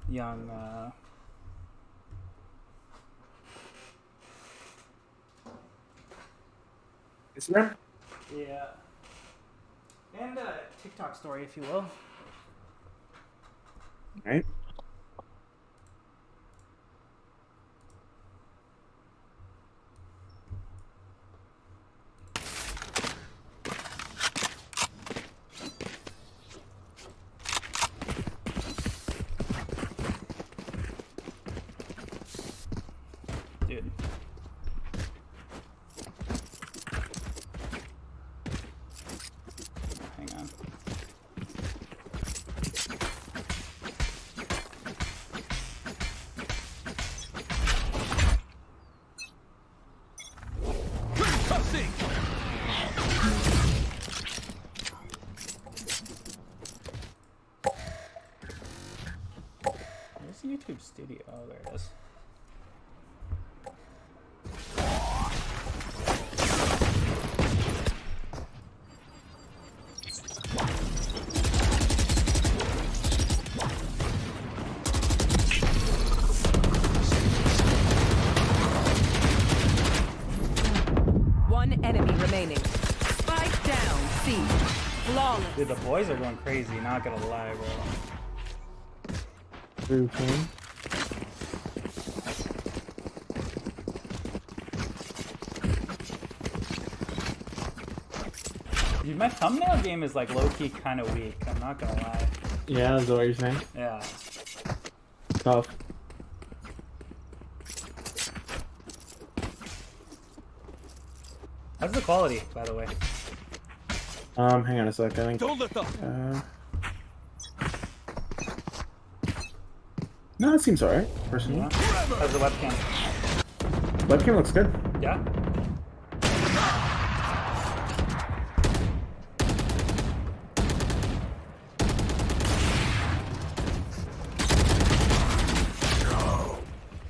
young. Instagram? Yeah. And a TikTok story, if you will. Right. Dude. Hang on. Where's the YouTube studio? Oh, there it is. One enemy remaining. Spike down, C. Flawless. Dude, the boys are going crazy, not gonna lie, bro. Okay. Dude, my thumbnail game is like low-key kind of weak, I'm not gonna lie. Yeah, that's what you're saying. Yeah. Tough. How's the quality, by the way? Hang on a sec. I think. Don't let them. No, it seems alright. Personally, Yeah. How's the webcam? webcam looks good. Yeah?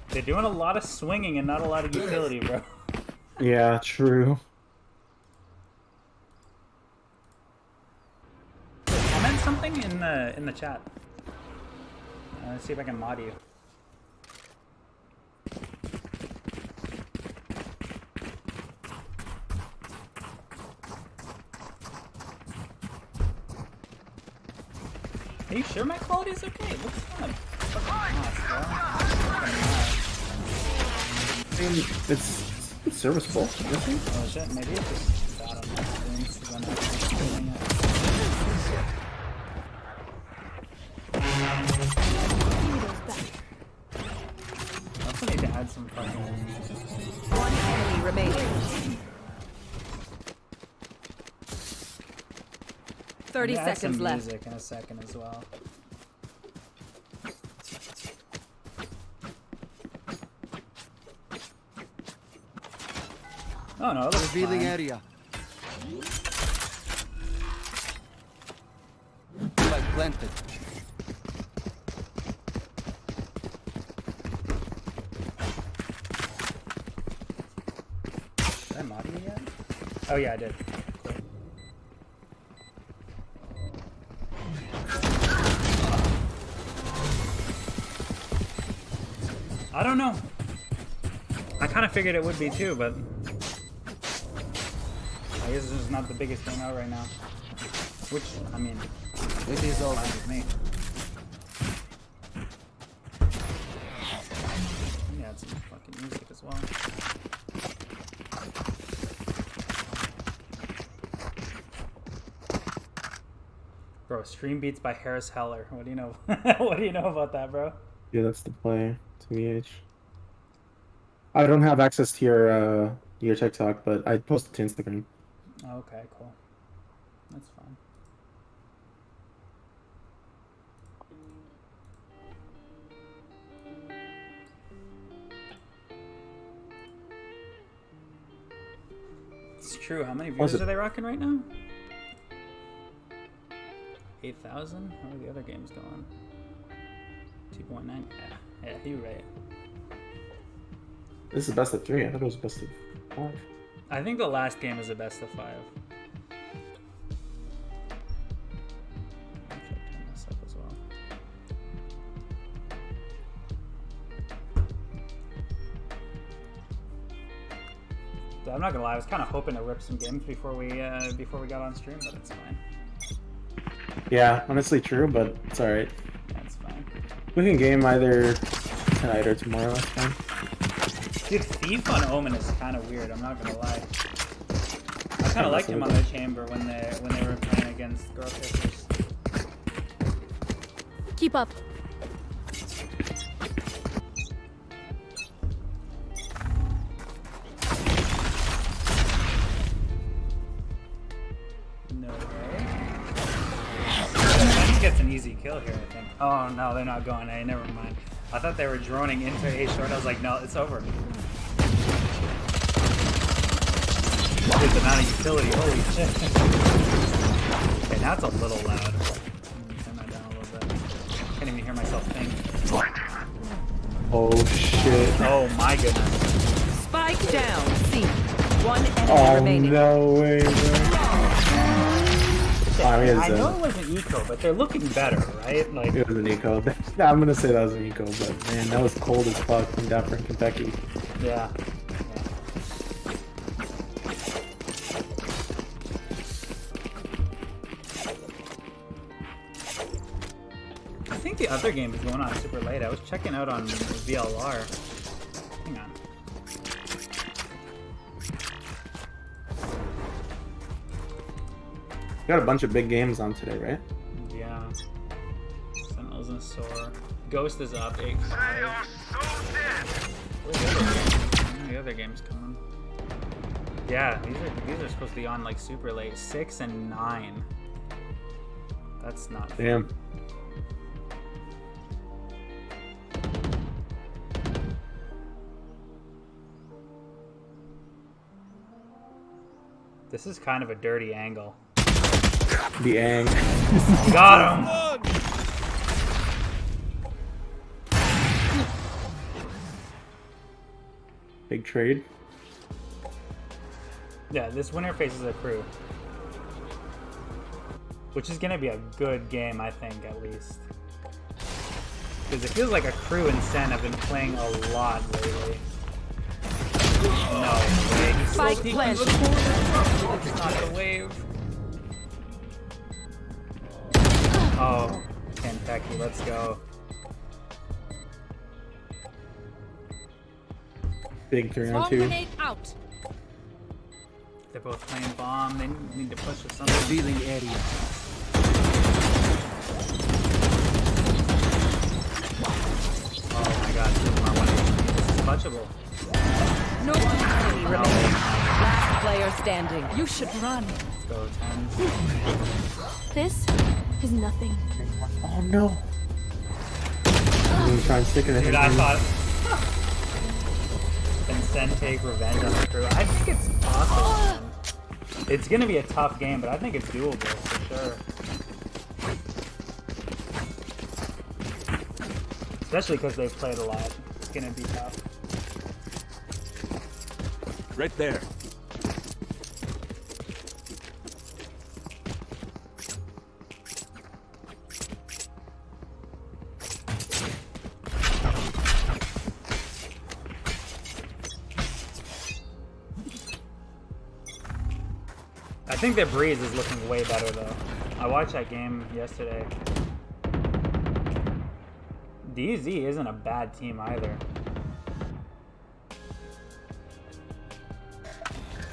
They're doing a lot of swinging and not a lot of utility, bro. Yeah, true. Comment something in the chat. Let's see if I can mod you. Are you sure my quality is okay? It looks kind of fucking nice, bro. I mean, it's serviceable. Isn't it? Oh shit, maybe it's just bad on my screen because I'm not doing it. I also need to add some fucking... One enemy remaining. 30 I'm gonna add seconds some left. music in a second as well. Oh no, it looks Revealing fine. area. Like planted. Did I mod you yet? Oh yeah, I did. Cool. I don't know. I kind of figured it would be too, but I guess this is not the biggest thing out right now. Which, I mean, It is over. fine with me. Yeah, add some fucking music as well. Bro, Stream Beats by Harris Heller. What do you know? What do you know about that, bro? Yeah, that's the play. TBH. I don't have access to your TikTok, but I posted to Instagram. Okay, cool. That's fine. It's true. How many Was viewers it- are they rocking right now? 8,000? How are the other games going? 2.9? Yeah, you're right. This is best of 3. I thought it was best of 5. I think the last game is the best of 5. I should turn this up as well. I'm not gonna lie, I was kind of hoping to rip some games before we got on stream, but it's fine. Yeah, honestly true, but it's alright. That's fine. We can game either tonight or tomorrow, that's fine. Dude, Thief on Omen is kind of weird, I'm not gonna lie. I kind of liked him on the chamber when they were playing against girl characters. Keep up. No way. Fence gets an easy kill here, I think. Oh no, they're not going A, never mind. I thought they were droning into A short, I was like, no, it's over. Dude, the amount of utility, holy shit. Okay, now it's a little loud. Let me turn that down a little bit. Can't even hear myself think. Oh shit. Oh my goodness. Spike down, C. One enemy remaining. No way, bro. I know it was an eco, but they're looking better, right? Like It was an eco. I'm gonna say that was an eco, but man, that was cold as fuck from down from Kentucky. yeah. I think the other game is going on super late. I was checking out on VLR. Hang on. Got a bunch of big games on today, right? Yeah. Sentinels and Soar. Ghost is up 8-5. Where's the other game? The other game's coming. Yeah, these are supposed to be on like super late. 6 and 9. That's not fun. Damn. This is kind of a dirty angle. The Ang. Got him! Big trade. Yeah, this winner faces Akrew. Which is gonna be a good game, I think, at least. Because it feels like Akrew and SEN have been playing a lot lately. No way. He's so Spike deep in planted. the corner. It's not the wave. Oh, Kentucky, let's go. Big 3-on-2. Bomb grenade out. They're both playing bomb. They need to push with something. Revealing area. Oh my god, this is my one. This is clutchable. No one enemy remaining. Last player standing. You should run. Let's go, 10. This is nothing. Oh no. I'm gonna try and stick it in. Dude, I thought. Can SEN take revenge on the crew? I think it's possible. Man. It's gonna be a tough game, but I think it's doable for sure. Especially because they've played a lot. It's gonna be tough. Right there. I think their Breeze is looking way better though. I watched that game yesterday. DZ isn't a bad team either.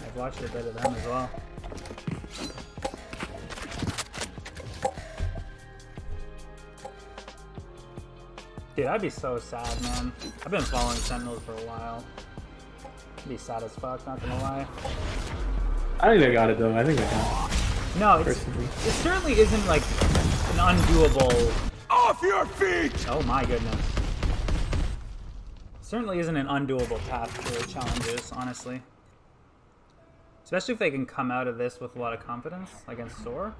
I've watched a bit of them as well. Dude, I'd be so sad, man. I've been following Sentinels for a while. I'd be sad as fuck, not gonna lie. I think they got it though. I think they got it. No, it Personally. certainly isn't like an undoable. Off your feet! Oh my goodness. Certainly isn't an undoable path for challenges, honestly. Especially if they can come out of this with a lot of confidence against Soar.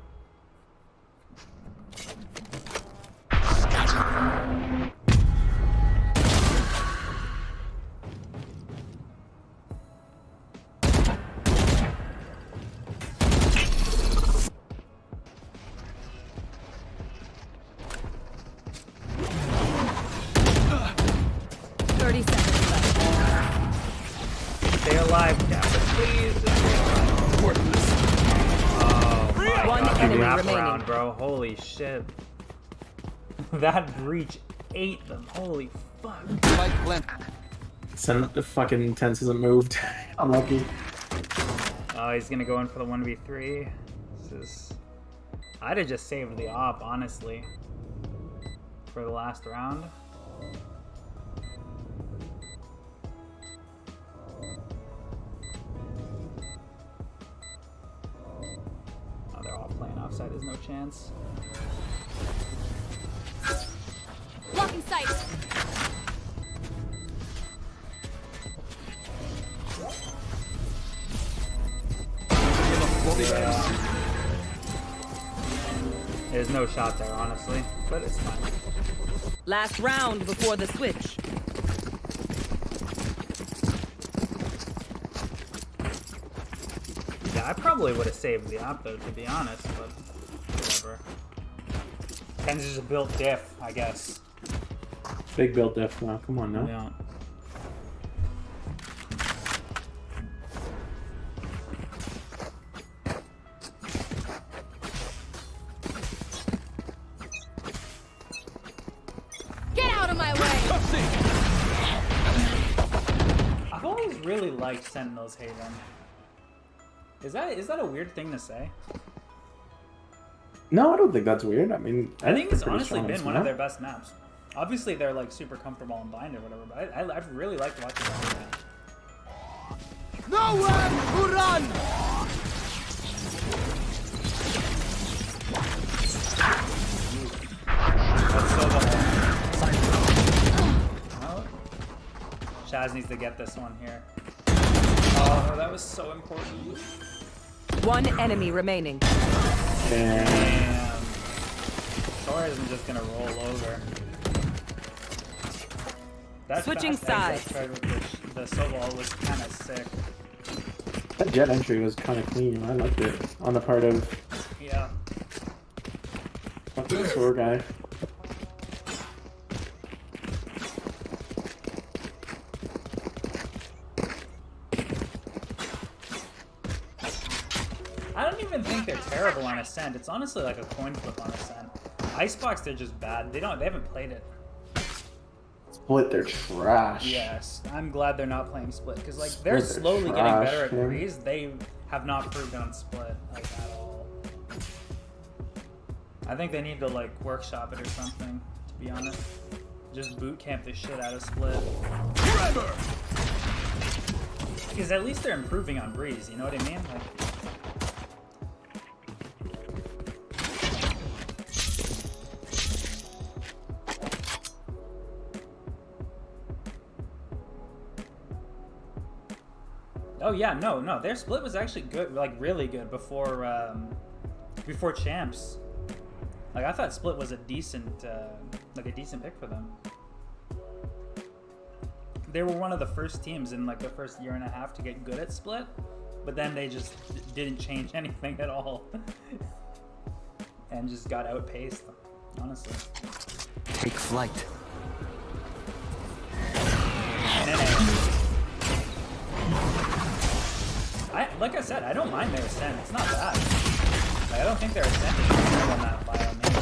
Stay alive, Captain. please. Worthless. Oh my One god, enemy wrap remaining. around, bro. Holy shit. That breach ate them. Holy fuck. Spike plant. Send the fucking tents hasn't moved. Unlucky. Oh, he's gonna go in for the 1v3. This is... I'd have just saved the op, honestly. For the last round. Oh, they're all playing offside. There's no chance. Blocking sight. There's no shot there, honestly, but it's fine. Last round before the switch. Yeah, I probably would have saved the op though, to be honest, but whatever. Ken's just a built diff, I guess. Big build diff now. Come on now. Yeah. Get out of my way. I've always really liked Sentinel's Haven. Is that a weird thing to say? No, I don't think that's weird. I mean, I think it's pretty honestly strong been one of map. their best maps. Obviously, they're like super comfortable and bind or whatever, but I've really liked watching them. Nowhere to run. That's so well. Shaz needs to get this one here. Oh, that was so important. One enemy remaining. Damn. Damn. Sora isn't just gonna roll over. That Switching fast exit sides. trade with the Sobol was kind of sick. That jet entry was kind of clean. I liked it. On the part of Yeah. fucking sword guy. I don't even think they're terrible on Ascent. It's honestly like a coin flip on Ascent. Icebox, they're just bad. They haven't played it. Split, they're trash. Yes, I'm glad they're not playing Split because like they're Split, they're slowly getting trash, better at yeah. Breeze. They have not proved on Split like at all. I think they need to like workshop it or something. To be honest, just boot camp the shit out of Split. Because at least they're improving on Breeze. You know what I mean? Like, oh yeah, no, their split was actually good, like really good before champs. Like I thought split was a decent, like a decent pick for them. They were one of the first teams in like the first year and a half to get good at split, but then they just didn't change anything at all, and just got outpaced. Honestly. Take flight. Like I said, I don't mind their Ascent. It's not bad. Like, I don't think their Ascent is good on that by all means.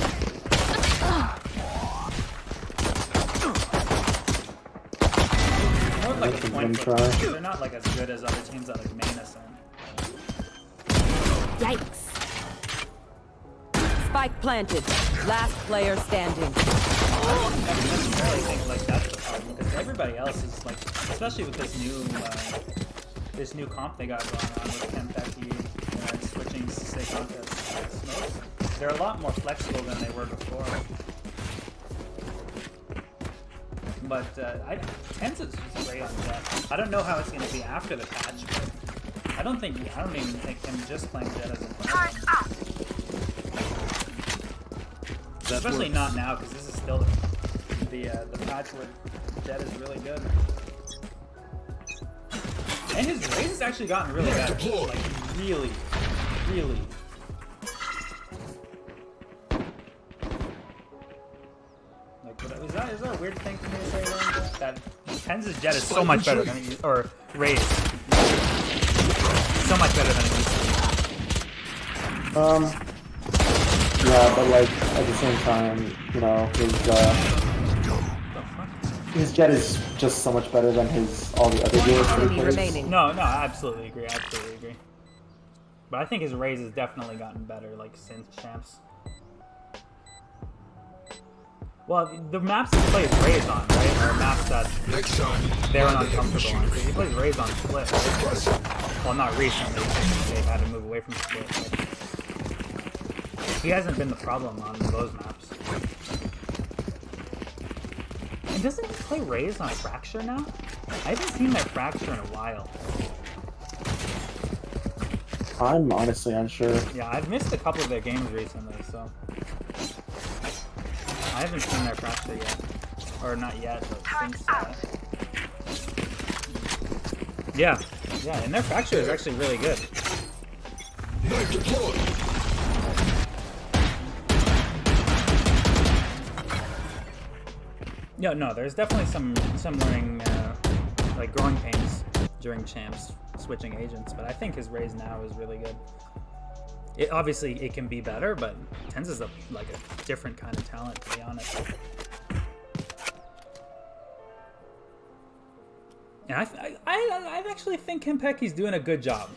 More of like a coin flip. They're not like as good as other teams that like main Ascent. Yikes. Spike planted. Last player standing. I don't necessarily think like that's the problem because everybody else is like, especially with this new comp they got going on with Kentucky and switching state contests to smokes. They're a lot more flexible than they were before. But Tens is great on Jet. I don't know how it's going to be after the patch, but I don't even think him just playing Jet as a player. Especially not now, because this is still the patch where Jet is really good. And his raise has actually gotten really better. Like, really. Like, is that a weird thing for me to say, Lynn? That Tenz's Jet is so much better than or raise. so much better than it used to be. Yeah, but like at the same time, you know, his jet is just so much better than all the other duels that he Enemy plays. remaining. No, I absolutely agree. But I think his Raze has definitely gotten better, like, since Champs. Well, the maps he plays Raze on, right, are maps that they're uncomfortable on. So he plays Raze on Split. Well, not recently. They've had to move away from Split. But he hasn't been the problem on those maps. And doesn't he play Raze on Fracture now? I haven't seen that Fracture in a while. I'm honestly unsure. Yeah, I've missed a couple of their games recently, so I haven't seen their Fracture yet. Or not yet, but since yeah, and their Fracture is actually really good. Yeah, no, there's definitely some learning, like growing pains during Champs switching agents, but I think his Raze now is really good. Obviously, it can be better, but Tens is like a different kind of talent, to be honest. And I actually think Kempeki's doing a good job.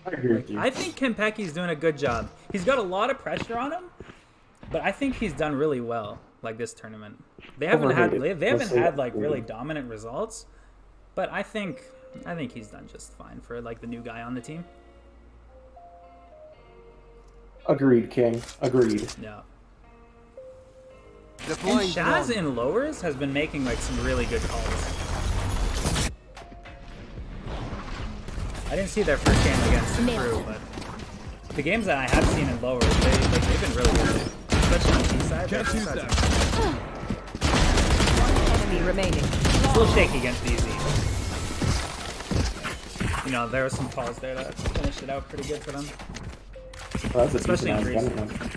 I agree with you. I think Kempeki's doing a good job. He's got a lot of pressure on him, but I think he's done really well, like this tournament. They haven't had like really dominant results, but I think he's done just fine for like the new guy on the team. Agreed, King. Agreed. Yeah. And Deploying Shaz drone. in lowers has been making like some really good calls. I didn't see their first game against Akrew, but the games that I have seen in lowers, they've been really good. Especially on T-side. Can't use that. Enemy remaining. It's a little shaky against DZ. You know, there were some calls there that finished it out pretty good for them. Well, that's a Especially in decent Greece. gun.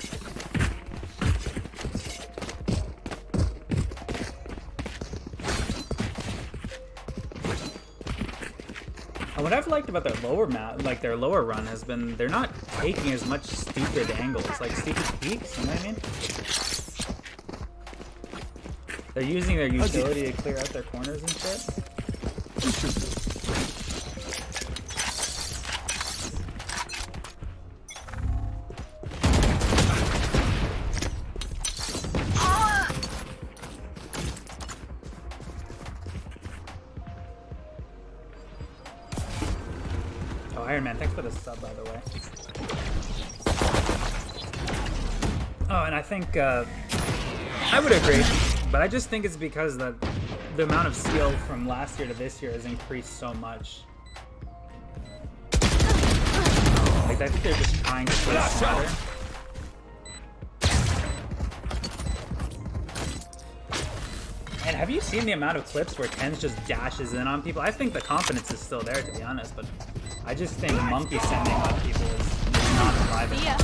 What I've liked about their lower like their lower run has been they're not taking as much stupid angles, like stupid peaks, you know what I mean? They're using their utility to clear out their corners and shit. Oh, Iron Man, thanks for the sub, by the way. Oh, and I think I would agree, but I just think it's because the amount of skill from last year to this year has increased so much. Like I think they're just trying to play smarter. And have you seen the amount of clips where Tens just dashes in on people? I think the confidence is still there, to be honest, but I just think monkey sending on people is not thriving. Yeah.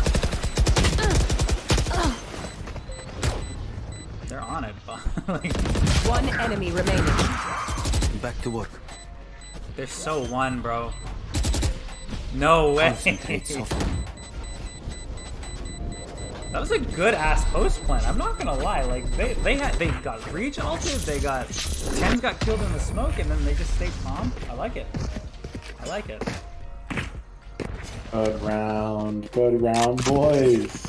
They're on it, but like, One enemy remaining. Back to work. they're so one, bro. No way. Concentrate, Sophie. That was a good ass post plan. I'm not gonna lie. Like they got reach ulted, Tens got killed in the smoke, and then they just stayed calm. I like it. I like it. Good round, boys.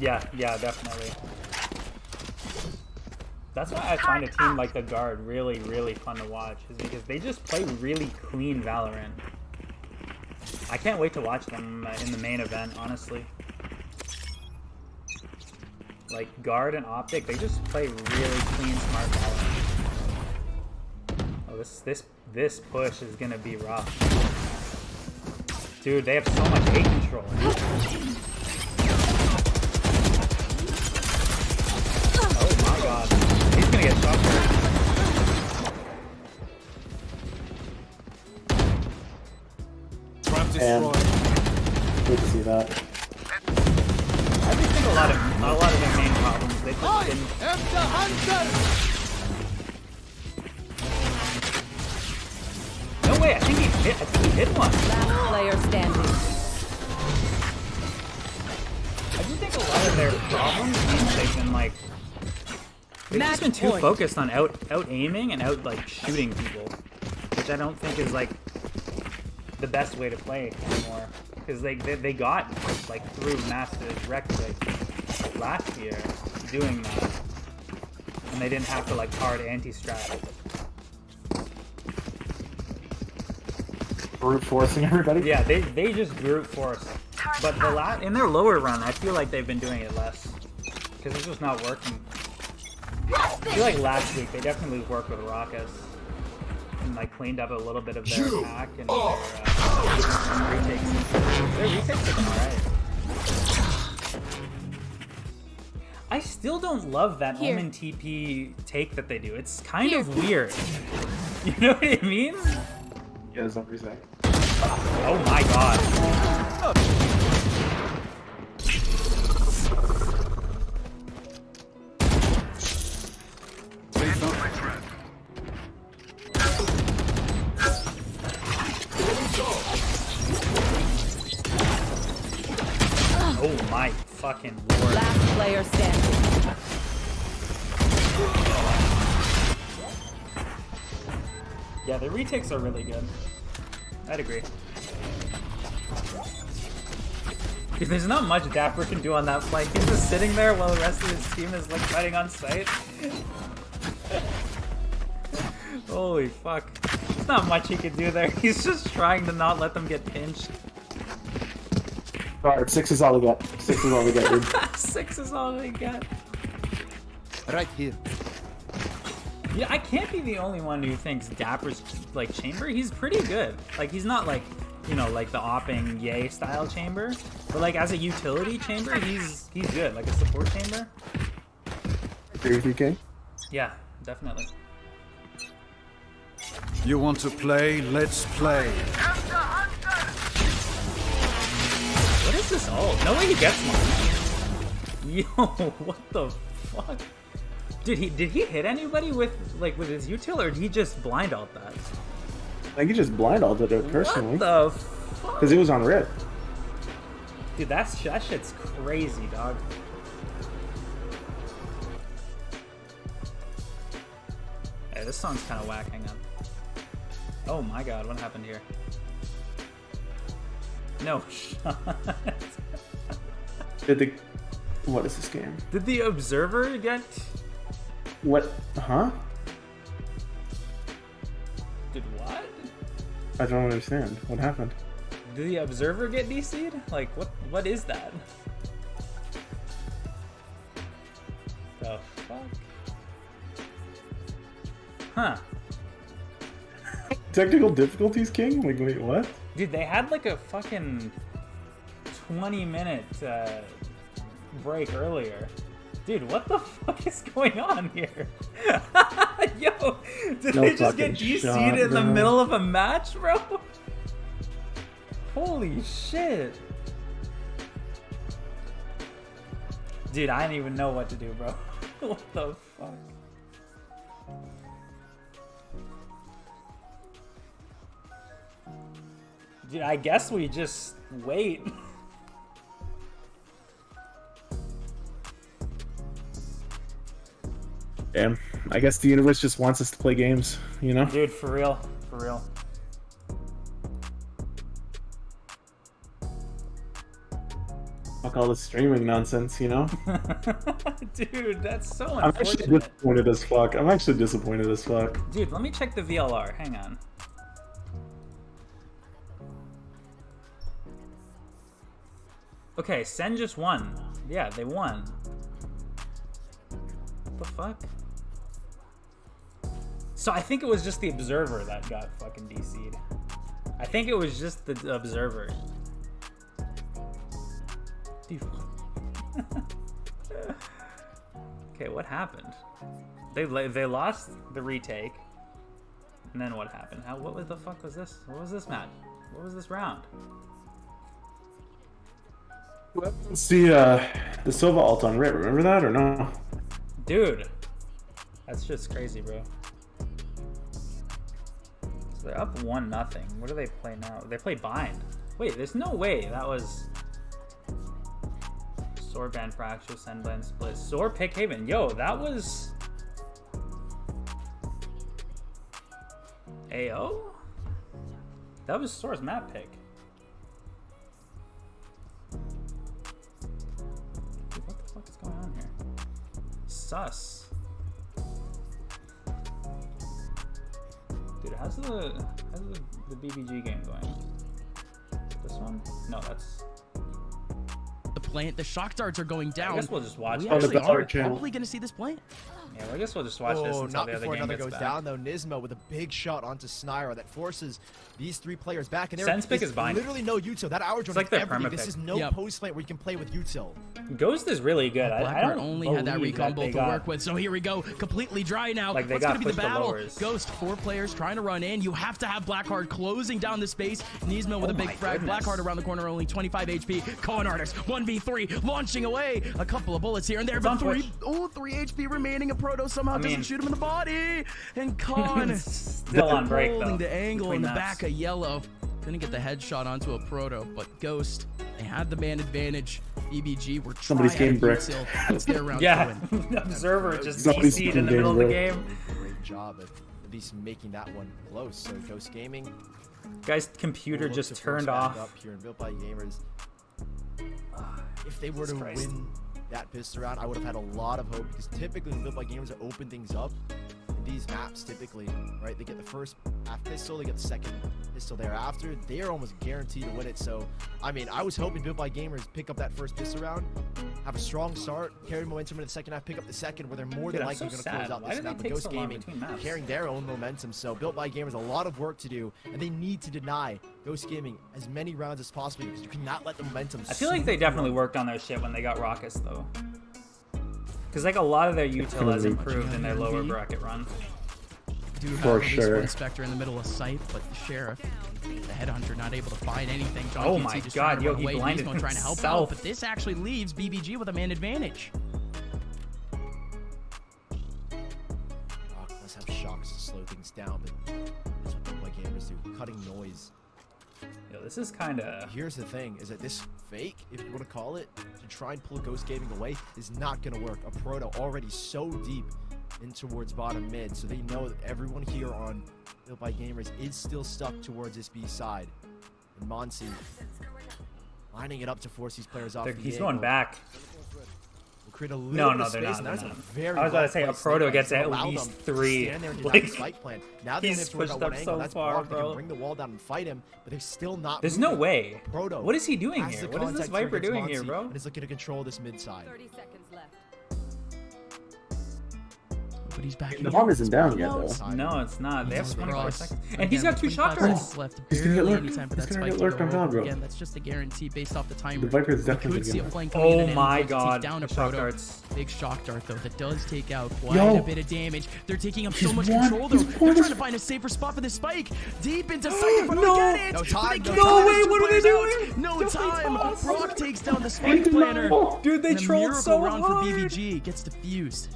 Yeah, definitely. That's why I find a team like the Guard really, really fun to watch, is because they just play really clean Valorant. I can't wait to watch them in the main event, honestly. Like Guard and Optic, they just play really clean, smart Valorant. Oh, this push is gonna be rough. Dude, they have so much hate control. Oh my god. He's gonna get shot first. Trap And destroyed. good to see that. I just think a lot of their main problems they just didn't. No way! I think he hit one. Last player standing. I do think a lot of their problems means they've been like they've just been too focused on out aiming and out like shooting people, which I don't think is like the best way to play anymore. Because they got like through Masters Rec like last year doing that, and they didn't have to like hard anti-strat. Brute forcing everybody. Yeah, they just brute force. But in their lower run, I feel like they've been doing it less because it's just not working. I feel like last week they definitely worked with Raucus and like cleaned up a little bit of their attack and their retakes. Their retakes have been alright. I still don't love that Omen TP take that they do. It's kind of weird. You know what I mean? Yeah, that's what we say. Oh my god. Oh my fucking lord. Last player standing. Yeah, the retakes are really good. I'd agree. Dude, there's not much Dapper can do on that flank. He's just sitting there while the rest of his team is like fighting on site. Holy fuck. There's not much he can do there. He's just trying to not let them get pinched. Alright, 6 is all we got. 6 is all we got, dude. 6 is all they got. Right here. Yeah, I can't be the only one who thinks Dapper's like chamber. He's pretty good. Like he's not like, you know, like the opping Yay style chamber, but like as a utility chamber, he's good. Like a support chamber. Agree with you, King? Yeah, definitely. You want to play? Let's play. What is this ult? No way he gets one. Yo, what the fuck? Did he hit anybody with his util, or did he just blind ult that? I think he just blind ulted it personally. What the fuck? Because it was on rip. Dude, that shit's crazy, dog. Hey, this song's kind of whack. Hang on. Oh my god, what happened here? No shot. What is this game? Did the observer get? What? Huh? Did what? I don't understand. What happened? Did the observer get DC'd? Like, what is that? The fuck? Huh. Technical difficulties, King? Like, wait, what? Dude, they had like a fucking 20-minute break earlier. Dude, what the fuck is going on here? Yo, did No they just get fucking DC'd shot, in the bro. middle of a match, bro? Holy shit. Dude, I didn't even know what to do, bro. What the fuck? Dude, I guess we just wait. Damn. I guess the universe just wants us to play games, you know? Dude, for real. For real. Fuck all this streaming nonsense, you know? Dude, that's so I'm actually unfortunate. disappointed as fuck. I'm actually disappointed as fuck. Dude, let me check the VLR. Hang on. Okay, SEN just won. Yeah, they won. What the fuck? So I think it was just the observer that got fucking DC'd. I think it was just the observer. Dude. Okay, what happened? They lost the retake. And then what happened? What the fuck was this? What was this match? What was this round? Let's see the Sova ult on Rit. Remember that or no? Dude, that's just crazy, bro. So they're up 1-0. What do they play now? They play Bind. Wait, there's no way that was Sword Band Fracture, Send Blend Split, Sword Pick Haven. Yo, that was AO? That was Sword's map pick. Dude, what the fuck is going on here? Sus. Dude, how's the BBG game going? This one? No, that's The plant, the shock darts are going down. I guess we'll just watch We it. actually the are Ballard channel. probably going to see this plant. Yeah, well, I guess we'll just watch this Oh, until not the other before game another gets goes back. down though. Nismo with a big shot onto Snira that forces these three players back, and Sense pick is binding. literally no util. That hour drone like is their everything. perma This pick. is no Yep. post plant where you can play with util. Ghost is really good. I Blackheart don't only had that believe recon that bolt they to got- work with, so here we go. Completely dry now. Like, they What's got going to be the pushed to battle? lowers. Ghost, 4 players trying to run in. You have to have Blackheart closing down the space. Nismo with Oh a big my frag. goodness. Blackheart around the corner, only 25 HP. Con Artist, 1v3, launching away. A couple of bullets here and there, It's but on 3 Twitch. 3 HP remaining. A Proto somehow I mean- doesn't shoot him in the body. And Con Still on break though. holding the angle in between the maps. back of yellow. Couldn't get the headshot onto a Proto, but Ghost, they had the man advantage. BBG were Somebody's trying game bricked. It's their round to Yeah, win. Observer just Somebody's CC'd in the game middle of the break. game. Great job at least making that one close. So Ghost Gaming. Guy's computer will look just to force turned back off. Up here in Built by Gamers. If they were to Jesus Christ. win that pistol round, I would have had a lot of hope because typically in Built by Gamers that open things up. In these maps, typically, right? They get the first half pistol, they get the second pistol thereafter. They're almost guaranteed to win it. So, I mean, I was hoping Built by Gamers pick up that first pistol round, have a strong start, carry momentum in the second half, pick up the second, where they're more Dude, than I'm likely so going to close sad. out Why this do they map. But take Ghost so long Gaming between maps? carrying their own momentum. So, Built by Gamers, a lot of work to do, and they need to deny Ghost Gaming as many rounds as possible because you cannot let the momentum. I feel like they definitely worked on their shit when they got Rockets though. Because like a lot of their util has improved in their lower bracket run. Do have For at least sure. one Spectre in the middle of sight, but the Sheriff, the Headhunter, not able to find anything. John Oh QT my just God, trying to yo, run he away. blinded Nismo trying to help himself. out, but this actually leaves BBG with a man advantage. Rock must have shocks to slow things down, but that's what Built by Gamers do, cutting noise. Yo, this is kind of. Here's the thing, is that this fake, if you want to call it, to try and pull Ghost Gaming away is not going to work. A Proto already so deep in towards bottom mid, so they know that everyone here on Built by Gamers is still stuck towards this B side. And Monsi lining it up to force these players off. the He's angle. going back. Will create a little No, bit no, of they're space, not, and they're that's a not. very I was about to well say, a placed Proto snake gets to at allow least them to 3. stand there and deny Like, the spike plan. Now they he's only have to worry pushed about one up angle. so That's far, blocked. They bro. can bring the wall down and fight him, but they're still not. There's no moving. way. Proto What is he doing has here? the What is this contact here Viper against doing here, Monsi bro? And is looking to control this mid side. 30 seconds left. But he's back. The bomb isn't down yet, though. No, it's not. They have He's 24 across. seconds. And Again, he's got with 2 shot 25 darts. seconds left. He's gonna get Barely lurked. any time for He's that gonna spike get to lurked go on over. top, bro. Again, that's just a guarantee based off the timer. The Viper is We definitely could see a gonna flank coming in Oh and my able to take God. down a The shock Proto. darts. Big shock dart though that does take out quite Yo. a bit of damage. They're taking up so He's much one- control though. he's They're one- trying to find a safer spot for this spike. Deep into sight. They're No. gonna get it. No But time, they no can't. time. There's Wait, what two are they players out. doing? No Don't time. be false. Brock takes down the spike planner. Dude, they And a trolled miracle so round hard. for BBG gets defused.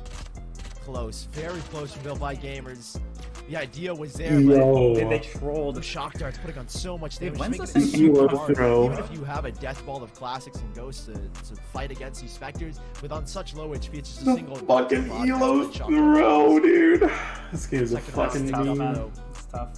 Close, very close from Built by Gamers. The idea was there, Yo. Dude, they but trolled. the shock darts putting on so much Dude, damage. when's making the it second super Elo hard, throw? even if you have a death ball of classics and ghosts to fight against these specters, with on such low HP, it's just a The single fucking bot Elo that shock throw, darts. dude. This game is a Second round fucking is tough, meme. man. though. It's tough.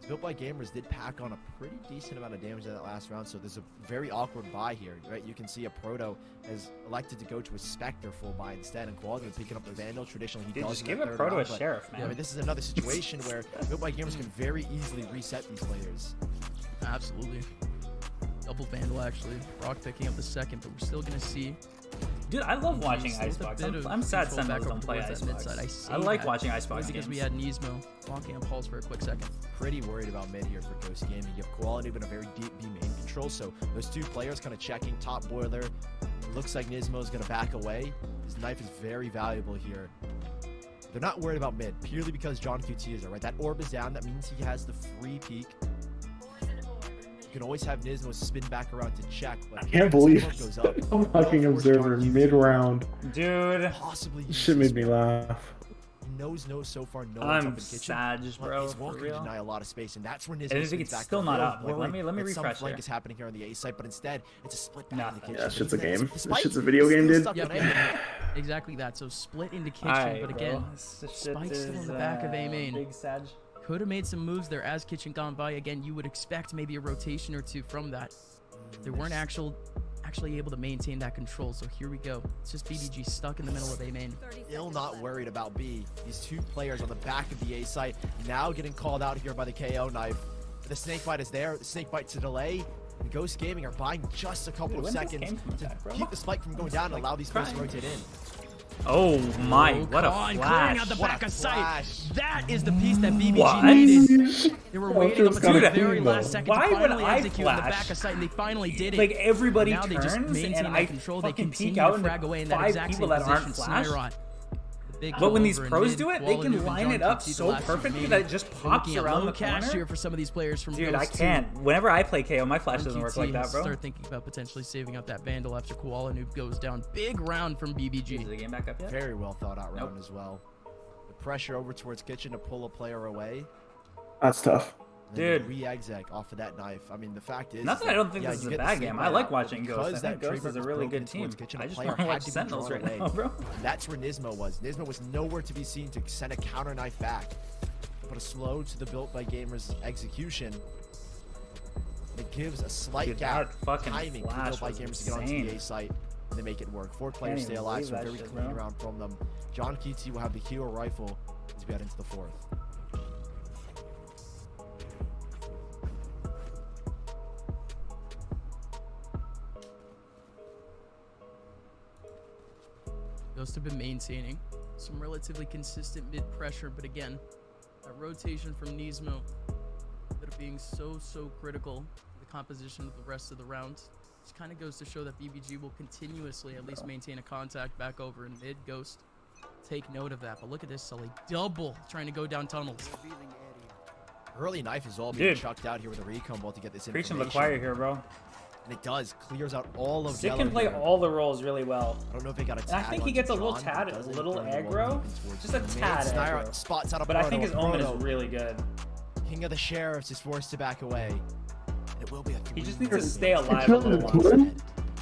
Built by Gamers did pack on a pretty decent amount of damage in that last round, so there's a very awkward buy here, right? You can see a Proto has elected to go to a Spectre full buy instead, and Quality been picking up the Vandal. Traditionally, he Dude, does just in give that a third Proto a round, but, Sheriff, man. I mean, this is another situation where Built by Gamers can very easily reset these players. Absolutely. Double Vandal actually. Brock picking up the second, but we're still gonna see. Dude, I love watching Still with a Icebox. bit of I'm sad control back Sentinels don't over play towards that Icebox. mid-side. say I like that watching Icebox only because games. we had Nismo walking on pulse for a quick second. Pretty worried about mid here for Ghost Gaming. You have Quality but a very deep B main control, so those two players kind of checking top boiler. It looks like Nismo's gonna back away. His knife is very valuable here. They're not worried about mid, purely because John QT is there, right? That orb is down, that means he has the free peek. You can always have Nismo spin back around to check, but I can't believe if the smoke goes up, I'm fucking observer mid-round. Dude, possibly Shit made me laugh. knows so far no one's up I'm in kitchen. sad, But bro. he's For walking to real. deny a lot of space, and that's where And Nismo it's spins back. still not They're up. Like, let worried me that some refresh flank here. is happening here on the A site, but instead it's a split back in the Nothing. kitchen. Yeah, shit's a game. This Spike shit's a video is game, still dude. stuck Yep, on A. yep. Exactly that. So split into kitchen, Alright, but bro. again, This shit Spike's still in the is, back of A main. Big Sag. Could have made some moves there as kitchen gone by. Again, you would expect maybe a rotation or two from that. They weren't actually able to maintain that control. So here we go. It's just BBG stuck in the middle of A main. Still not worried about B. These two players on the back of the A site now getting called out here by the KO knife. The snake bite is there. The snake bite to delay. The Ghost Gaming are buying just a couple Dude, of when this seconds game coming to back, bro? keep the spike from going down and allow these players to crying. rotate in. Oh my, what a Con flash. clearing out the What back a of sight. flash. That is the piece that BBG What? needed. They were waiting up just until the gotta very clean, though. last second Why to would finally I execute on the flash? back of sight, and they finally did it. Like everybody Now they just turns maintain and that I control. They fucking continue peek out to and frag away in that five exact people same that aren't position. flash. Snyrot. The big But when pull these over in pros mid, do it, they can Koala, Noob, and line John it up Keats, the so last two perfectly main. that it just We're pops looking at around low the cash corner. here for some of these players from Dude, Ghost I 2. can't. Whenever I play KO, my flash doesn't work like MQT that, bro. Start thinking about potentially saving up that Vandal after Koala Noob goes down. Big round from Is BBG. the game back up yet? Very well thought out round Nope. as well. The pressure over towards kitchen to pull a player away. That's tough. Dude, Dude. re-exec off of that knife. I mean, the fact is, Not that I don't think yeah, this is you a get the bad snake game. bite I like out, watching but Ghost. I because think that Ghost trigger is a was really broken good team. towards kitchen, I a just player want to had watch to be Sentinels drawn right away. now, bro. And that's where Nismo was. Nismo was nowhere to be seen to send a counter knife back. But a slow to the Built by Gamers execution. It gives a slight Dude, gap that fucking timing for flash Built by was Gamers to get onto insane. the A site. And they make it work. 4 players Can't stay even alive, so believe very that shit, clean bro. round from them. John Keats will have the hero rifle as we head into the 4th. Ghost have been maintaining some relatively consistent mid pressure, but again, that rotation from Nismo that are being so critical to the composition of the rest of the round. Just kind of goes to show that BBG will continuously at least maintain a contact back over in mid. Ghost, take note of that. But look at this, Sully, double trying to go down tunnels. Early knife is all being Dude. chucked out here with a recon ball to get this Preaching information. to the choir here, bro. And it does. Clears out all of Stick yellow can play here. all the roles really well. I don't know if he got a And I tag think he onto gets a little John, but tad, doesn't little turn the ball aggro. moving towards Just a mid. tad Snyrot aggro. spots out a But I proto. think his omen is Proto, really good. King of the Sheriffs is forced to back away. And it will be a He just 3-1. needs to stay alive a little longer. 2020?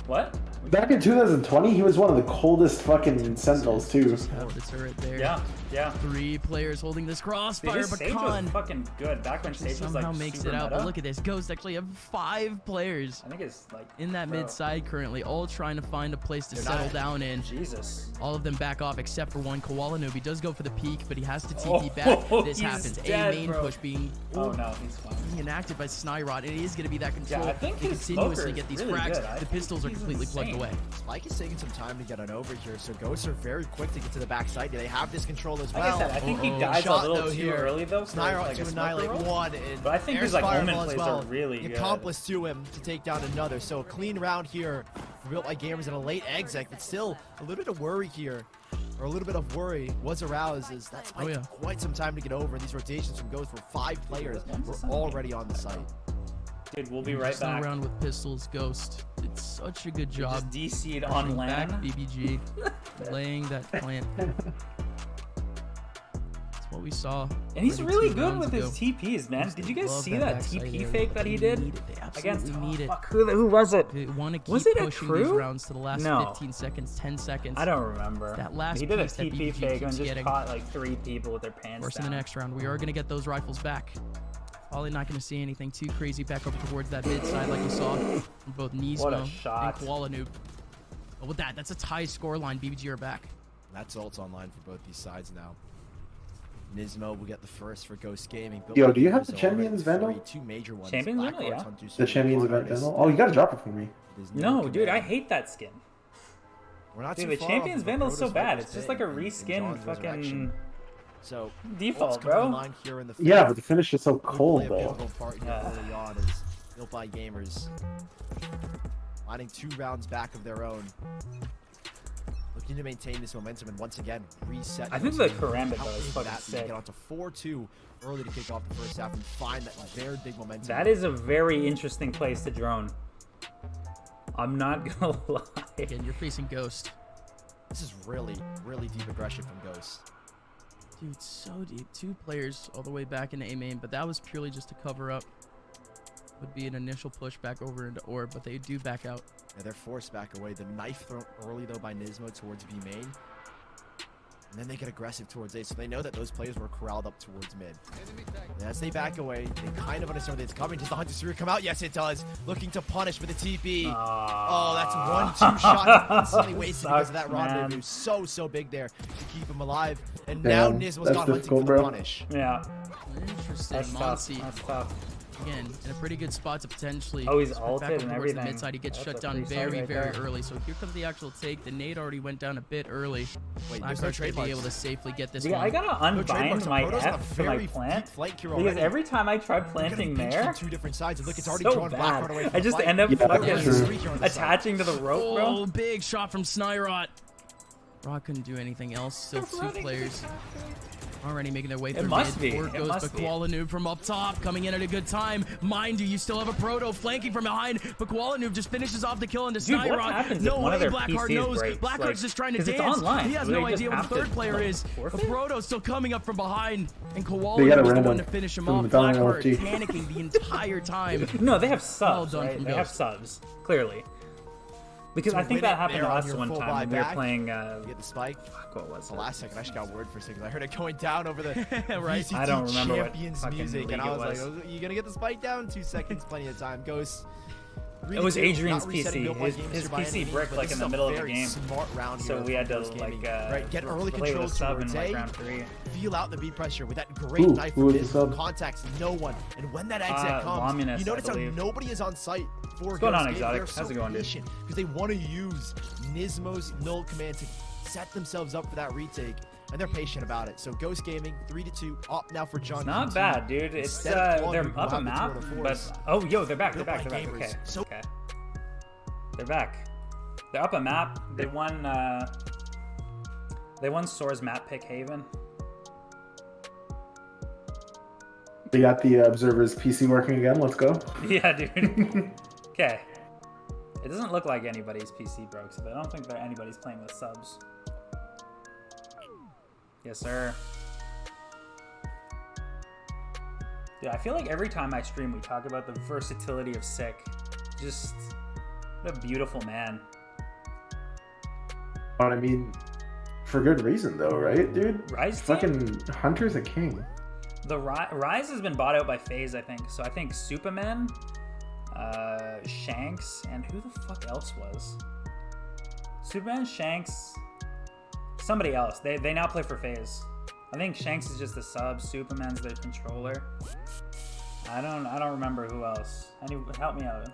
What? Back in 2020, he was one of the coldest fucking Sentinels too. Have the turret there. Yeah, yeah. 3 players holding this Dude, crossfire, this but Sage was Khan fucking good. Back when Sage was somehow like makes super it out. meta. But look at this. Ghost actually have 5 players I think it's like in that bro, mid side currently, all trying to find a place to They're settle not- down in. Jesus. All of them back off except for one. Koala Noob. He does go for the peak, but he has to TP back. This he's happens. dead, A main bro. push being Oh no, he's fine. enacted by Snyrot. It is going to be that control. I think they his continuously smoker get is these really frags. good. I The think pistols are he's completely plugged insane. away. Spike is taking some time to get on over here, so Ghosts are very quick to get to the backside. They have this control as Like well. I said, I think he Uh-oh. dies a Shot, little though, too here. early though. For, Snyrot like, a to smoker annihilate roll. one. And But I think Air his like Fireball omen as plays well. are really The good. accomplice to him to take down another. So a clean round here for Built by Gamers and a late exec, but still a little bit of worry here. Or a little bit of worry was aroused as that Spike took quite some time to get over. And these rotations from Ghost were 5 players were already on the site. Dude, we'll be right Just back. around with pistols. Ghost did such a good We job. just DC'd Pushing on back land. BBG, laying that plant. That's what we saw. And he's 32 really good rounds with his ago. TPs, man. Did you guys Love see that that backside TP area. fake that he They did need it. They against? absolutely need it. Fuck, who was it? They want to keep Was it pushing these Akrew? rounds to the last No. 15 seconds, 10 seconds. I don't remember. That last he did a piece that TP BBG fake and keeps just getting. caught like 3 people with their Of pants course, in down. the next round, we are going to get those rifles back. Probably not going to see anything too crazy back over towards that mid side like we saw from both What a Nismo and shot. Koala Noob. But with that, that's a tie score line. BBG are back. That's ults online for both these sides now. Nismo will get the first for Ghost Gaming. Built Yo, by do you have Gamers the already Champions Vandal? 2 major ones. Champions Black Vandal, Hearts yeah. on 2 The Champions Silver event Artists. Vandal. Oh, you gotta drop it for me. There's No, dude, command. I hate that skin. We're not Dude, too the far Champions off of a Vandal's so Protoss bad. Viper It's just thing like a in reskin John's Resurrection. fucking So default, ults coming bro. online here in the Yeah, fifth. but the finish is so Would cold play a though. pivotal part here early on as Built by Gamers lining 2 rounds back of their own. looking to maintain this momentum and once again reset. I think the Karambit, How though, is big fucking that sick. Get on to 4-2 early to kick off the first half and find that very big momentum. That is a very interesting place to drone. I'm not gonna lie. Again, you're facing Ghost. This is really, really deep aggression from Ghost. Dude, so deep. 2 players all the way back into A main, but that was purely just to cover up. Would be an initial push back over into Orb, but they do back out. Yeah, they're forced back away. The knife thrown early though by Nismo towards B main. And then they get aggressive towards A, so they know that those players were corralled up towards mid. And as they back away, they kind of understand that it's coming. Does the Hunter Sphere come out? Yes, it does. Looking to punish with the TP. Oh, that's 1-2 shots instantly wasted because of that rendezvous. So big there to keep him alive. And now Nismo's got hunting for the punish. Yeah. Interesting. That's tough. Monsi, That's tough. again, in a pretty good spot to potentially. Oh, he's back ulted up and towards everything. The mid side, he gets That's shut a down free very, side right very there. early. So here comes the actual take. The nade already went down a bit early. Wait, there's no Blackheart's gonna be trademarks. able to safely get this Yeah, one. I gotta unbind my Proto's got a F to my very plant deep flank here because already. every time I try They're gonna be planting pinched there, from 2 different sides. And look, it's already so drawn Blackheart away bad. from I the just fight. end up Yeah, fucking that's true. attaching to the rope, bro. Oh, big shot from Snyrot. Rod couldn't do anything else. Still 2 players already making their way through must mid. be. Forward It goes must be. Bakwala Noob from up top, coming in at a good time. Mind you, you still have a Proto flanking from behind. Bakwala Noob just finishes off the kill into Dude, what Snyrot. happens No if one way of their Blackheart PCs knows. breaks? Blackheart's Like, just trying to 'cause it's dance. online. He has Do they no just idea what have the to, third player like, is. But forfeit? Proto's still coming up from behind. And They Koala got a was the one random to finish him from off. Medallion Blackheart LG. panicking the entire time. No, they have subs, Well done right? from They have Ghost. subs, clearly. Because To I think win that it happened to there on us your one full time when we were buyback. playing. You get the spike. Fuck, what was The it? last second, I actually got word for a second. I heard it going down over the Right. VCT I don't remember what Champions fucking music, league and I it was like, was. oh, "You gonna get the spike down? 2 seconds, plenty of time." Ghost. It was Adrian's not resetting PC. built by His Gamester by PC any means, bricked, but like, this in is the a middle of the very game. Smart round So here we had from to Ghost like Gaming, right? Get early play control with a sub in towards like A. round 3. Feel out the beat pressure with that great Ooh, knife who from was the this sub? contacts no one, and when that exit comes, Lominus, you notice I how believe. nobody is on site for What's going on, Ghost Gaming. Exotic? They're so How's it going, dude? patient because they want to use Nismo's null command to set themselves up for that retake, and they're patient about it. So Ghost Gaming 3-2 up now for John. It's not QT. bad, dude. It's Instead of Claude, they're who up a have the map, tour de but force. oh, yo, they're back. They're Built back. by They're back. gamers. Okay. So- Okay. They're back. They're up a map. They won. They won Soar's map pick Haven. We got the observer's PC working again. Let's go. Yeah, dude. Okay. It doesn't look like anybody's PC broke, so I don't think that anybody's playing with subs. Yes, sir. Yeah, I feel like every time I stream, we talk about the versatility of Sick. Just what a beautiful man. But I mean, for good reason though, right, dude? Rise team? Fucking Hunter's a king. The Rise has been bought out by FaZe, I think. So I think Superman, Shanks, and who the fuck else was? Superman, Shanks, somebody else. They now play for FaZe. I think Shanks is just the sub. Superman's their controller. I don't remember who else. Help me out.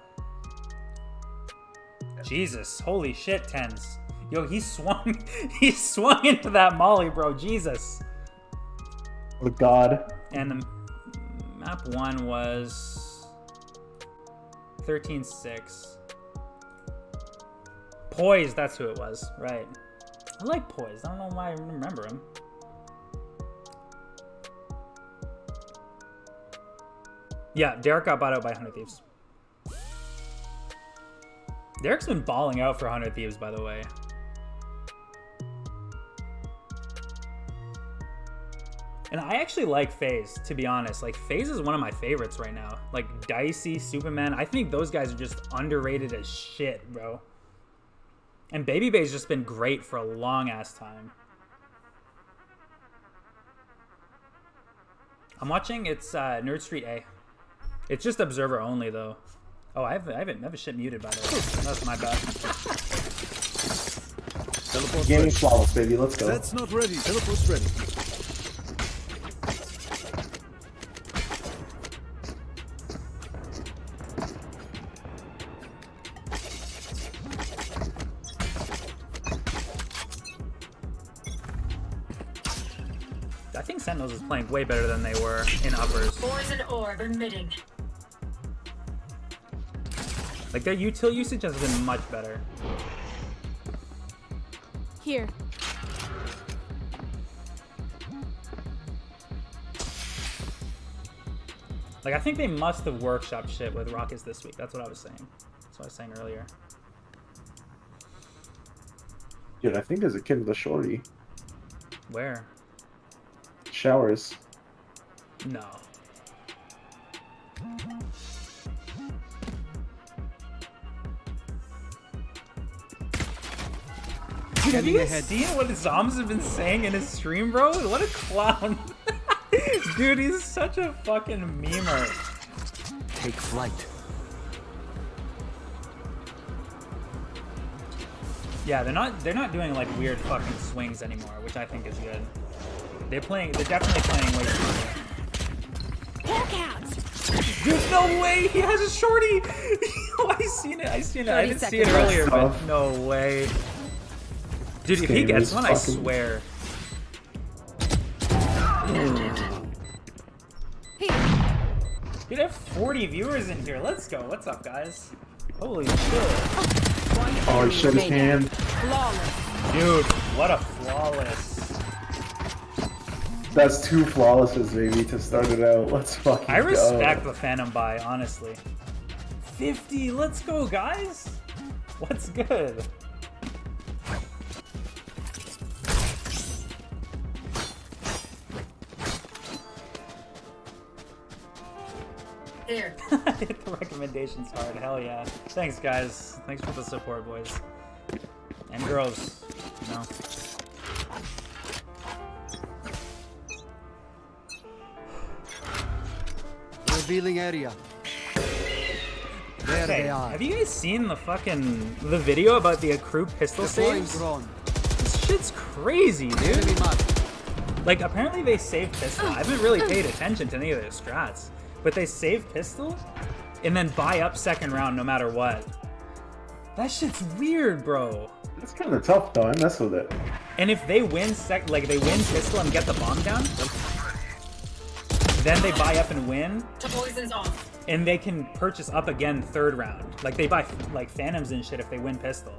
Jesus, holy shit, Tens. Yo, he swung into that molly, bro. Jesus. Oh God. And the map 1 was 13-6. Poise, that's who it was, right? I like Poise. I don't know why I remember him. Yeah, Derek got bought out by 100 Thieves. Derek's been balling out for 100 Thieves, by the way. And I actually like FaZe, to be honest. Like, FaZe is one of my favorites right now. Like, Dicey, Superman. I think those guys are just underrated as shit, bro. And Baby Bay's just been great for a long-ass time. I'm watching, it's Nerd Street A. It's just Observer only, though. Oh, I have a shit muted, by the way. That's my bad. Teleport's Gaming ready. flawless, baby. Let's go. That's not ready. Teleport's ready. I think Sentinels is playing way better than they were in uppers. Poison orb emitting. Like, their util usage has been much better. Here. Like, I think they must have workshopped shit with Rockets this week. That's what I was saying. That's what I was saying earlier. Dude, I think there's a kid with a shorty. Where? Showers. No. Dude, have you guys seen what Zoms have been saying in his stream, bro? What a clown. Dude, he's such a fucking memer. Take flight. Yeah, they're not doing like weird fucking swings anymore, which I think is good. They're definitely playing way too. Hellcats! Dude, no way! He has a shorty! I seen it. I didn't see it earlier, but no way. Dude, if he gets one, I swear. Dude, I have 40 viewers in here. Let's go. What's up, guys? Holy shit. Oh, he showed his hand. Flawless. Dude, what a flawless. That's 2 flawlesses, baby, to start it out. Let's fucking go. I respect the Phantom buy, honestly. 50, let's go, guys. What's good? There. Hit the recommendations hard. Hell yeah. Thanks, guys. Thanks for the support, boys. And girls, you know. Revealing area. There Okay, they are. have you guys seen the video about the Akrew pistol Deploying saves? drone. This shit's crazy, Enemy dude. marked. Like, apparently they save pistol. I haven't really paid attention to any of their strats. But they save pistol and then buy up second round no matter what. That shit's weird, bro. It's kind of tough, though. I mess with it. And if they win they win pistol and get the bomb down, then they buy up and win. Poison's off. And they can purchase up again third round. Like, they buy like phantoms and shit if they win pistol.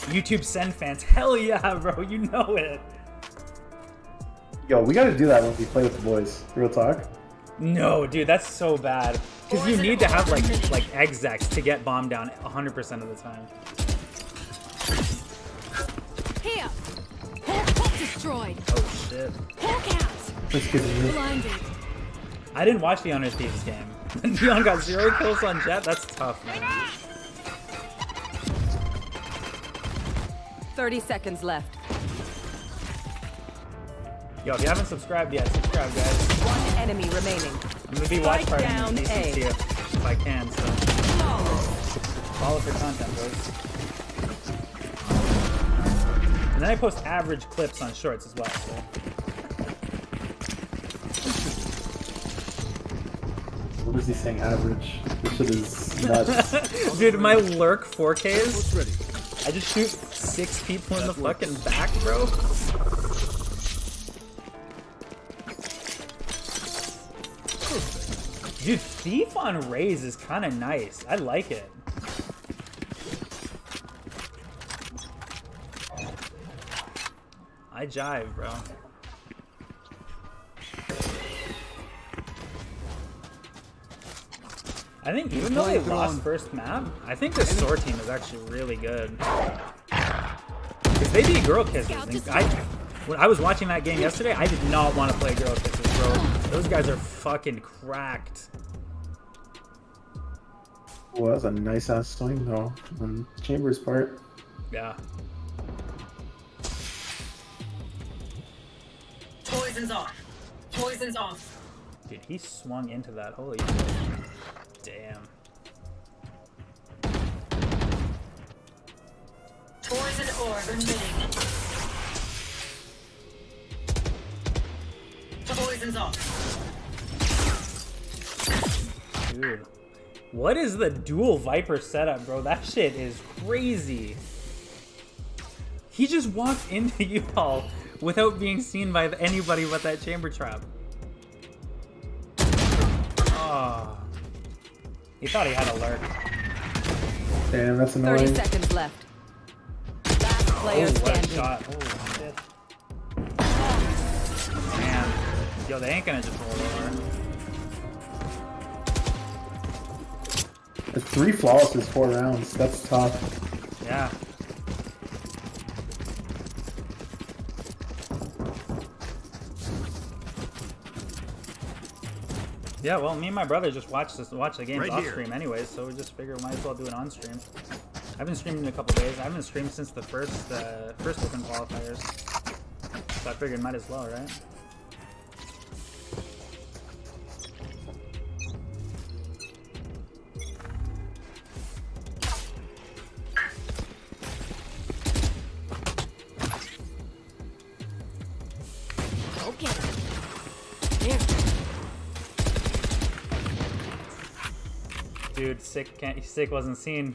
YouTube SEN fans, hell yeah, bro, you know it. Yo, we gotta do that when we play with the boys. Real talk. No, dude, that's so bad. Because you need to have like execs to get bomb down 100% of the time. Here. Hellcat destroyed. Oh shit. Hellcats. Let's get in here. Blinded. I didn't watch the Honor Thieves game. Dion got 0 kills on Jet. That's tough, man. 30 seconds left. Yo, if you haven't subscribed yet, subscribe, guys. One enemy remaining. I'm gonna be watch Strike partying down in VCT A. if I can. So follow for content, boys. And then I post average clips on shorts as well. So. What is he saying? Average. This shit is nuts. Dude, my lurk 4Ks. What's ready? I just shoot 6 people in the fucking back, bro. Dude, Thief on Raze is kind of nice. I like it. I jive, bro. I think even though they lost first map, I think the SOAR team is actually really good. Because they beat Girl Kisses. And when I was watching that game yesterday, I did not want to play Girl Kisses, bro. Those guys are fucking cracked. Well, that was a nice ass swing though on Chambers' part. Yeah. Poison's off. Poison's off. Dude, he swung into that. Holy shit. Damn. Poison orb emitting. Poison's off. Dude. What is the dual Viper setup, bro? That shit is crazy. He just walked into you all without being seen by anybody but that chamber trap. Oh. He thought he had a lurk. Damn, that's 30 annoying. seconds left. player Oh, what a standing. shot. Holy shit. Man. Yo, they ain't gonna just roll over. It's 3 flawlesses, 4 rounds. That's tough. Yeah. Yeah, well, me and my brother just watch the games Right off here. stream anyways, so we just figured might as well do it on stream. I've been streaming in a couple days. I haven't streamed since the first open qualifiers, so I figured might as well, right? Okay. There. Dude, sick wasn't seen.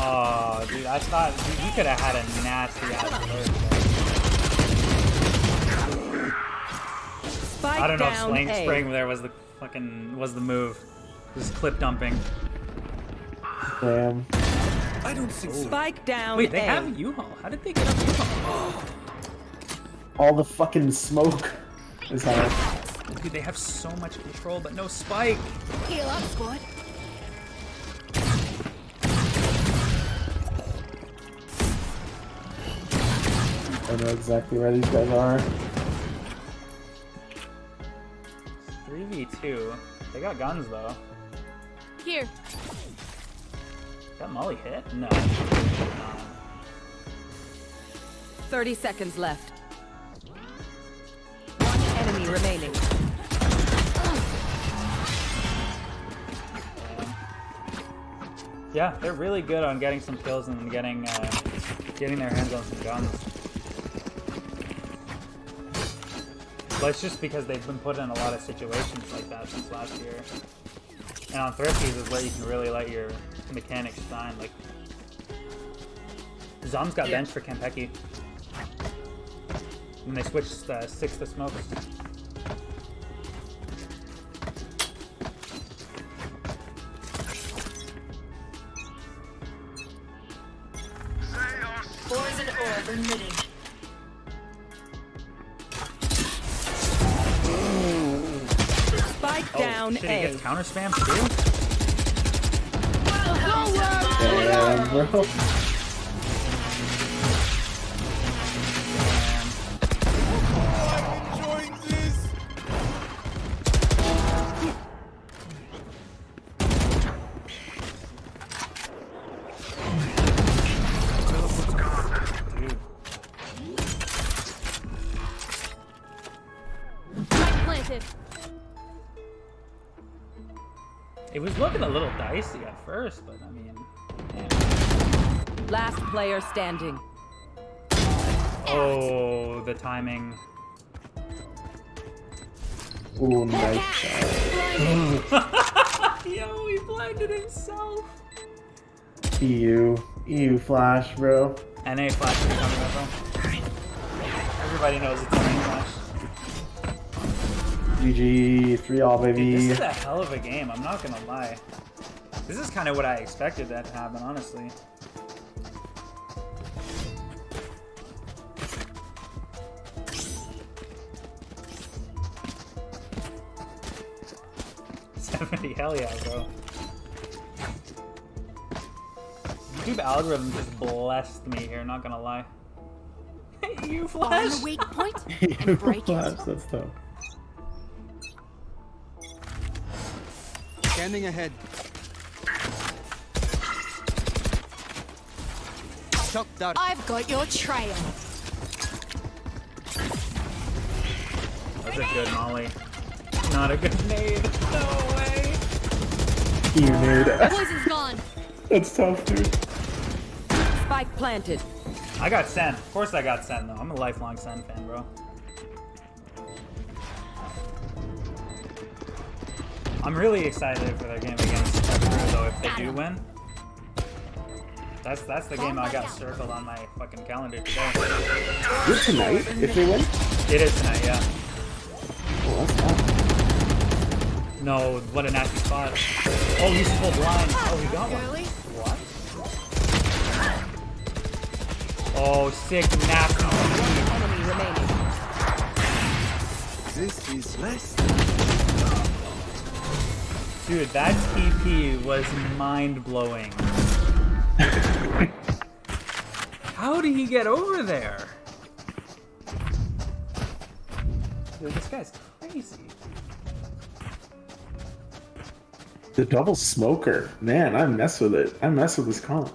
Oh, dude, I thought you could have had a nasty ass alert. Spike I don't know if down slang A. spraying there was the move. Just clip dumping. Damn. I don't think so. Spike down Wait, they A. have U-Haul. How did they get up U-Haul? All the fucking smoke is hard. Dude, they have so much control, but no spike. Heal up, squad. I know exactly where these guys are. 3v2. They got guns though. Here. Got Molly hit? No. 30 seconds left. One enemy remaining. Yeah, they're really good on getting some kills and getting their hands on some guns. But it's just because they've been put in a lot of situations like that since last year. And on Thrifties is where you can really let your mechanics shine. Like, Zom's got bench for Kampeki. And they switched 6 to smokes. Poison orb emitting. Spike down Shit, he A. gets counter spam too? Damn, bro. Dude. Planted. It was looking a little dicey at first, but I mean, yeah. Last player standing. Oh, the timing. Ooh, nice shot. Yo, he blinded himself. EU flash, bro. NA flash is coming up, bro. Everybody knows it's NA flash. GG, 3-all, Dude, baby. this is a hell of a game, I'm not gonna lie. This is kind of what I expected that to happen, honestly. Hell yeah, bro. YouTube algorithm just blessed me here, not gonna lie. You Find flash! a weak point EU and break flash, it. that's tough. Scanning ahead. Shot down. I've got your trail. That's a good molly. Not a good nade. No way. EU nade. Poison's gone. That's tough, dude. Spike planted. I got Sen. Of course I got Sen, though. I'm a lifelong Sen fan, bro. I'm really excited for their game against Akrew, though, if they do win. That's the game I got circled on my fucking calendar today. Is it tonight, if they win? It is tonight, yeah. Oh, that's tough. No, what a nasty spot. Oh, he's full blind. Oh, he got one. Oh, sick nasty. Enemy remaining. This is less. Dude, that TP was mind-blowing. How did he get over there? Dude, this guy's crazy. The double smoker. Man, I mess with it. I mess with this comp.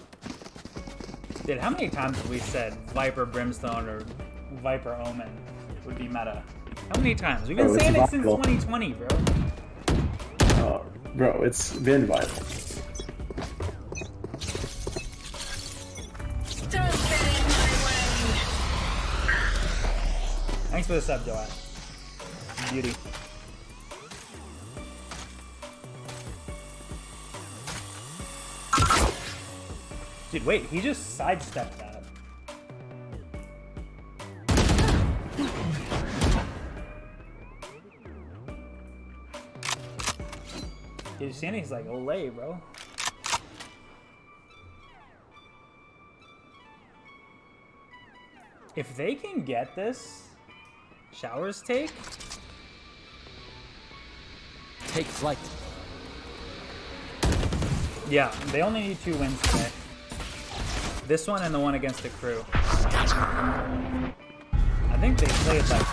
Dude, how many times have we said Viper Brimstone or Viper Omen would be meta? How many times? We've been Bro, it's saying it since viable. 2020, bro. Bro, it's been vital. Don't get in my way. Thanks for the sub, Joanne. Beauty. Dude, wait, he just sidestepped that. Dude, Sandy's like, Olay, bro. If they can get this, Showers take? Take flight. Yeah, they only need 2 wins today. This one and the one against Akrew. I think they played like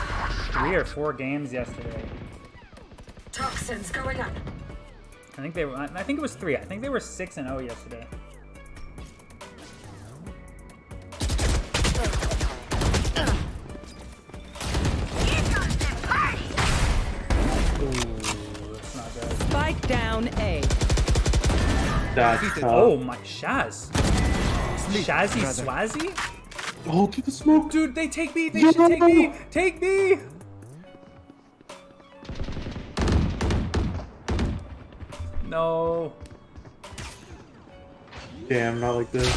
3 or 4 games yesterday. Toxins going up. I think they were. I think it was 3. I think they were 6-0 yesterday. Ooh, that's not good. Spike down A. That's Oh my, Shaz. Shazzy Swazzy? Oh, get the smoke. Dude, they take B. They should take B. Take B. No. Damn, not like this.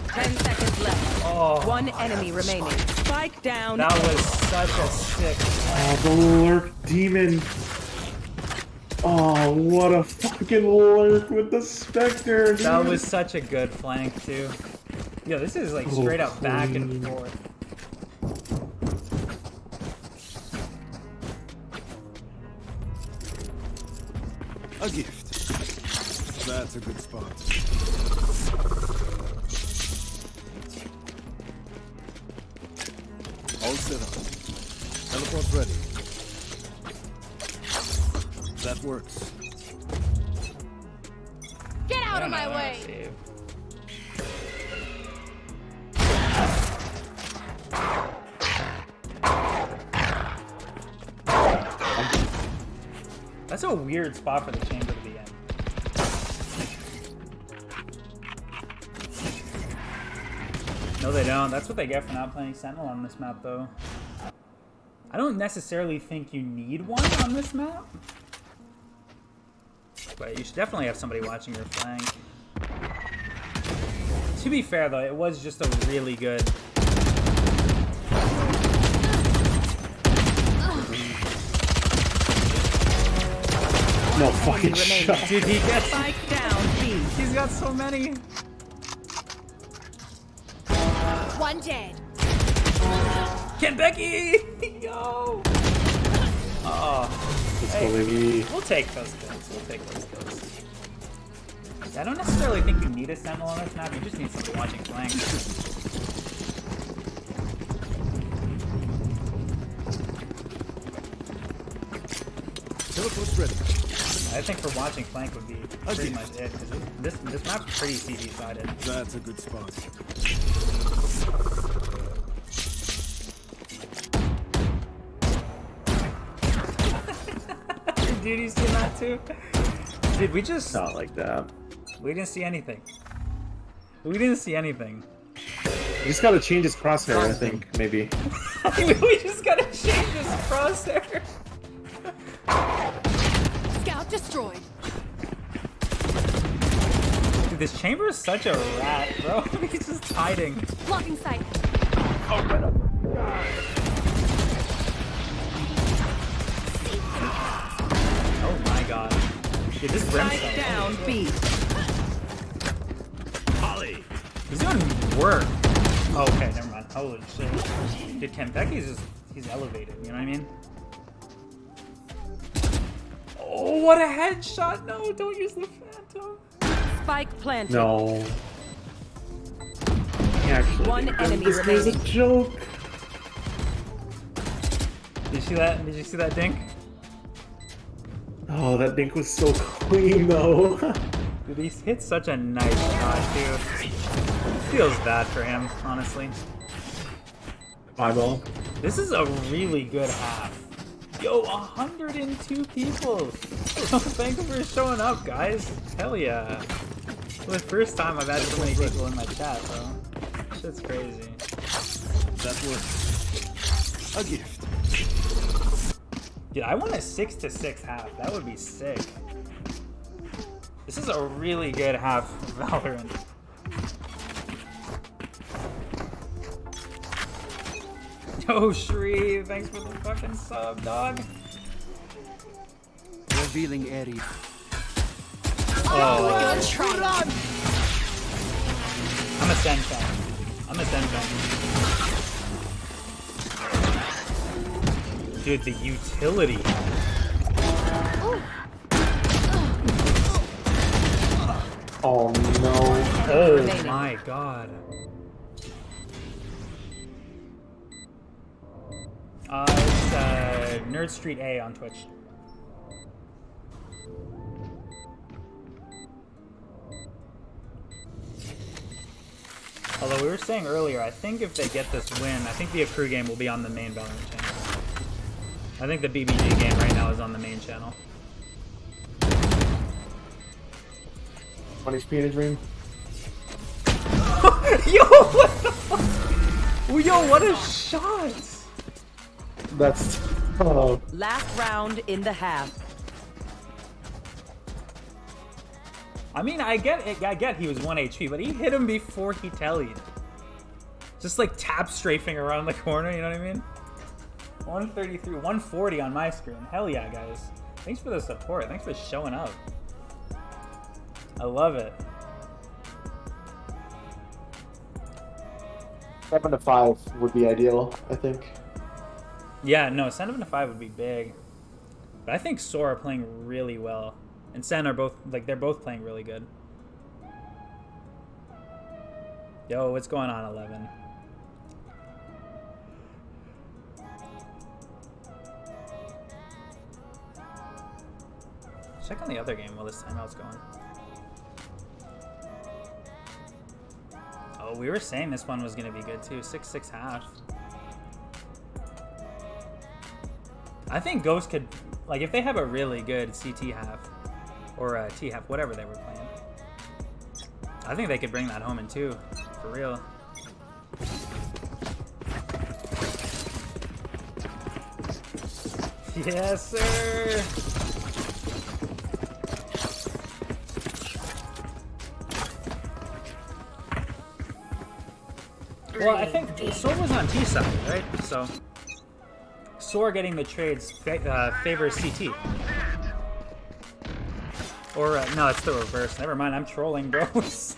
10 seconds left. Oh, One enemy remaining. Spike down. that was such a sick. Oh, the lurk demon. Oh, what a fucking lurk with the Spectre, dude. That was such a good flank too. Yo, this is like straight up back and clean. forth. A gift. That's a good spot. All set up. Teleport ready. That works. Get out of I my don't know, way. save. That's a weird spot for the chamber to be in. No, they don't. That's what they get for not playing Sentinel on this map, though. I don't necessarily think you need one on this map. But you should definitely have somebody watching your flank. To be fair, though, it was just a really good... No fucking remaining. shot. Dude, he gets... Spike down B. He's got so many. One dead. Ken Becky! Yo! Oh. Let's Hey. go, baby. We'll take those kills. We'll take those kills. I don't necessarily think you need a Sentinel on this map. You just need somebody watching flank. Teleport's ready. I think for watching flank would be pretty much it. 'Cause this map's pretty CV-sided. That's a good spot. Dude, you see that too? Dude, we just... Not like that. We didn't see anything. We didn't see anything. You just gotta change his crosshair, I think, maybe. We just gotta change this crosshair. Scout destroyed. Dude, this chamber is such a rat, bro. He's just hiding. Blocking sight. Oh my god. Dude, this Brimstone. Spike down B. He's doing work. Oh, okay, never mind. Holy shit. Dude, Kentucky's just, he's elevated, you know what I mean? Oh, what a headshot! No, don't use the Phantom. Spike planted. No. He actually. One enemy This guy's a remaining. joke. Did you see that? Did you see that dink? Oh, that dink was so clean though. Dude, he hit such a nice shot, dude. Feels bad for him, honestly. My ball. This is a really good half. Yo, 102 people! Thank you for showing up, guys. Hell yeah. For the first time I've had so many people in my chat, bro. Shit's crazy. That was a gift. Dude, I want a 6-6 half. That would be sick. This is a really good half of Valorant. Yo, Shri, thanks for the fucking sub, dog. Revealing area. Oh, Try. I'm a SEN fan. I'm a SEN fan. Dude, the utility. Oh no. Oh Remaining. my god. It's Nerd Street A on Twitch. Although we were saying earlier, I think if they get this win, I think the Akrew game will be on the main Valorant channel. I think the BBG game right now is on the main channel. 1 HP in a dream. Yo, what the fuck? Yo, what a shot! That's. Oh. Last round in the half. I mean, I get it. I get he was 1 HP, but he hit him before he tellied. Just like tap strafing around the corner, you know what I mean? 133, 140 on my screen. Hell yeah, guys. Thanks for the support. Thanks for showing up. I love it. 7 to 5 would be ideal, I think. Yeah, no, 7 to 5 would be big. But I think Soar are playing really well. And Sen are both, like, they're both playing really good. Yo, what's going on, 11? Check on the other game while this timeout's going. Oh, we were saying this one was going to be good too. 6-6 half. I think Ghost could, like, if they have a really good CT half, or a T half, whatever they were playing, I think they could bring that home in 2, for real. Yes, sir! Well, I think Soar was on T side, right? So Soar getting the trades favors CT. Or no, it's the reverse. Never mind, I'm trolling, bros.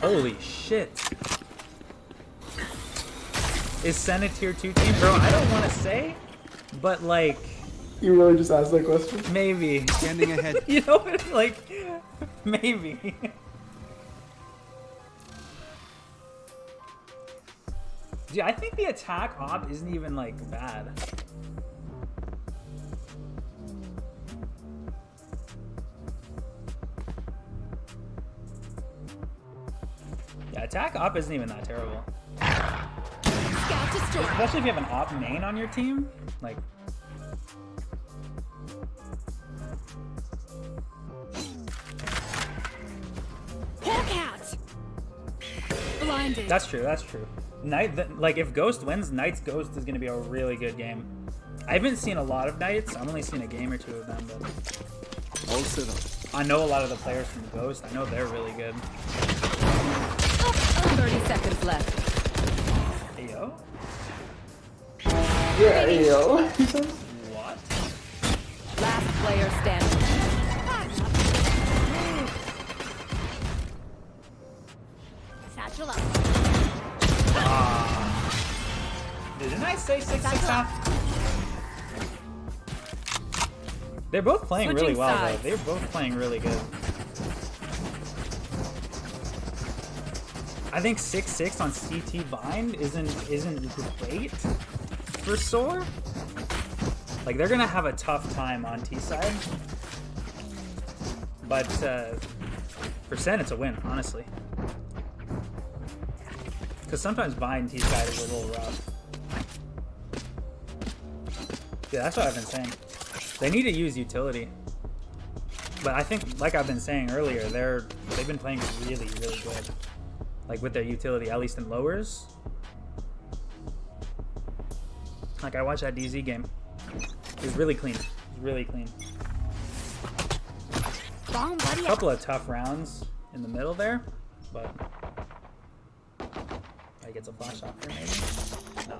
Holy shit! Is Sen a tier 2 team, bro? I don't want to say, but like You really just asked that question? maybe. Standing ahead. You know, like maybe. Dude, I think the attack op isn't even, like, bad. Yeah, attack op isn't even that terrible. Especially if you have an op main on your team. Like... Blinded. That's true, that's true. Like, if Ghost wins, Knight's Ghost is going to be a really good game. I haven't seen a lot of Knights. I've only seen a game or 2 of them, but All set up. I know a lot of the players from Ghost. I know they're really good. 30 seconds left. Hey, yo. Yeah, yo. What? Last player standing. Satchel up. I'd say 6-6 They're both playing really Switching well, sides. though. They're both playing really good. I think 6-6 on CT Vine isn't great for Soar. Like, they're gonna have a tough time on T side. But for Sen, it's a win, honestly. Because sometimes Vine T side is a little rough. Yeah, that's what I've been saying. They need to use utility. But I think, like I've been saying earlier, they've been playing really, really good. Like with their utility, at least in lowers. Like I watched that DZ game. It was really clean. It was really clean. Bomb buddy. A couple of tough rounds in the middle there, but I gets a flash off here maybe. No.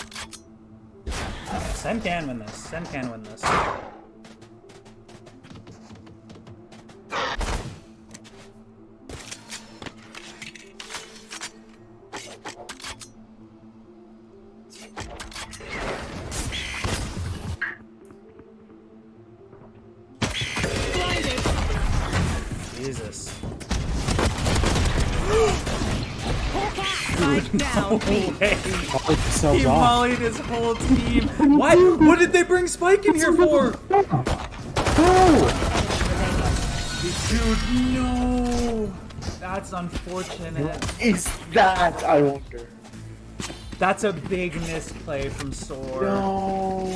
Sen can win this. Sen can win this. Jesus. Spike down. B. He mollied his whole team. Why? What did they bring Spike in here for? Dude, no. That's unfortunate. Is that? I wonder. That's a big misplay from Soar. No.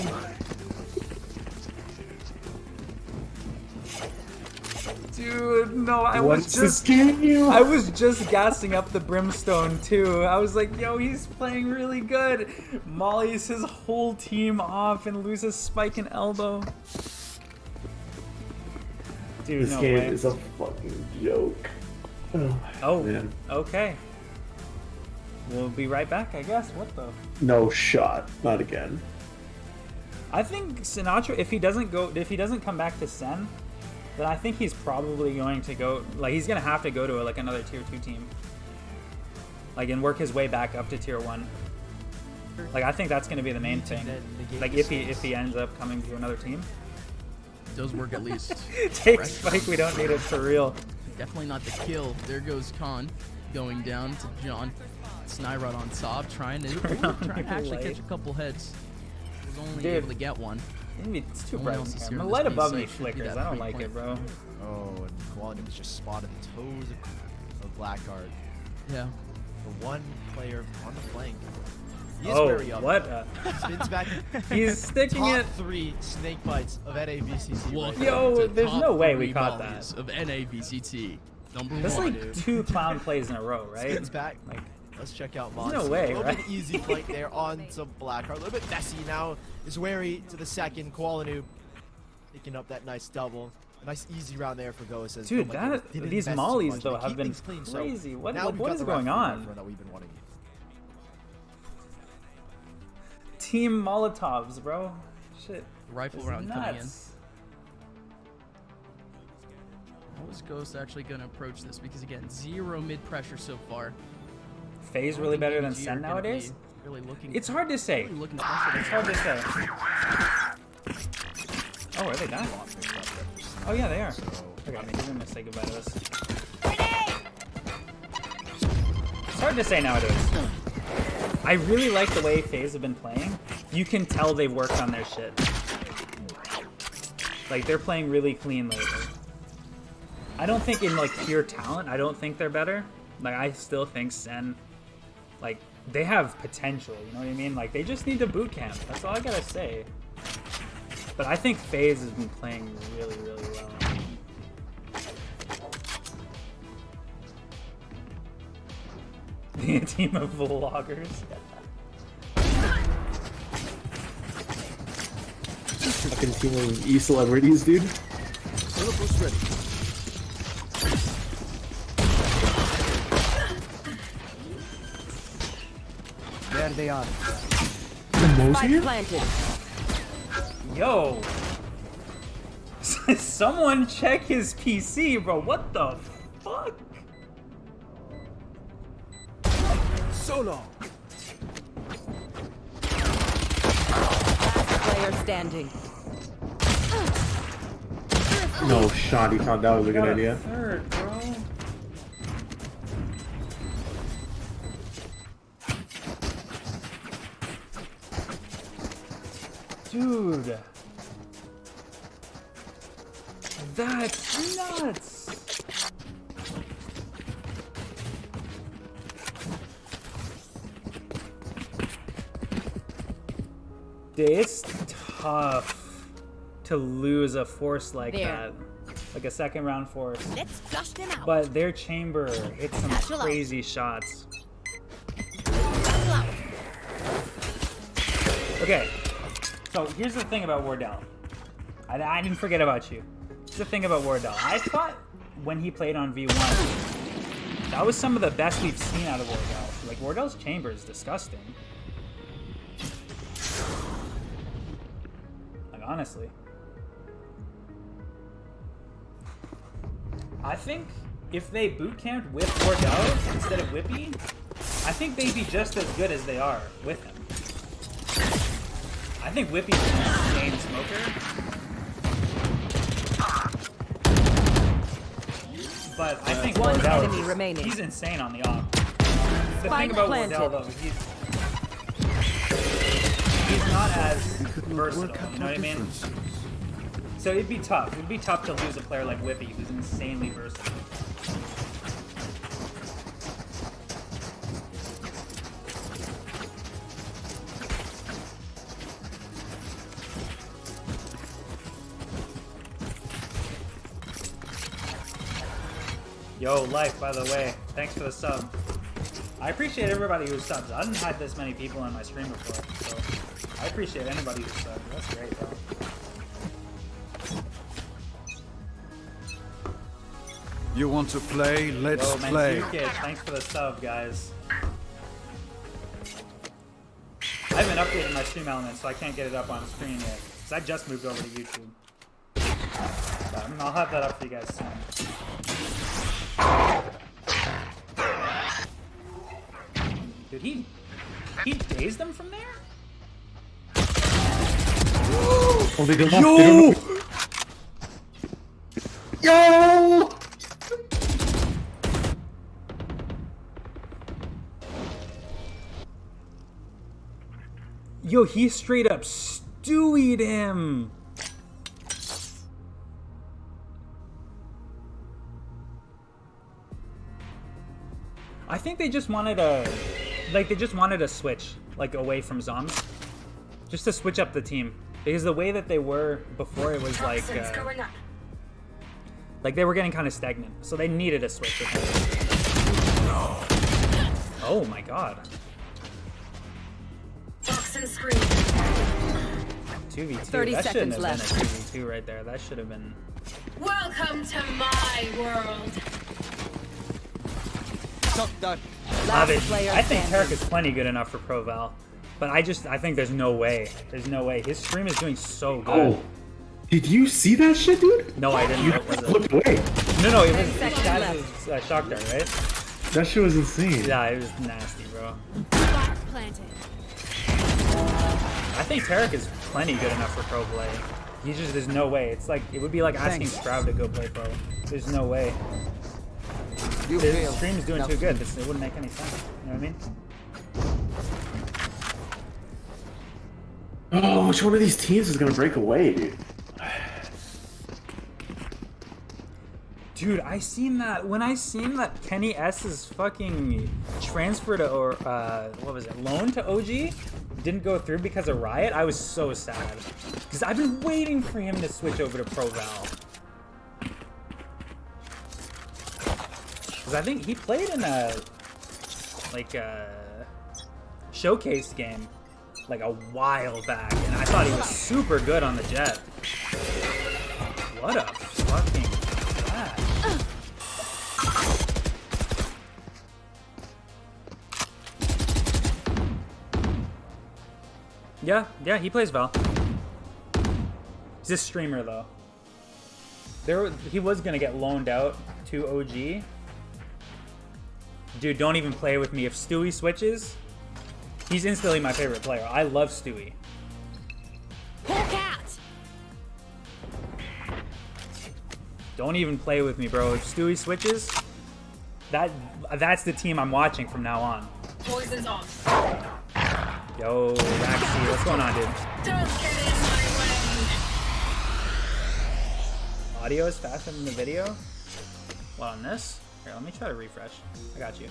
Dude, no, I What's this game? I was just gassing up the Brimstone too. I was like, yo, he's playing really good. Mollies his whole team off and loses Spike and Elbow. Dude, This no game way. is a fucking joke. Oh, man. okay. We'll be right back, I guess. What the? No shot. Not again. I think Sinatra, if he doesn't come back to Sen, then I think he's probably going to go, like, he's going to have to go to, like, another Tier 2 team. Like, and work his way back up to Tier 1. Like, I think that's going to be the main thing. Like, if he ends up coming to another team. It does work at least. Take Spike, we don't need it for real. Definitely not the kill. There goes Khan going down to John. Snyrod on top, trying to actually catch a couple heads. Was only able to get one. Maybe it's too No one bright else in is here. here My in light this above game, me so it should be flickers. that I don't like 3-point. it, bro. Oh, and Quality was just spotted the toes of Blackguard. Yeah. The one player on the flank. He is Oh, very up. what? Spins back. He's sticking Top it. 3 snake bites of NAVCT. Welcome Right Yo, to there's top no way 3 we caught volleys that. of NAVCT. Number That's one. like 2 clown plays in a row, right? Spins back. Like, Let's check out There's Monty. no way, a little right? bit easy flight there on to Blackheart. A little bit messy now. Is wary to the second. Qualinu picking up that nice double. A nice easy round there for Ghost. As dude, nobody didn't these mess too mollies much. though They have keep been things clean, so crazy. What now we've what got is the going round on? that we've been wanting. Team Molotovs, bro. Shit. Rifle This is round coming in. nuts. How is Ghost actually going to approach this? Because again, 0 mid pressure so far. Phase I don't really think better than ABG are Sen gonna nowadays? be Really looking. It's hard to say. Really looking special. It's hard to say. Oh, are they done? Oh yeah, they are. Okay, we're gonna say goodbye to this. It's hard to say nowadays. I really like the way FaZe have been playing. You can tell they've worked on their shit. Like, they're playing really clean lately. I don't think in, like, pure talent, I don't think they're better. Like, I still think Sen, like, they have potential, you know what I mean? Like, they just need to boot camp. That's all I gotta say. But I think FaZe has been playing really, really well. A team of vloggers. Fucking team of e-celebrities, dude. Teleport's ready. There they are. Spike planted. Yo! Someone check his PC, bro. What the fuck? So long. player standing. No shot. He thought that was a good Got a idea. third, bro. Dude. That's nuts. Dude, it's tough to lose a force like There. that. Like a second round force. Let's flush them out. But their chamber hits some Satchel out. crazy shots. Okay, so here's the thing about Wardell. I didn't forget about you. Here's the thing about Wardell. I thought when he played on V1, that was some of the best we've seen out of Wardell. Like, Wardell's chamber is disgusting. Like, honestly. I think if they boot camped with Wardell instead of Whippy, I think they'd be just as good as they are with him. I think Whippy's an insane smoker. But I think One Wardell enemy remaining. he's insane on the op. The Spike thing about planted. Wardell though, he's not as versatile, you know what I mean? So it'd be tough. It'd be tough to lose a player like Whippy who's insanely versatile. Yo, Life, by the way, thanks for the sub. I appreciate everybody who subs. I haven't had this many people on my stream before, so I appreciate anybody who subs. That's great, bro. You want to play? Let's Yo, man, play. Kid, thanks for the sub, guys. I haven't updated my stream element, so I can't get it up on screen yet. Because I just moved over to YouTube. But I'll have that up for you guys soon. Dude, he dazed them from there? Oh, they don't have, Yo! they don't know. Yo! Yo, he straight up stewed him. I think they just wanted a, like they just wanted to switch, like away from zombies, just to switch up the team. Because the way that they were before, it was like Toxins going up. they were getting kind of stagnant, so they needed a switch. Oh my god. Toxin screen. 2v2. 30 That shouldn't seconds have left. been a 2v2 right there. That should have been. Welcome to my world. Shot that. Love it. player I think standing. Tarek is plenty good enough for Pro Val, but I think there's no way. There's no way. His stream is doing so good. Oh. Did you see that shit, dude? No, I didn't. You What was it? flipped away. No, it was 10 seconds Shaz's shock dart, right? That shit was insane. Yeah, it was nasty, bro. Planted. I think Tarek is plenty good enough for pro play. There's no way. It's like, it would be like asking Stroud to go play pro. There's no way. You His fail. stream's doing too good. It wouldn't make any sense. You know what I mean? Oh, which one of these teams is gonna break away, dude? Dude, when I seen that Kenny S is fucking transfer to, or what was it, loan to OG didn't go through because of Riot, I was so sad. Because I've been waiting for him to switch over to Pro Val. Because I think he played in a, like a showcase game like a while back, and I thought he was super good on the Jet. What a fucking rat. Yeah, he plays Val. He's a streamer though. He was gonna get loaned out to OG. Dude, don't even play with me. If Stewie switches, he's instantly my favorite player. I love Stewie. Hawk out. Don't even play with me, bro. If Stewie switches, that's the team I'm watching from now on. Poison's off. Yo, Raxy, what's going on, dude? Don't get in my way. Audio is faster than the video? What, on this? Here, let me try to refresh. I got you.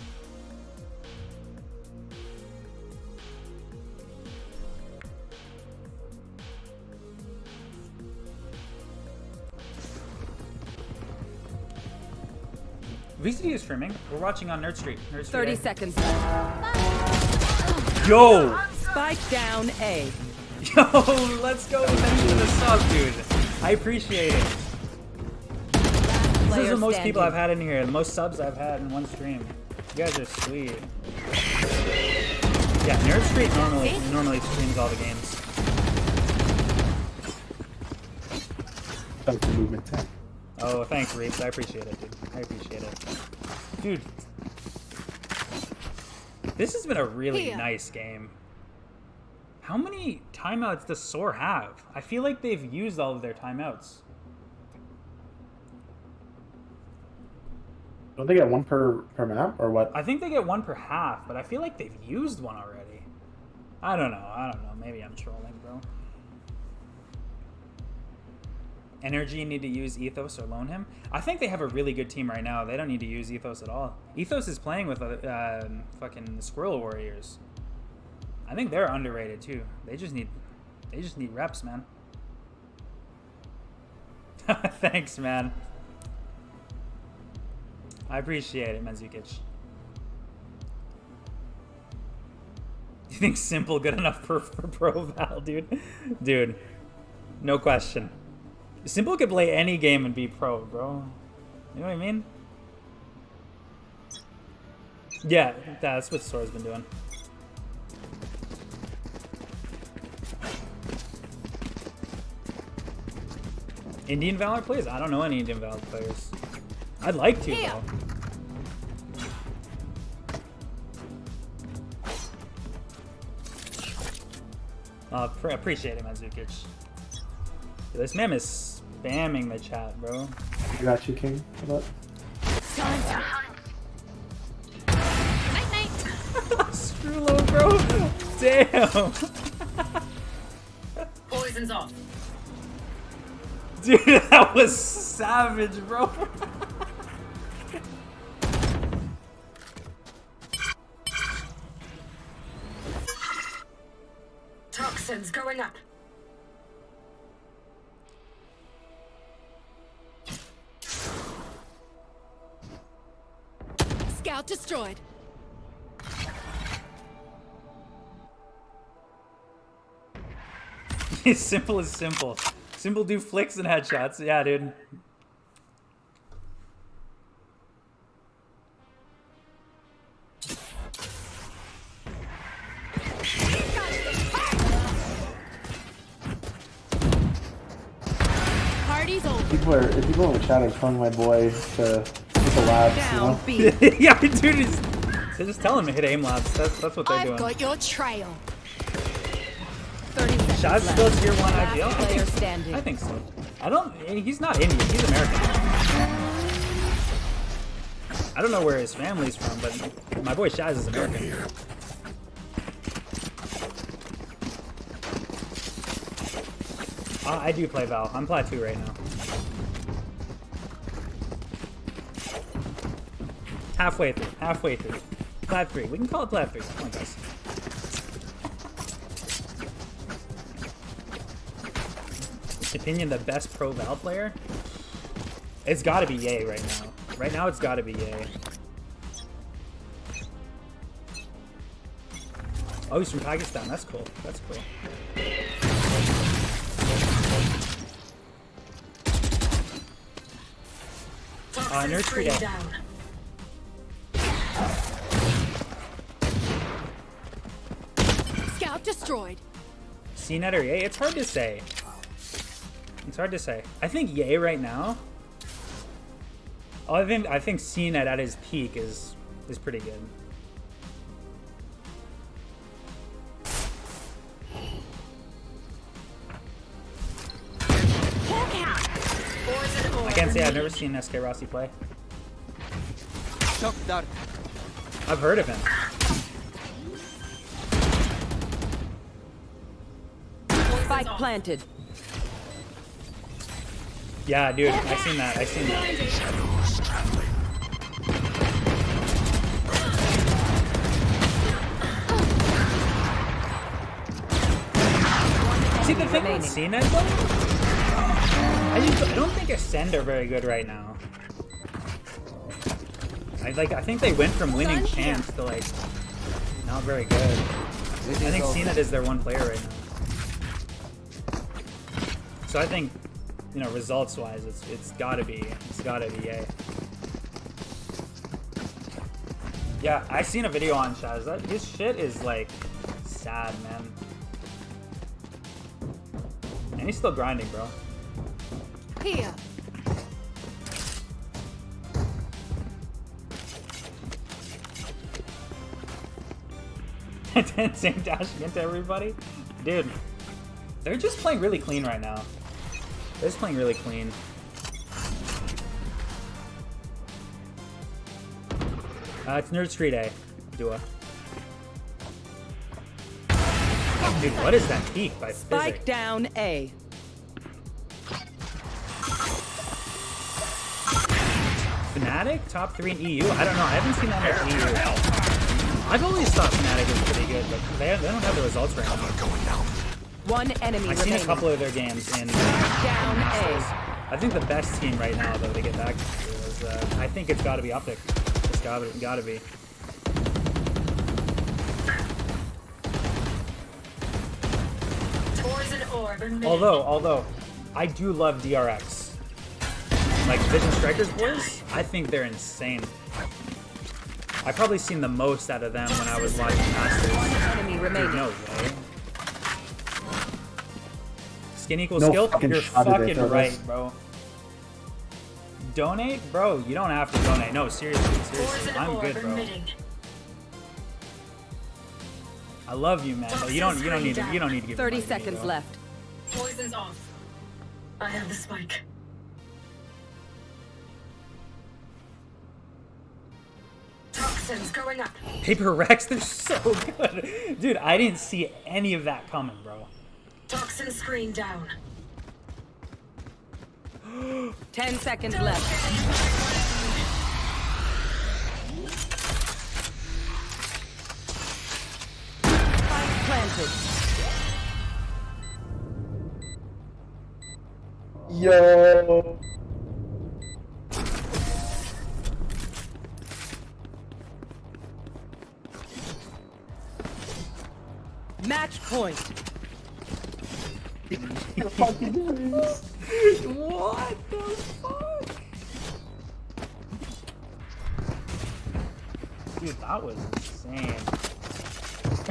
VCT is streaming. We're watching on Nerd Street. 30 seconds left. Yo! Spike down A. Yo, let's go. Thanks for the sub, dude. I appreciate it. This is the most people I've had in here. The most subs I've had in one stream. You guys are sweet. Yeah, Nerd Street normally streams all the games. Back to movement 10. Oh, thanks, Reeves. I appreciate it, dude. I appreciate it. Dude. This has been a really nice game. How many timeouts does Soar have? I feel like they've used all of their timeouts. Don't they get one per map or what? I think they get one per half, but I feel like they've used one already. I don't know. Maybe I'm trolling, bro. Energy need to use Ethos or loan him. I think they have a really good team right now. They don't need to use Ethos at all. Ethos is playing with fucking Squirrel Warriors. I think they're underrated too. They just need reps, man. Thanks, man. I appreciate it, Menzukic. Do you think simple good enough for Pro Val, dude? Dude, no question. Simple could play any game and be pro, bro. You know what I mean? Yeah, that's what Sora's been doing. Indian Valor players? I don't know any Indian Valor players. I'd like to, though. Appreciate it, Menzukic. This man is spamming the chat, bro. I got you, King. What? Screw low, bro. Damn. Poison's off. Dude, that was savage, bro. Toxins going up. Scout destroyed. Simple is simple. Simple do flicks and headshots. Yeah, dude. Party's over. People in the chat are telling my boy to hit the labs, Down you know? B. Yeah, dude. So just tell him to hit aim labs. That's what they're doing. I've got your trail. 30 seconds Shot's left. still tier 1 Last IGL? player standing. I think so. He's not Indian, he's American. I don't know where his family's from, but my boy Shaz is American. I do play Val. I'm Plat 2 right now. Halfway through. Plat 3. We can call it Plat 3. Come on, guys. Opinion, the best pro Val player? It's gotta be Ye right now. Right now, it's gotta be Ye. Oh, he's from Pakistan. That's cool. That's cool. Nerd Street out. down. Scout destroyed. CNET or Ye? It's hard to say. It's hard to say. I think Ye right now. I think CNET at his peak is pretty good. can't say I've never seen SK Rossi play. Shock dart. I've heard of him. Spike planted. Yeah, dude, I seen that. I seen that. See the thing with Cena though? I don't think SEN are very good right now. I think they went from winning champs to like not very good. I think Cena is their one player right now. So I think, you know, results wise, it's gotta be A. Yeah, I seen a video on Shaz. His shit is like sad, man. And he's still grinding, bro. Here. Same dashing into everybody? Dude, they're just playing really clean right now. They're just playing really clean. It's Nerd Street A, Dua. Dude, what is that peak by Spike Physic? down A. Fnatic? Top 3 in EU? I don't know, I haven't seen that much EU. I've always thought Fnatic was pretty good, but they don't have the results right now. One enemy I've seen remaining. a couple of their games in Down Masters. A. I think the best team right now, though, to get back to is, I think it's got to be Optic. It's got to be. Poison orb emitted. Although, I do love DRX. Like Vision Strikers boys, I think they're insane. I've probably seen the most out of them when I was watching Masters. Enemy Dude, remaining. no way. Skin equals No skill? fucking You're shot at it, fucking Thomas. right, bro. Donate? Bro, you don't have to donate. No, seriously. Poison I'm orb good, bro. emitting. I love you, man. But you don't need to give me 30 money to me, seconds though. left. Poison's off. I have the spike. Toxins going up. Paper Rex, they're so good. Dude, I didn't see any of that coming, bro. Toxin screen down. 10 seconds left. Spike planted. Yo. Match point. What the fuck? Dude, that was insane.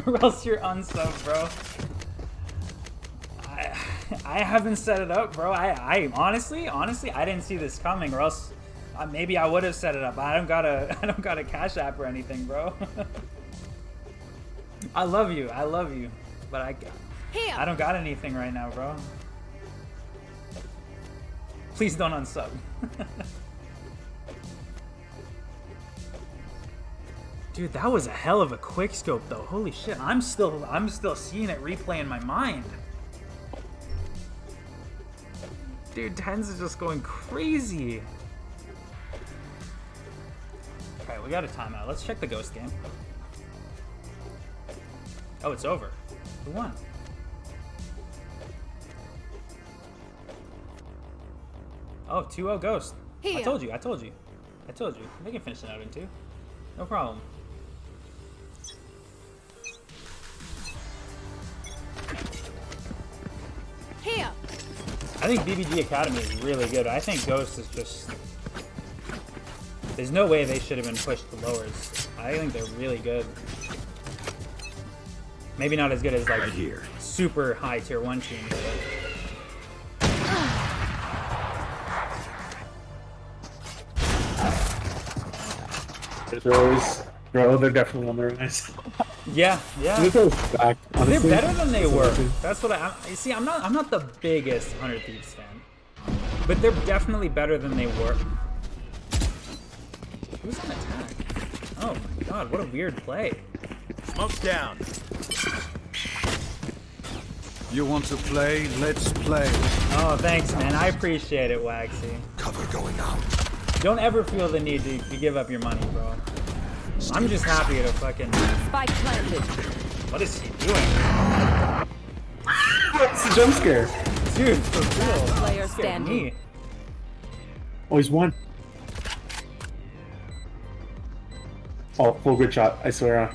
Or else you're unsub, bro. I haven't set it up, bro. I honestly, I didn't see this coming, or else maybe I would have set it up. I don't got a Cash App or anything, bro. I love you, but I don't got anything right now, bro. Please don't unsub. Dude, that was a hell of a quick scope, though. Holy shit, I'm still seeing it replay in my mind. Dude, Tens is just going crazy. Okay, we got a timeout. Let's check the Ghost game. Oh, it's over. Who won? Oh, 2-0 Ghost. I told you. They can finish it out in 2. No problem. Here. I think BBG Academy is really good. I think Ghost is just... There's no way they should have been pushed to lowers. I think they're really good. Maybe not as good as like super high tier 1 team. Bro, they're definitely on their rise. Yeah. Look at those back, They're honestly. better than they were. That's what I see. I'm not the biggest 100 Thieves fan, But they're definitely better than they were. Who's on attack? Oh my god, what a weird play. Smoke's down. You want to play? Let's play. Oh, thanks, man. I appreciate it, Waxy. Cover going out. Don't ever feel the need to give up your money, bro. I'm just happy to fucking... Spike planted. What is he doing? It's a jump scare. Dude, for real. Player Scared standing. me. Oh, he's one. Oh, full good shot. I swear.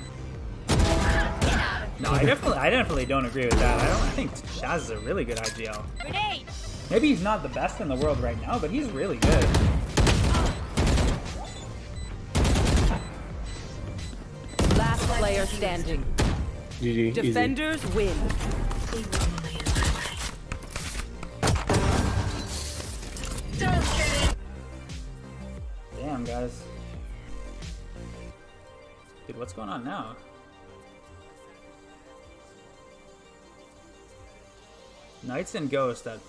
No, I definitely don't agree with that. I think Shaz is a really good IGL. Maybe he's not the best in the world right now, but he's really good. Last player standing. GG. Easy. Defenders win. Damn, guys. Dude, what's going on now? Knights and Ghost in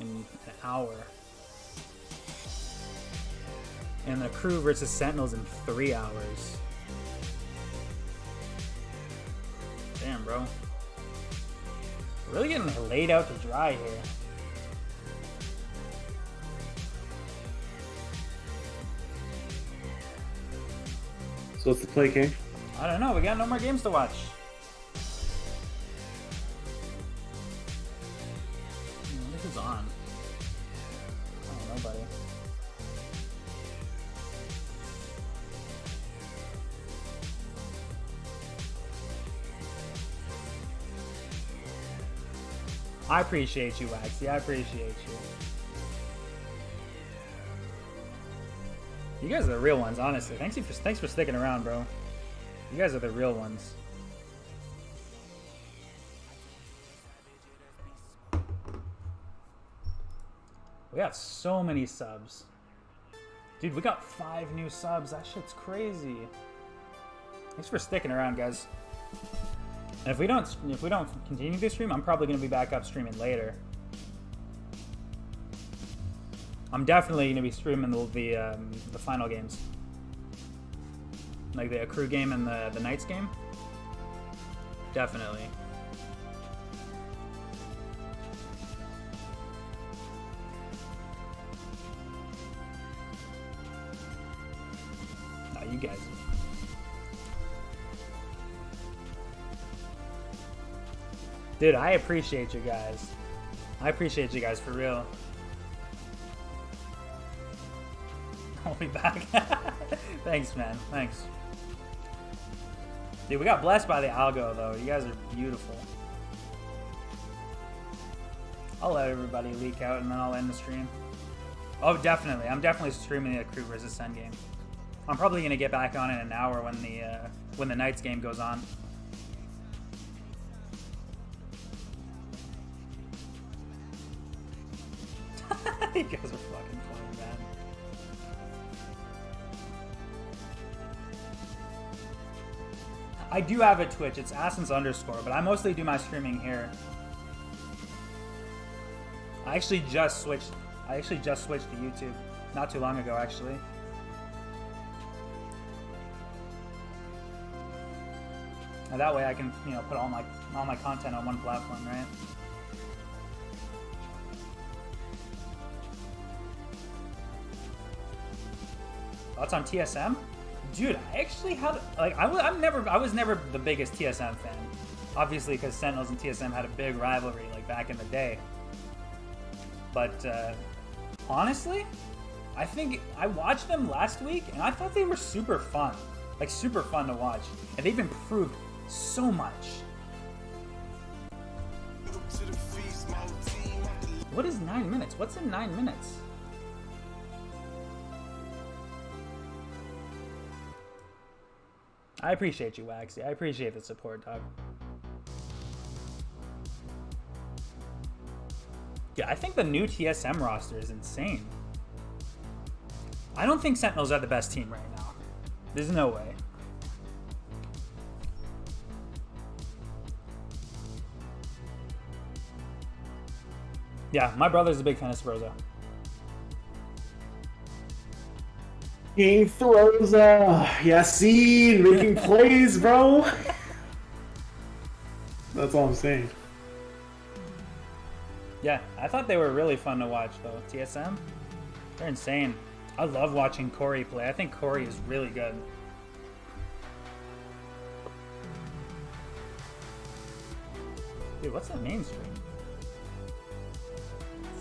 an hour. And the Crew versus Sentinels in 3 hours. Damn, bro. We're really getting laid out to dry here. So what's the play, King? I don't know. We got no more games to watch. This is on. Oh, nobody. I appreciate you, Waxy. I appreciate you. You guys are the real ones, honestly. Thanks for sticking around, bro. You guys are the real ones. We got so many subs. Dude, we got 5 new subs. That shit's crazy. Thanks for sticking around, guys. And if we don't continue this stream, I'm probably gonna be back up streaming later. I'm definitely gonna be streaming the final games, like the Akrew game and the Knights game. Definitely. Nah, you guys. Dude, I appreciate you guys. I appreciate you guys for real. I'll be back. Thanks, man. Thanks. Dude, we got blessed by the algo, though. You guys are beautiful. I'll let everybody leak out, and then I'll end the stream. Oh, definitely. I'm definitely streaming the Akrew versus SEN game. I'm probably going to get back on in an hour when the Knights game goes on. You guys are fucking funny, man. I do have a Twitch. It's Assens_, but I mostly do my streaming here. I actually just switched to YouTube not too long ago, actually. And that way I can, put all my content on one platform, right? Thoughts on TSM? Dude, I actually had I was never the biggest TSM fan. Obviously, because Sentinels and TSM had a big rivalry back in the day. But honestly, I think I watched them last week and I thought they were super fun. Super fun to watch. And they've improved so much. What is 9 minutes? What's in 9 minutes? I appreciate you, Waxy. I appreciate the support, dog. Yeah, I think the new TSM roster is insane. I don't think Sentinels are the best team right now. There's no way. Yeah, my brother's a big fan of Sproza. King throws Yassine making plays, bro. That's all I'm saying. Yeah, I thought they were really fun to watch though. TSM, they're insane. I love watching Corey play. I think Corey is really good. Dude, what's that main stream?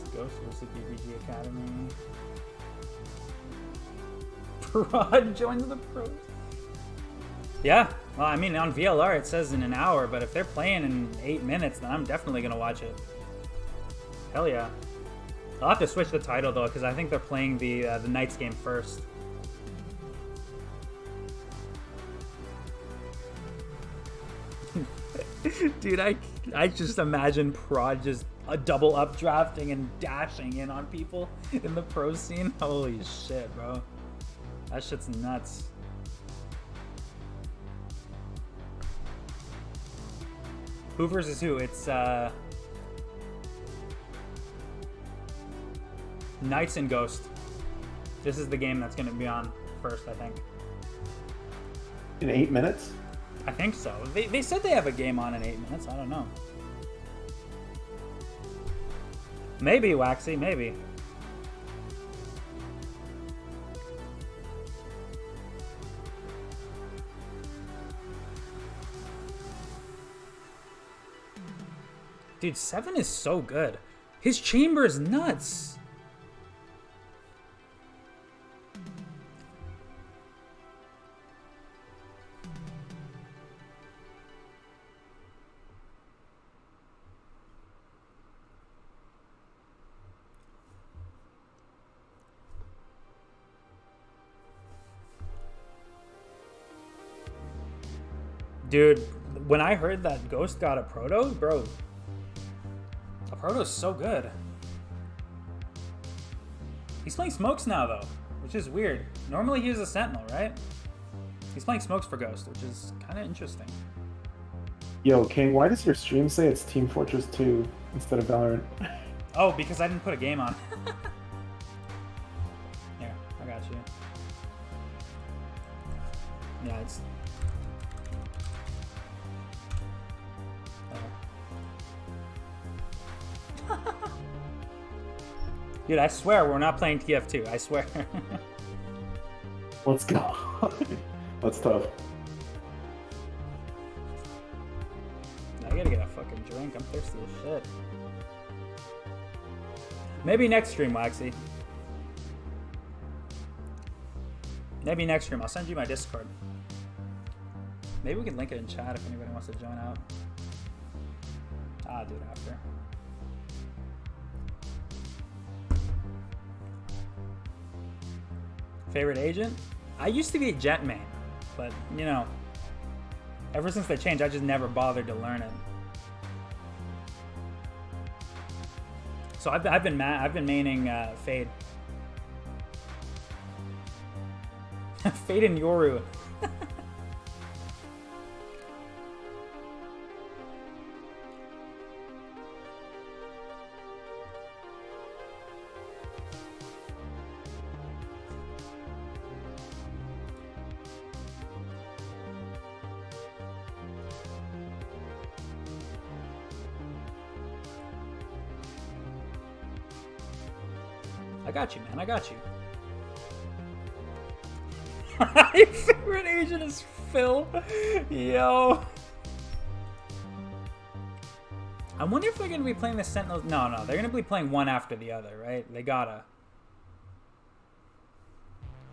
It's Ghost versus BBG Academy. Prod joins the pros. Yeah, well, I mean, on VLR it says in an hour, but if they're playing in 8 minutes, then I'm definitely gonna watch it. Hell yeah. I'll have to switch the title though, because I think they're playing the Knights game first. Dude, I just imagine Prod just a double updrafting and dashing in on people in the pro scene. Holy shit, bro. That shit's nuts. Who versus who? It's Knights and Ghost. This is the game that's going to be on first, I think. In 8 minutes? I think so. They said they have a game on in 8 minutes. I don't know. Maybe, Waxy, maybe. Dude, 7 is so good. His chamber is nuts. Dude, when I heard that Ghost got a proto, bro, a proto is so good. He's playing smokes now though, which is weird. Normally he was a sentinel, right? He's playing smokes for Ghost, which is kind of interesting. Yo, King, why does your stream say it's Team Fortress 2 instead of Valorant? Oh, because I didn't put a game on. Here, I got you. Yeah, it's... Dude, I swear we're not playing TF2. I swear. Let's go. That's tough. I gotta get a fucking drink. I'm thirsty as shit. Maybe next stream, Waxy. Maybe next stream. I'll send you my Discord. Maybe we can link it in chat if anybody wants to join out. I'll do it after. Favorite agent? I used to be a Jet main, but you know, ever since they changed, I just never bothered to learn it. So I've been maining Fade. Fade and Yoru. I got you, man. I got you. My favorite agent is Phil. Yo. I wonder if they're going to be playing the Sentinels. No, they're going to be playing one after the other, right? They gotta.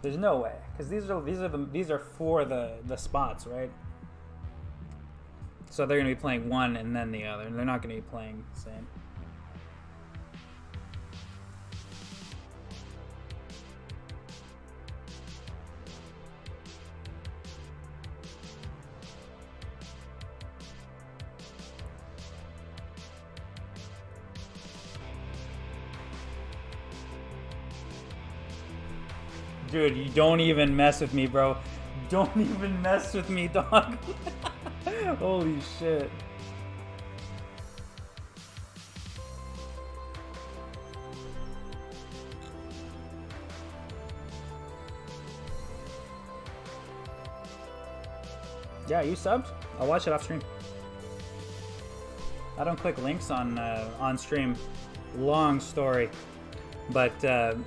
There's no way, because these are for the spots, right? So they're going to be playing one and then the other, and they're not going to be playing the same. Dude, you don't even mess with me, bro. Don't even mess with me, dog. Holy shit. Yeah, you subbed? I'll watch it off stream. I don't click links on stream. Long story. But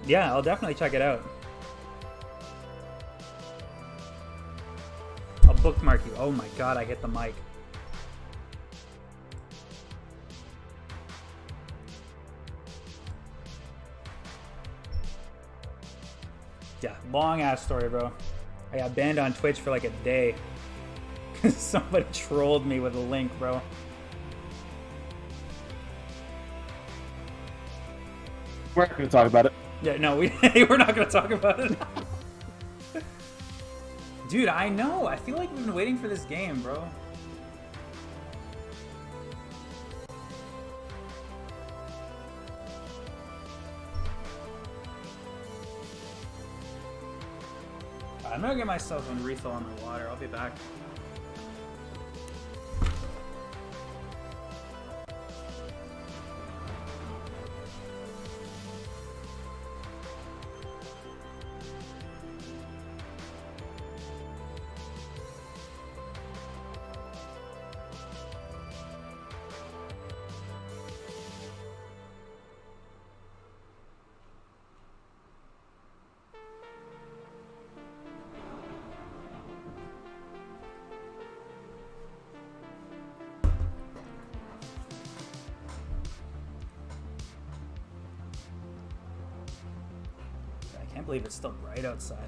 yeah, I'll definitely check it out. I'll bookmark you. Oh my god, I hit the mic. Yeah, long ass story, bro. I got banned on Twitch for like a day. Cause somebody trolled me with a link, bro. We're not gonna talk about it. Yeah, no, we're not gonna talk about it. Dude, I know. I feel like we've been waiting for this game, bro. I'm gonna get myself a refill on the water. I'll be back. I can't believe it's still bright outside.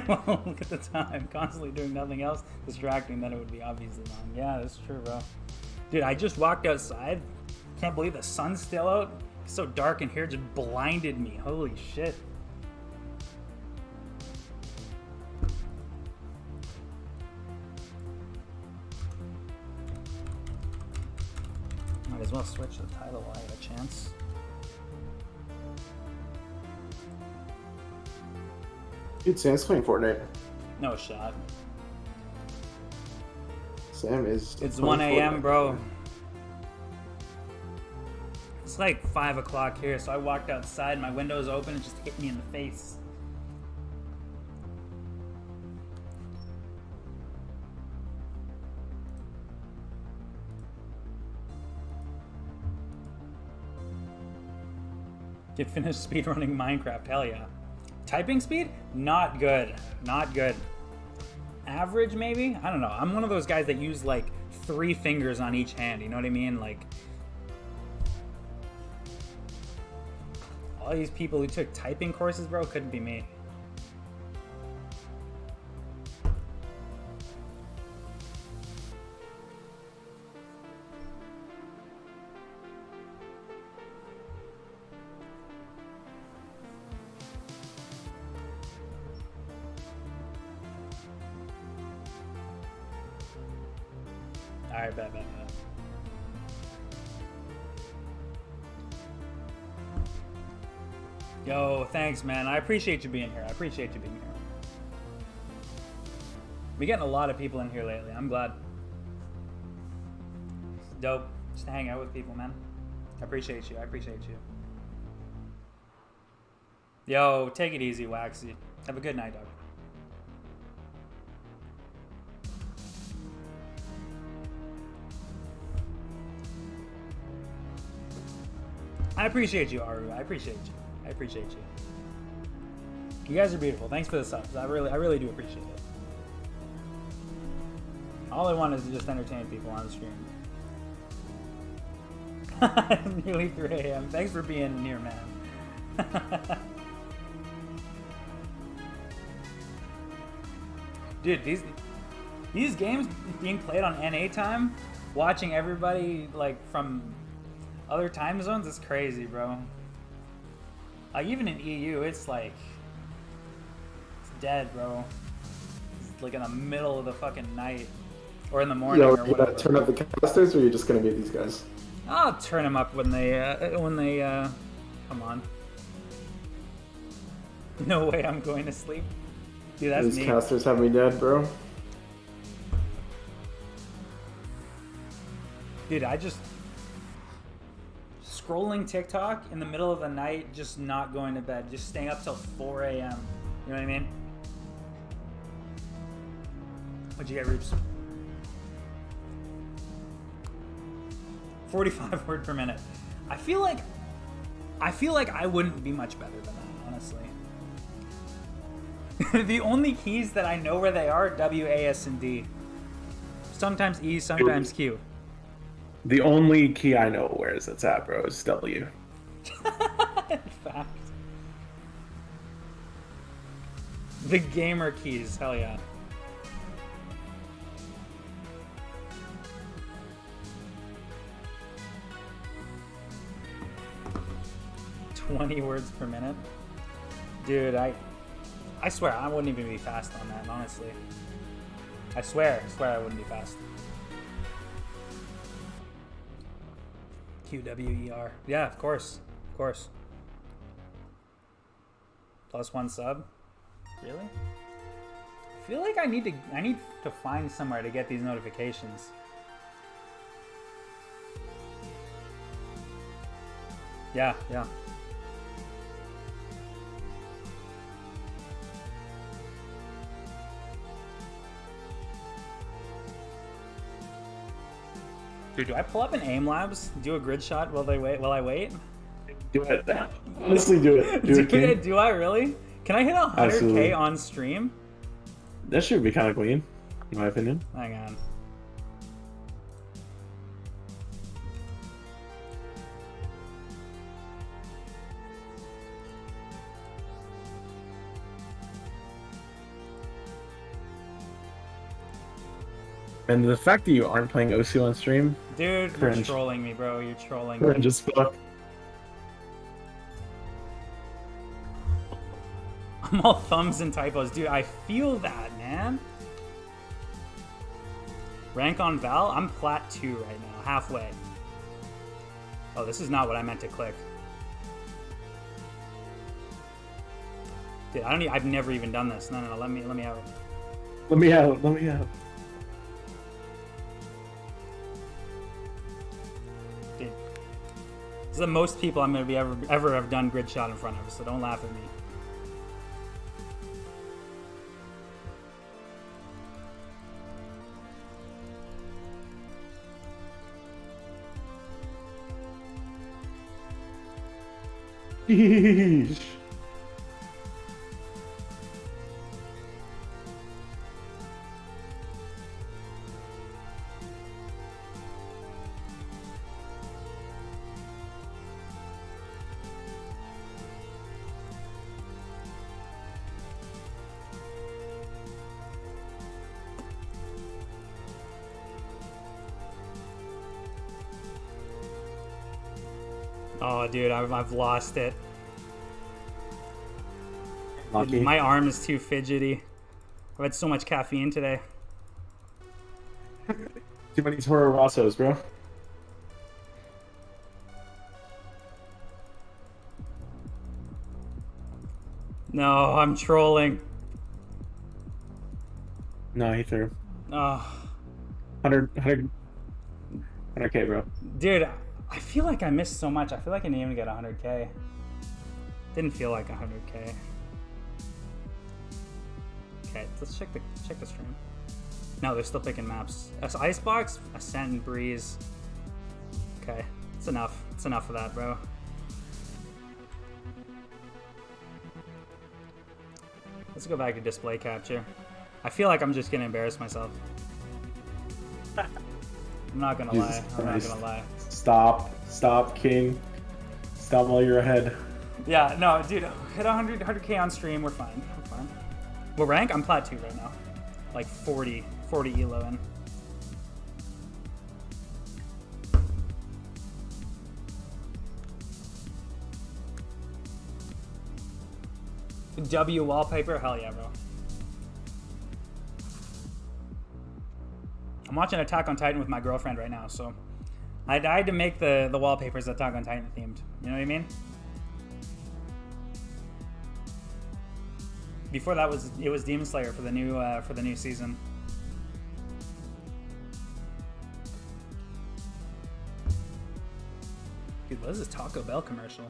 Well, look at the time. Constantly doing nothing else distracting, then it would be obviously long. Yeah, that's true, bro. Dude, I just walked outside. Can't believe the sun's still out. It's so dark in here, just blinded me. Holy shit. Might as well switch the title while I have a chance. Dude, Sam's playing Fortnite. No shot. Sam is. It's playing 1 a.m., Fortnite. bro. It's like 5 o'clock here, so I walked outside, my window's open, and just hit me in the face. Did finish speedrunning Minecraft, hell yeah. Typing speed? Not good. Not good. Average, maybe? I don't know. I'm one of those guys that use like 3 fingers on each hand, you know what I mean? Like, all these people who took typing courses, bro, couldn't be me. Alright, bet. Yo, thanks, man. I appreciate you being here. We're getting a lot of people in here lately. I'm glad. It's dope. Just to hang out with people, man. I appreciate you. Yo, take it easy, Waxy. Have a good night, dog. I appreciate you, Aru. I appreciate you. You guys are beautiful. Thanks for the subs. I really do appreciate it. All I want is to just entertain people on the stream. Nearly 3 a.m. Thanks for being near, man. Dude, these games being played on NA time, watching everybody like from other time zones is crazy, bro. Like even in EU, it's like it's dead, bro. It's like in the middle of the fucking night or in the morning. Yo, or you whatever. gonna turn up the casters, or are you just gonna mute these guys? I'll turn them up when they come on. No way, I'm going to sleep. Dude, that's These me. casters have me dead, bro. Dude, I just scrolling TikTok in the middle of the night, just not going to bed, just staying up till 4 a.m. You know what I mean? What'd you get, Roops? 45 word per minute. I feel like I wouldn't be much better than that, honestly. The only keys that I know where they are, W, A, S, and D. Sometimes E, sometimes Q. The only key I know where it's at, bro, is W. In fact. The gamer keys, hell yeah. "20 words per minute." Dude, I swear I wouldn't even be fast on that, honestly. I swear I wouldn't be fast. QWER. Yeah, of course. Of course. +1 sub? Really? I feel like I need to find somewhere to get these notifications. Yeah, yeah. Dude, do I pull up an aim labs, do a grid shot while I wait? Do it. Honestly, do it. Do I really? Can I hit 100K Absolutely. on stream? That should be kind of clean, in my opinion. Hang on. And the fact that you aren't playing OC on stream, Dude, Cringe. you're trolling me, bro. You're trolling me. cringe as fuck. I'm all thumbs and typos. Dude, I feel that, man. Rank on Val? I'm plat 2 right now, halfway. Oh, this is not what I meant to click. Dude, I've never even done this. No, let me out. Let me out. Let me out. Dude. This is the most people I'm gonna be ever have done grid shot in front of, so don't laugh at me. Sheesh. Oh, dude, I've lost it. Lucky. My arm is too fidgety. I've had so much caffeine today. Too many Toro Rossos, bro. No, I'm trolling. No, he threw. Oh, 100K, bro. dude, I feel like I missed so much. I feel like I didn't even get 100K. Didn't feel like 100K. Okay, let's check the stream. No, they're still picking maps. Icebox, Ascent, Breeze. Okay, it's enough. It's enough of that, bro. Let's go back to display capture. I feel like I'm just gonna embarrass myself. I'm not gonna lie. Jesus I'm not Christ. gonna lie. Stop, King. Stop while you're ahead. Yeah, no, dude, hit 100K on stream. We're fine. We're fine. What rank? I'm plat 2 right now. Like 40 elo in. W wallpaper? Hell yeah, bro. I'm watching Attack on Titan with my girlfriend right now, so I had to make the wallpapers Attack on Titan themed. You know what I mean? Before that it was Demon Slayer for the new season. Dude, What is this Taco Bell commercial?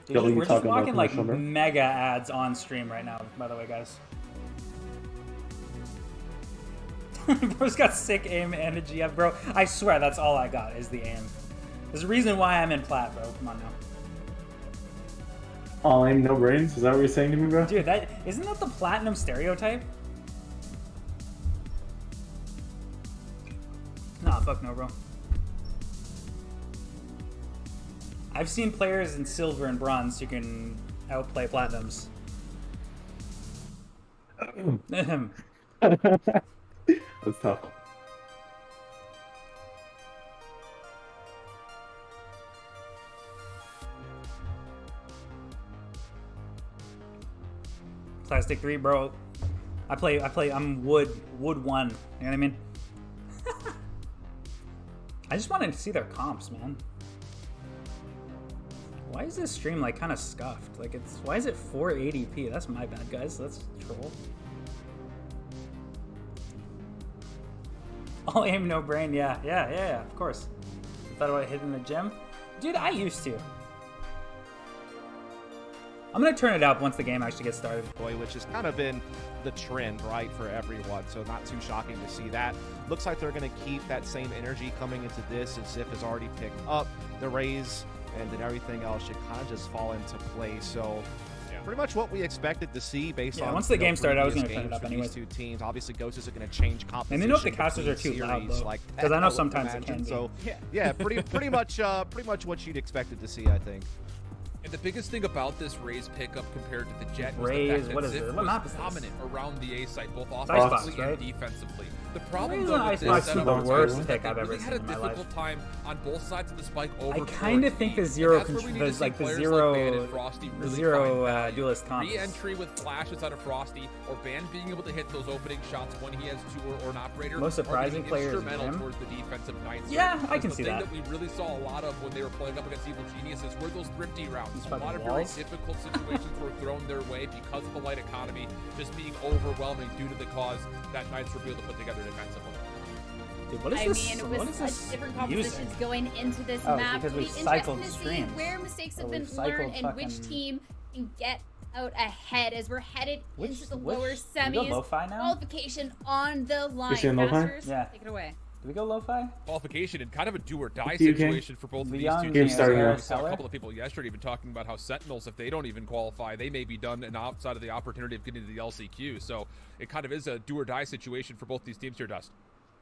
Yo, you We're just talking about walking like commercial, bro? mega ads on stream right now, by the way, guys. Bro's got sick aim and a GF, bro. I swear that's all I got is the aim. There's a reason why I'm in plat, bro. Come on now. All aim, no brains? Is that what you're saying to me, bro? Dude, isn't that the platinum stereotype? Nah, fuck no, bro. I've seen players in silver and bronze who can outplay platinums. That's tough. Plastic 3, bro. I'm wood 1. You know what I mean? I just wanted to see their comps, man. Why is this stream like kind of scuffed? Like why is it 480p? That's my bad, guys. That's troll. All aim, no brain. Yeah. Of course. You thought about hitting the gym, dude. I used to. I'm gonna turn it up once the game actually gets started. Boy, which has kind of been the trend, right, for everyone. So not too shocking to see that. Looks like they're going to keep that same energy coming into this, as Zip has already picked up the Rays, and then everything else should kind of just fall into place. So pretty much what we expected to see based on once the game started, I was going to previous turn it up games for anyways. these two teams. Obviously, Ghosts are going to change composition. And they know if the casters are too between loud, series though, like because that, I know would sometimes it imagine. can be. So yeah, pretty much what you'd expected to see, I think. And the biggest thing about this Rays pickup compared to the Jet was Rays, the fact what that is Zip it? What was map is this? dominant around the A site, both Icebox, offensively right? and defensively. The problem Rays though on with this Icebox is setup the was worst that pick they I've ever really seen had a in my life. difficult time on both sides of the spike over. I kind of think the zero, duelist comps. Re-entry with flashes out of Frosty, or Ban being able to hit those opening shots when he has two or an operator. Most surprising player is instrumental him. towards the defensive Knights. Yeah, I can the see thing that. we really saw a lot of when they were playing up against Evil Geniuses were those thrifty rounds. These A lot fucking of very walls. difficult situations were thrown their way because of the light economy just being overwhelming due to the cause that Knights were able to put together defensively. Dude, what is I this? mean, it What was is this different music? compositions going into this Oh, map. because It'll be we've cycled interesting to see streams. where mistakes have Oh, been we've cycled learned and which fucking- team can get out ahead as we're headed into the lower Can we go semis. lo-fi now? Qualification on the line. see in lo-fi? Masters, Yeah. take it away. Do we go lo-fi? Qualification and kind of a do or die You can. situation for both of these Leon two Game teams. starting I off. saw a couple of people yesterday even talking about how Sentinels, if they don't even qualify, they may be done and outside of the opportunity of getting to the LCQ. So it kind of is a do or die situation for both these teams here, Dust.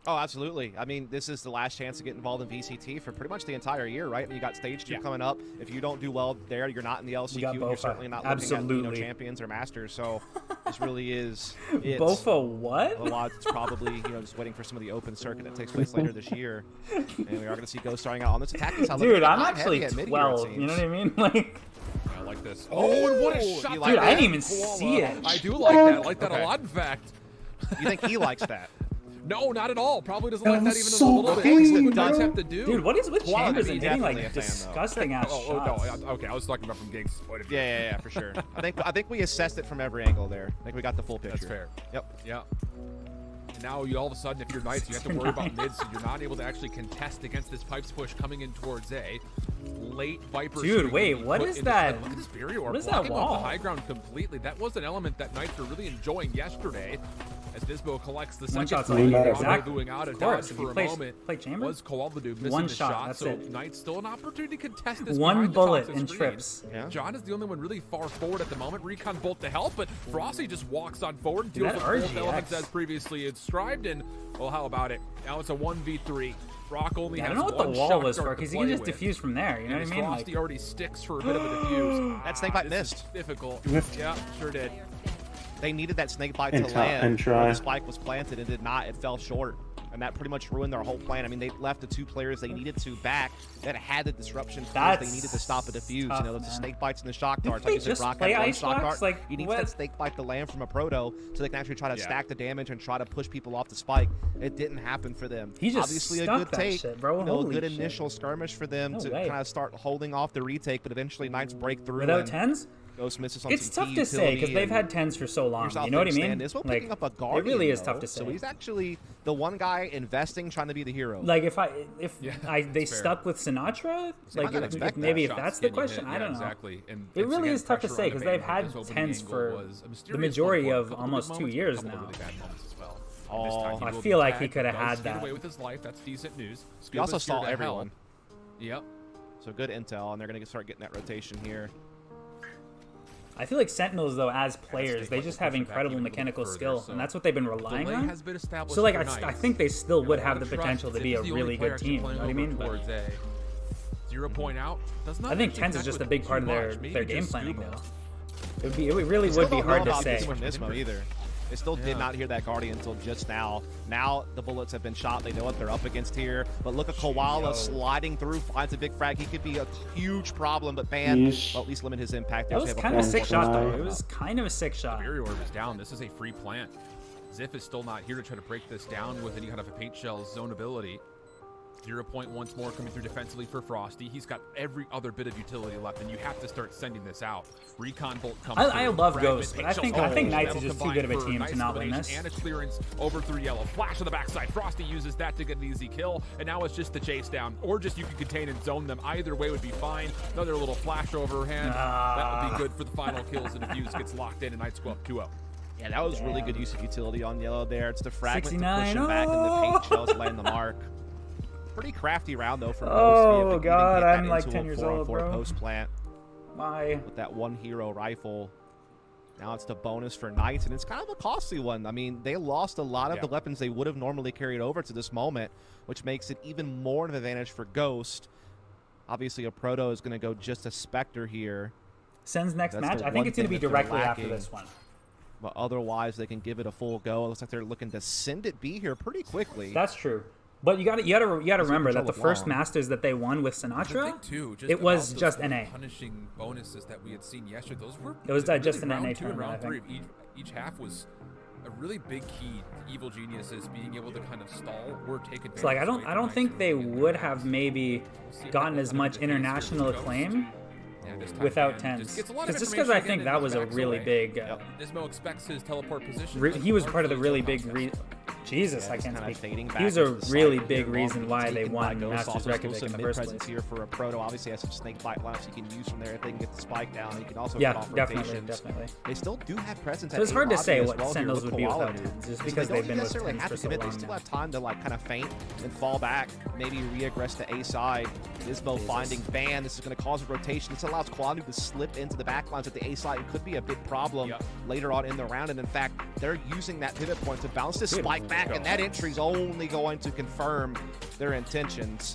Oh, absolutely. I mean, this is the last chance to get involved in VCT for pretty much the entire year, right? I mean, you got Stage 2 coming up. If you don't do well there, you're not in the LCQ. got You're Bofa. certainly not looking at Absolutely. champions or masters. So this really is it. Bofa what? A lot is probably just waiting for some of the open circuit that takes place later this year, and we are going to see Ghost starting out on this attacking side. Dude, I'm Not actually heavy at mid-year, it 12. You know what I mean? Like, I like this. Oh, and what a shot! you like dude, I that? didn't even see it. I do like that. I like that Okay. a lot, in fact. You think he likes that? No, not at all. Probably doesn't like that even so a little bit. clean, That's what Knights bro. have to do. Dude, what is with Well, I Chambers mean, and hitting like definitely a fan, though. disgusting ass Oh, shots? no. Okay, I was talking about from Gig's point of view. Yeah, for sure. I think we assessed it from every angle there. I think we got the full picture. That's fair. Yep. Yeah. And now you all of a sudden, if you're Knights, you have to worry about mid, so you're not able to actually contest against this Pipes push coming in towards A. Late Viper. Dude, streak wait, being what put is into- that? Look at this barrier What is that blocking off wall? the high ground completely. That was an element that Knights were really enjoying yesterday. As Disbo collects the One second shot's free, like- Rondo exactly. going out of Of course, dodge if for you a play- moment. play Chambers? Was Koalvadu missing One the shot, shot, that's so it. Knights still an opportunity to contest this. One behind the bullet toxic and screen. trips. Yeah. John is the only one really far forward at the moment. Recon bolt to help, but Frosty just walks on forward and Dude, deals that with both RGX. elements as previously inscribed. And, well, how about it? Now it's a 1v3. Brock only Yeah, I has don't know what one the wall shot was dart for, to because he play can just with. diffuse from there, you know And what I mean? Frosty Like, already sticks for a bit of a diffuse. That snake bite This is missed. difficult. Whiffed. Yeah, sure did. They needed that snake bite And to try- land. and try. when the spike was planted and did not. It fell short. And that pretty much ruined their whole plan. I mean, they left the two players they needed to back that had the disruption because they That's needed to stop a defuse. tough, The man. snake bites and the shock Didn't darts. they Like you said, just Brock play had one Icebox? shock dart. Like, He needs what? that snake bite to land from a proto so they can actually try to Yeah. stack the damage and try to push people off the spike. It didn't happen for them. He just Obviously a stuck good that take. shit, bro. A Holy good shit. initial skirmish for them No to way. kind of start holding off the retake, but eventually Knights break through. without and tens? Ghost misses on It's some tough key to say because utility, they've and had 10s for so long. here's how You know what I things mean? stand. Ismo Like, picking up a it Guardian, really is though, tough to say. So he's actually the one guy investing, trying to be the hero. Like if Yeah, they that's fair. stuck with Sinatra, like not if expect maybe that. if that's Shots the can you question, hit? I don't Yeah, know. exactly. And It it's, really again, is tough to pressure say on the because band they've had this opening 10s angle for was a the mysterious majority one for a of couple almost good 2 moments, years a couple now. really bad moments as well. Oh, This time he I will feel be like he tagged, could have does had get that. away with his life. That's decent news. He also Scuba's here saw to help. everyone. Yep. So good intel, and they're going to start getting that rotation here. I feel like Sentinels, though, as players, take they like just a have push it back incredible even a little mechanical further, skill, so and that's what they've been relying delay on. has been established So, like, for I Knights. think they still would And have all the trust, potential to Zip be is a the only really player good actually team. You know playing what I over mean? But towards a 0 point out. Does not I think actually 10s is connect just a with big too part of much. their Maybe game just planning, Scuba. though. It really Still would be don't know hard to about this say. from Nismo either. They still Yeah. did not hear that Guardian until just now. Now the bullets have been shot. They know what they're up against here. But look at Koala sliding through, finds a big frag. He could be a huge problem, but Ban Yeesh. will at least limit his impact. That There's was Halo kind of a 4 sick for shot, Nismo. though. It was kind of a sick shot. Barrier orb is down. This is a free plant. Ziff is still not here to try to break this down with any kind of a paint shell zone ability. 0 point once more coming through defensively for Frosty. He's got every other bit of utility left, and you have to start sending this out. Recon bolt comes I through. love Fragment, Ghost, but paint I think shells. Knights That'll is just too combine good of a for team nice to not win elimination this. And a clearance over through yellow. Flash on the backside. Frosty uses that to get an easy kill, and now it's just the chase down, or just you can contain and zone them. Either way would be fine. Another little flash overhand. That would be good for the final kills, and Diffuse gets locked in, and Knights go up 2-0. Yeah, that was really good use of utility on yellow there. It's the fragment to 69. push him back, and the paint shells land the mark. Pretty crafty round though from Ghost. Oh, God, I'm like 10 years old, bro. Post plant Why? with that one hero rifle. Now it's the bonus for Knights, and it's kind of a costly one. I mean, they lost a lot of the weapons they would have normally carried over to this moment, which makes it even more of an advantage for Ghost. Obviously, a Proto is going to go just a Spectre here. Sen's next That's match? the I think one it's going to thing be that they're directly after lacking. this one. But otherwise, they can give it a full go. It looks like they're looking to send it B here pretty quickly. That's true. But you got to remember that the control of first long. Masters that they won with The Sinatra, thing too, just it was about just those NA. punishing bonuses that we had seen yesterday. Those were It was really just an round NA 2 and tournament, I round 3 think. of each half was a really big key to Evil Geniuses being able to kind of stall or take advantage. So like I away don't from think Knights they and would have maybe we'll see if gotten that as will much come into the case here international with Ghost. acclaim Yeah, this time without Ban 10s. just gets a lot of Just because I information think again that and was a backs really away. big. Nismo expects his teleport position. He was part of the really big. reason. Jesus, Yeah, I just can't kinda speak. fading He back was a into the really side big here. reason why they Taken by won Ghost. Masters Also Reykjavik still in some the mid first presence place. here for a Proto. Obviously has some snake bite lines you can use from there if they can get the spike down. You can also Yeah, cut off definitely, rotations. definitely. They still do have presence. So it's at hard to lobby say as what well here Sentinels with would be Koala without Noob. 10s, just So because they they've don't been with necessarily 10s have for to so commit. long They still now. have time to like kind of feint and fall back, maybe reaggress to A side. Nismo finding Ban. This is going to cause a rotation. This allows Koala Noob to slip into the back lines at the A side. It could be a big problem later on in the round. And in fact, they're using that pivot point to bounce this spike back, and that entry is only going to confirm their intentions.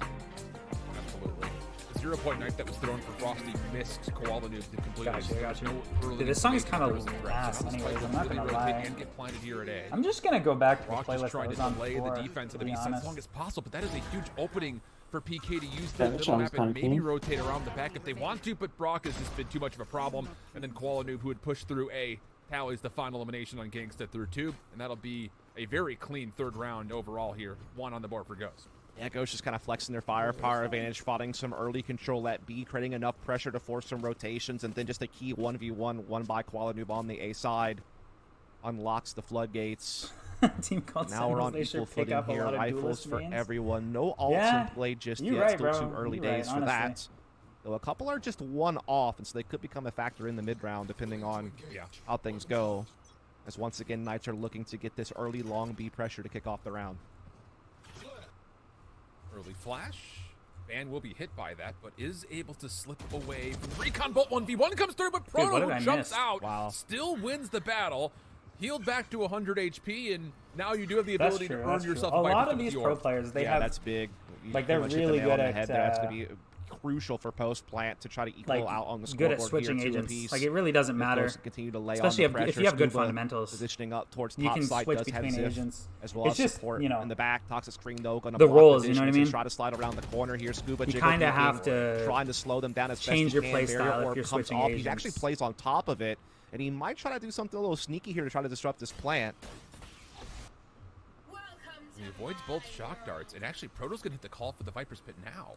Absolutely. The 0 point knife that was thrown for Frosty missed Koala Noob to completely. Gotcha. No early Dude, this song is indication kinda there was a threat. ass So now this anyways, fight I'm will not really gonna rotate lie. and get planted here at A. I'm just gonna go back to the Rock playlist just that trying was to on delay before, the defense to of the be beast as honest. long as possible, but that is a huge opening for PK to use Yeah, the that middle sounds map and kinda maybe cool. rotate around the back if they want to, but Brock has just been too much of a problem. And then Koala Noob, who had pushed through A, tallies the final elimination on Gangsta through Tube, and that'll be a very clean third round overall here. 1 on the board for Ghost. Yeah, Ghost just kind of flexing their firepower advantage, fighting some early control at B, creating enough pressure to force some rotations, and then just a key 1v1 won by Koala Noob on the A side. Unlocks the floodgates. Team called Now we're Sentinels, on they should equal pick footing up a here. lot of Rifles duelist for mains. everyone. No ults Yeah, in play just you're yet. right, Still bro. too early You're right, days for honestly. that. Though a couple are just one off, and so they could become a factor in the mid round depending on how things go. As once again, Knights are looking to get this early long B pressure to kick off the round. Early flash. Ban will be hit by that, but is able to slip away from the Recon Bolt. 1v1 comes through, but what Proto did I jumps miss? out. Wow. Still wins the battle. Healed back to 100 HP, and now you do have the That's ability true. to earn That's true. yourself A a fight lot with of these your- pro players, they yeah, have that's big. You like, pretty they're much hit the really nail on good the at, head there. That's going to be crucial for post plant to try to equal like out on the good scoreboard at switching here, 2 agents. apiece. Like it really doesn't matter, Ghost continue to lay especially on the if pressure. you have good Scuba fundamentals. Positioning up towards You top can side switch does have between Ziff agents. as well It's as just, support you know, in the back. Toxic Screen though going to the block roles, you know what I positions and mean? try to slide around the corner here. Scuba You jiggle kinda kicking, have to trying to slow them down as change best your he play can. style Barrier if orb you're comes switching off. He actually agents. plays on top of it, and he might try to do something a little sneaky here to try to disrupt this plant. He avoids both shock darts, and actually Proto's going to hit the call for the Viper's Pit now.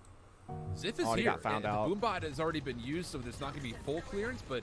Ziff is Oh, he here. got found and out. The Boombot has already been used, so there's not going to be full clearance, but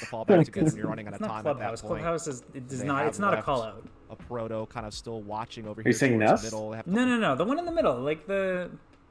the fallbacks again when you're running out of It's time not at that Clubhouse. point. Clubhouse is it does They not. have It's not a left call out. A proto kind of still watching over you here saying towards Nest? the middle. They have No, no, no. The one in the middle, like the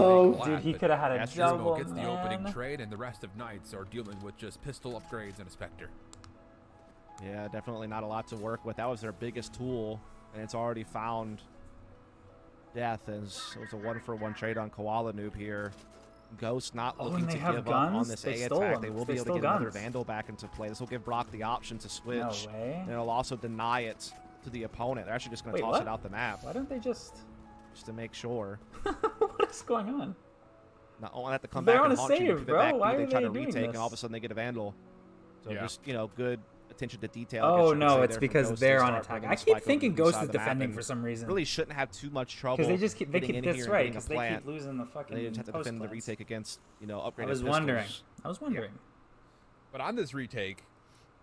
tough. Dude, he could have had a That's juggle, gets the opening man. trade, and the rest of Knights are dealing with just pistol upgrades and a Spectre. Yeah, definitely not a lot to work with. That was their biggest tool, and it's already found death, as it was a 1-for-1 trade on Koala Noob here. Ghost not Oh, looking and to they have give up on guns? this They A stole attack. them. They will They be able to stole get another guns. Vandal back into play. This will give Brock the option to switch. No way. And it'll also deny it to the opponent. They're actually just going to Wait, toss what? it out the map Why don't they just... just to make sure. What is going on? Not only have to come They're back on and a haunt you, save, pivot bro. back, Why they are try they to doing retake, and this? all of a sudden they get a Vandal. So Yeah. just, you know, good attention to detail. I guess Oh you could no, say it's there for because Ghost to they're on start attack. bringing I the keep spike over thinking to the Ghost side is of the map defending and for some reason. Really shouldn't have too much trouble. Because they just keep, getting in that's here and right, getting a because they plant. keep losing the fucking They just have to post defend the plants. retake against, you know, upgraded I was pistols. wondering. I was wondering. But on this retake,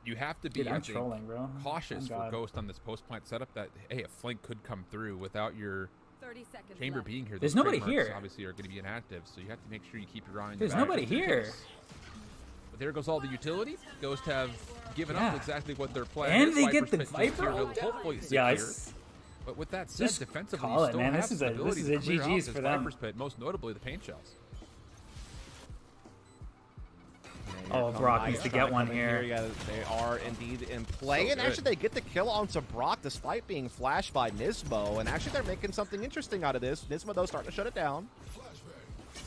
you have to be Dude, I'm I think, trolling, bro. cautious Oh, for God. Ghost on this post plant setup that, hey, a flank could come through without your 30 seconds chamber left. being here. There's Those nobody trademarks here. Obviously, are going to be inactive, so you have to make sure you keep your eye on your There's back nobody just in here. case. But there goes all the utility. Ghost have given Yeah. up exactly what their plan And is. they get Viper's the pit is Viper here, ult down. hopefully Yeah, secure. it's... But with that said, Just defensively, call you it, still man. have This is some a- ability this is to a clear out GG's this for them. Viper's pit, most notably the paint shells. Oh, Brock needs to get one here. Yeah, they are indeed in play. So and good. actually, they get the kill onto Brock despite being flashed by Nismo. And actually, they're making something interesting out of this. Nismo, though, starting to shut it down.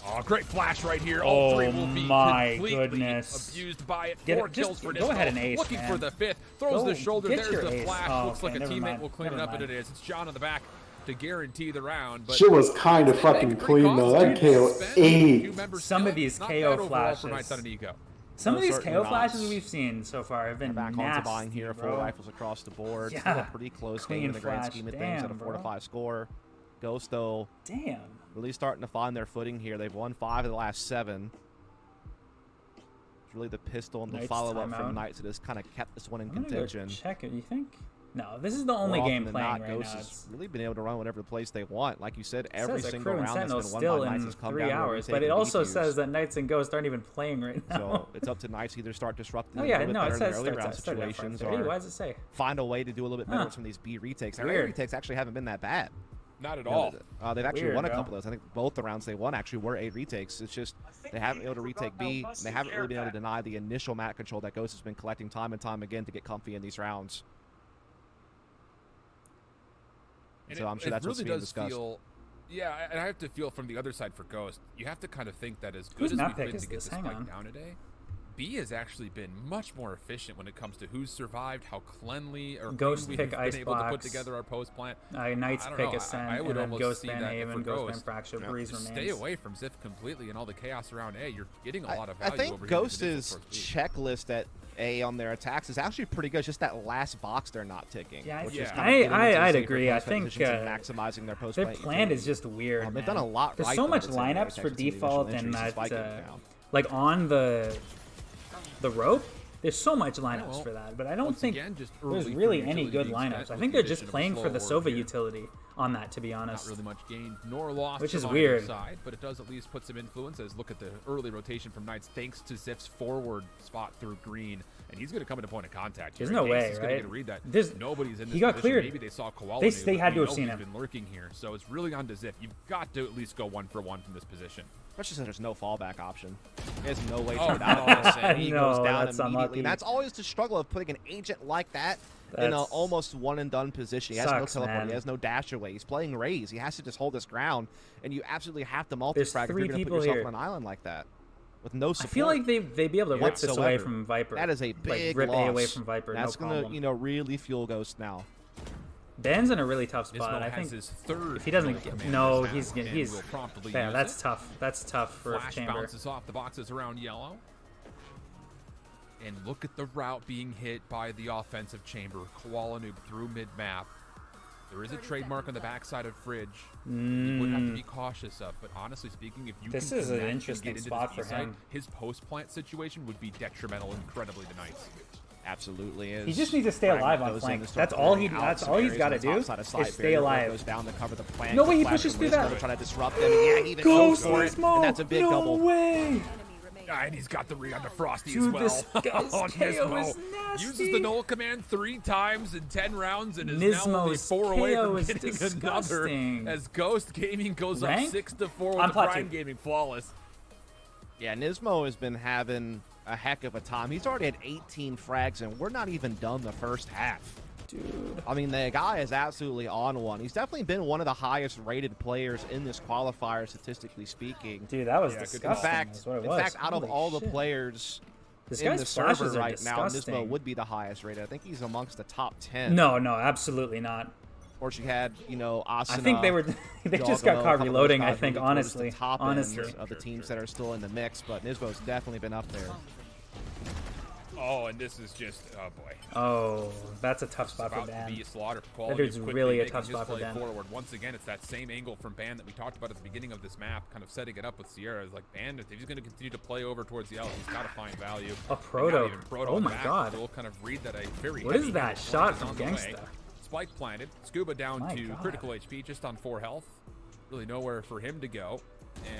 Oh, great flash right here. All three will be my completely goodness. abused by it. Get 4 it- just kills for go Nismo. ahead and ace, Looking man. for the 5th. Throws Go the shoulder. get There's your the ace. flash. Oh, Looks like okay, a never teammate mind. will clean it Never up, and it mind. is. It's John on the back to guarantee the round. But Shit was kind of fucking clean though. That KO ate. Some of these KO flashes. For Knights on an ego. Some of these certainly KO not. flashes we've seen so far have been Back nasty, onto buying here, 4 bro. rifles across the board. Yeah. Still a pretty close game Clean in the grand flash. scheme of things at a Damn, 4 to bro. 5 score. Ghost, though, Damn. really starting to find their footing here. They've won 5 of the last 7. It's really the pistol and the Knights follow-up timeout. from Knights that has kind of kept this one in I'm gonna go contention. check it. You think? No, this is the only More game often than playing not, right Ghost now. has It's, really been able to run whatever place they want. Like you said, it every says single Akrew and round that's Sentinel's been won still by Knights in has come 3 down to a hours, retake but it and also DQs. says that Knights and Ghosts aren't even playing right now. So it's up to Knights to either start disrupting Oh a yeah, little bit no, better it in the says early round started at situations 5:30. or Why does it say? find a way to do a little bit better Huh. with some of these B retakes. Our A Weird. retakes actually haven't been that bad. Not at You all. know, they've actually Weird, won a bro. couple of those. I think both the rounds they won actually were A retakes. It's just they haven't been able to retake B. And they haven't really been able to deny the initial map control that Ghost has been collecting time and time again to get comfy in these rounds. And So I'm sure that's what's really being does discussed. Feel, yeah, and I have to feel from the other side for Ghost. You have to kind of think that as good Whose as map we've pick been is to get this? this Hang spike on. down today, B has actually been much more efficient when it comes to who's survived, how cleanly or Ghost clean pick we've been able to put Icebox. together our post plant. Knights I don't pick know, Ascent, I would and then almost Ghost see Van that Haven, for Ghost Van Ghost. Fracture, Breeze remains. Stay away from Ziff completely and all the chaos around A. You're getting a lot of I value think over here with Ghost's initial towards B. checklist at A on their attacks is actually pretty good. It's just that last box they're not ticking. Yeah, which yeah. is kind of getting into I'd safer agree. I post think, positions and maximizing their post Their play plan utility. is just weird. They've man. done a lot There's right, so though, much with some of their lineups for attacks to the initial default and entries and that, spike it down. like on the rope. There's so much lineups well, for that, but I don't once think again, just there's early really from any utility good being lineups. spent I with think the they're just addition of a playing for slow the orb Sova here. utility on that, to be honest. Not really much gained nor lost, Which from is either weird. side, but it does at least put some influence. As look at the early rotation from Knights, thanks to Ziff's forward spot through green, and he's going to come into point of contact. There's here. no Case way, is gonna right? get to read that. There's- Nobody's in this he got position. cleared. Maybe they saw Koala. They had to have seen he's him. been lurking here, so it's really on to Ziff. You've got to at least go 1 for 1 from this position. Especially since there's no fallback option. There's no way to Oh, get out of this, and he no, goes down that's immediately. unlucky. And that's always the struggle of putting an agent like that in an That's- almost one-and-done position. He has Sucks, no teleport, man. he has no dash away. He's playing Raze. He has to just hold his ground, and you absolutely have to There's multi-frag if 3 you're going to people put yourself here. on an island like that. With no I support. feel like they'd be able to rip this away whatsoever. from Viper. That is a big like, rip loss. A away from Viper. That's no gonna, problem. you know, really fuel Ghost now. Ben's in a really tough spot. Nismo I has think his third if he doesn't dual get, command no, this he's round, and he's will promptly yeah, use that's it. tough. That's tough for Flash Chamber. bounces off the boxes around yellow. And look at the route being hit by the offensive chamber. Koala Noob through mid-map. There is a trademark on the backside of Fridge. You would have to be cautious of, but honestly speaking, if you This can is an connect and interesting get into spot this for east side, him. his post-plant situation would be detrimental incredibly to Knights. Absolutely is. He just needs to stay alive on flank. That's all he. That's all he's got to do is stay alive. Goes down to cover the plant. No way he Flash pushes from through Nismo that. Trying to disrupt them. And yeah, he even Ghost goes for it. Nismo! And that's a big no double. way! And he's got the read on the Frosty Dude, as well. this guy's Oh, KO Nismo is nasty. uses the null command 3 times in 10 rounds and is now only Nismo's 4 away KO from is getting disgusting. another. As Ghost Gaming goes Rank? up 6-4 On with the Prime Plateau. Gaming flawless. Yeah, Nismo has been having a heck of a time. He's already had 18 frags, and we're not even done the first half. Dude. I mean, the guy is absolutely on one. He's definitely been one of the highest rated players in this qualifier, statistically speaking. Dude, that was Yeah, good disgusting. In fact, That's what it was. out of Holy all the shit. players This in guy's the flashes server are right now, Nismo disgusting. would be the highest rated. I think he's amongst the top 10. No, absolutely not. Of course, you had, Asuna. I think they were. They just got Doggo, a caught couple of those reloading. I guys think really towards honestly, the top honestly. end of the teams that are still in the mix, but Nismo's definitely been up there. Oh, and this is just, oh boy. Oh, that's a tough spot for About to Ban. be a slaughter. That Quality dude's is quickly really a making tough his spot for play Ban. forward. Once again, it's that same angle from Ban that we talked about at the beginning of this map, kind of setting it up with Sierra. It's like Ban, if he's going to continue to play over towards the L, he's got to find value. A And proto. not even Proto Oh on the my back, God. We'll kind of read that a very What is heavy that hit shot is from on the way. Gangsta? Spike planted. Scuba down My to God. critical HP, just on 4 health. Really nowhere for him to go.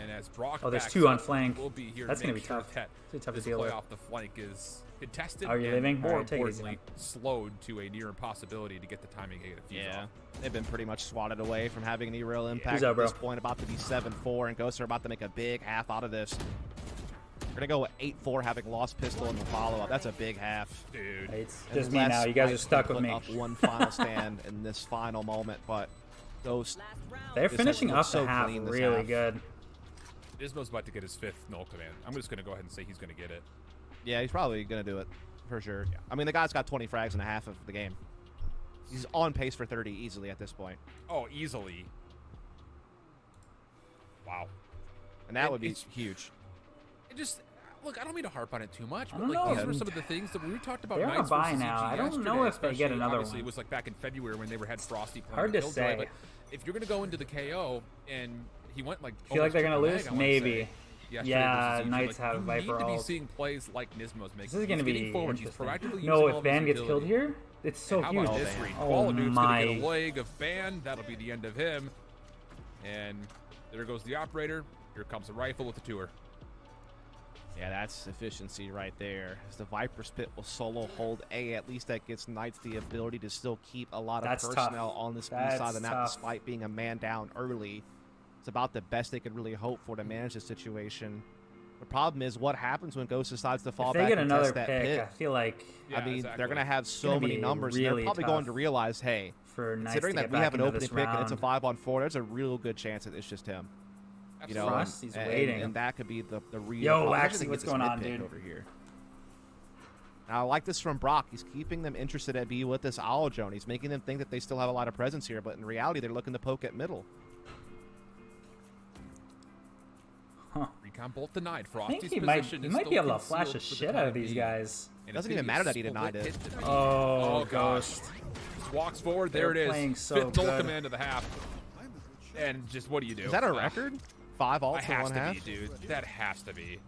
And as Brock Oh, there's backs 2 on up, flank. we'll be here That's to gonna make be sure tough. that It's tough to this deal play with. off the flank is contested. Are you and leaving? more Alright, take it easy, importantly, slowed to a near impossibility to get the timing to get a fuse Yeah, off. they've been pretty much swatted away from having any real impact Who's up, at bro? this point. About to be 7-4, and Ghosts are about to make a big half out of this. We're gonna go with 8-4, having lost pistol in the follow-up. That's a big half. Dude. It's just me Unless now. You guys are Spike stuck can with put me. Up one final stand in this final moment, but Ghost. They're This finishing has up looked the so half clean this really half. good. Nismo's about to get his 5th null command. I'm just going to go ahead and say he's going to get it. Yeah, he's probably gonna do it for sure. Yeah. I mean, the guy's got 20 frags in a half of the game. He's on pace for 30 easily at this point, Oh, easily. Wow. and that It- would be it's- huge. It just, look, I don't mean to harp on it too much, I but don't like know. these were some of the things that we talked about. They're on a Knights bye versus now. EG I don't yesterday, know if they get especially. another Obviously, one. it was like back in February when they had Frosty playing Hard the to Killjoy, say. but if you're going to go into the KO and he went like, Feel like they're gonna almost lose? triple leg, I wanna Maybe. say, yesterday Yeah, versus EG, Knights have you Viper need to be ult. seeing plays like Nismo's making. This is gonna He's getting be forward. He's interesting. proactively using No, all if of Ban his gets killed agility. here, it's so How huge. about this read? Oh Qualadude's gonna get a my. leg of Ban. That'll be the end of him. And there goes the operator. Here comes the rifle with the tour. Yeah, that's efficiency right there. As the Viper's Pit will solo hold A, at least that gets Knights the ability to still keep a lot of That's tough. personnel on this B side That's of the map, tough. despite being a man down early. It's about the best they could really hope for to manage the situation. The problem is what happens when Ghost decides to fall If they back get and another test that pick, pit. I feel like Yeah, I mean, exactly. they're going to have so gonna many be numbers, and they're really probably going tough to realize, hey, for Knights considering to that get we back have an into opening this pick and it's a round. 5-on-4, there's a real good chance that it's just him. You know, Frosty's and, waiting. and that could be the real. Yo, problem. actually, Everything what's gets going this on, mid-pick dude? over here. Now, I like this from Brock. He's keeping them interested at B with this Owl Drone. He's making them think that they still have a lot of presence here, but in reality, they're looking to poke at middle. Recon bolt denied. I Frosty's think he might position be is still able to flash the concealed for shit the out of time these being. guys. And Doesn't it's even gonna matter be a that he denied split it. hit to me. Oh, gosh. Ghost. Just walks forward. There They're it is. playing so 5th ult good. command of the half. And just what do you do? Is that a record? 5 It ults in has one to half? be, dude. That has to be.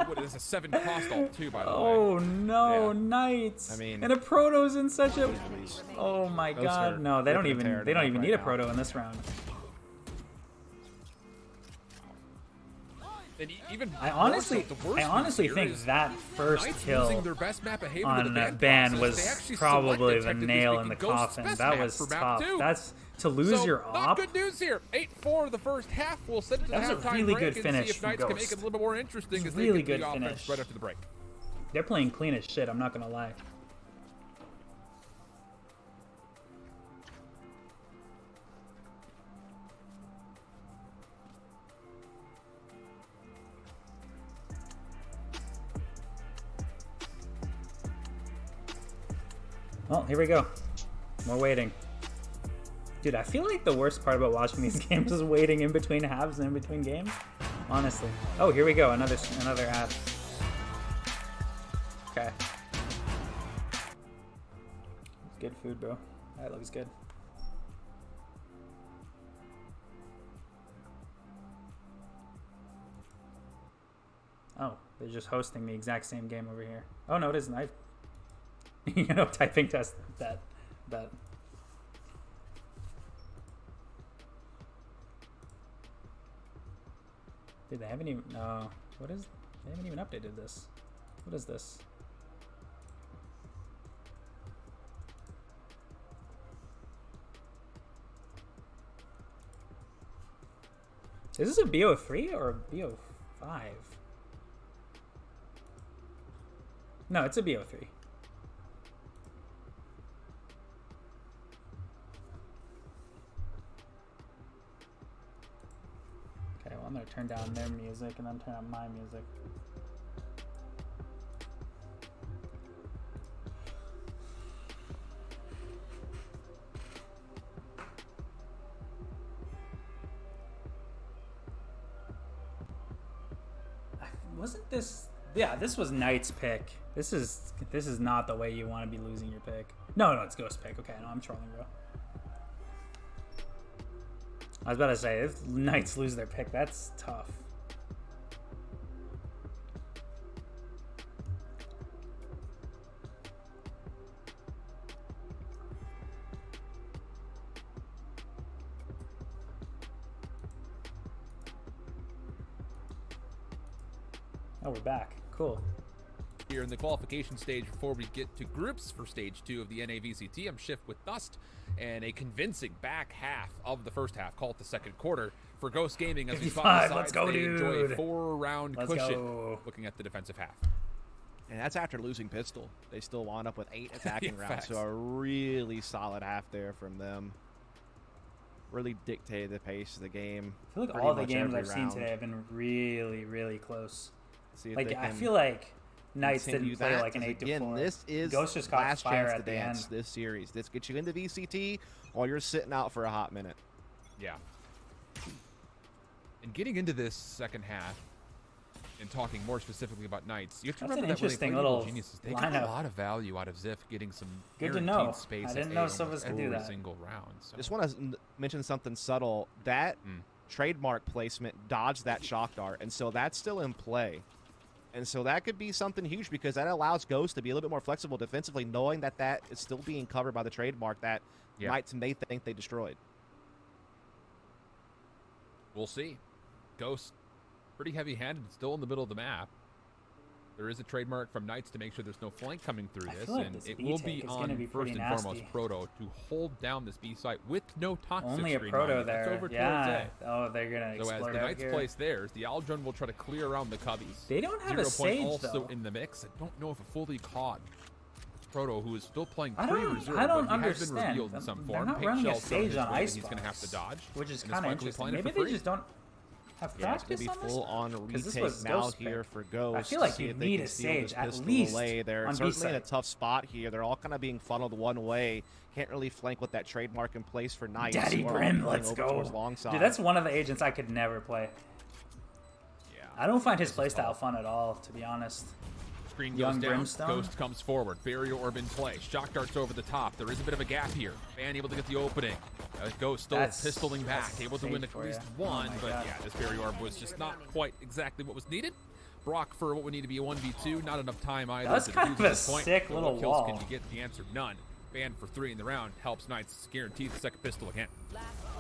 What is a 7 cost ult too, by the way. Oh no, Yeah. Knights! I mean- and a proto's in such a. Oh my Those god! are No, they don't ripping and even. tearing They don't up even right need a now. proto in this round. And even I more honestly, so, the worst I honestly news here think is that first Knights kill using their best map of Haven on to the Ban process, was they actually probably selected, the technically nail in the speaking, Ghost's coffin. best That map was for map tough. 2. That's to lose So, your not op. good news here. 8-4 the first half. We'll send it to the That was a halftime really break good and finish see if from Knights can make it Ghost. a little bit more interesting It's as really they get good the offense finish. right after the break. They're playing clean as shit. I'm not gonna lie. Well, here we go. More waiting. Dude, I feel like the worst part about watching these games is waiting in between halves and in between games. Honestly. Oh, here we go. Another ad. Okay. Good food, bro. That looks good. Oh, they're just hosting the exact same game over here. Oh no, it isn't. I, you know, typing test that. Dude, they haven't even. No, what is? They haven't even updated this. What is this? Is this a BO3 or a BO5? No, it's a BO3. gonna turn down their music and then turn on my music. Wasn't this? Yeah, this was Knight's pick. This is not the way you want to be losing your pick. No, it's Ghost pick. Okay, no, I'm trolling, bro. I was about to say, if Knights lose their pick, that's tough. Oh, we're back. Cool. Here in the qualification stage before we get to groups for stage 2 of the NA VCT, I'm Shift with Dust, and a convincing back half of the first half, call it the second quarter, for Ghost Gaming as we find let's go, they dude. enjoy a 4-round Let's cushion go. looking at the defensive half. And that's after losing pistol. They still wound up with 8 attacking Yeah, rounds, so a really solid half there from them. Really dictated the pace of the game. I feel like pretty all the much games every I've seen round. today have been really, really close. See if Like, they I can feel like Knights continue didn't play that, like an 'cause 8 to again, 4. this is Ghost just caught last fire chance at to the dance end. this series. This gets you into VCT while you're sitting out for a hot minute. Yeah. And getting into this second half, and talking more specifically about Knights, you have to That's remember an that when they interesting play little Evil Geniuses, they got a lineup. lot of value out of Ziff getting some Good to guaranteed know. space I at didn't A know almost Silvas could do every that. single round. So. Just want to mention something subtle. That trademark placement dodged that shock dart, and so that's still in play. And so that could be something huge because that allows Ghost to be a little bit more flexible defensively, knowing that that is still being covered by the trademark that Knights may think they destroyed. We'll see. Ghost, pretty heavy-handed, still in the middle of the map. There is a trademark from Knights to make sure there's no flank coming through this, feel like and this it B will take be is gonna on be first pretty and foremost nasty. Proto to hold down this B site with no toxic Only a screen, proto mind you. That's there. over Yeah. towards A. Oh, they're gonna So as explode the out Knights here. place theirs, the Aldrun will try to clear around the Cubbies. They don't have 0 a Point Sage, also though. in the mix. I don't know if a fully caught Proto, who is still playing I don't pre-reserve, understand. but he has been revealed in some They're form. not Paint running a shells thrown Sage his on way that Icebox, he's going to have to dodge, which is and kind of likely interesting. playing it Maybe for they free. just don't have Yeah, it's practice going to on be this? full on 'Cause this retake was now Ghost here pick. for Ghost. I feel like to see you if they need can a steal this Sage at pistol least away. They're on B certainly in a side. tough spot here. They're all kind of being funneled one way. Can't really flank with that trademark in place for Knights. Daddy or Brim, playing let's over go. towards long side. Dude, that's one of the agents I could never play. Yeah. I don't find his playstyle fun at all, to be honest. Screen Young goes down. Brimstone. Ghost comes forward. Barrier orb in play. Shock darts over the top. There is a bit of a gap here. Man able to get the opening. Ghost still That's pistoling back. Able to win safe at for least ya. one. Oh my But God. yeah, this barrier orb was just not quite exactly what was needed. Brock for what would need to be a 1v2. Not enough time either. That's to kind defuse of a this point. sick But little what kills wall. Can you get the answer? None. Banned for 3 in the round. Helps Knights guarantee the second pistol again.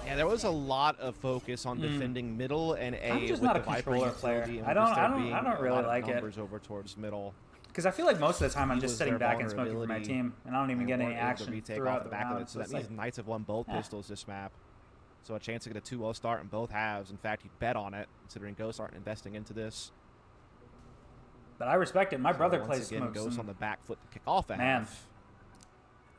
Yeah, there was a lot of focus on defending middle and A I'm just with not the a Viper controller player. utility, and I with don't- this there I don't- being I don't a really lot of like it. numbers over towards middle. Because I feel like most of the time I'm He just was sitting their back and smoking for my vulnerability, team, and I don't even and get any weren't able to action retake throughout off the the back of round. it. So that it's means like, Knights have won both eh. pistols this map. So a chance to get a 2-0 start in both halves. In fact, you bet on it, considering Ghosts aren't investing into this. but I respect it. My brother Once plays again, smokes. Ghosts and- on the back foot to kick off a Man. half.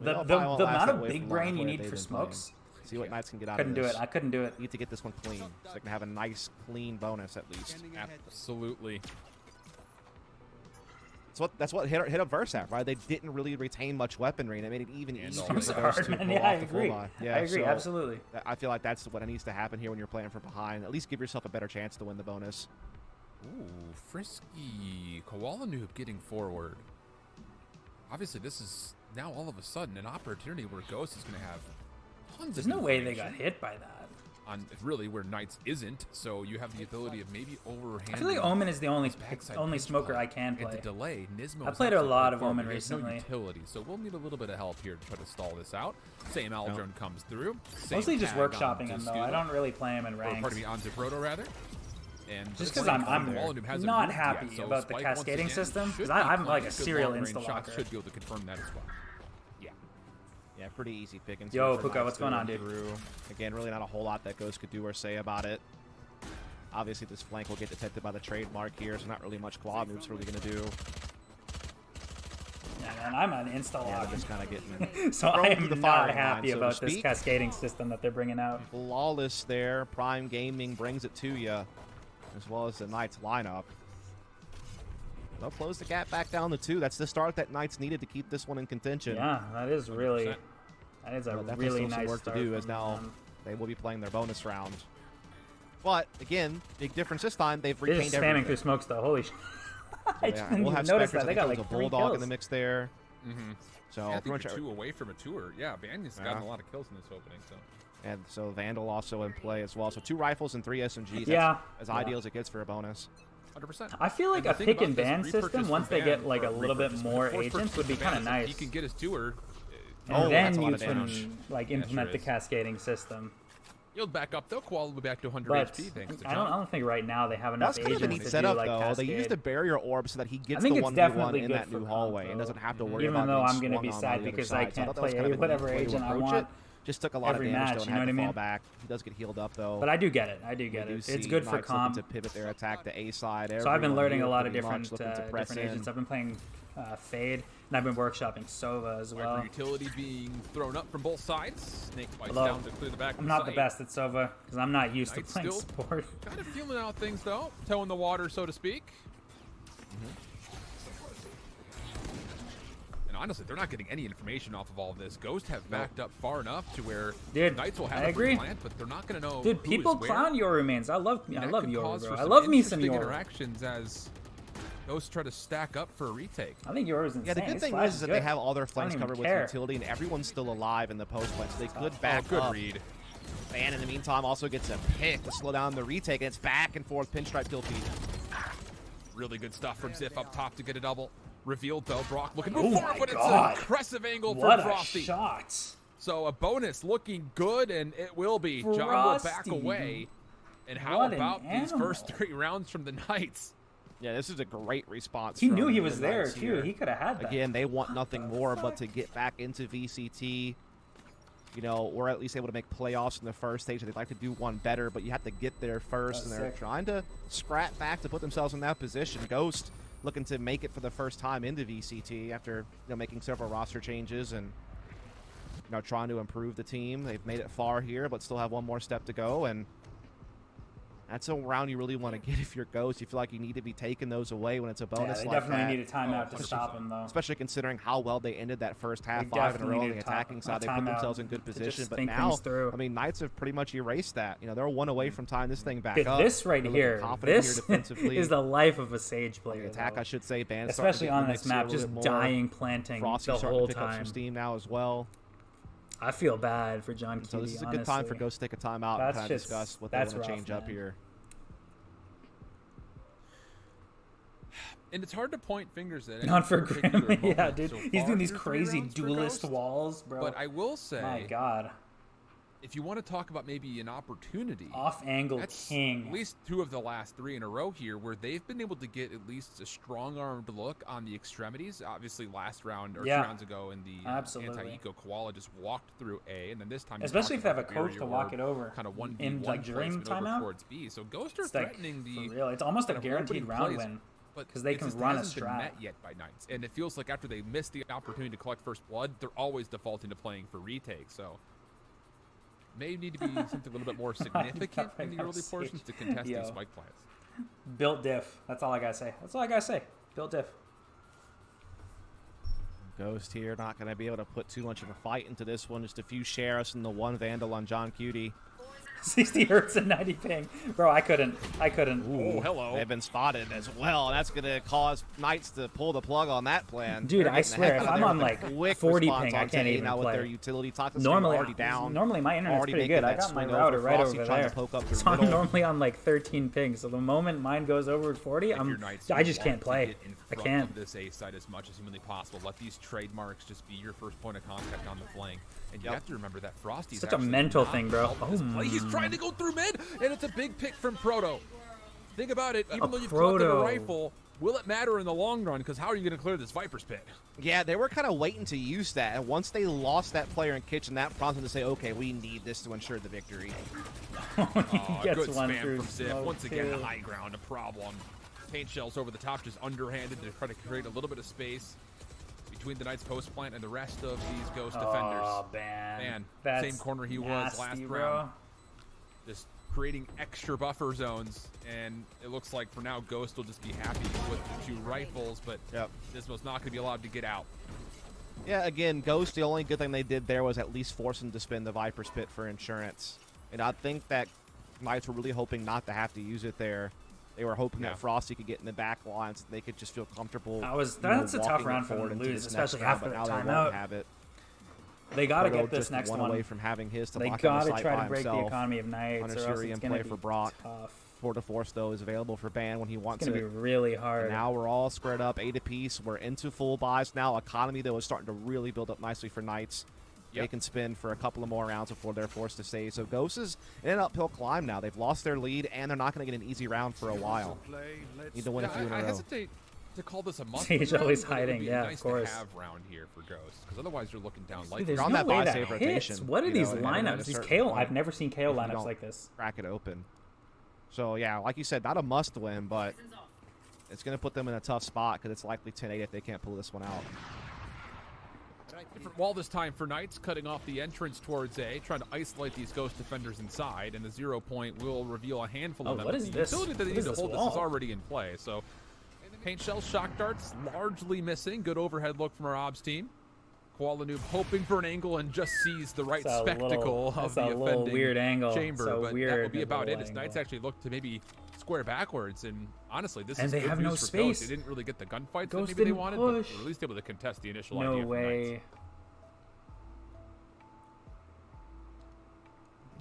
We The know it probably won't last amount that of way big for long brain for you what need they've for been playing. smokes. See what Knights can get out Couldn't of do this. it. I couldn't do it. Need to get this one clean, so they can have a nice, clean bonus at least. Absolutely. That's what hit up Versat, right? They didn't really retain much weaponry, and it made it even easier all for the the hard, Ghosts to man. pull Yeah, I off the full agree. buy. I Yeah, agree, so absolutely. I feel like that's what needs to happen here when you're playing from behind. At least give yourself a better chance to win the bonus. Ooh, frisky. Koala Noob getting forward. Obviously, this is now all of a sudden an opportunity where Ghost is going to have tons There's of no way they got information hit by that. on really where Knights isn't, so you have the ability of maybe overhanding. I feel like Omen is the only backside only pinch smoker play. I can And play. the delay, Nismo I is played a actually lot pretty of far, Omen but he has no recently. utility, so we'll need a little bit of help here to try to stall this out. Same Aldrun comes through. Same Mostly just tag on workshopping him to though. Scuba, I don't really play him in or ranks. pardon me, onto Proto rather. And Just the because Spike I'm on Koala Noob hasn't not moved happy yet, so about the Spike once cascading again system, should because be I'm like playing a good serial long-range shots, insta-locker. should be able to confirm that as well. Yeah. Yeah, pretty easy pickings. Yo, here for Puka, Knights what's going on, through dude? and through. Again, really not a whole lot that Ghost could do or say about it. Obviously, this flank will get detected by the trademark here, so not really much claw moves really going to do. Yeah, man, I'm an insta Yeah, lock. they're just kind of getting So thrown I through the am not firing line, happy so to about this speak. cascading system that they're bringing out. Flawless there. Prime Gaming brings it to you. as well as the Knights lineup. They'll close the gap back down to 2. That's the start that Knights needed to keep this one in contention. Yeah, that is really, that is a Definitely really still some nice work to start do, as from now them. they will be playing their bonus round. But again, big difference this time. They've They're retained just spamming everything. through smokes though. Holy shit! I Yeah, didn't we'll even have notice Spectres. that. I They think got there like was a 3 Bulldog kills. in the mix there. So Yeah, I think pretty we're much 2 away from a tour. Yeah, Banyan's gotten a lot of kills in this opening. So. And so Vandal also in play as well. So 2 rifles and 3 SMGs. That's Yeah. as ideal as it gets for a bonus. 100%. I feel like And a the thing pick about and this ban repurchase system, from once they ban, get like or a little bit repurchase, more force purchase agents, would be from kind of ban, if nice. He can get his tour. And Oh, then that's a lot you of can damage. like Yeah, implement sure the is. cascading system. He'll back up. They'll qualify back to 100 But HP thanks to I John. don't think right now they have enough That's kind of a agents neat to setup, do like though. cascade. They use the barrier orb so that he gets think the it's 1v1 definitely in good that for new comp, hallway and though. doesn't have to worry Even about though being I'm gonna swung be on by sad the other because side. I So can't thought that was play kind of a whatever neat way to agent I approach want it. Just took a lot every of damage, match, though, and you know had what to I fall mean? back. He does get healed up, though. But I do get it. I do get We it. do It's see good for Knights looking comp. to pivot their attack to A side. So I've been Everyone learning here a lot of pretty much different looking to press different agents. in. I've been playing Fade, and I've been workshopping Sova as Viper well. utility being thrown up from both sides. Snake bites Although, down to clear the back. I'm not the best at Sova because I'm not used Knights to playing still support. Kind of feeling out things though, toe in the water, so to speak. And honestly, they're not getting any information off of all of this. Ghost have backed up far enough to where Dude, Knights will have I a free agree. plant, but they're not going to know. Dude, who people is where. clown Yoru mains. I love And that Yoru, could cause bro. for I some love me some interesting Yoru. interactions as Ghosts try to stack up for a retake. I think Yoru's insane. Yeah, the good His thing flash is that good. they have all their I don't flanks even covered with care. utility, and everyone's still alive in the post flank, so they could back good up. read. And in the meantime, also gets a pick to slow down the retake, and it's back and forth pinstripe kill feed. Really good stuff from Ziff up top to get a double. Revealed though, Brock looking Oh for my but it's God. an impressive angle What from a Frosty. shot! So a bonus looking good, and it will be. John will back Frosty. away. And how What an about these first animal. 3 rounds from the Knights? Yeah, this is a great response. He knew from he was the there Knights too. here. He could have had that. Again, they want nothing more but to get back into VCT. You know, or at least able to make playoffs in the first stage. They'd like to do one better, but you have to get there first, That's and they're sick. trying to scrap back to put themselves in that position. Ghost looking to make it for the first time into VCT after making several roster changes and trying to improve the team. They've made it far here, but still have one more step to go, and that's a round you really want to get if you're Ghost. You feel like you need to be taking those away when it's a Yeah, bonus they like definitely that. need a timeout to stop him though. Especially considering how well they ended that first half, They 5 in a row definitely on need the a attacking side. They put timeout themselves in good to just position, but think now, things through. I mean, Knights have pretty much erased that. They're one away from tying this thing back Dude, up. this right They're looking here, confident this here defensively. is the life of a Sage On player. the attack, though. I should say. Band's Especially starting to on get this the mix map, here a just little bit more. dying planting Frosty's the starting whole to pick up some time. steam now as well. I feel bad for John Cutie, So this is a good time for honestly. Ghost to take a timeout and That's kind of just- discuss what they that's want to rough, change up man. here. And it's hard to point fingers at Not for particular Grim. Yeah, moment dude. so He's far doing these through 3 crazy rounds for duelist Ghost. walls, bro. But I will say, My God. if you want to talk about maybe an opportunity, Off-angle that's king. at least 2 of the last 3 in a row here where they've been able to get at least a strong-armed look on the extremities. Obviously, last round or 2 Yeah. rounds ago in the Absolutely. anti-eco koala just walked through A, and then this time, Especially if they have a coach to walk it over kind of 1v1 in, like, during placement over timeout. towards B. So Ghost are It's like, threatening the for real. It's almost a kind of guaranteed opening round plays, win. but 'cause they it can just run a hasn't been strat. met yet by Knights, and it feels like after they miss the opportunity to collect first blood, they're always defaulting to playing for retake. So may need to be something a little bit more significant in the early portions to contest Yo. these spike plants. Built diff. That's all I gotta say. That's all I gotta say. Built diff. Ghost here, not going to be able to put too much of a fight into this one. Just a few sheriffs and the 1 Vandal on John Cutie. 60 hertz and 90 ping. Bro, I couldn't. Ooh, hello. They've been spotted as well. That's going to cause Knights to pull the plug on that plan. Dude, They're I getting the swear, heck if out of I'm there on, with a like, quick 40 response ping, I onto can't A even now with their play. utility. Toxic's Normally, already down. normally my internet's already pretty making good. I that got my swing over. router right Frosty over trying there. to poke up through So I'm middle. normally on like 13 ping. So the moment mine goes over 40, If you're Knights, I you just want can't to play. get in I front can't. of this A side as much as humanly possible. Let these trademarks just be your first point of contact on the flank. And you have to remember that Frosty's Such a actually mental not thing, bro. helped this Oh, play. He's trying to go through mid, and it's a big pick from Proto. Think about it. Even though you've Proto. collected a rifle, will it matter in the long run? Because how are you going to clear this Viper's Pit? Yeah, they were kind of waiting to use that. And once they lost that player in Kitchen, that prompted them to say, okay, we need this to ensure the victory. Oh, Gets good one spam through from Ziff. smoke, Once again, the too. high ground, a problem. Paint shells over the top, just underhanded to try to create a little bit of space between the Knights post plant and the rest of these Ghost defenders. Oh, man. Man, That's same corner he was nasty, last bro. round. Just creating extra buffer zones, and it looks like for now Ghost will just be happy with the 2 rifles, but Nismo's not going to be allowed to get out. Yeah, again, Ghost, the only good thing they did there was at least force him to spin the Viper's Pit for insurance. And I think that Knights were really hoping not to have to use it there. They were hoping that Frosty could get in the back lines and they could just feel comfortable. That's a tough round for them to lose, especially after the timeout. Have it. They got to get this just next one one away from having his to they lock got in the to site try by to break himself. the economy of Knights, Hunter or else Syrian it's going play to be for Brock. tough. Tour de Force, though, is available for Ban when he wants It's it. going to be really hard. And now we're all squared up, 8 apiece. We're into full buys now. Economy, though, is starting to really build up nicely for Knights. They can spin for a couple of more rounds before they're forced to save. So Ghost is in an uphill climb now. They've lost their lead, and they're not going to get an easy round for a while. Need to win a few in a row. I hesitate to call this a must. Sage always hiding, yeah, nice of course. To have round here for Ghost, because otherwise you're looking down like There's on no that way buy that save hits. rotation. What are these and lineups? These KO. I've never seen KO if you lineups don't like this. Crack it open. So yeah, like you said, not a must win, but it's going to put them in a tough spot because it's likely 10-8 if they can't pull this one out. Different wall this time for Knights, cutting off the entrance towards A, trying to isolate these Ghost defenders inside, and the 0 point will reveal a handful of them. What is the this? utility that they What need is to this hold wall? this is already in play. So paint shell, shock darts largely missing. Good overhead look from our obs team. Koala Noob hoping for an angle and just sees the right spectacle of the offending weird angle. chamber, so but weird that will be about it. angle. As Knights actually look to maybe square backwards, and honestly, this And is they good have news no for space. Ghost. They didn't really get the gunfights that Ghost maybe they didn't wanted, push. but were at least able to contest the initial No idea for Knights. way.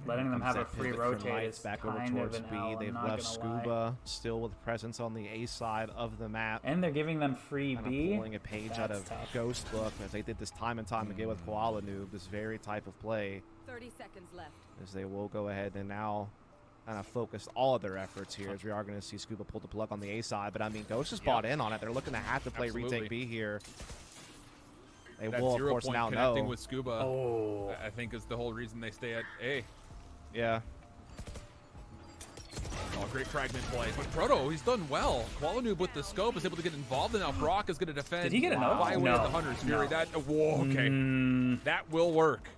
Letting them have a free rotate is back over kind towards of an B. L, They've I'm not left gonna lie. Scuba still with presence on the A side of the map. And they're giving them free Kind of B. pulling a page out That's of tough. Ghost book, as they did this time and time again with Koala Noob, this very type of play, 30 seconds left. as they will go ahead and now kind of focus all of their efforts here, as we are going to see Scuba pull the plug on the A side. But I mean, Ghost has bought in on it. They're looking to have to play retake B here. They That will, of 0 course, point now connecting know. with Scuba, I think, is the whole reason they stay at A. Yeah. Oh, great fragment play. But Proto, he's done well. Koala Noob with the scope is able to get involved, and now Brock is going to defend. Did he get a no? By way No. of the Hunter's Fury. No. That, whoa, okay. That will work.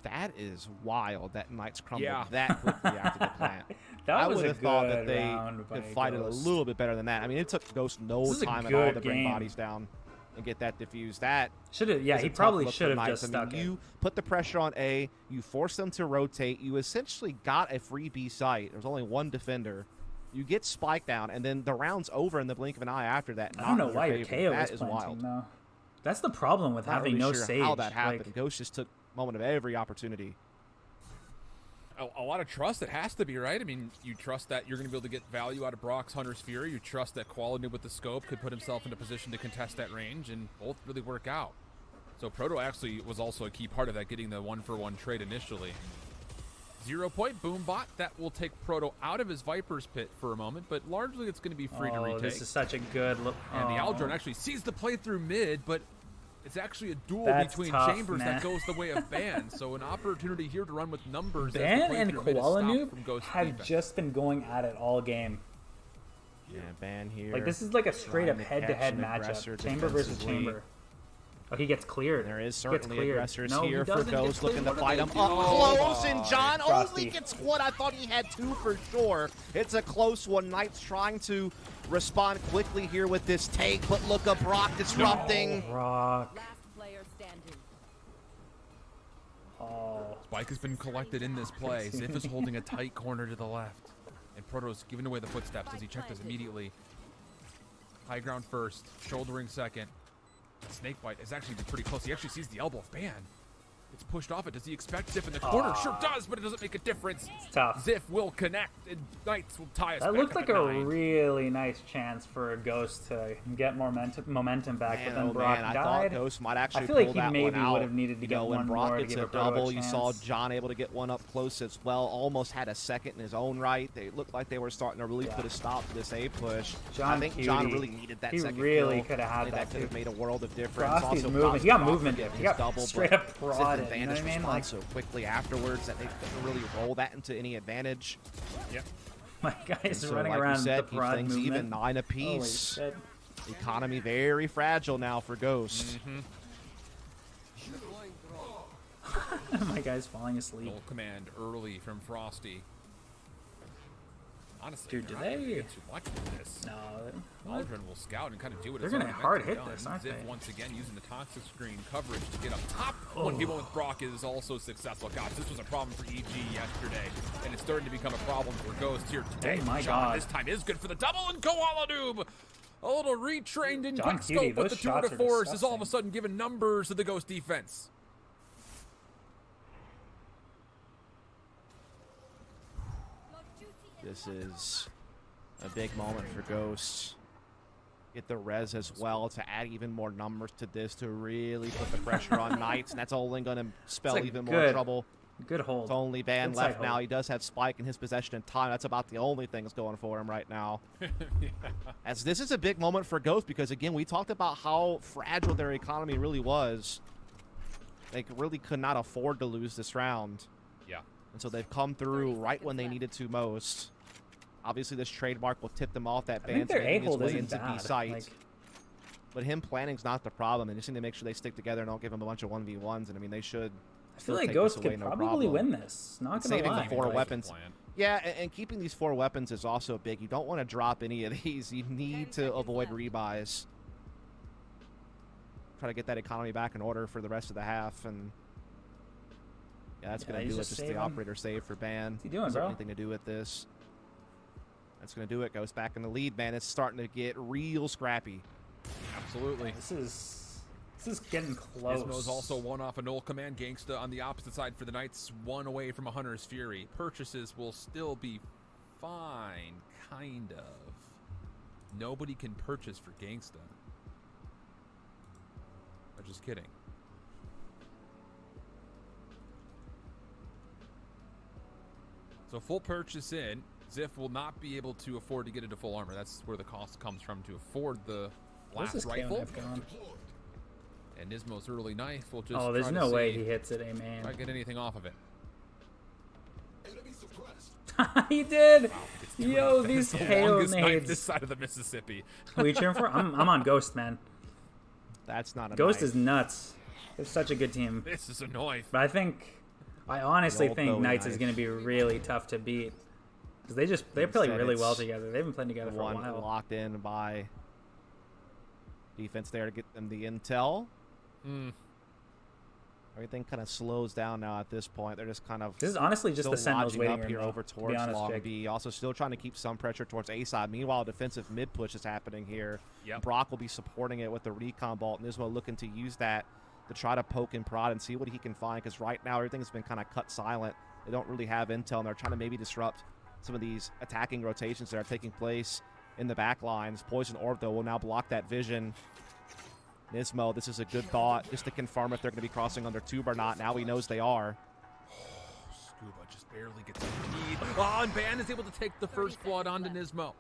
That is wild. That Knights crumbled Yeah. that quickly after the plant. That I was would a have thought that good they round by could fight it a Ghost. little bit better than that. I mean, it took Ghost no This is a time at all good to bring game. bodies down and get that diffused. That Should have. Yeah, is a he tough probably look for should have Knights. just I mean, stuck it. you put the pressure on A, you force them to rotate, you essentially got a free B site. There's only one defender. You get spike down, and then the round's over in the blink of an eye after that. I don't know not in why your your favor. KO That is is wild. planting though. That's the problem with Not having really no sure sage. how that happened. Like, Ghost just took moment of every opportunity. A lot of trust, it has to be, right? I mean, you trust that you're going to be able to get value out of Brock's Hunter's Fury. You trust that Koala Noob with the scope could put himself in a position to contest that range, and both really work out. So Proto actually was also a key part of that, getting the 1-for-1 trade initially. 0 point Boombot, that will take Proto out of his Viper's Pit for a moment, but largely it's going to be free to retake. This is such a good look. And the Aldrone actually sees the play through mid, but it's actually a duel That's between tough, chambers man. that goes the way of Ban. So an opportunity here to run with numbers. as the Ban play and through mid is Koala stopped Noob from Ghost's have defense. just been going at it all game. Yeah, Ban here. Like this is like a straight up Trying to head-to-head catch an aggressor matchup. Chamber versus defensively. chamber. Oh, he gets cleared. There is He gets certainly cleared. aggressors No, he here for doesn't get Ghost looking to cleared. fight him What up are they close, and John Frosty. only gets one. I thought he had two for sure. It's a close one. Knights trying to respond quickly here with this take, but look up, Brock disrupting. Rock. Last player standing. Oh. Spike has been collected in this play. Ziff is holding a tight corner to the left. And Proto's giving away the footsteps as he checked us immediately. High ground first, shouldering second. Snakebite is actually pretty close. He actually sees the elbow of Ban. It's pushed off it. Does he expect Ziff in the corner? Sure does, but it doesn't make a difference. It's tough. Ziff will connect, and Knights will tie us That back looked up like at a 9. really nice chance for a Ghost to get more momentum back, but then oh Brock man, I died. thought Ghost might actually I feel like pull he that maybe one out. would have needed to You get know, when one Brock more to gets give a a Proto double, a you saw chance. John able to get one up close as well. Almost had a second in his own right. They looked like they were starting to really put a stop to this A push. John I think Cutie, John really needed that he second really kill. could have I had think that could have too. made a world of difference. Frosty's Also, moving. He got Brock movement. getting He his got double, straight but up Ziff prodded, and you know Vantage what I mean? respond Like- so quickly afterwards that they couldn't really roll that into any advantage. Yep. My guy's So, running like around you said, with the prod things movement. even 9 apiece. Holy shit. Economy very fragile now for Ghost. My guy's falling asleep. Goal command early from Frosty. Honestly, Dude, do they're not gonna they- get too much with this. No. Aldrin will scout and kind of do what They're it's gonna already meant hard to hit be done. this, aren't Ziff they? once again using the toxic screen coverage to get up top. 1v1 with Brock is also successful. Gosh, this was a problem for EG yesterday, and it's starting to become a problem for Ghost here today. Oh my John God. this time is good for the double, and Koala Noob, a little retrained in John quick Cutie, scope with those the tour de shots are force is all of a disgusting. sudden giving numbers to the Ghost defense. This is a big moment for Ghosts. Get the res as well to add even more numbers to this to really put the pressure on Knights, and that's only going to spell It's a even more good- trouble. Good hold. It's only Van Good left side now. hold. He does have Spike in his possession and time. That's about the only thing that's going for him right now. As this is a big moment for Ghost because, again, we talked about how fragile their economy really was. They really could not afford to lose this round. Yeah. And so they've come through right when they needed to most. Obviously, this trademark will tip them off that I think Van's their making his A-hold way isn't into B bad. site. Like, But him planning's not the problem. They just need to make sure they stick together and don't give him a bunch of 1v1s. And I mean, they should. I feel still like take Ghost this away, could no probably problem. win this. Not gonna Saving lie. the 4 Like, weapons. Yeah, and keeping these 4 weapons is also big. You don't want to drop any of these. You need to avoid rebuys. Try to get that economy back in order for the rest of the half. And yeah, that's going to he's do it. just Just the saving. operator save for Ban. What's he doing, Doesn't have bro? anything to do with this. That's going to do it. Goes back in the lead, man. It's starting to get real scrappy. Absolutely. This is getting close. Gizmo's also one off a null command. Gangsta on the opposite side for the Knights, 1 away from a Hunter's Fury. Purchases will still be fine, kind of. Nobody can purchase for Gangsta. I'm just kidding. So full purchase in. Ziff will not be able to afford to get into full armor. That's where the cost comes from to afford the Where's blast this KO rifle. knife going? And Nismo's early knife will just Oh, there's try to no way see he hits it, if man. I get anything off of it. He did. It's Yo, the these longest KO knife nades. this side of the Mississippi. Who are you cheering for? I'm on Ghost, man. That's not a Ghost knife. is nuts. They're such a good team. This is a knife. But I honestly old think Bowie Knights is knife. going to be really tough to beat. Because they play Instead, really well it's together. They've been playing together for a One while. locked in by defense there to get them the intel. Everything kind of slows down now at this point. They're just kind of This is honestly just still the Sentinels lodging waiting up room, here though, over to be towards honest, long Jake. B. Also still trying to keep some pressure towards A side. Meanwhile, a defensive mid push is happening here. Yep. Brock will be supporting it with the recon bolt. Nismo looking to use that to try to poke and prod and see what he can find. Because right now everything's been kind of cut silent. They don't really have intel, and they're trying to maybe disrupt some of these attacking rotations that are taking place in the back lines. Poison Orb, though, will now block that vision. Nismo, this is a good thought, just to confirm if they're going to be crossing under tube or not. Now he knows they are. Scuba just barely gets a lead. Oh, and Ban is able to take the first blood onto Nismo.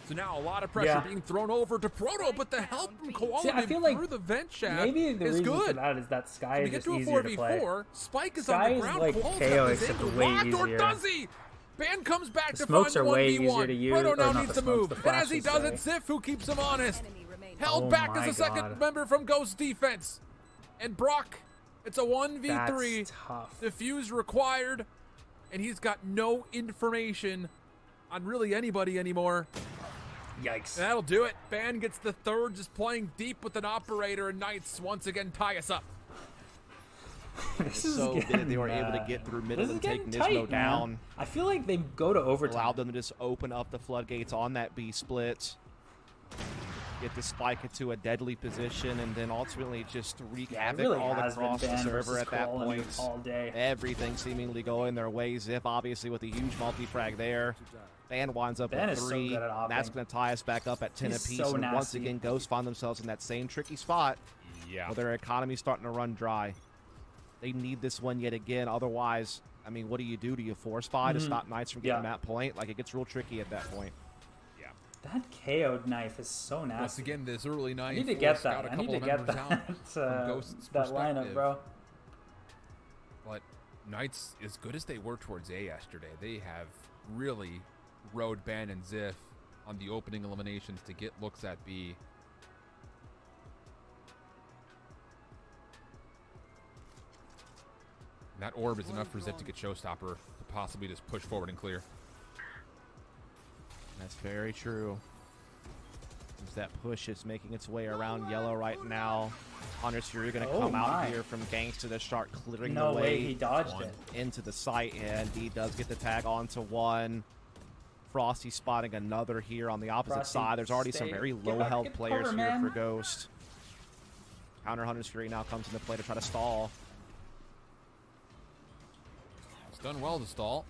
So now a lot of pressure being thrown over to Proto, but the help from Koala See, I feel like through the vent shaft maybe the is reason for good. that is that Sky We is get just to a easier to play. 4v4. Spike is Sky on is the ground. like Koala's KO, got his except angle way locked, or easier. does he? Ban comes back The to smokes find are the way 1v1. easier to use. Proto Or now not needs the to smokes, move. the And as he does it, flashes, Ziff, who keeps him honest, held Oh back my as a second God. member from Ghost defense. And Brock, it's a 1v3. That's tough. Defuse required. And he's got no information on really anybody anymore. Yikes. That'll do it. Ban gets the third, just playing deep with an operator, and Knights once again tie us up. This is So getting, they were able to get through middle this is and take getting Nismo tight, down. man. I feel like they go to overtime. Allowed them to just open up the floodgates on that B split. Get the spike into a deadly position, and then ultimately just wreak Yeah, it havoc really all has been across the Ban server versus at that Koala point. all day. Everything seemingly going their way. Ziff obviously with a huge multi-frag there. Ban winds up Ban at is so 3. good at and that's opping. going to tie us back up at 10 He's apiece. so and once nasty. again, Ghosts find themselves in that same tricky spot Yeah. where their economy's starting to run dry. They need this one yet again. Otherwise, I mean, what do? Do you force buy to stop Knights from getting Yeah. that point? Like, it gets real tricky at that point. Yeah. That KO'd knife is so nasty. Once again, this early knife. I need to will get scout that. a I need couple to of get members out that, from Ghost's that lineup, perspective. bro. But Knights, as good as they were towards A yesterday, they have really rode Ban and Ziff on the opening eliminations to get looks at B. And that orb is enough for Ziff to get Showstopper to possibly just push forward and clear. That's very true. As that push is making its way around yellow right now. Hunter's Fury going to Oh come out my. here from Gangster to start clearing No the way way he dodged it. into the site, and he does get the tag onto one. Frosty spotting another here on the opposite Frosty, side. There's already some stay- very get low back, health get players cover, here man. for Ghost. Counter Hunter's Fury now comes into play to try to stall. It's done well to stall.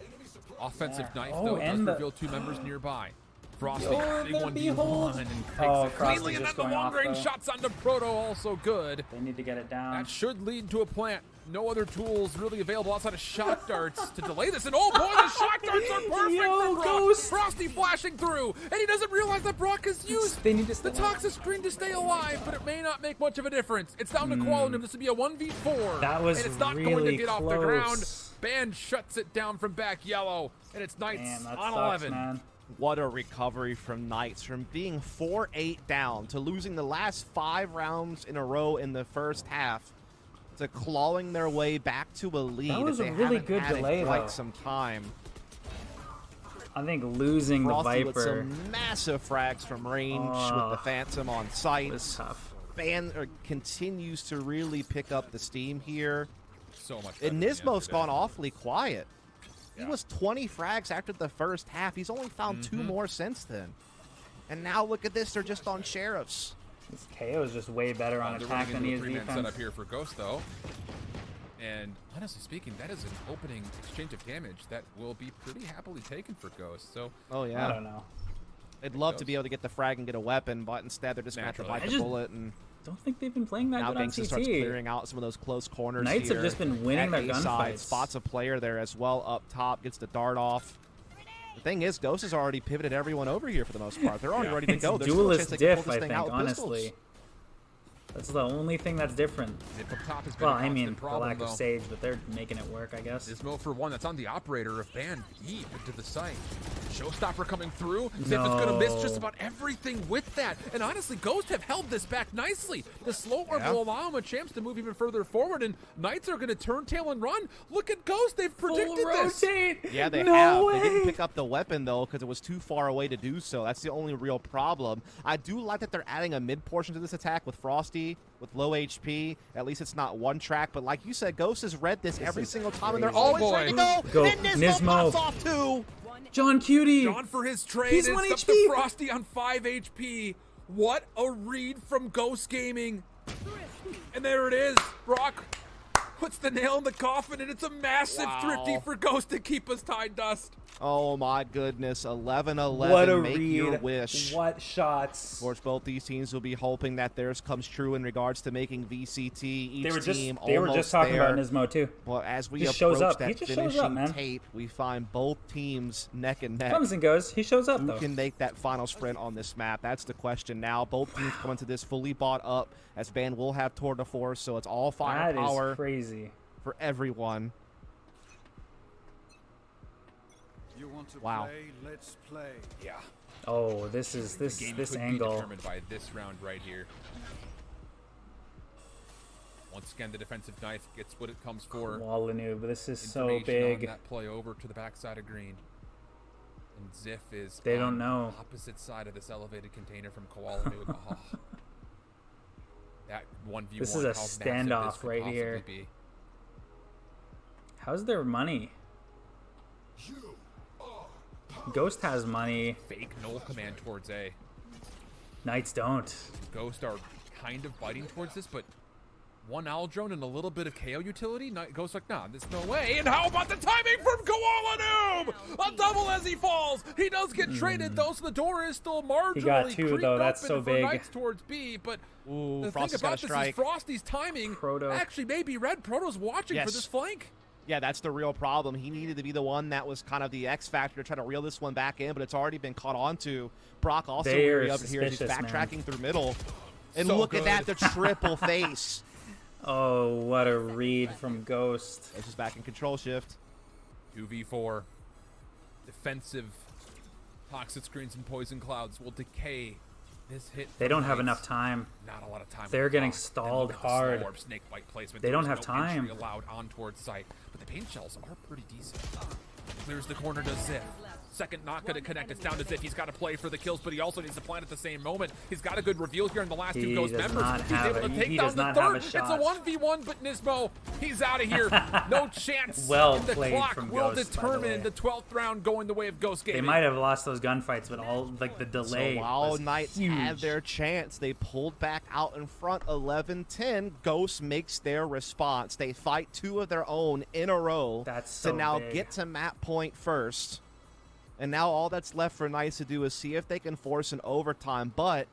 Offensive Yeah. knife, Oh, though, does and the- reveal two members nearby. Frosty, Oh, big the 1v1, behold. and Oh, takes it Frosty's cleanly, and just then the going off, long-range though. shots onto Proto, also good. They need to get it down. That should lead to a plant. No other tools really available outside of shock darts to delay this. And oh boy, the shock darts are perfect Yo, for Brock. Ghost. Frosty flashing through, and he doesn't realize that Brock has used They need to the stay toxic screen to stay alive, but it may not make much of a difference. It's down to Koala. This will be a 1v4. That was and it's not going to really get off the ground. close. Band shuts it down from back yellow, and it's Knights Damn, that on sucks, 11. man. What a recovery from Knights, from being 4-8 down to losing the last 5 rounds in a row in the first half to clawing their way back to a lead. That was that a they really haven't good had in delay, quite though. some time. I think losing Frosty the with Viper some massive frags from range with the Phantom on sight. was tough. Band continues to really pick up the steam here. So much better And than Nismo's yesterday. gone awfully quiet. He Yeah. was 20 frags after the first half. He's only found 2 more since then. And now look at this, they're just on Sheriffs. This KO is just way better on They're attack running than he into is a three-man defense. setup here for Ghost, though. And honestly speaking, that is an opening exchange of damage that will be pretty happily taken for Ghost. So Oh, I yeah. don't know. They'd love to be able to get the frag and get a weapon, but instead they're just going to have to Naturally. bite I the just- bullet. And Don't think they've been playing that now good on Gangsta starts CT. clearing out some of those close corners Knights here. have just been winning At their A side, gunfights. spots a player there as well up top, gets the dart off. The thing is, Ghost has already pivoted everyone over here for the most part. They're already ready to It's go. There's still a chance duelist they can pull diff, this I thing think, out with pistols. honestly. That's the only thing that's different. Zip up top has been Well, a I constant mean, the problem, lack of though. Sage, but they're making it work, I guess. Nismo for one, that's on the operator of Band deep into the site. Showstopper coming through. Zip is No. going to miss just about everything with that. And honestly, Ghost have held this back nicely. The slow orb will allow him a chance to move even further forward, and Knights are going to turn tail and run. Look at Ghost. They've predicted Full this. rotate! Yeah, they no have. Way. They didn't pick up the weapon, though, because it was too far away to do so. That's the only real problem. I do like that they're adding a mid portion to this attack with Frosty, with low HP. At least it's not one track, but like you said, Ghost has read this every is single time, and they're crazy. always Oh, ready to boy. go. Go, And Nismo Nismo. pops off, too. John Cutie! Gone for his trade. He's and 1 it's up to HP. Frosty on 5 HP. What a read from Ghost Gaming. And there it is. Brock puts the nail in the coffin, and it's a massive thrifty for Ghost to keep us tied dust. Oh, my goodness. 11-11. What a Make read. your wish. What shots. Of course, both these teams will be hoping that theirs comes true in regards to making VCT. Each They were just team they were almost just talking there. about Nismo, too. Well, as we Just approach shows up. that He just shows finishing up, man. tape, we find both teams neck and neck. Comes and goes. He shows up, Who though. can make that final sprint on this map? That's the question now. Both teams come into this fully bought up, as Band will have tour de force, so it's all That firepower is crazy. for everyone. You want to Wow. play? Let's play. Yeah. Oh, this is The game this could be angle. determined by this round right here. Once again, the defensive knife gets what it comes for. Wallanoo, but this is so Information on big. that play over to the backside of green. And Ziff is They on don't know. the opposite side of this elevated container from Koala Noob. Oh. That 1v1. This is a how massive standoff this could right possibly here. be. How's their money? Ghost has money. Fake null command towards A. Knights don't. Ghost are kind of biting towards this, but one owl drone and a little bit of KO utility. Ghost like, nah, there's no way. And how about the timing from Koala Noob? A double as he falls. He does get traded though, so the door is still marginally He got two, creeped though. That's open so for big. Knights towards B, but Ooh, the Frosty's thing got a about this is strike. Frosty's timing Proto. actually may be red. Proto's watching for Yes. this flank. Yeah, that's the real problem. He needed to be the one that was kind of the X factor to try to reel this one back in, but it's already been caught on to. Brock also They are weary up here as he's suspicious, man. backtracking through middle. And So look good. at that, the triple face. Oh, what a read from Ghost. This is back in control shift. 2v4. Defensive toxic screens and poison clouds will decay this hit. They from don't have Knights. enough time. Not a lot of time. They're on the getting clock. Then stalled look at the hard. slow orb snake bite placement. They don't There's have no time. entry allowed on towards site, but the paint shells are pretty decent. Clears the corner to Zip. Second not going to connect. It's down to Ziff. He's got to play for the kills, but he also needs to plant at the same moment. He's got a good reveal here in the last two Ghost members. He's able to take down the third. It's a 1v1, but Nismo, he's out of here. No chance. Well the played clock from will Ghost, determine the 12th round going the way of Ghost Gaming. They might have lost those gunfights, but all like the delay. So while was Knights huge. had their chance, they pulled back out in front 11-10. Ghost makes their response. They fight two of their own in a row That's so to now big. get to map point first. And now all that's left for Knights to do is see if they can force an overtime. But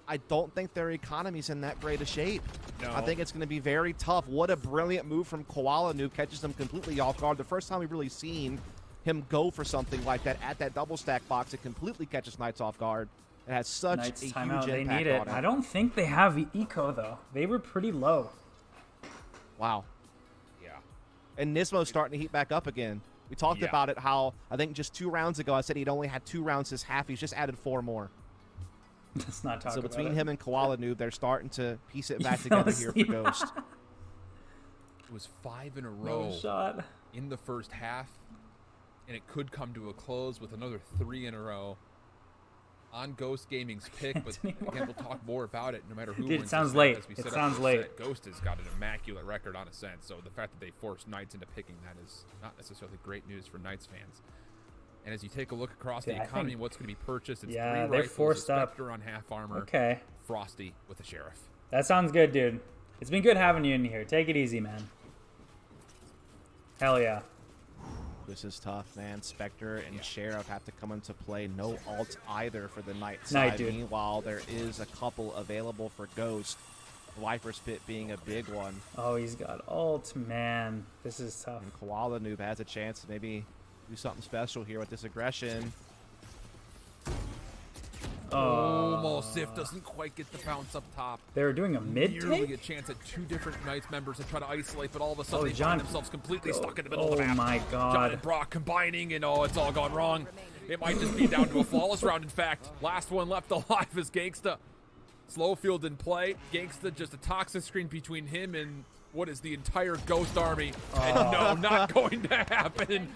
I don't think their economy's in that great a shape. No. I think it's going to be very tough. What a brilliant move from Koala Noob. Catches them completely off guard. The first time we've really seen him go for something like that at that double stack box. It completely catches Knights off guard. It has such Knights a huge timeout. They impact need it. on I don't think they have eco though. They were pretty low. Wow. Yeah. And Nismo's starting to heat back up again. We talked Yeah. about it, how I think just 2 rounds ago I said he'd only had 2 rounds this half. He's just added 4 more. Let's not talk So about between it. him and Koala Noob, they're starting to piece it back You fell together here for asleep. Ghost. It was 5 in a No row shot. in the first half, and it could come to a close with another 3 in a row on Ghost Gaming's pick. But again, we'll talk more about it no matter who Dude, wins it this sounds set, late. as we It set up sounds this late. set. Ghost has got an immaculate record on Ascent, so the fact that they forced Knights into picking that is not necessarily great news for Knights fans. And as you take a look across Dude, the I economy, think- what's going to be purchased, it's Yeah, 3 they're rifles, forced a up. Spectre on half armor, Okay. Frosty with a Sheriff. That sounds good, dude. It's been good having you in here. Take it easy, man. Hell yeah. This is tough, man. Spectre and Sheriff have to come into play. No ult either for the Knight Knight, side. dude. Meanwhile, there is a couple available for Ghost. Viper's Pit being a big one. Oh, he's got ult, man. This is tough. And Koala Noob has a chance to maybe do something special here with this aggression. Almost. Ziff doesn't quite get the bounce up top. They were doing a mid Nearly take? a chance at 2 different Knights members to try to isolate, but all of a sudden Oh, they John- find themselves completely stuck in the middle of the Oh map. my John god. and Brock combining, and it's all gone wrong. It might just be down to a flawless round, in fact. Last one left alive is Gangsta. Slowfield in play. Gangsta just a toxic screen between him and what is the entire Ghost army. And no, not going to happen.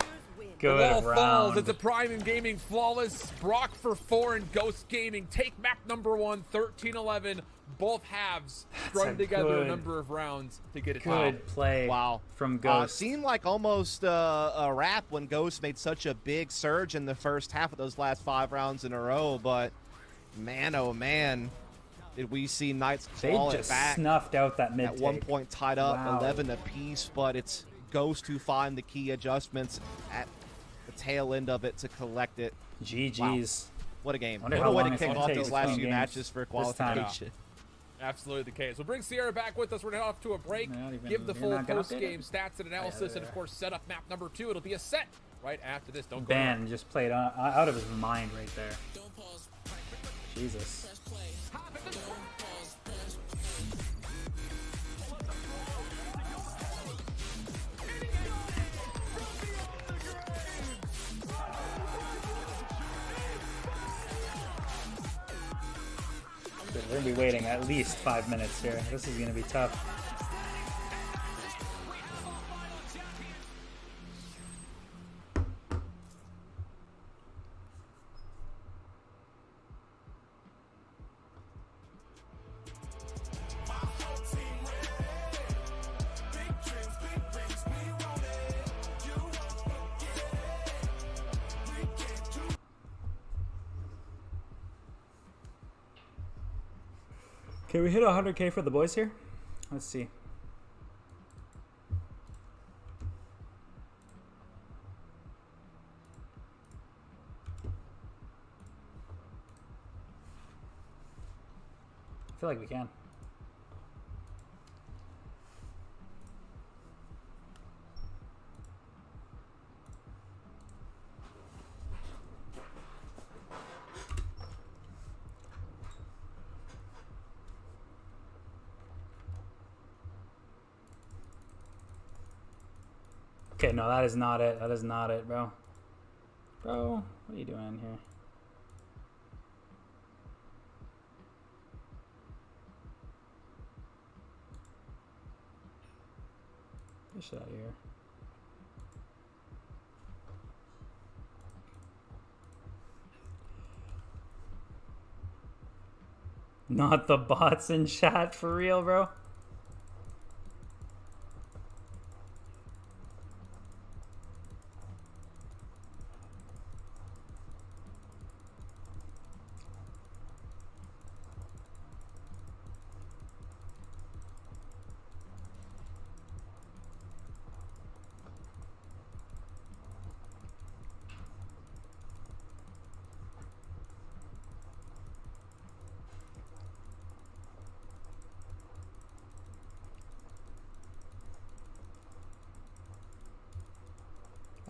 Good The wall round. falls. It's a Prime in Gaming flawless. Brock for 4 and Ghost Gaming take map number 1, 13-11. Both halves strung a together a good- number of rounds to get it Good play Wow. from Ghost. Seemed like almost a wrap when Ghost made such a big surge in the first half of those last 5 rounds in a row, but man, oh man, did we see Knights They claw it just back. snuffed out that mid At one take. point tied up Wow. 11 apiece, but it's Ghost who find the key adjustments at the tail end of it to collect it. GG's. What a game. Wonder What how a way long to it's kick gonna off take these last between few games matches for this time. qualification. Absolutely the case. We'll bring Sierra back with us. We're going to head off to a break, Not even- give the you're full not gonna update post-game it? stats and analysis, and of course set up map number 2. It'll be a set right after this. Don't go Ben just played out of his mind right there. Jesus. We're going to be waiting at least 5 minutes here. This is going to be tough. Can we hit 100K for the boys here? Let's see. I feel like we can. Okay, no, that is not it. That is not it, bro. Bro, what are you doing in here? Get shit out of here. Not the bots in chat for real, bro.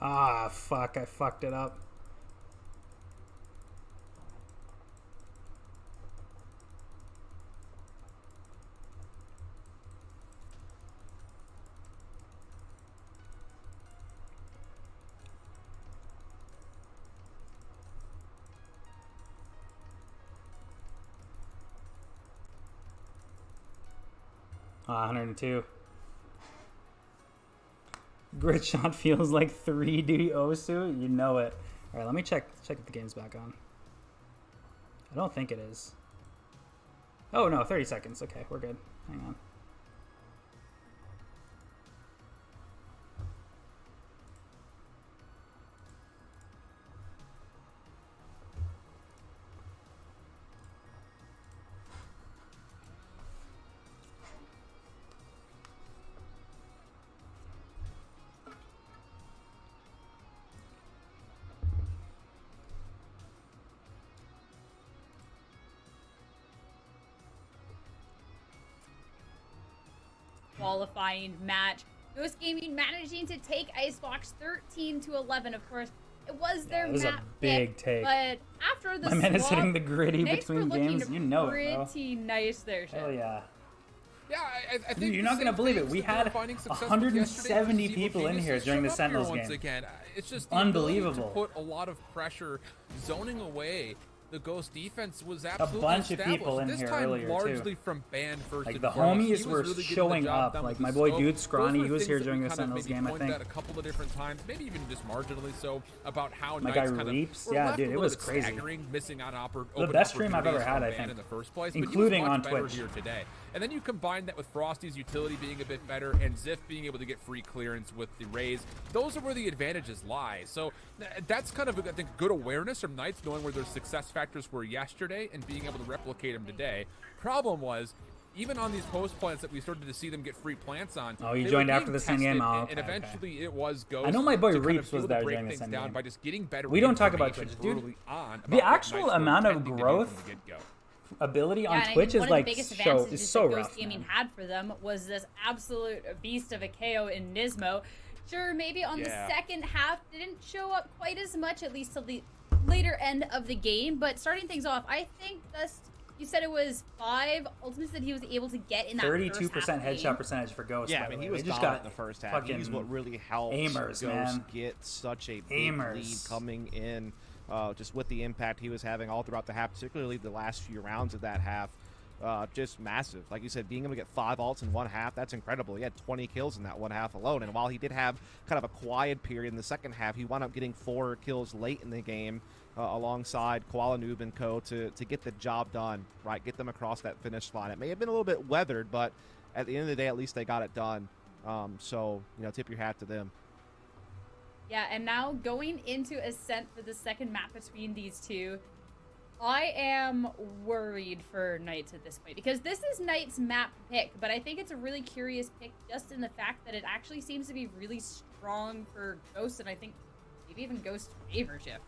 Ah, fuck, I fucked it up. Ah, 102. Grid shot feels like 3D Osu. You know it. All right, let me check if the game's back on. I don't think it is. Oh no, 30 seconds. Okay, we're good. Hang on. Qualifying match. Ghost Gaming managing to take Icebox 13-11. Of course, it was their it was map a big pick, take. but after the My man is swap, hitting the gritty Knights between were looking games. You know it, bro. pretty nice there, Shep. Hell yeah. Yeah, I think Dude, you're not gonna believe it. We had 170 people in here during the Sentinels game. Again. It's just unbelievable. To put a lot of pressure, zoning away. The Ghost defense was absolutely A bunch of established. people in this here time earlier largely too. from band first. Like and the foremost. homies He were was really getting showing the job up. done Like with my the boy scope. Dude Those Scrawny, were he was things here that during we the kind of Sentinels maybe game, I pointed think. at a couple of different times, maybe even just marginally so, about how My Knights guy kind of Reaps, were yeah, left dude, a it little was bit crazy. staggering, missing out The best stream I've ever had, I opportunities from think, Band in the first place, including but he was on much better Twitch. here today. And then you combine that with Frosty's utility being a bit better and Ziff being able to get free clearance with the Rays. Those are where the advantages lie. So that's kind of, I think, good awareness from Knights, knowing where their success factors were yesterday and being able to replicate them today. Problem was, even on these post plants that we started to see them get free plants on. Oh, you they joined were after being the SEN tested, game? Oh, and okay, eventually it was Ghost. I know my boy to kind of Reaps be was able to there break during the things SEN down game. by just getting better. We don't talk about Twitch, information dude. early on about The what actual Knights were amount of intending to do growth from the get-go. ability on Yeah, and I Twitch think is one of like the biggest is advantages so that Ghost rough. Gaming Man. had for them was this absolute beast of a KO in Nismo. Sure, maybe on the second half didn't show up quite as much, at least till the later end of the game. But starting things off, I think you said it was 5 ultimates that he was able to get in that 32% first half of the headshot game. percentage for Ghost. Yeah, by I mean, the he way. was They just dominant got in the first half. He's what really helped aimers, Ghost man. get such a big lead coming in, just with the impact he was having all throughout the half, particularly the last few rounds of that half. Just massive. Like you said, being able to get 5 ults in one half, that's incredible. He had 20 kills in that one half alone, and while he did have kind of a quiet period in the second half, he wound up getting 4 kills late in the game alongside Koala Noob and Co. to get the job done, right? Get them across that finish line. It may have been a little bit weathered, but at the end of the day, at least they got it done. So, tip your hat to them. Yeah, and now going into Ascent for the second map between these two, I am worried for Knights at this point because this is Knights' map pick, but I think it's a really curious pick just in the fact that it actually seems to be really strong for Ghost, and I think maybe even Ghost favorship.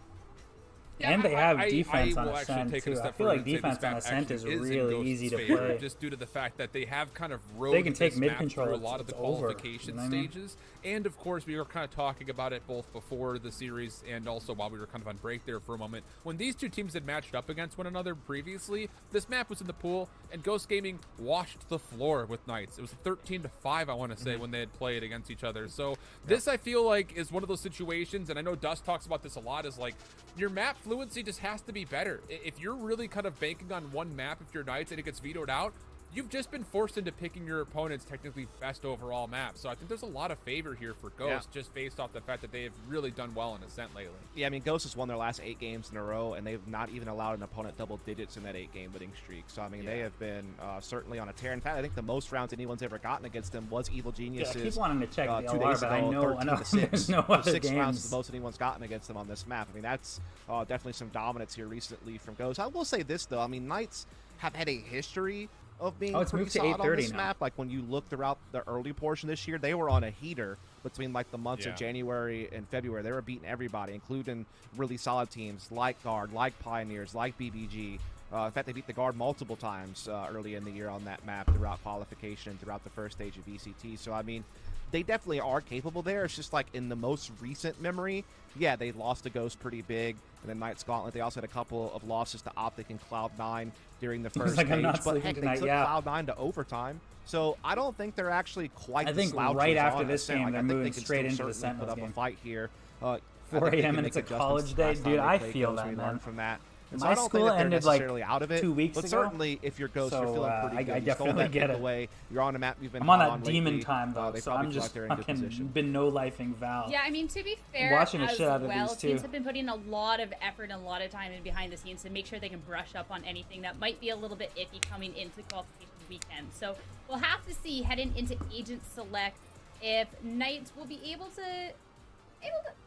And they have defense I on will actually Ascent take it too. a I step feel further like and say defense this on map Ascent is actually in really Ghost's easy to favor, play. just due to the fact that they have kind of rode They can take this mid map control, through a lot of the it's over, qualification you know what I mean? stages. And of course, we were kind of talking about it both before the series and also while we were kind of on break there for a moment. When these two teams had matched up against one another previously, this map was in the pool, and Ghost Gaming washed the floor with Knights. It was 13-5, I want to say, when they had played against each other. So this, I feel like, is one of those situations, and I know Dust talks about this a lot, is like, your map fluency just has to be better. If you're really kind of banking on one map, if you're Knights and it gets vetoed out, you've just been forced into picking your opponent's technically best overall map. So I think there's a lot of favor here for Ghost, just based off the fact that they have really done well in Ascent lately. Yeah, I mean, Ghost has won their last 8 games in a row, and they've not even allowed an opponent double digits in that 8-game winning streak. So, I mean, they have been certainly on a tear. In fact, I think the most rounds anyone's ever gotten against them was Evil Geniuses. Yeah, I keep wanting to check the 2 LR, days but ago, I know 13-6. there's no other 6 rounds games. is the most anyone's gotten against them on this map. I mean, that's definitely some dominance here recently from Ghost. I will say this, though. I mean, Knights have had a history of being it's pretty moved to solid on 8:30 this now. map. Like, when you look throughout the early portion this year, they were on a heater between, like, the months of January and February. They were beating everybody, including really solid teams like Guard, like Pioneers, like BBG. In fact, they beat the Guard multiple times early in the year on that map throughout qualification and throughout the first stage of VCT. So, I mean, they definitely are capable there. It's just like in the most recent memory, yeah, they lost to Ghost pretty big. And then Knight's Gauntlet, they also had a couple of losses to Optic and Cloud9 during the first like, I'm stage. not But sleeping heck, they tonight, took yeah. Cloud9 to overtime. So I don't think they're actually quite I think slouches right after on this Ascent. game, Like, they're I think moving they can straight still into the certainly put Sentinels up game. a fight here. 4 I think they a.m. can and make it's a adjustments college to day. last time Dude, they I played feel Ghost. that, We man. learned from that. And so My I don't school think that they're ended, like, necessarily out of it. 2 weeks but ago. certainly, if you're Ghost, you're So, feeling pretty I good. You stole definitely that get pick it. away. You're on a map you've been I'm on hot that demon lately. time, though, They so probably I'm feel just like they're in good fucking position. been no-lifing Val. Yeah, I mean, to be fair, Watching the as shit out of well, these two. teams have been putting a lot of effort and a lot of time in behind the scenes to make sure they can brush up on anything that might be a little bit iffy coming into qualification weekend. So we'll have to see heading into Agent Select if Knights will be able to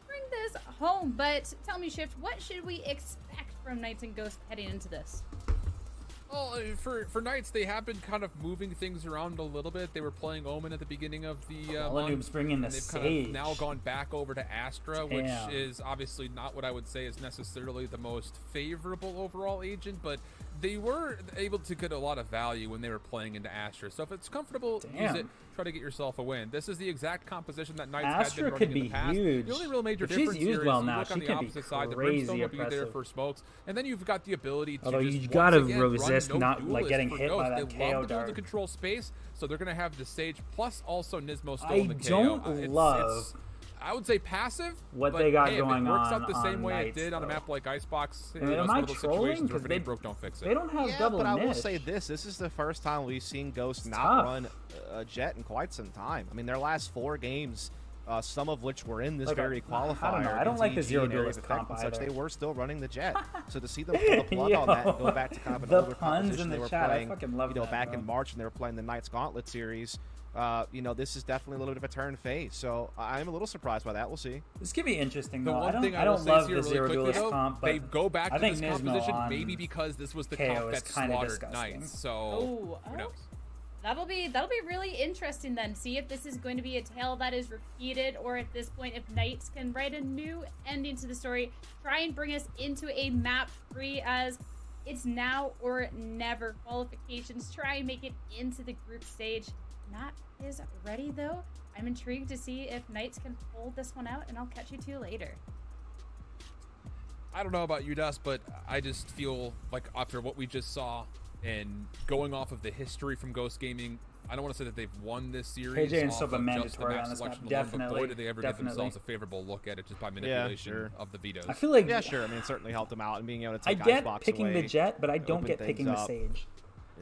bring this home. But tell me, Shift, what should we expect from Knights and Ghosts heading into this? Well, for Knights, they have been kind of moving things around a little bit. They were playing Omen at the beginning of the Molyneux's bringing the and they've Sage. kind of now gone back over to Astra, which Damn. is obviously not what I would say is necessarily the most favorable overall agent, but they were able to get a lot of value when they were playing into Astra. So if it's comfortable, use it. Try to get yourself a win. This is the exact composition that Knights Astra had been could running in be the past. huge. The only real major If she's difference used here well is you now, look on she the could be opposite side. The crazy Brimstone will be there impressive. for smokes, and then you've got the ability to Although just you once gotta again resist run no not, like, duelist getting for hit by Ghost. that They KO love to build the dart. control space, so they're going to have the Sage plus also Nismo still I in the KO. don't love I would say passive. what but they got hey, going if it works on out the same way Knights, it did on a though. map like Icebox, I mean, it's am one I of those trolling? situations where 'Cause if it they- ain't broke, don't fix it. They don't have Yeah, double but I will niche. say this is the first time we've seen Ghost not tough. run a Jet in quite some time. I mean, their last 4 games, some of which were in this Like, very qualifier. I don't know. I don't against like the EG zero and Area duelist of Effect comp and such, either. they were still running the Jet. So to see them pull the plug on that and go back to kind of an The older puns composition in the they were chat, I playing, fucking love that, back bro. in March when they were playing the Knights Gauntlet series, this is definitely a little bit of a turn phase. So I'm a little surprised by that. We'll see. This could be interesting, The though. one thing I I will don't say love here the really zero quickly, duelist though, comp, but they go back I to think this Nismo composition on maybe because this was the KO comp is that kinda slaughtered disgusting. Knights. So Oh, who knows? That'll be really interesting then. See if this is going to be a tale that is repeated, or at this point, if Knights can write a new ending to the story, try and bring us into a map 3 as it's now or never qualifications. Try and make it into the group stage. Not is ready though. I'm intrigued to see if Knights can pull this one out, and I'll catch you two later. I don't know about you, Dust, but I just feel like after what we just saw and going off of the history from Ghost Gaming, I don't want to say that they've won this series. KJ and off Sopa of just the mandatory map on this map. selection alone, but boy, Definitely, did they ever give definitely. themselves a favorable look at it just by manipulation sure. of the vetoes. I feel like Yeah, sure. I mean, it certainly helped them out and being able to I take get Icebox picking away, the Jet, but I don't open get things picking the up. Sage.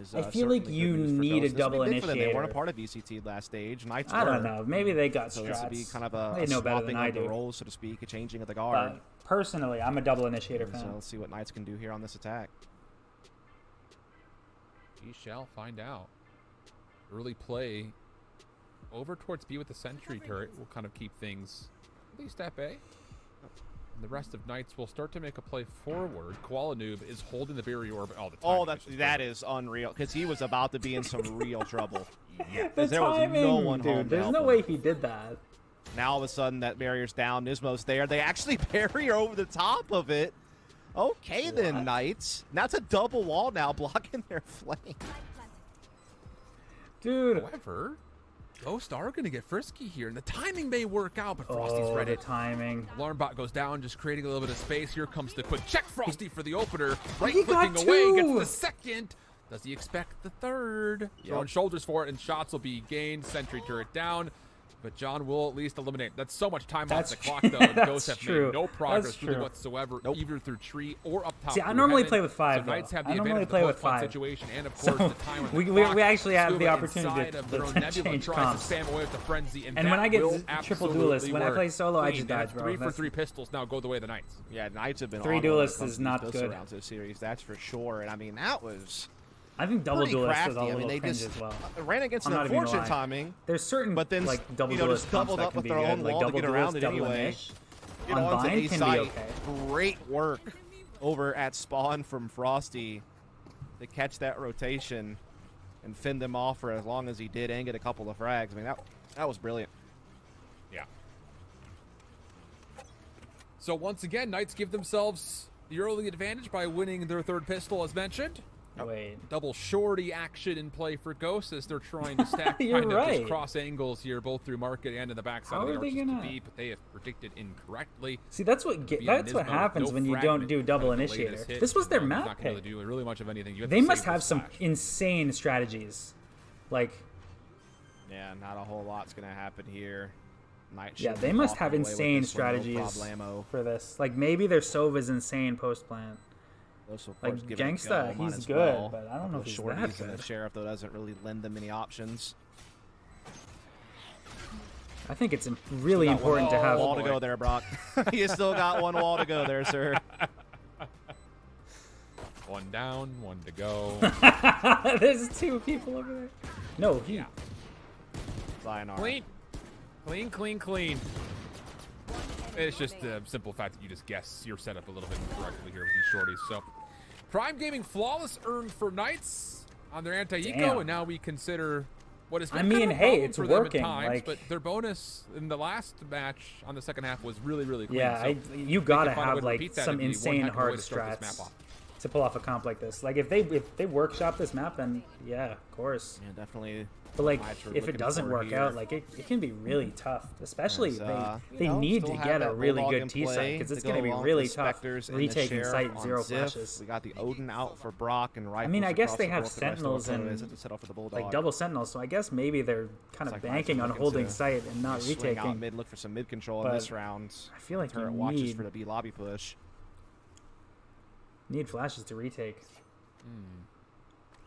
Is, I feel like certainly you good news for need a Ghost. This double would be big for them. They weren't a initiator. part of VCT last stage. Knights I don't were. know. Maybe they got So this would be strats. kind of They a know better swapping than I of the do. roles, so to speak, a changing of the guard. But personally, I'm a double initiator So fan. let's see what Knights can do here on this attack. We shall find out. Early play over towards B with the sentry turret will kind of keep things at least at bay. And the rest of Knights will start to make a play forward. Koalanoob is holding the barrier orb all the time. Oh, that is unreal, because he was about to be in some real trouble. The there was timing, no one home dude. to There's help no him. way he did that. Now all of a sudden that barrier's down. Nismo's there. They actually barrier over the top of it. Okay then, Knights. That's a double wall now blocking their flame. Dude. However, Ghost are going to get frisky here, and the timing may work out, but Frosty's read the it. timing. Alarm bot goes down, just creating a little bit of space. Here comes the quick check. Frosty for the opener. Right He got clicking away, gets two. the second. Does he expect the third? Throwing shoulders for it, and shots will be gained. Sentry turret down. But John will at least eliminate. That's so much time That's off the clock, though. And that's Ghosts have true. made no progress That's really true. whatsoever, either through tree or up top. See, I through normally heaven. play with 5, So Knights though. have the I normally advantage play of the with post-punt 5. situation, and of So, course the time on the we clock. actually have the Scuba opportunity inside to- of their own to Nebula change tries comps. to spam away with the frenzy, and And when that I get will triple absolutely duelist, when I work. play solo, I Clean. just die, That's bro. 3 for That's- 3 pistols now go the way of the Knights. Yeah, Knights have been 3 on one when it duelists comes is to not these pistol good. rounds of the series, that's for sure. And I mean, that was I think double pretty duelist crafty. is a I little mean, they cringe just as well. ran against I'm an not even gonna unfortunate lie. timing. There's certain But then, like double you know, duelist just comps doubled that up can with be their good, own like wall to double get around duelist, it double anyway. inish. You On know, onto bind A can be site, okay. great work over at spawn from Frosty to catch that rotation and fend them off for as long as he did and get a couple of frags. I mean, that was brilliant. Yeah. So once again, Knights give themselves the early advantage by winning their third pistol, as mentioned. Wait. Double shorty action in play for Ghosts as they're trying to stack You're kind of right. just cross angles here, both through market and in the backside How of the are they arches gonna- to B, but they have predicted incorrectly. See, that's what Via that's what Nismo, happens no when you fragment, don't do double kind of the initiator. latest hit, This was their and map not gonna be able pick. to do really much of anything. You have They to must save the have some splash. insane strategies. Like, Yeah, not a whole lot's going to happen here. Knight yeah, should they be must walking have away with insane this one, no strategies problemo. for this. Like, maybe their Sova's insane post plant. Those will, of Like, course, give it a Gangsta, go, might he's as good, well. but I don't know if he's Couple that shorties, and good. the Sheriff, though, doesn't really lend them any options. I think it's really Got one important to have. wall to go there, Brock. You still got one wall to go there, sir. One down, one to go. There's 2 people over there. No, he. Yeah. Sayonara. Clean. Clean, clean, clean. It's just the simple fact that you just guess your setup a little bit incorrectly here with these shorties. So, Prime Gaming flawless earned for Knights on their anti-eco, Damn. and now we consider what has been I kind mean, of a hey, problem it's for them working, at times, like- but their bonus in the last match on the second half was really, really clean. Yeah, so you they gotta can find a way have to like repeat that some and be one insane heck of a way hard to start this map strats off. to pull off a comp like this. Like if they workshop this map, then yeah, of course. Yeah, definitely. But like Knights are if it looking doesn't for work here. out, like it can be really tough. Especially As, they you know, need still to have get a that really Bulldog good in T play site because it's to going to go be along really with the tough Spectres and the retaking Sheriff site on 0 Ziff. flashes. We got the Odin out for Brock and Rifles. I mean, I guess across they the have board for the rest of Sentinels the and opponents to set up for the Bulldog. like double Sentinels, so I guess maybe they're kind of Looks like banking Knights are on looking holding to site and not swing out retaking. mid, look for some mid control But in this round. I feel like Turret you watches for the need B lobby push. flashes to retake.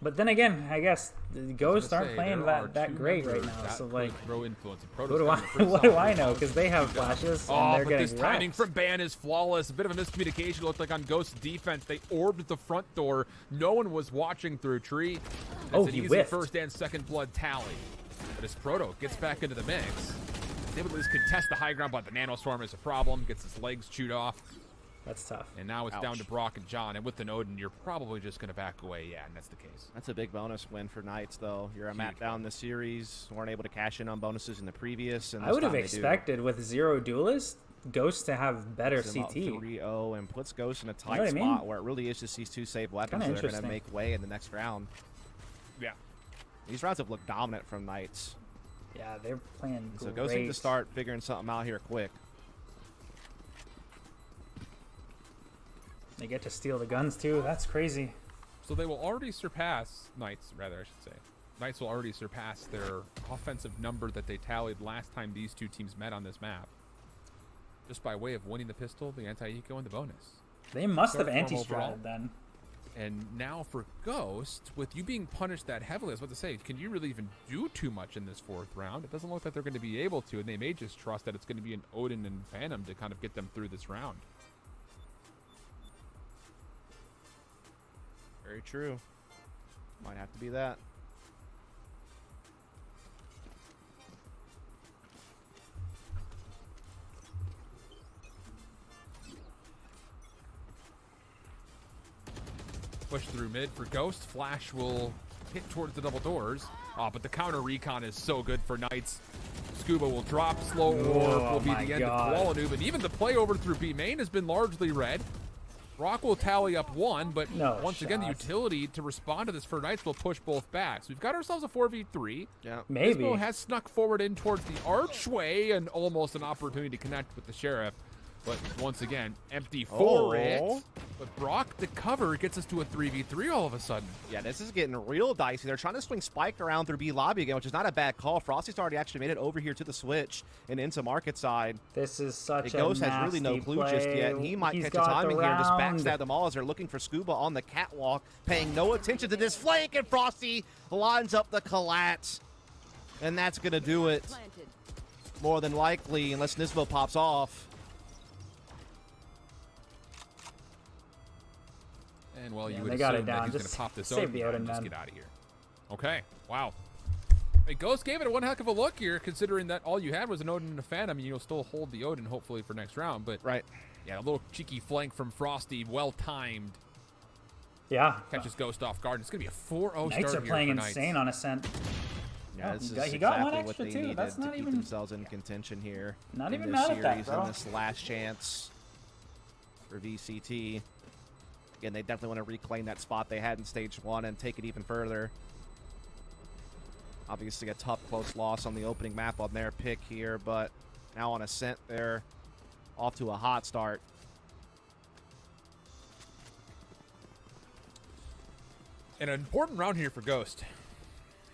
But then again, I guess the Ghosts aren't playing that great right now. So like, throw influence. what do I know? Because they have flashes and Oh, they're but getting this timing wrecked. from Ban is flawless. A bit of a miscommunication. It looked like on Ghost's defense, they orbed the front door. No one was watching through tree. It's Oh, an he easy whiffed. first and second blood tally. But as Proto gets back into the mix, he's able to at least contest the high ground, but the Nanoswarm is a problem. Gets his legs chewed off. That's tough. And now it's Ouch. down to Brock and John. And with the Odin, you're probably just going to back away. Yeah, and that's the case. That's a big bonus win for Knights, though. You're a Huge map down the series. Weren't able to cash in on bonuses in the previous. And I this would have time they do. expected with 0 duelist Ghosts to have better Puts them up CT. 3-0 and puts Ghost in a tight know what I mean? spot where it really is just these 2 safe weapons Kinda that are going to interesting. make way in the next round. Yeah. These rounds have looked dominant from Knights. Yeah, they're playing So great. Ghost need to start figuring something out here quick. They get to steal the guns too. That's crazy. So they will already surpass Knights, rather, I should say. Knights will already surpass their offensive number that they tallied last time these two teams met on this map. Just by way of winning the pistol, the anti-eco, and the bonus. They must have Start form overall. anti-stratted then. And now for Ghost, with you being punished that heavily, I was about to say, can you really even do too much in this 4th round? It doesn't look like they're going to be able to, and they may just trust that it's going to be an Odin and Phantom to kind of get them through this round. Very true. Might have to be that. Push through mid for Ghost. Flash will hit towards the double doors. But the counter recon is so good for Knights. Scuba will drop. Slow warp will be my the end God. of Qualanoob. And even the play over through B main has been largely red. Brock will tally up 1, but No once again, the shot. utility to respond to this for Knights will push both back. So we've got ourselves a 4v3. Yeah. Maybe. Nismo has snuck forward in towards the archway and almost an opportunity to connect with the Sheriff. But once again, empty for it. Oh. But Brock, the cover, gets us to a 3v3 all of a sudden. Yeah, this is getting real dicey. They're trying to swing Spike around through B lobby again, which is not a bad call. Frosty's already actually made it over here to the switch and into market side. This is such a Ghost nasty has really no clue just yet, and he might He's catch a got the timing here and just round. backstab them all as they're looking for Scuba on the catwalk, paying no attention to this flank, and Frosty lines up the collat. And that's going to do it, Planted. more than likely, unless Nismo pops off. And well, Yeah, you would they got it assume that down. he's going to Just pop this save Odin the down Odin and just then. get out of here. Okay, wow. Hey, Ghost gave it one heck of a look here, considering that all you had was an Odin and a Phantom, and you'll still hold the Odin, hopefully, for next round. But Right. yeah, a little cheeky flank from Frosty, well-timed. Yeah. Catches Ghost off guard. It's going to be a 4-0 Knights start are here playing for Knights. insane on Ascent. Yeah, Oh, this he is got exactly one what extra they too. needed That's to not keep even- themselves in contention here. Not in even this mad at that, series, bro. in this last chance for VCT. Again, they definitely want to reclaim that spot they had in stage 1 and take it even further. Obviously a tough close loss on the opening map on their pick here, but now on Ascent they're off to a hot start. An important round here for Ghost.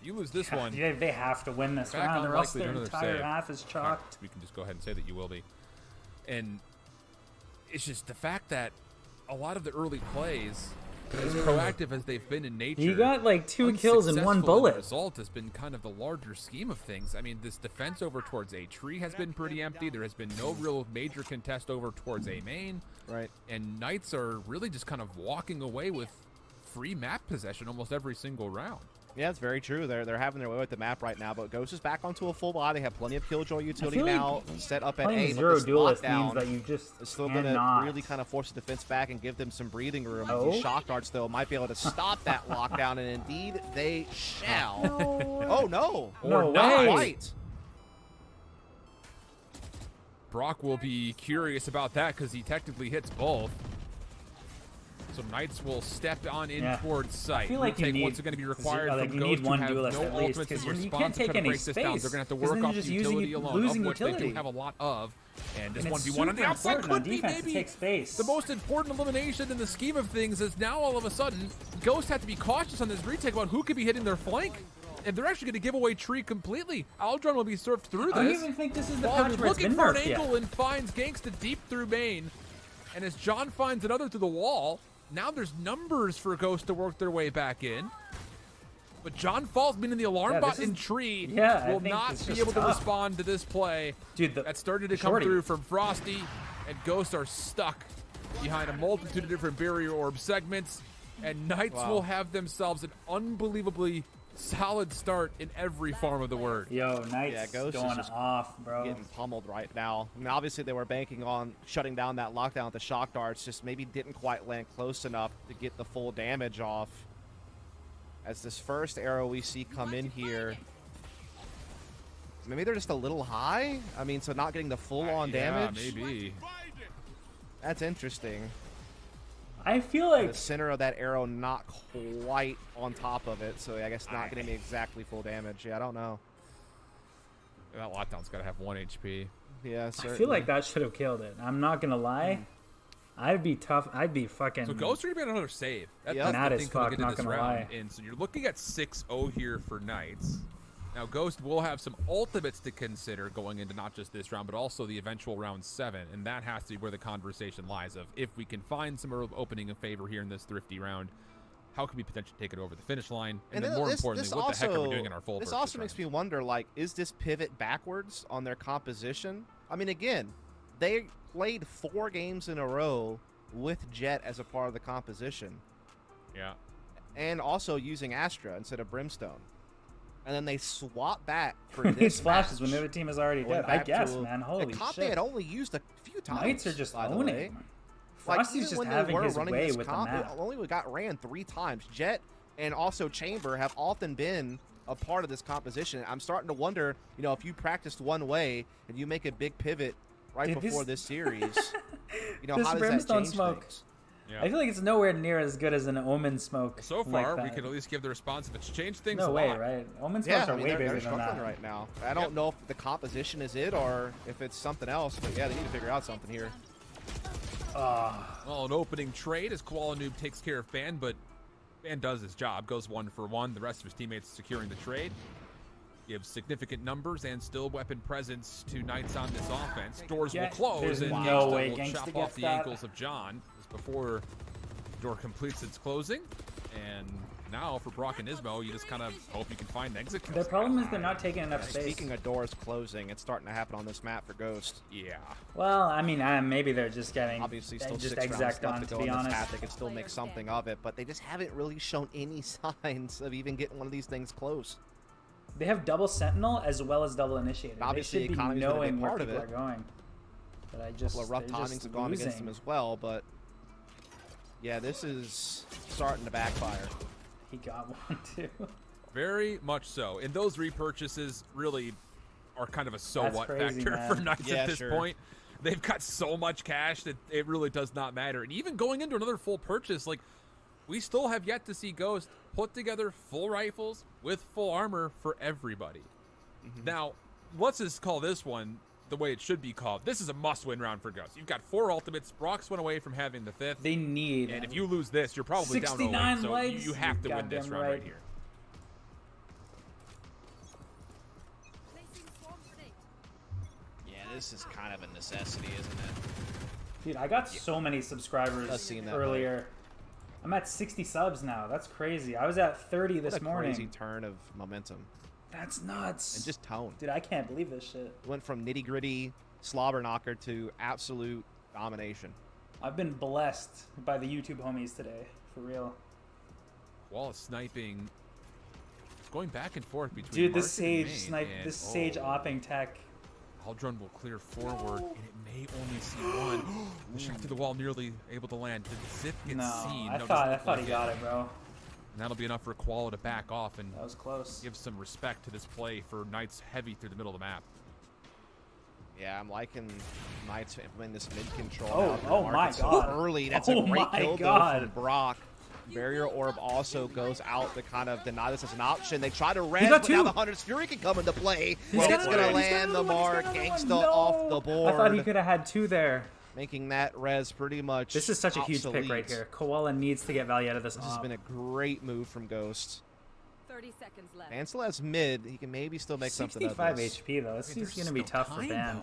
You lose this one. They have to win this Back round, or else unlikely to their another entire save. half is chalked. We can just go ahead and say that you will be. And it's just the fact that a lot of the early plays, as proactive as they've been in nature, He got like 2 kills in 1 unsuccessful in bullet. The result has been kind of the larger scheme of things. I mean, this defense over towards A tree has been pretty empty. There has been no real major contest over towards A main. Right. And Knights are really just kind of walking away with free map possession almost every single round. Yeah, it's very true. They're having their way with the map right now, but Ghost is back onto a full body. They have plenty of Killjoy utility feel like now set up at A. Playing But Zero this Duelist means lockdown that you just is still going to cannot. really kind of force the defense back and give them some breathing room. Oh? These shock darts, though, might be able to stop that lockdown, and indeed they shall. No. Oh, no. No Or not way. quite. Brock will be curious about that because he technically hits both. So Knights will step on in Yeah. towards sight. I feel like you Retake need- once again to be required like, from you Ghost need to one have duelist no at least, ultimates 'cause in you response can't to take try to any break this down. space, They're going to have to 'cause work then off you're the just utility using- alone, losing of which they utility. do have a lot of. And this And it's 1v1 on the super outside important on could be defense to maybe take space. the most important elimination in the scheme of things is now all of a sudden Ghost had to be cautious on this retake about who could be hitting their flank. And they're actually going to give away tree completely. Aldron will be served through I don't this. even think this is the While patch he's where it's looking been for an nerfed yet. angle and finds Gangsta deep through main. And as John finds another through the wall, now there's numbers for Ghost to work their way back in. But John Falls, meaning the alarm Yeah, bot this is- in tree, yeah, I will think not it's be just able to tough. respond to this play. Dude, that started to the come shorty. through from Frosty, and Ghosts are stuck behind a multitude of different barrier orb segments. And Knights Wow. will have themselves an unbelievably solid start in every form of the word. Yo, Knights Yeah, Ghost is going just off, bro. Getting pummeled right now. I mean, obviously they were banking on shutting down that lockdown with the shock darts, just maybe didn't quite land close enough to get the full damage off. As this first arrow we see come in here, maybe they're just a little high? I mean, so not getting the full-on damage? Yeah, maybe. That's interesting. I feel The like center of that arrow not quite on top of it, so I guess not getting the exactly full damage. Yeah, I don't know. That lockdown's got to have 1 HP. Yeah, I certainly. feel like that should have killed it. I'm not gonna lie. I'd be tough. I'd be fucking. So Ghost are going to be another save. Yep. That's Mad the as thing coming fuck, into not this gonna round. lie. And so you're looking at 6-0 here for Knights. Now Ghost will have some ultimates to consider going into not just this round, but also the eventual round 7. And that has to be where the conversation lies of if we can find some opening in favor here in this thrifty round, how can we potentially take it over the finish line? And then more importantly, what the heck are we doing in our full This versus also makes me wonder, like, is this pivot backwards on their composition? I mean, again, they played 4 games in a row with Jet as a part of the composition. Yeah. And also using Astra instead of Brimstone. And then they swap back for These this flashes match, when the other team is already going dead. I back guess, to man. Holy a comp shit. they had only used a few times. Knights are just by the owning way. it. Like, Frosty's even just when they having were his running way this with comp, the map. it only got ran 3 times. Jet and also Chamber have often been a part of this composition. I'm starting to wonder, you know, if you practiced one way and you make a big pivot right Dude, before this series, you know, this how does that Brimstone change smoke. things? Yeah. I feel like it's nowhere near as good as an Omen smoke. So like far, we that. could at least give the response if it's changed things No a way, lot. right? Omen smokes Yeah, are I mean, way they're bigger than struggling that. right now. I don't know if the composition is it or if it's something else, but yeah, they need to figure out something here. Well, an opening trade as Koala Noob takes care of Ban, but Ban does his job, goes 1 for 1. The rest of his teammates securing the trade. Gives significant numbers and still weapon presence to Knights on this offense. Doors will close there's and no Gangsta way will Gangsta chop gets off the that. ankles of John just before the door completes its closing. And now for Brock and Ismo, you just kind of hope you can find exit kills. The problem is they're not taking enough space. Speaking of doors closing, it's starting to happen on this map for Ghost. Yeah. Well, I mean, maybe they're just getting Obviously, still just 6 rounds exact left on, to to go be in this honest. half. They can still make something of it, but they just haven't really shown any signs of even getting one of these things close. They have double Sentinel as well as double Initiator. Obviously, they should be economy's gonna be knowing where part of people it. are going. But I just, Well, rough they're timings just have gone against them losing. as well, but yeah, this is starting to backfire. He got one too. Very much so. And those repurchases really are kind of a so That's what crazy, factor man. for Knights Yeah, at this sure. point. They've got so much cash that it really does not matter. And even going into another full purchase, like, we still have yet to see Ghost put together full rifles with full armor for everybody. Now, let's just call this one the way it should be called. This is a must-win round for Ghost. You've got 4 ultimates. Brock's one away from having the 5th. They need. And if you lose this, you're probably down 69 0. So legs. you have to win this Goddamn round right. right here. Yeah, this is kind of a necessity, isn't it? Dude, I got so many subscribers I've seen that, earlier. I'm at 60 subs now. That's crazy. I was at 30 this What a morning. crazy turn of momentum. That's nuts. And just tone. Dude, I can't believe this shit. Went from nitty-gritty slobber knocker to absolute domination. I've been blessed by the YouTube homies today, for real. Wallace sniping. It's going back and forth between Dude, this Market and Sage Main, snipe, and, this Sage opping tech. Aldrun will clear forward, and it may only see one. The shot through the wall nearly able to land. Did Zip get No, seen? I No, thought doesn't he look got like it, bro. And that'll be enough for Koala to back off and That was close. give some respect to this play for Knights heavy through the middle of the map. Yeah, I'm liking Knights implementing this mid control. Oh, now. oh my Market's so God. early. That's Oh a great my kill though God. from Brock. Barrier Orb also goes out to kind of deny this as an option. They try to res, got but now two. the Hunter's Fury can come into play. He's Well, got it's another going to one, he's got land the another one, mark. he's got Gangsta another one. off the No. board. I thought he could have had 2 there. Making that res pretty much This is such a huge obsolete. pick right here. Koala needs to get value out of this. This has been a great move from Ghost. 30 seconds left. Ban still has mid. He can maybe still make something of 65 this. HP though. This I mean, is there's gonna be still tough for time, Ban. though.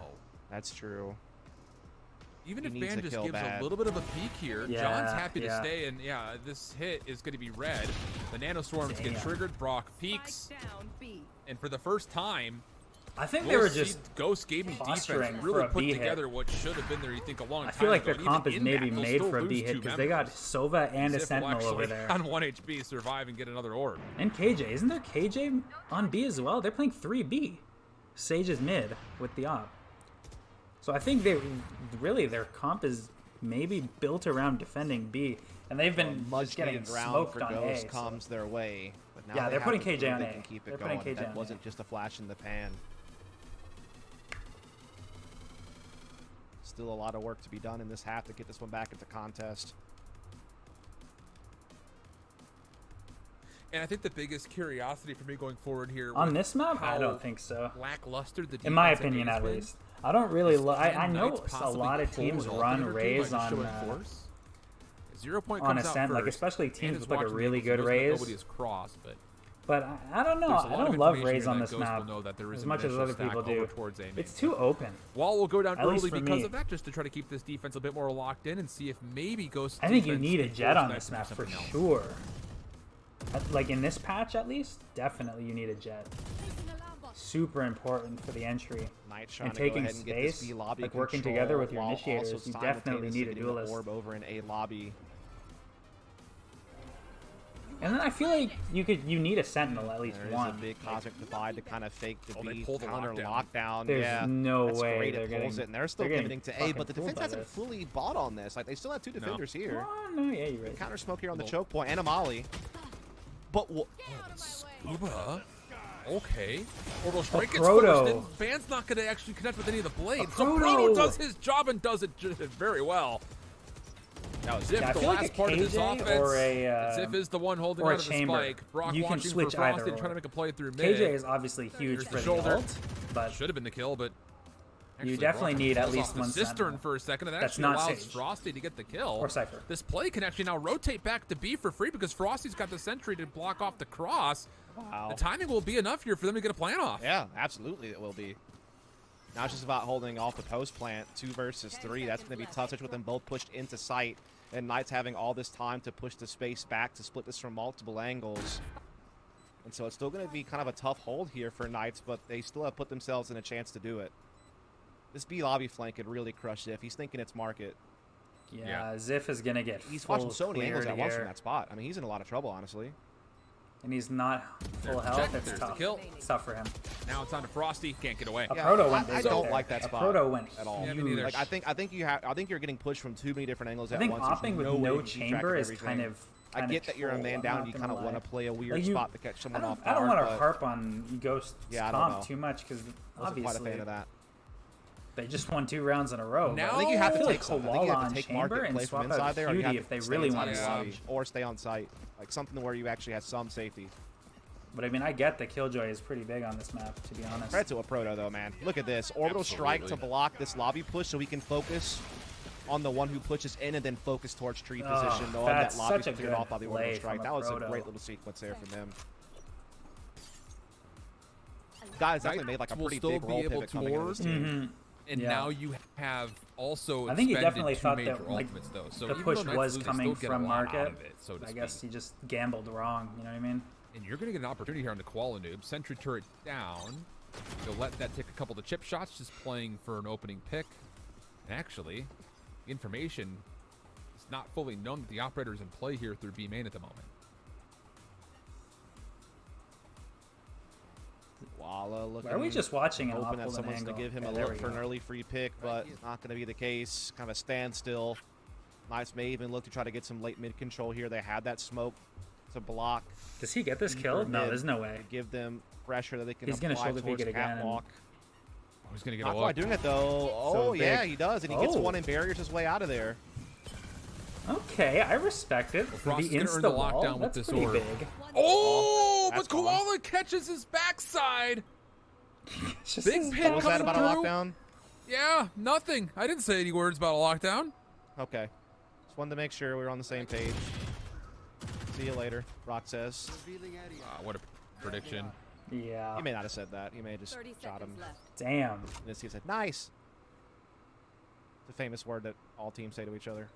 That's true. Even He if needs Ban to just kill gives bad. a little bit of a peek here, Yeah, John's happy to yeah. stay, and yeah, this hit is going to be red. The nanostorms get Damn. triggered, Brock peeks, Spike down B. and for the first time, I think they we'll were see just. Ghost Gaming posturing defense for really a put B hit. together what should have been there, you think, a long time I feel like ago. their And comp is even in maybe that, they'll made still for a lose B hit 2 because they got members. Sova and a Zip will Sentinel over actually, there. on 1 HP, survive and get another orb. And KJ, isn't there KJ on B as well? They're playing 3B. Sage is mid with the op. So I think their comp is maybe built around defending B, and they've been Much just getting needed round smoked for on Ghost A. So. comes their way. But now Yeah, they they're have putting to prove KJ on they A. can keep it They're putting going. KJ That on A. wasn't just a flash in the pan. Still a lot of work to be done in this half to get this one back into contest. And I think the biggest curiosity for me going forward here On with this map, I how don't think so. lackluster the In my defense opinion, A's at been, least. I don't really. I can know Knights a possibly lot of pull teams an run alternate or two by Rays just on showing force? 0 point on comes out Ascent, like first. especially And teams is with like a watching really the good knows that Rays. Nobody is crossed, but But I don't know. there's a I lot of don't love information Rays here on that this Ghost map will know that there is as an much as initial other stack people over do. towards A main. It's too open. Wall will go down At least early for because me. of that, just to try to keep this defense a bit more locked in and see if maybe Ghost. I think you defense need a can jet force on Knights this to do map for something else. sure. Like in this patch, at least, definitely you need a jet. Super important for the entry. Knight trying And to go taking ahead and get this space, B lobby like working control together with your while initiators, also you definitely need a simultaneously getting the duelist. orb over in A lobby. And then I feel like you need a sentinel at least There is one. a big cosmic divide to kind of fake the Oh, they B pull the counter lockdown. lockdown. There's yeah, no that's way great. they're It pulls getting- it, and they're still they're pivoting getting to A, fucking but the fooled defense by hasn't this. fully bought on this. Like they still have 2 defenders here. Oh, no, yeah, you're right. Counter smoke here on the Well- choke point and a molly. But Scuba. Okay. Orbital strike gets Proto. forced in. Ban's not going to actually connect with any of the blades. So Proto. Proto does his job and does it very well. Now Zip, Yeah, I the feel like last a part of this KJ offense. or a, Zip is the one holding or a out of the chamber. spike. Brock You can watching switch for either Frosty and or. trying to make a play through mid. KJ is obviously huge Here's for the the shoulder. ult, but Should have been the kill, but You definitely need at least the one cistern sentinel. for a second. It That's actually not allows Sage. Frosty to get the kill. Or Cypher. This play can actually now rotate back to B for free because Frosty's got the sentry to block off the cross. Wow. The timing will be enough here for them to get a plant off. Yeah, absolutely it will be. Now it's just about holding off the post plant. 2 versus 3. That's going to be tough, especially with them both pushed into sight. And Knights having all this time to push the space back to split this from multiple angles. And so it's still going to be kind of a tough hold here for Knights, but they still have put themselves in a chance to do it. This B lobby flank could really crush Ziff. He's thinking it's market. Yeah, Ziff is gonna get. He's full watching so many angles cleared at once here. from that spot. I mean, he's in a lot of trouble, honestly. And he's not full There's the health. check, It's there's the tough. kill. It's tough for him. Now it's on to Frosty. Can't get away. A proto went I big don't there. like that A spot proto went at all. Yeah, me neither. Like I think you're getting pushed from too many different angles I at think once. There's opping with no way no you can keep track chamber of is everything. kind of. I get that you're a man down. You kind of want to play a weird spot to catch someone off guard. I don't want to but harp on Ghost Yeah, I don't comp know. too much because Wasn't quite a obviously fan of that. they just won 2 rounds in a row. Now- but I think you have to feel take like some. I think you have Koala to take on chamber market and play from swap inside out there, or you Cutie have if they to really stay want inside to the Yeah. lobby, or stay on site, like something where you actually have some safety. But I mean, I get that Killjoy is pretty big on this map, to be honest. Credit to a proto though, man. Look at this orbital strike to Absolutely. block this lobby push, so we can focus on the one who pushes in and then focus towards tree position. Though on that that's lobby such a cleared good off by the play orbital strike. from a That was a proto. great little sequence there from them. Guys definitely made like a Will pretty still big be role able pivot to coming into this team. Mhm. And Yeah. now you have also I think he expended definitely 2 thought major that like ultimates, though. So the even push though Knights was lose, they coming still get a from lot out market. of it, so to I guess speak. he just gambled wrong. You know what I mean? And you're going to get an opportunity here on the Koala Noob. Sentry turret down. You'll let that take a couple of the chip shots, just playing for an opening pick. And actually, information is not fully known that the operator is in play here through B main at the moment. Walla looking. Are we just watching an hoping that off someone's angle? to give him Yeah, a there look we for an go. early free pick, but not going to be the case. Kind of a standstill. Knights may even look to try to get some late mid control here. They had that smoke to block. Does he get this kill? No, there's no way. To give them pressure that they can He's gonna apply shoulder peek towards it again. catwalk. Oh, he's going to get Not a quite look. doing it though. Oh So yeah, big. he does, and he gets Oh. one and barriers his way out of there. Okay, I respect it. Frost is the gonna earn the insta wall, lockdown with that's this pretty orb. big. Oh, That's but Koala catches his backside. It's just Big his pin What was that coming about a through. lockdown? Yeah, nothing. I didn't say any words about a lockdown. Okay. Just wanted to make sure we were on the same page. See you later, Rock says. What a prediction. Yeah. He may not have said that. He may have just 30 shot him. seconds left. Damn. And then Steve said, nice. It's a famous word that all teams say to each other.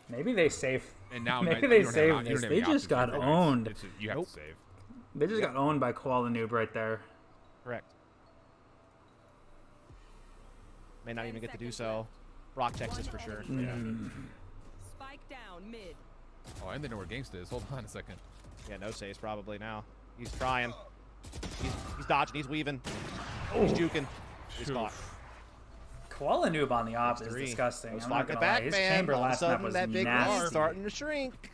Maybe they save. And now Maybe Knight- they you don't have- saved you don't this. have They any just options got here. owned. You have Nope. to save. They just got owned by Koala Noob right there. Correct. May not even get to do so. Rock checks this for sure. Spike down mid. Oh, and they know where Gangsta is. Hold on a second. Yeah, no saves probably now. He's trying. He's dodging. He's weaving. He's juking. He's caught. Koala Noob on the op is Three. disgusting. Those I'm not fight gonna back, lie. His man. chamber All of a last map sudden, was that big bar nasty. starting to shrink.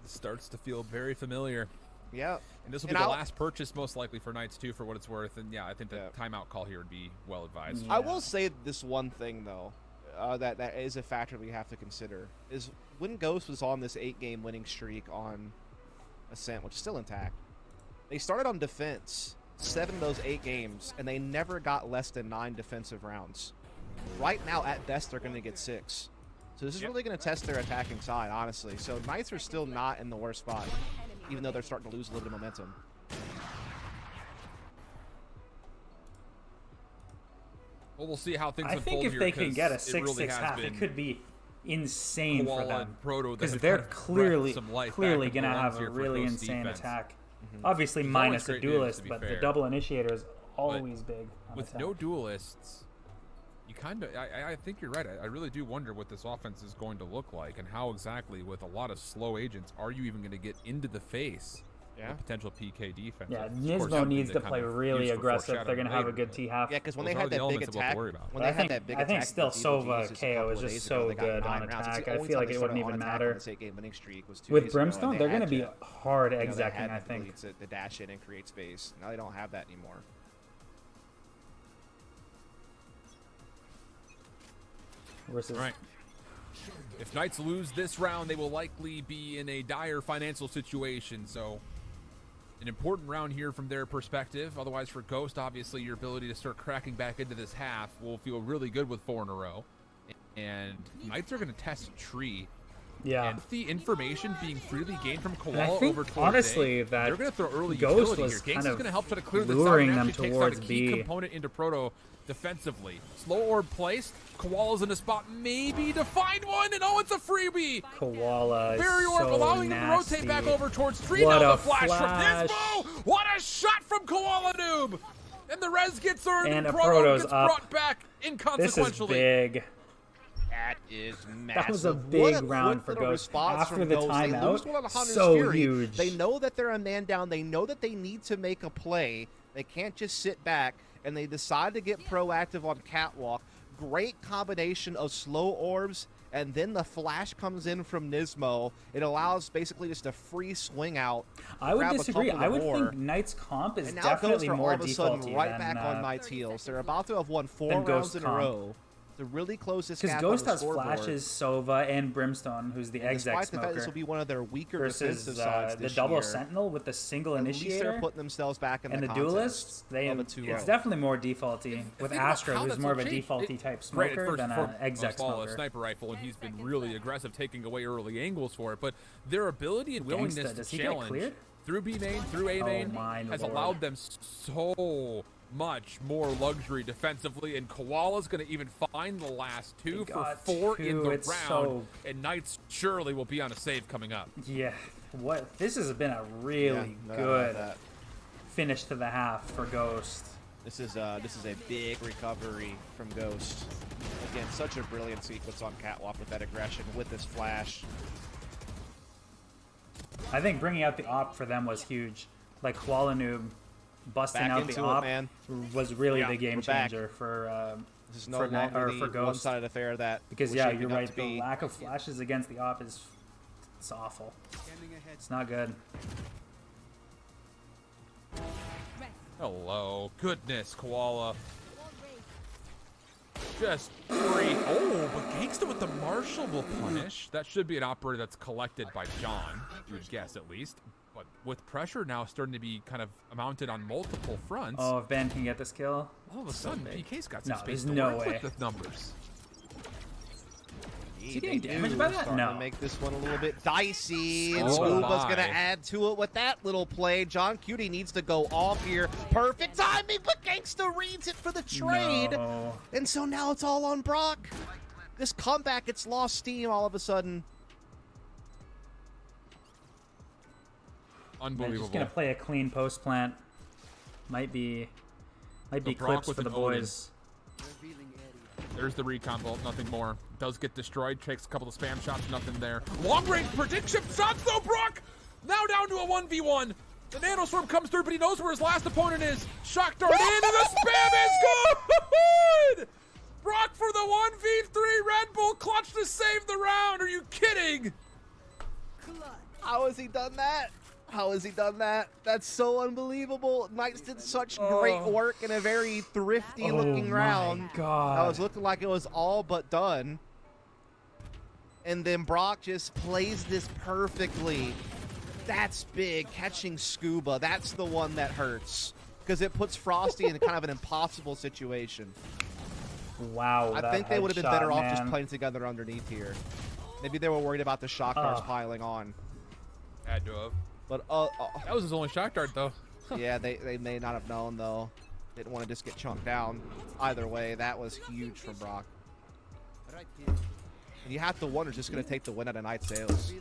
It starts to feel very familiar. Yeah. And this will And be the I'll- last purchase, most likely, for Knights, too, for what it's worth. And yeah, I think the timeout call here would be well advised. Yeah. I will say this one thing though, that is a factor we have to consider is when Ghost was on this 8-game winning streak on Ascent, which is still intact. They started on defense 7 of those 8 games, and they never got less than 9 defensive rounds. Right now, at best, they're going to get 6. So this is really going to test their attacking side, honestly. So Knights are still not in the worst spot, even though they're starting to lose a little bit of momentum. Well, we'll see how things I unfold think if here, they can 'cause get a it 6-6 really has half, been it could be insane Koala for them. and Proto that Because have they're kind of breathed clearly some life clearly back in gonna the have lungs a here for really Ghost insane defense. attack. Obviously It's minus always the great news, duelist, to be but the fair. double initiator is always big. On With attack. no duelists, you kind of, I think you're right. I really do wonder what this offense is going to look like and how exactly, with a lot of slow agents, are you even going to get into the face of potential PK defense? Yeah, Of course, that Nismo would be needs the to kind play of really use for aggressive. They're foreshadowing gonna have a later, good but T half. Yeah, because when Those they are had the that big elements of what to attack, worry about. when I they think- had that big I think attack, still against Sova Evil Jesus a KO couple is of just days so ago, they got good 9 on rounds. attack. It's the I only feel time like they it started wouldn't on even attack matter. on this 8-game winning streak was 2 With days ago, and Brimstone, they they're had gonna be to- hard you know, they execing, had I the think. ability to dash in and create space. Now they don't have that anymore. Versus Right. If Knights lose this round, they will likely be in a dire financial situation. So an important round here from their perspective. Otherwise, for Ghost, obviously, your ability to start cracking back into this half will feel really good with 4 in a row. And Knights are going to test Tree. Yeah. And the information being freely gained from And I Koala think, over towards honestly, A, that they're going to throw early Ghost utility was here. kind Gangsta's of going to help try to clear this out luring and them actually takes towards out a key B. component into Proto defensively. Slow orb placed. Koala's in a spot maybe to find one, and oh, it's a freebie. Koala is Barrier orb so allowing nasty. him to rotate back over towards Tree. What Now a the flash from flash. Nismo. What a shot from Koala Noob. And the res gets earned, And a Proto Proto's gets up. brought back This is inconsequentially. big. That is massive. That was a What big a round quick for little Ghost. response After from the Ghost. They lose timeout, one on Hunter's so Fury. huge. They know that they're a man down. They know that they need to make a play. They can't just sit back, and they decide to get proactive on Catwalk. Great combination of slow orbs, and then the flash comes in from Nismo. It allows basically just a free swing out. I would grab a disagree. couple I would more. think Knight's comp is And now definitely Ghosts are more all of a sudden defaulty right than, back on Knight's heels. They're about to have won 4 than rounds Ghost in a comp. row to really close this because gap Ghost on the has scoreboard. flashes, Sova, and Brimstone, who's the And exec despite the fact smoker, this will be one of their weaker versus defensive sides the this double year, Sentinel with the single at least initiator. they're putting themselves back in and the contest duelists, of a it's 2-0. definitely more defaulty with Think about Astro, how who's that's more of a changed. defaulty type Granted, smoker first than and an foremost, exec all a smoker. sniper rifle, and he's been really aggressive, taking away early angles for it. But their ability and willingness Gangsta, does to he get challenge cleared? through B main, through A Oh main, my has lord. allowed them so much more luxury defensively. And Koala's going to even find the last 2 They for got 4 in two. the It's round. so- And Knights surely will be on a save coming up. Yeah, what this has been a Yeah, really no doubt good about that. finish to the half for Ghost. This is a big recovery from Ghost. Again, such a brilliant sequence on Catwalk with that aggression, with this flash. I think bringing out the op for them was huge. Like Koala Noob busting Back out into the it, op man. was really Yeah, the game we're back. changer for This is no for longer or the for Ghost. one-sided affair that Because was yeah, shaping you're up right. to The be. lack of flashes against the op is it's awful. It's not good. Hello. Goodness, Koala. Just free. Oh, but Gangsta with the Marshal will punish. That should be an operator that's collected by John, you would guess at least. But with pressure now starting to be kind of mounted on multiple fronts, Oh, if Ben can get this kill, all of a so sudden big. PK's got some No, space there's to no work way. with the numbers. Is he They getting damaged by that? starting No. to make this one a little bit dicey, and Oh Scuba's my. gonna add to it with that little play. John Cutie needs to go off here. Perfect timing, but Gangsta reads it for the trade. No. And so now it's all on Brock. This comeback, it's lost steam all of a sudden. Man, Unbelievable. just gonna play a clean post plant. Might be So Brock clips with for the an Odin. boys. There's the recon bolt, nothing more. Does get destroyed, takes a couple of spam shots, nothing there. Long range prediction shots though, Brock! Now down to a 1v1. The nanoswarm comes through, but he knows where his last opponent is. Shock dart in, and the spam is good! Brock for the 1v3 Red Bull clutch to save the round. Are you kidding? How has he done that? How has he done that? That's so unbelievable. Knights did such great work in a very thrifty looking my round. God. That was looking like it was all but done. And then Brock just plays this perfectly. That's big. Catching Scuba, that's the one that hurts. Because it puts Frosty in kind of an impossible situation. Wow. I that think they would have been headshot, better off just man. playing together underneath here. Maybe they were worried about the shock darts piling on. Had to have. But That was his only shock dart though. yeah, they may not have known though. Didn't want to just get chunked down. Either way, that was huge from Brock. And you have to wonder, just going to take the win out of Night Sales.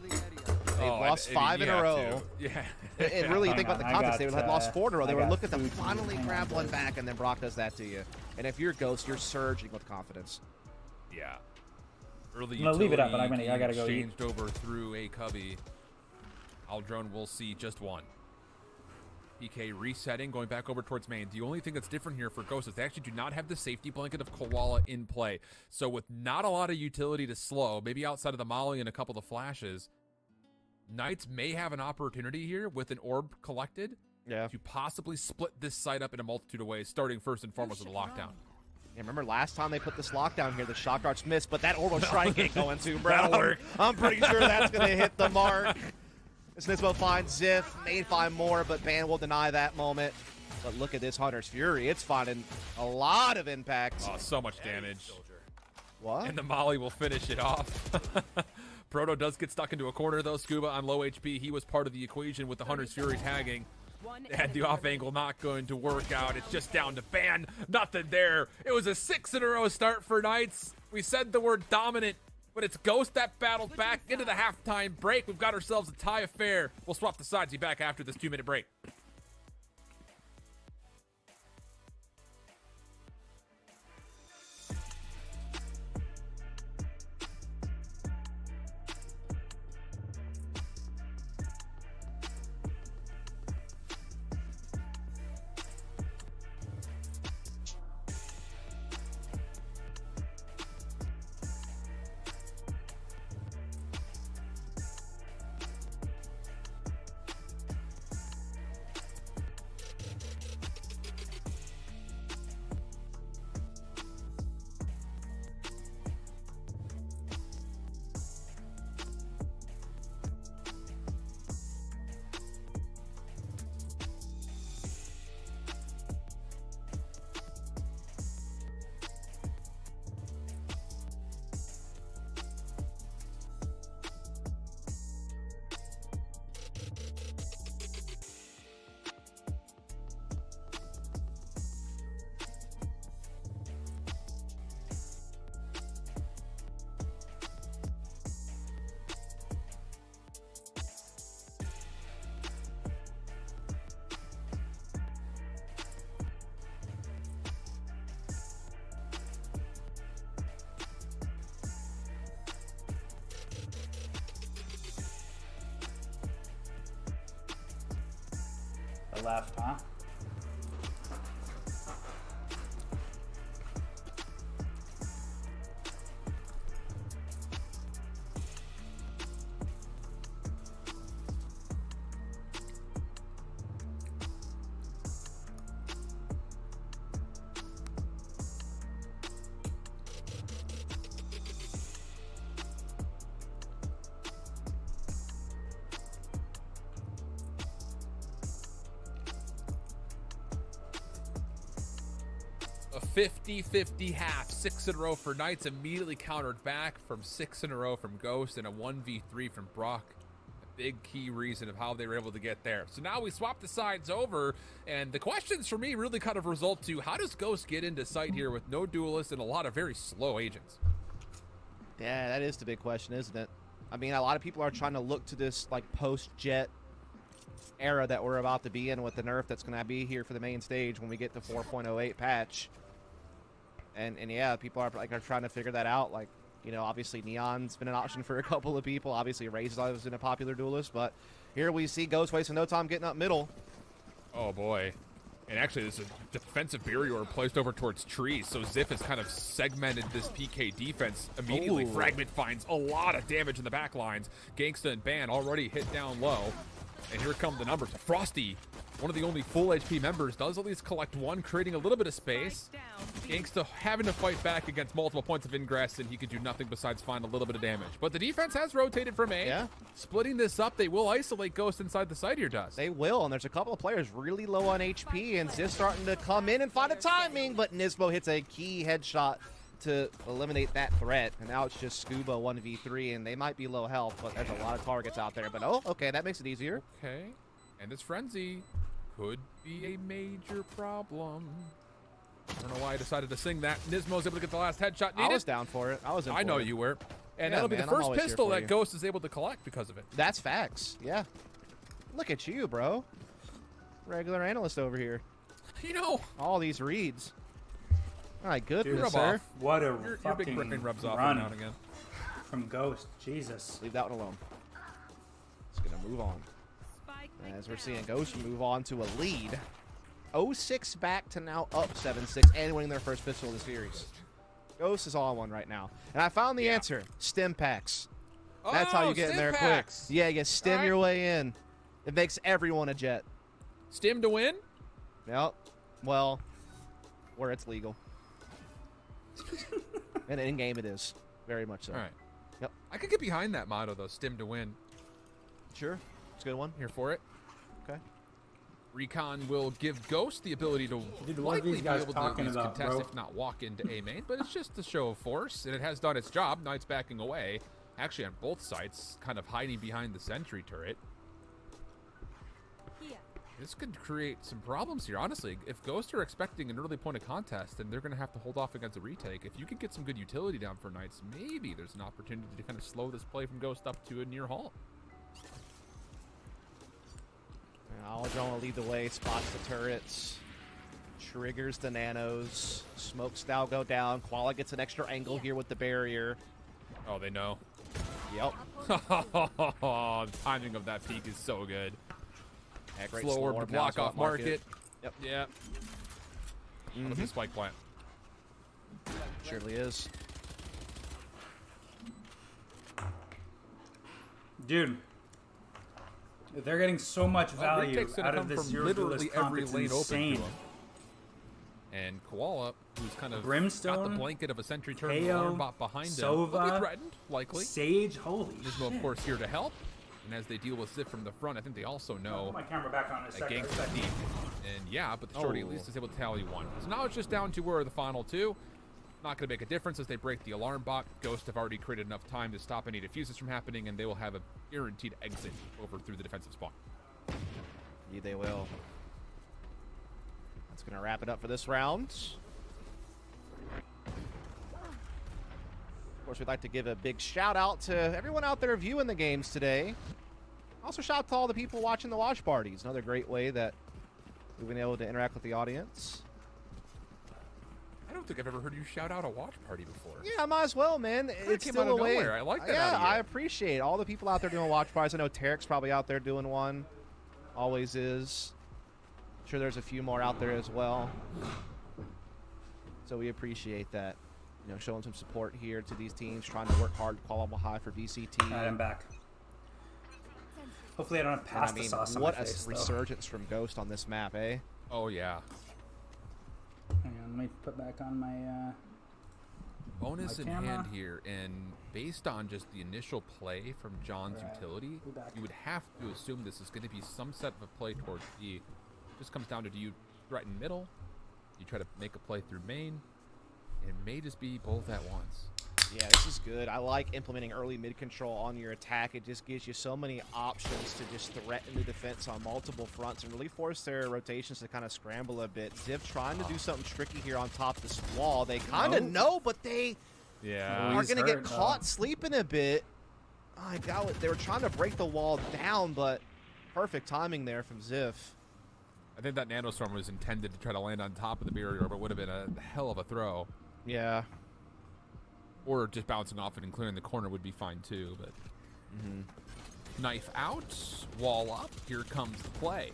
They lost 5 in a row. Yeah. And really, think about the I context. got, They had lost 4 in a row. They I were got looking to food. finally Hang on, grab one boys. back, and then Brock does that to you. And if you're Ghost, you're surging with confidence. Yeah. Early I'm gonna leave it up, but utility I gotta go eat. Changed over through a cubby. Aldrone will see just one. PK resetting, going back over towards main. The only thing that's different here for Ghost is they actually do not have the safety blanket of Koala in play. So with not a lot of utility to slow, maybe outside of the molly and a couple of flashes, Knights may have an opportunity here with an orb collected to possibly split this site up in a multitude of ways, starting first and foremost with the lockdown. Yeah, remember last time they put this lockdown here, the shock darts missed, but that orbital strike ain't going to, bro. That'll work. I'm pretty sure that's going to hit the mark. Nismo finds Ziff, may find more, but Ban will deny that moment. But look at this Hunter's Fury. It's finding a lot of impact. Oh, so much damage. What? And the Molly will finish it off. Proto does get stuck into a corner, though. Scuba on low HP. He was part of the equation with the Hunter's Fury tagging. And the off angle not going to work out. It's just down to Ban. Nothing there. It was a 6-in-a-row start for Knights. We said the word dominant, but it's Ghost that battled back into the halftime break. We've got ourselves a tie affair. We'll swap the sides. Be back after this 2-minute break. The left, huh? A 50-50 half, 6 in a row for Knights, immediately countered back from 6 in a row from Ghost and a 1v3 from Brock. A big key reason of how they were able to get there. So now we swap the sides over, and the questions for me really kind of result to how does Ghost get into sight here with no duelists and a lot of very slow agents? Yeah, that is the big question, isn't it? I mean, a lot of people are trying to look to this like post-Jet era that we're about to be in with the nerf that's going to be here for the main stage when we get to 4.08 patch. And yeah, people are trying to figure that out. Like, you know, obviously Neon's been an option for a couple of people. Obviously Raze has been a popular duelist, but here we see Ghost wasting no time getting up middle. Oh boy. And actually, there's a defensive barrier placed over towards trees, so Ziff has kind of segmented this PK defense immediately. Ooh. Fragment finds a lot of damage in the back lines. Gangsta and Ban already hit down low. And here come the numbers. Frosty, one of the only full HP members, does at least collect one, creating a little bit of space. Gangsta having to fight back against multiple points of ingress, and he could do nothing besides find a little bit of damage. But the defense has rotated from A. Yeah. Splitting this up, they will isolate Ghost inside the site here, Dust. They will, and there's a couple of players really low on HP, and Ziff starting to come in and find a timing, but Nismo hits a key headshot to eliminate that threat, and now it's just Scuba 1v3, and they might be low health, but there's a lot of targets out there. But oh, okay, that makes it easier. Okay, and this Frenzy could be a major problem. I don't know why I decided to sing that. Nismo's able to get the last headshot needed. I was down for it. I was in I know for it. you were. And Yeah, that'll be man, the I'm first always here pistol for that you. Ghost is able to collect because of it. That's facts. Yeah. Look at you, bro. Regular analyst over here. You know, All these reads. My goodness, rub sir. off. What a your big fucking brain rubs off every run now and again. from Ghost. Jesus. Leave that one alone. It's going to move on. As we're seeing Ghost move on to a lead. 0-6 back to now up 7-6 and winning their first pistol of the series. Ghost is all on one right now. And I found the answer. Stim packs. That's how you get in stim there packs. quick. Yeah, you stim All right. your way in. It makes everyone a jet. Stim to win? Yep. Well, where it's legal. And in game it is. Very much so. All right. Yep. I could get behind that motto, though. Stim to win. Sure. It's a good one. Here for it. Okay. Recon will give Ghost the ability to Dude, what are likely these be guys able to at talking least about, contest, bro? if not walk into A main, but it's just a show of force, and it has done its job. Knight's backing away, actually on both sides, kind of hiding behind the sentry turret. This could create some problems here, honestly. If Ghosts are expecting an early point of contest, then they're going to have to hold off against a retake. If you could get some good utility down for Knights, maybe there's an opportunity to kind of slow this play from Ghost up to a near halt. Aljon will lead the way, spots the turrets, triggers the nanos, smokes now go down. Koala gets an extra angle here with the barrier. Oh, they know. Yep. The timing of that peak is so good. Yeah, great Slower slow to block off market. Yep. Yeah. Look at spike plant. Surely is. Dude, they're getting so much value Retake's gonna out of come this from zero literally duelist comp. every It's lane open insane. to him. And Koala, who's kind of got Brimstone, the blanket of a sentry turn Ayo, alarm bot behind Sova, him, will be threatened, likely. Sage, holy Nismo, of shit. course, here to help. And as they deal with Sif from the front, I think they also know My camera back on in a that second. Gangsta's deep. And yeah, but the shorty at least is able to tally one. So now it's just down to where the final two. Not going to make a difference as they break the alarm bot. Ghost have already created enough time to stop any defuses from happening, and they will have a guaranteed exit over through the defensive spawn. Indeed they will. That's going to wrap it up for this round. Of course, we'd like to give a big shout out to everyone out there viewing the games today. Also, shout out to all the people watching the watch parties. Another great way that we've been able to interact with the audience. I don't think I've ever heard you shout out a watch party before. Yeah, I might as well, man. It's came still out of a way. nowhere. I like that Yeah, out of you. I appreciate all the people out there doing watch parties. I know Tarek's probably out there doing one. Always is. I'm sure there's a few more out there as well. So we appreciate that. You know, showing some support here to these teams, trying to work hard to qualify high for VCT. All right, I'm back. Hopefully I don't have And pasta I mean, sauce on what my face, a though. resurgence from Ghost on this map, eh? Oh, yeah. Hang on, let me put back on my... Bonus My in camera. hand here, and based on just the initial play from John's Right. utility, Be back. you would have to assume this is going to be some set of a play towards B. Just comes down to, do you threaten middle? You try to make a play through main? It may just be both at once. Yeah, this is good. I like implementing early mid control on your attack. It just gives you so many options to just threaten the defense on multiple fronts and really force their rotations to kind of scramble a bit. Ziv trying to do something tricky here on top of this wall. They kind of know, but they Yeah. are He's going to get hurt, though. caught sleeping a bit. I doubt it. They were trying to break the wall down, but perfect timing there from Ziv. I think that nanostorm was intended to try to land on top of the barrier, but would have been a hell of a throw. Yeah. Or just bouncing off it and clearing the corner would be fine too, but... Knife out, wall up, here comes the play.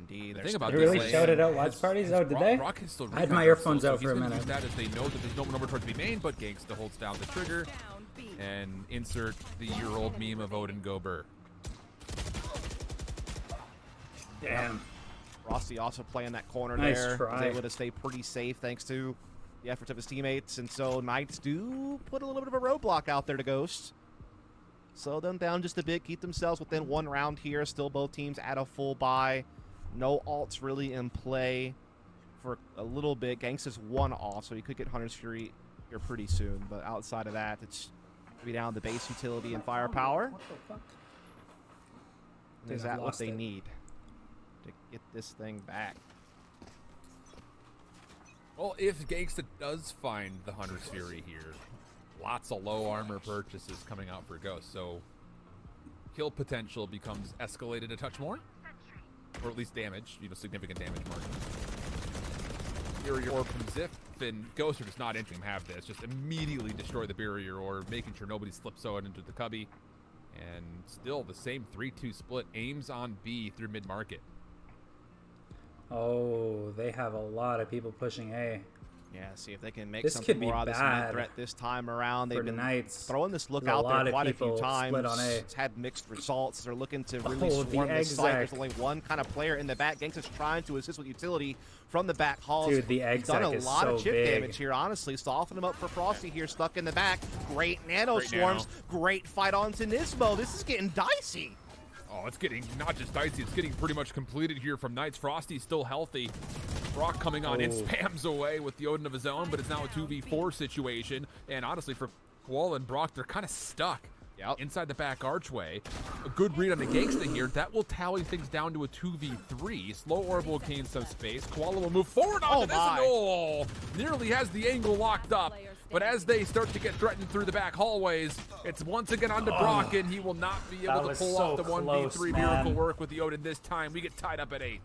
Indeed. The they're thing about They this really play shouted out is- watch parties? is Oh, did they? Brock is still I had my recon earphones so out he's for a gonna minute. use that as they know that there's no number towards B main, but Gangsta holds down the trigger and insert the year-old meme of Odin Gober. Damn. Rossi also playing that corner Nice there. try. Was able to stay pretty safe thanks to the efforts of his teammates. And so Knights do put a little bit of a roadblock out there to Ghost. Slow them down just a bit, keep themselves within one round here. Still both teams at a full buy. No alts really in play for a little bit. Gangsta's one off, so he could get Hunter's Fury here pretty soon. But outside of that, it's going to be down to base utility and firepower. What the fuck? And is Dude, I've that what lost they it. need to get this thing back? Well, if Gangsta does find the Hunter's Fury here, lots of low armor purchases coming out for Ghost, so kill potential becomes escalated a touch more, or at least damage, significant damage margin. Barrier orb from Ziff, and Ghost are just not entering him have this, just immediately destroy the barrier orb, making sure nobody slips out into the cubby, and still the same 3-2 split, aims on B through mid-market. Oh, they have a lot of people pushing A. Yeah, see if they can make This something could be more out of this bad mid threat this time around. They've for been Knights. throwing this look There's a out lot there of quite a few people times. split on A. It's had mixed results. They're looking to really Oh, the swarm this site. There's exec. only one kind of player in the back. Gangsta's trying to assist with utility from the back halls. Dude, the He's done a exec is lot of so chip big. damage here, honestly. Soften him up for Frosty here, stuck in the back. Great nano Great swarms. nano. Great fight on to Nismo. This is getting dicey. Oh, it's getting not just dicey, it's getting pretty much completed here from Knights. Frosty's still healthy. Brock coming on in, spams away with the Odin of his own, but it's now a 2v4 situation. And honestly, for Koala and Brock, they're kind of stuck inside the back archway. A good read on the Gangsta here. That will tally things down to a 2v3. Slow Orb will gain some space. Koala will move forward onto this, and nearly has the angle locked up. But as they start to get threatened through the back hallways, it's once again onto Brock, and he will not be able to pull off the 1v3 miracle work with the Odin this time. We get tied up at 8.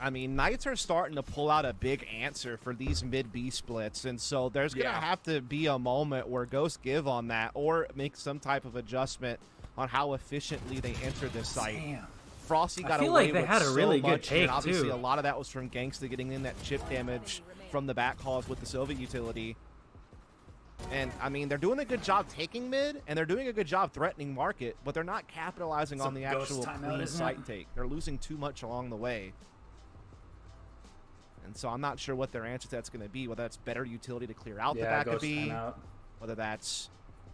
I mean, Knights are starting to pull out a big answer for these mid-B splits, and so there's going to have to be a moment where Ghost give on that or make some type of adjustment on how efficiently they enter this site. Damn. Frosty got away with so much, and obviously a lot of that was from Gangsta getting in that chip damage from the back halls with the Sylvie utility. And, I mean, they're doing a good job taking mid, and they're doing a good job threatening market, but they're not capitalizing on the actual clean site take. They're losing too much along the way. And so I'm not sure what their answer to that's going to be, whether that's better utility to clear out the back of B, whether that's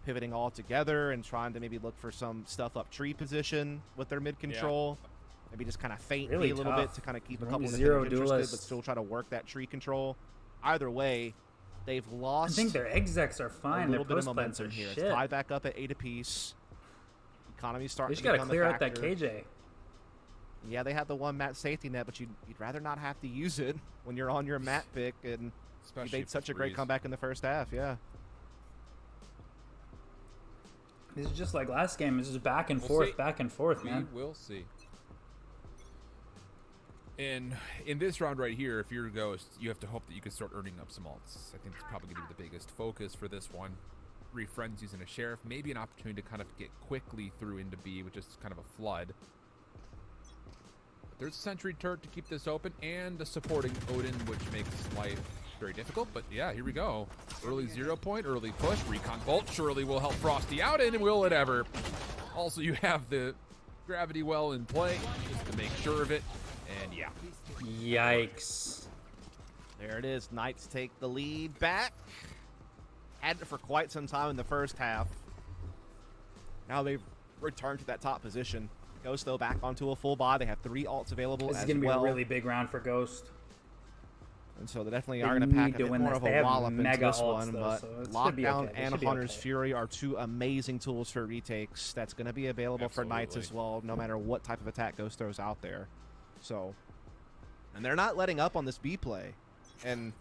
pivoting all together and trying to maybe look for some stuff up tree position with their mid control. Maybe just kind of feint B a little bit to kind of keep a couple of things interested, but still try to work that tree control. Either way, they've lost. I think their execs are fine. A little their bit of post momentum here. Shit. It's tied back up at 8 apiece. Economy's starting to become a factor. They just got to clear out that KJ. Yeah, they have the one mat safety net, but you'd rather not have to use it when you're on your mat pick, and you made such a great comeback in the first half, This is just like last game. It's just back and forth, man. We will see. And in this round right here, if you're Ghost, you have to hope that you can start earning up some ults. I think it's probably going to be the biggest focus for this one. 3 friends using a Sheriff, maybe an opportunity to kind of get quickly through into B with just kind of a flood. There's a Sentry Turret to keep this open, and a supporting Odin, which makes life very difficult. But yeah, here we go. Early 0 point, early push. Recon Bolt surely will help Frosty out, and will it ever. Also, you have the Gravity Well in play, just to make sure of it. And yeah. Yikes. There it is. Knights take the lead back. Had it for quite some time in the first half. Now they've returned to that top position. Ghost, though, back onto a full buy. They have 3 ults available as well. This is going to be a really big round for Ghost. And so they definitely are going to pack a bit more of a wallop into this one. But Lockdown and Hunter's Fury are 2 amazing tools for retakes. That's going to be available for Knights as well, no matter what type of attack Ghost throws out there. So, and they're not letting up on this B play. And,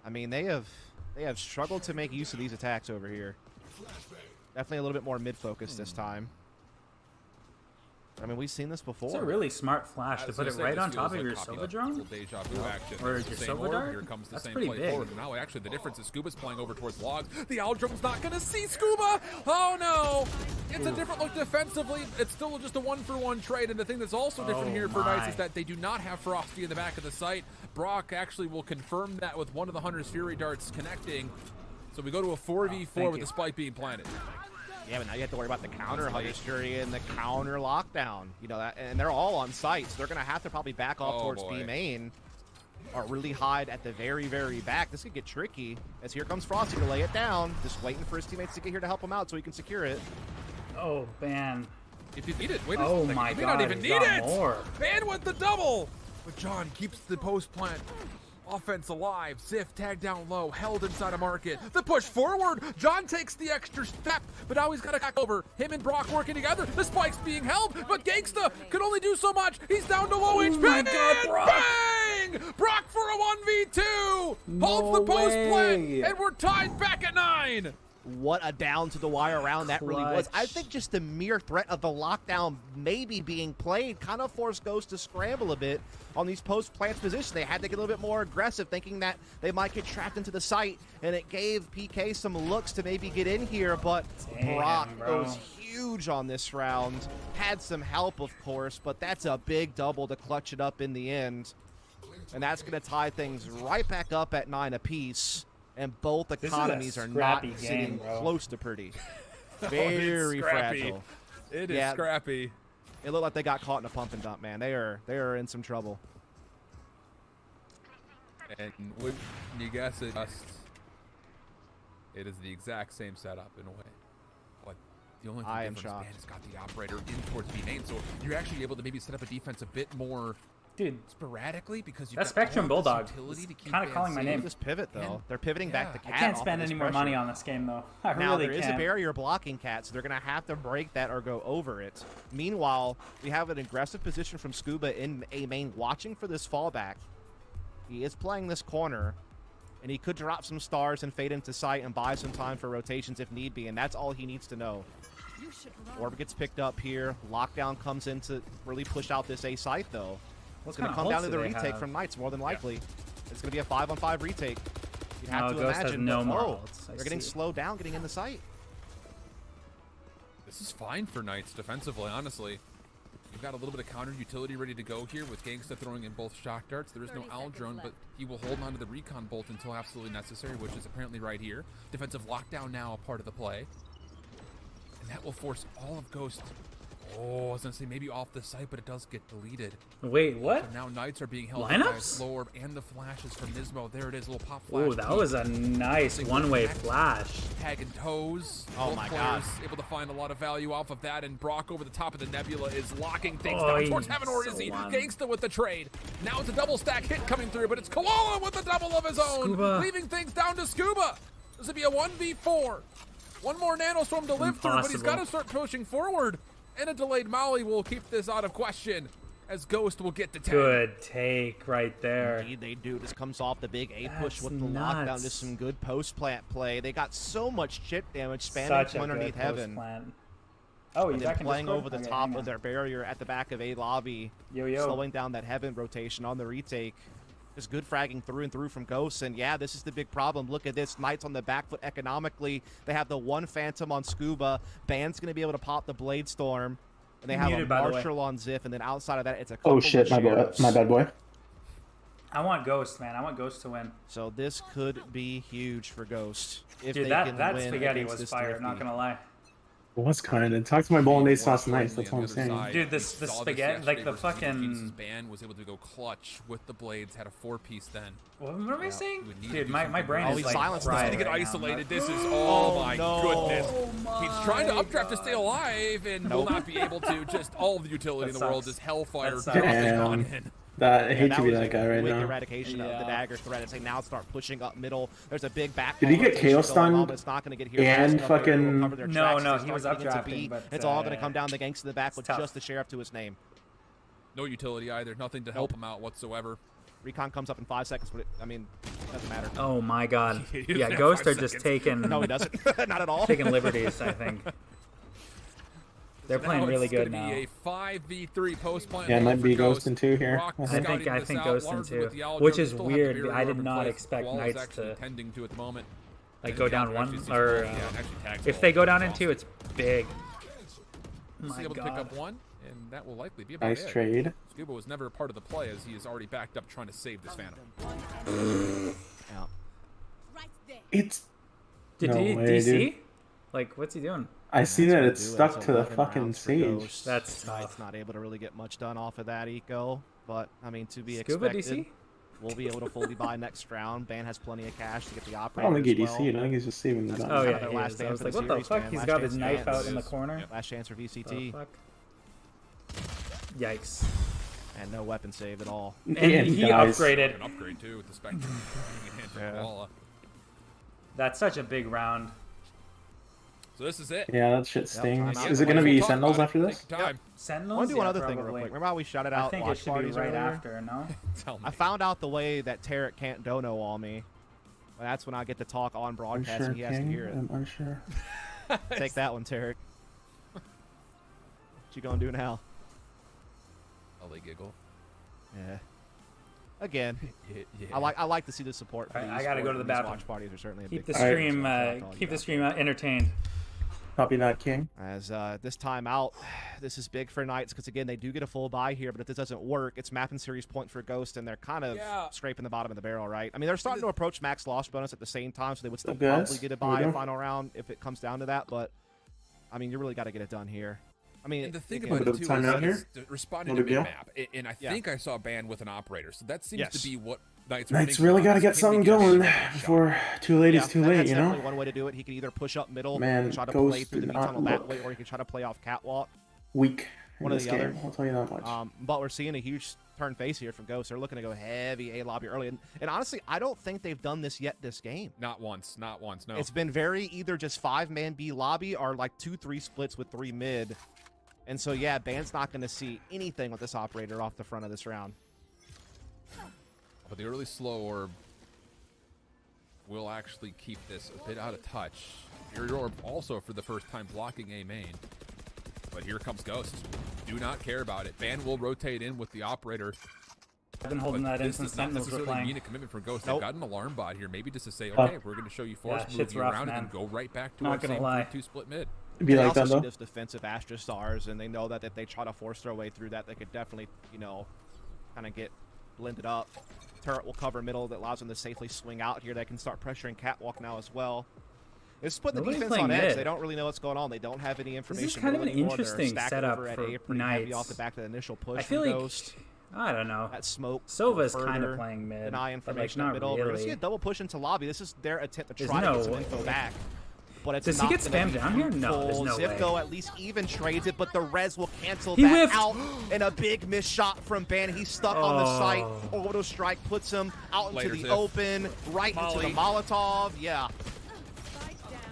I mean, they have struggled to make use of these attacks over here. Definitely a little bit more mid-focused this time. I mean, we've seen this before. It's a really smart flash to put it right on top of your Silva drone. Or your Silva dart? Here comes the That's same pretty play big. forward. Now, actually, the difference is Scuba's playing over towards logs. The Owl Drone's not going to see Scuba. Oh, no. It's a different look defensively. It's still just a 1-for-1 trade. And the thing that's also different here for Knights is that they do not have Frosty in the back of the site. Brock actually will confirm that with one of the Hunter's Fury darts connecting. So we go to a 4v4 with the spike being planted. Yeah, but now you have to worry about the counter Hunter's Fury and the counter lockdown. You know that, and they're all on site, so they're gonna have to probably back off towards B main, or really hide at the very, very back. This could get tricky. As here comes Frosty to lay it down, just waiting for his teammates to get here to help him out so he can secure it. Oh man! If you need it, wait a oh second. My you may God, not even he's need got it. More. And with the double, but John keeps the post plant. Offense alive. Ziff tagged down low, held inside a market. The push forward. John takes the extra step, but now he's got to back over. Him and Brock working together. The spike's being held, but Gangsta can only do so much. He's down to low HP. My God, Brock. Bang! Brock for a 1v2. Holds the post plant, and we're tied back at 9. What a down to the wire round that really was. I think just the mere threat of the lockdown maybe being played kind of forced Ghost to scramble a bit on these post plants positions. They had to get a little bit more aggressive, thinking that they might get trapped into the site, and it gave PK some looks to maybe get in here, but Brock goes huge on this round. Had some help, of course, but that's a big double to clutch it up in the end. And that's going to tie things right back up at 9 apiece. And both economies are not sitting close to pretty. Very fragile. It is scrappy. It looked like they got caught in a pump and dump, man. They are in some trouble. And wouldn't you guess it? It is the exact same setup in a way. Like The only I am difference, shocked. man, has got the operator in towards B main, so you're actually able to maybe set up a defense a bit more Dude, sporadically because you've that got Spectrum all of this Bulldog utility is to keep kind of calling my Van name. This pivot though, And- they're pivoting back to yeah. Cat. I can't off of spend this any more money pressure. on this game though. I Now really there is can't. a barrier blocking Cat, so they're gonna have to break that or go over it. Meanwhile, we have an aggressive position from Scuba in A main, watching for this fallback. He is playing this corner, and he could drop some stars and fade into sight and buy some time for rotations if need be, and that's all he needs to know. Orb gets picked up here. Lockdown comes in to really push out this A site though. It's going to come down to the retake from Knights more than likely. It's going to be a 5-on-5 retake. You'd have to Ghost has imagine. no but, more oh, ults, I they're getting see. slowed down getting in the site. This is fine for Knights defensively, honestly. You've got a little bit of counter utility ready to go here with Gangsta throwing in both shock darts. There is no 30 Owl seconds drone, left. but he will hold on to the recon bolt until absolutely necessary, which is apparently right here. Defensive lockdown now a part of the play. And that will force all of Ghost. Oh, I was going to say maybe off the site, but it does get deleted. Wait, what? So now Knights are being held up by a Lineups? slow orb and the flashes from Nismo. There it is, a little pop flash. Ooh, that was a nice one-way flash. Tag and toes. Oh Both my players God. able to find a lot of value off of that, and Brock over the top of the Nebula is locking things Oh, down towards Heaven, or is so he? on. Gangsta with the trade. Now it's a double stack hit coming through, but it's Koala with the double of his own, Scuba. leaving things down to Scuba. This would be a 1v4. One more Nanostorm to live through, but he's got to start pushing forward. And a delayed Molly will keep this out of question, as Ghost will get to 10. Good take right there. Indeed, they do. This comes off the big A push That's with the nuts. lockdown. Just some good post plant play. They got so much chip damage spamming Such from a good underneath Heaven. post-plant. Oh, And he's then back in playing Discord? over the Okay, top hang of on. their barrier at the back of A lobby, Yo. slowing down that Heaven rotation on the retake. Just good fragging through and through from Ghosts, and yeah, this is the big problem. Look at this, Knights on the back foot economically. They have the one Phantom on Scuba. Band's going to be able to pop the Blade Storm, and they have Muted, a by the way. Marshall on Ziff, and then outside of that, it's a couple Oh shit, of my sheriffs. bad boy. I want Ghost, man. I want Ghost to win. So this could be huge for Ghost if Dude, they that can that win spaghetti against was this fire, Thrifty. not gonna lie. What's kind of talk to my bolognese sauce More nice. That's all I'm importantly, on the other saying. side, Dude, we the saw spaghetti- like the yesterday versus fucking- Venus' Band was able to go clutch with the blades, had a 4-piece then. What am I saying? would need to Dude, do my something brain right. is he like silenced us. fried He's gonna get right now. isolated. This is oh my no. goodness. Oh He's trying to my updraft to stay God. alive and will not be able to. Just all of the utility That in the world, sucks. just hellfire That sucks. dropping Damn. on in. I hate to be was that guy right with now. eradication of the Yeah. dagger threat. It's like now start pushing up middle. There's a big back. Did he get rotation KO going on, stunned but it's not going to get here and fast enough. They will fucking- cover their No, tracks no, as they he was start getting into updrafting, B. but, It's all going to come down the Gangsta in the back with tough. just the sheriff to his name. No utility either. Nothing to help him out whatsoever. Recon comes up in 5 seconds, but I mean, doesn't matter. Oh my God. He doesn't Yeah, have Ghost 5 are just seconds. taking No, he doesn't. Not at all. taking liberties. I think they're playing really good now. It's going to be a 5v3 post-plant. Yeah, it might for be Ghost in 2 here. Brock I I think. scouting think this out Ghost in largely 2, with the Owl which Drone. is Still have the weird. barrier I did in not place. expect Koala's Knights actually to tending to at the moment. like And go the down counter one actually sees or Koala. Yeah, it actually tags if Koala. they go down in Awesome. 2, it's big. He's My able to pick God. up one, and that will likely be about Nice it. trade. Scuba was never a part of the play as he is already backed up trying to save this Phantom. Yeah. It's Did No he way, DC? dude. Like, what's he doing? I see That's that gonna it's do it. stuck It's to the 11 fucking rounds for sage. Ghost. That's Knight's tough. not able to really get much done off of that eco, but I mean, to be Scuba expected. DC? We'll be able to fully buy next round. Ban has plenty of cash to get the I operator. don't think he as well. DC'd. I think he's just saving the That's gun. Oh kinda yeah, their he last is. stand I was for like, the what the series, fuck? man. He's Last got chance his for knife Vance. out in the It is. corner. Yep. Last chance for The VCT, fuck? Yikes. and no weapon save at all. And he dies. upgraded. An upgrade too with the Spectrum. Bringing in for Yeah. Koala. That's such a big round. So this is it. Yeah, that shit Yep, stings. timeout. Is it gonna be Sentinels after this? Take your time. I Sentinels? want to do one Yeah, other thing real probably. quick. Remember how we shouted I out think it watch should be parties right earlier? after, no? Tell me. I found out the way that Tarek can't dono on me. Well, that's when I get to talk on broadcast Unsure, and he has to King? hear it. I'm unsure. Take that one, Tarek. What you gonna do now? Ollie giggle. Yeah. Again, Yeah. I like to see the support. For Alright, the I gotta esport, go to the and these bathroom. Watch parties are certainly a Keep big the part of it, stream, so that's all you keep the got. stream entertained. Copy that, King. As this time out, this is big for Knights because again they do get a full buy here, but if this doesn't work, it's map and series point for Ghost, and they're kind of Yeah. scraping the bottom of the barrel, right? I mean they're starting to approach max loss bonus at the same time, so they would still Okay, probably get a here we buy go. final round if it comes down to that. But I mean you really got to get it done here. I mean, And the thing again, about it too time out is here? it's responding No to big deal. mid-map, and I Yeah. think I saw a ban with an operator, so that seems Yes. to be what Knights are Knights thinking really about, got to is get can something we get a going shot? before too late is too and late, that's you know? definitely one way to do it. He could either push up middle, Man, and try to Ghost play through the did meat not tunnel that look way, or he could try to play off catwalk. Weak in One or this the game, other. I'll tell you that much. But we're seeing a huge turn face here from Ghost. They're looking to go heavy A lobby early. And honestly, I don't think they've done this yet this game. Not once, no. It's been very either just 5-man B lobby or like 2-3 splits with 3 mid. And so, yeah, Ban's not going to see anything with this operator off the front of this round. But the early slow orb will actually keep this a bit out of touch. Your orb also for the first time blocking A main. But here comes Ghost. Do not care about it. Ban will rotate in with the operator. I've been holding But that in this since does not Sentinels were necessarily playing. mean a commitment from Ghost. Nope. They've got an alarm bot here, maybe just to say, okay, we're going to show you force, move shit's you rough, around, man. and then go right back to Not our gonna same lie. 3-2 split mid. It'd be They like also that, see though. this defensive Astra Stars, and they know that if they try to force their way through that, they could definitely, kind of get blended up. Turret will cover middle that allows them to safely swing out here. They can start pressuring catwalk now as well. It's put the Nobody's defense on playing edge. mid. They don't really know what's going on. They don't have any information. This is kind of an anymore. They're interesting stacked setup over at for A pretty heavy Knights. off the back of the initial push I feel from like Ghost. I don't know. That smoke. Sova's further kind of playing mid, deny but like information at not middle. We're gonna see really. a double push into lobby. This is their attempt to There's try to get some no info way. back. But it's Does he not get gonna spammed be down here? No, there's fruitful. no Zipko way. at least even trades it, but the res will cancel He that whiffed. out. And a big miss shot from Ben. He's stuck on the site. Oh. Orbital strike puts him out into Later, the Ziff. open, right into the Molotov. Yeah.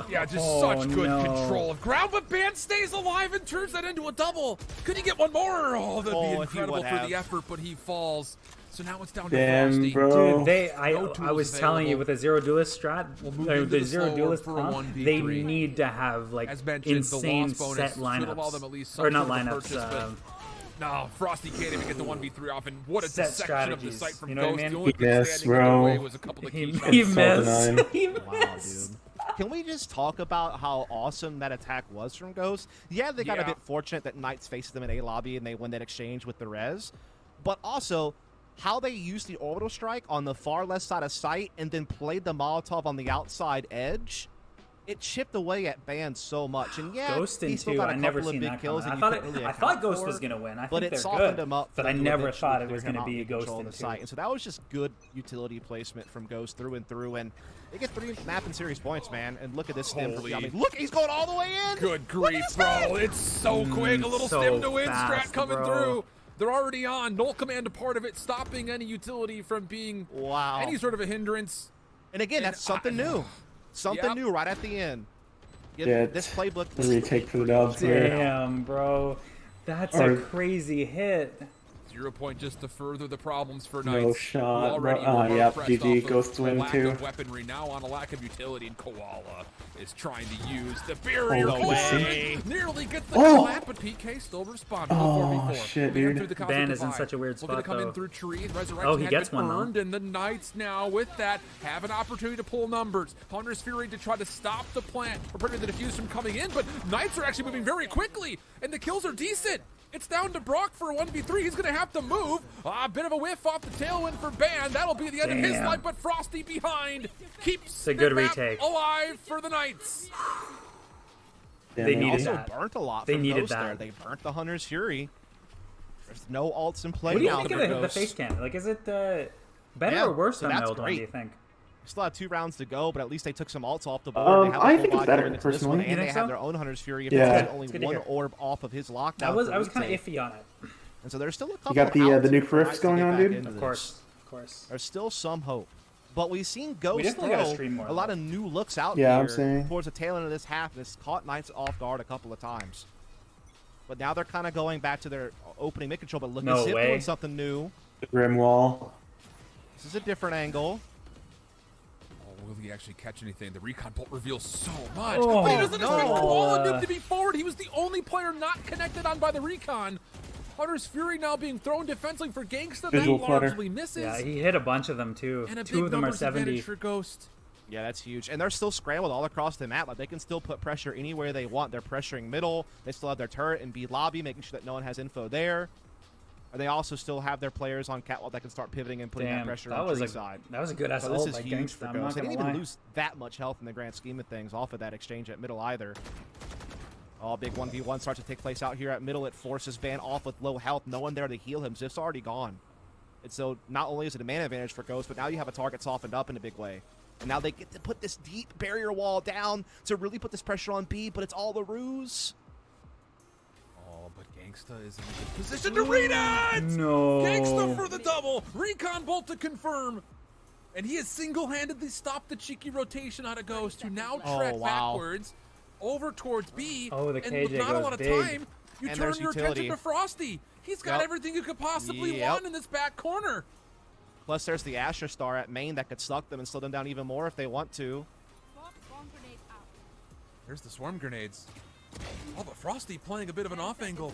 Yeah, just Oh, such good no. control of ground, but Ban stays alive and turns that into a double. Could he get one more? Oh, that'd be Oh, if he incredible would for have. the effort, but he falls. So now it's down to Damn, Frosty. bro. Dude, No I tools was telling you available. with a zero duelist strat, We'll move or into the the zero slower duelist for a comp, 1v3. they need to have like As mentioned, insane the loss bonus set should allow them lineups, at least or some not sort of lineups. purchase, but no, Frosty can't even get the 1v3 off, and what a Set dissection of the strategies, site from you know what I Ghost. mean? The only thing Yes, standing in their bro. way was a couple of he, key shots. he So missed. benign. He Wow, missed. dude. Can we just talk about how awesome that attack was from Ghost? Yeah, they got a Yeah. bit fortunate that Knights faced them in A lobby and they win that exchange with the res. But also, how they used the orbital strike on the far left side of sight and then played the Molotov on the outside edge, it chipped away at Ban so much. And yeah, Ghost he in still two. got a I never couple of seen big that kills. coming. And I you thought couldn't really I thought account Ghost for was it. gonna win. I But think it they're softened good, him up. but I to never eventually thought it figure was him gonna out be and Ghost control in the two. site. And so that was just good utility placement from Ghost through and through. And they get 3 map and series points, man. And look at this stem. Holy- I mean, look, he's going all the way in. Good Look at grief, this bro. man. It's so quick. A little so stem to win fast, strat coming bro. through. They're already on. Null command a part of it, stopping any utility from being Wow. any sort of a hindrance. And again, that's something new. Something Yep. new right at the end. Yeah, This playbook. The retake for the dubs here. Damn, bro, that's Or- a crazy hit. 0 point just to further the problems for No Knights. shot, who already bro. were Ah, yep, pressed GG, off of Ghost a win lack too. of weaponry, now on a lack of utility, and Koala is trying to use the barrier. No way. Nearly gets the Oh. collapse, but PK still responded. Oh, 4v4. shit, Ban dude. through the cosmic Ben is in divide. such a weird Looking to spot, come in though. through tree. Resurrection Oh, he had gets been one, though. earned, and the Knights now with that have an opportunity to pull numbers. Hunter's Fury to try to stop the plant, or prevent the defuse from coming in, but Knights are actually moving very quickly, and the kills are decent. It's down to Brock for a 1v3. He's going to have to move. A bit of a whiff off the tailwind for Ban. That'll be the end of his Damn. life, but Frosty behind keeps a good the map retake. alive for the Knights. Damn, They man. needed also that. burnt a lot They from needed Ghost that. there. They burnt the Hunter's Fury. There's no ults in play What do you now think for of the Ghost. face cam? Like, is it better Yeah, or worse so than the that's old one? great. Do you think? Still have 2 rounds to go, but at least they took some ults off the board. They have a I full think it's body better, going into this personally. one, You and they think have so? their own Hunter's Fury. If Yeah. there's only It's good to one hear. orb off of his lockdown. I was for kind of retake. iffy on it. And so there's still a couple. got the, of the outs nuke for riffs Knights to going get on, back dude? into Of this. course. There's still some hope. But we've seen Ghost definitely gotta throw stream more a of lot that. of new looks out Yeah, here I'm saying. towards the tail end of this half. And it's caught Knights off guard a couple of times. But now they're kind of going back to their opening mid control. But look No at Zip way. doing something new. The Grim Wall. This is a different angle. Oh, will he actually catch anything? The recon bolt reveals so much. Oh, But he doesn't expect no. Koala Noob to be forward. He was the only player not connected on by the recon. Hunter's Fury now being thrown defensively for Gangsta. Visual That flutter. largely misses. Yeah, he hit a bunch of them too. And a 2 big of them are numbers 70. advantage for Ghost. Yeah, that's huge. And they're still scrambled all across the map. Like, they can still put pressure anywhere they want. They're pressuring middle. They still have their turret and B lobby, making sure that no one has info there. And they also still have their players on catwalk that can start pivoting and putting that Damn, pressure that on was tree a side. that was a good So assault this is by huge Gangsta. for I'm Ghost. not They gonna didn't even lie. lose that much health in the grand scheme of things off of that exchange at middle either. Oh, big 1v1 starts to take place out here at middle. It forces Van off with low health. No one there to heal him. Ziff's already gone. And so not only is it a man advantage for Ghost, but now you have a target softened up in a big way. And now they get to put this deep barrier wall down to really put this pressure on B, but it's all the ruse. Oh, but Gangsta is in a good position to read it! No. Gangsta for the double. Recon bolt to confirm. And he has single-handedly stopped the cheeky rotation out of Ghost, who now trek backwards over towards B. Oh, the and KJ with not a goes lot of big. time, you And turn there's your utility. attention to Frosty. He's got everything you could possibly want in this back corner. Plus, there's the Asher Star at main that could suck them and slow them down even more if they want to. There's the swarm grenades. Oh, but Frosty playing a bit of an off angle.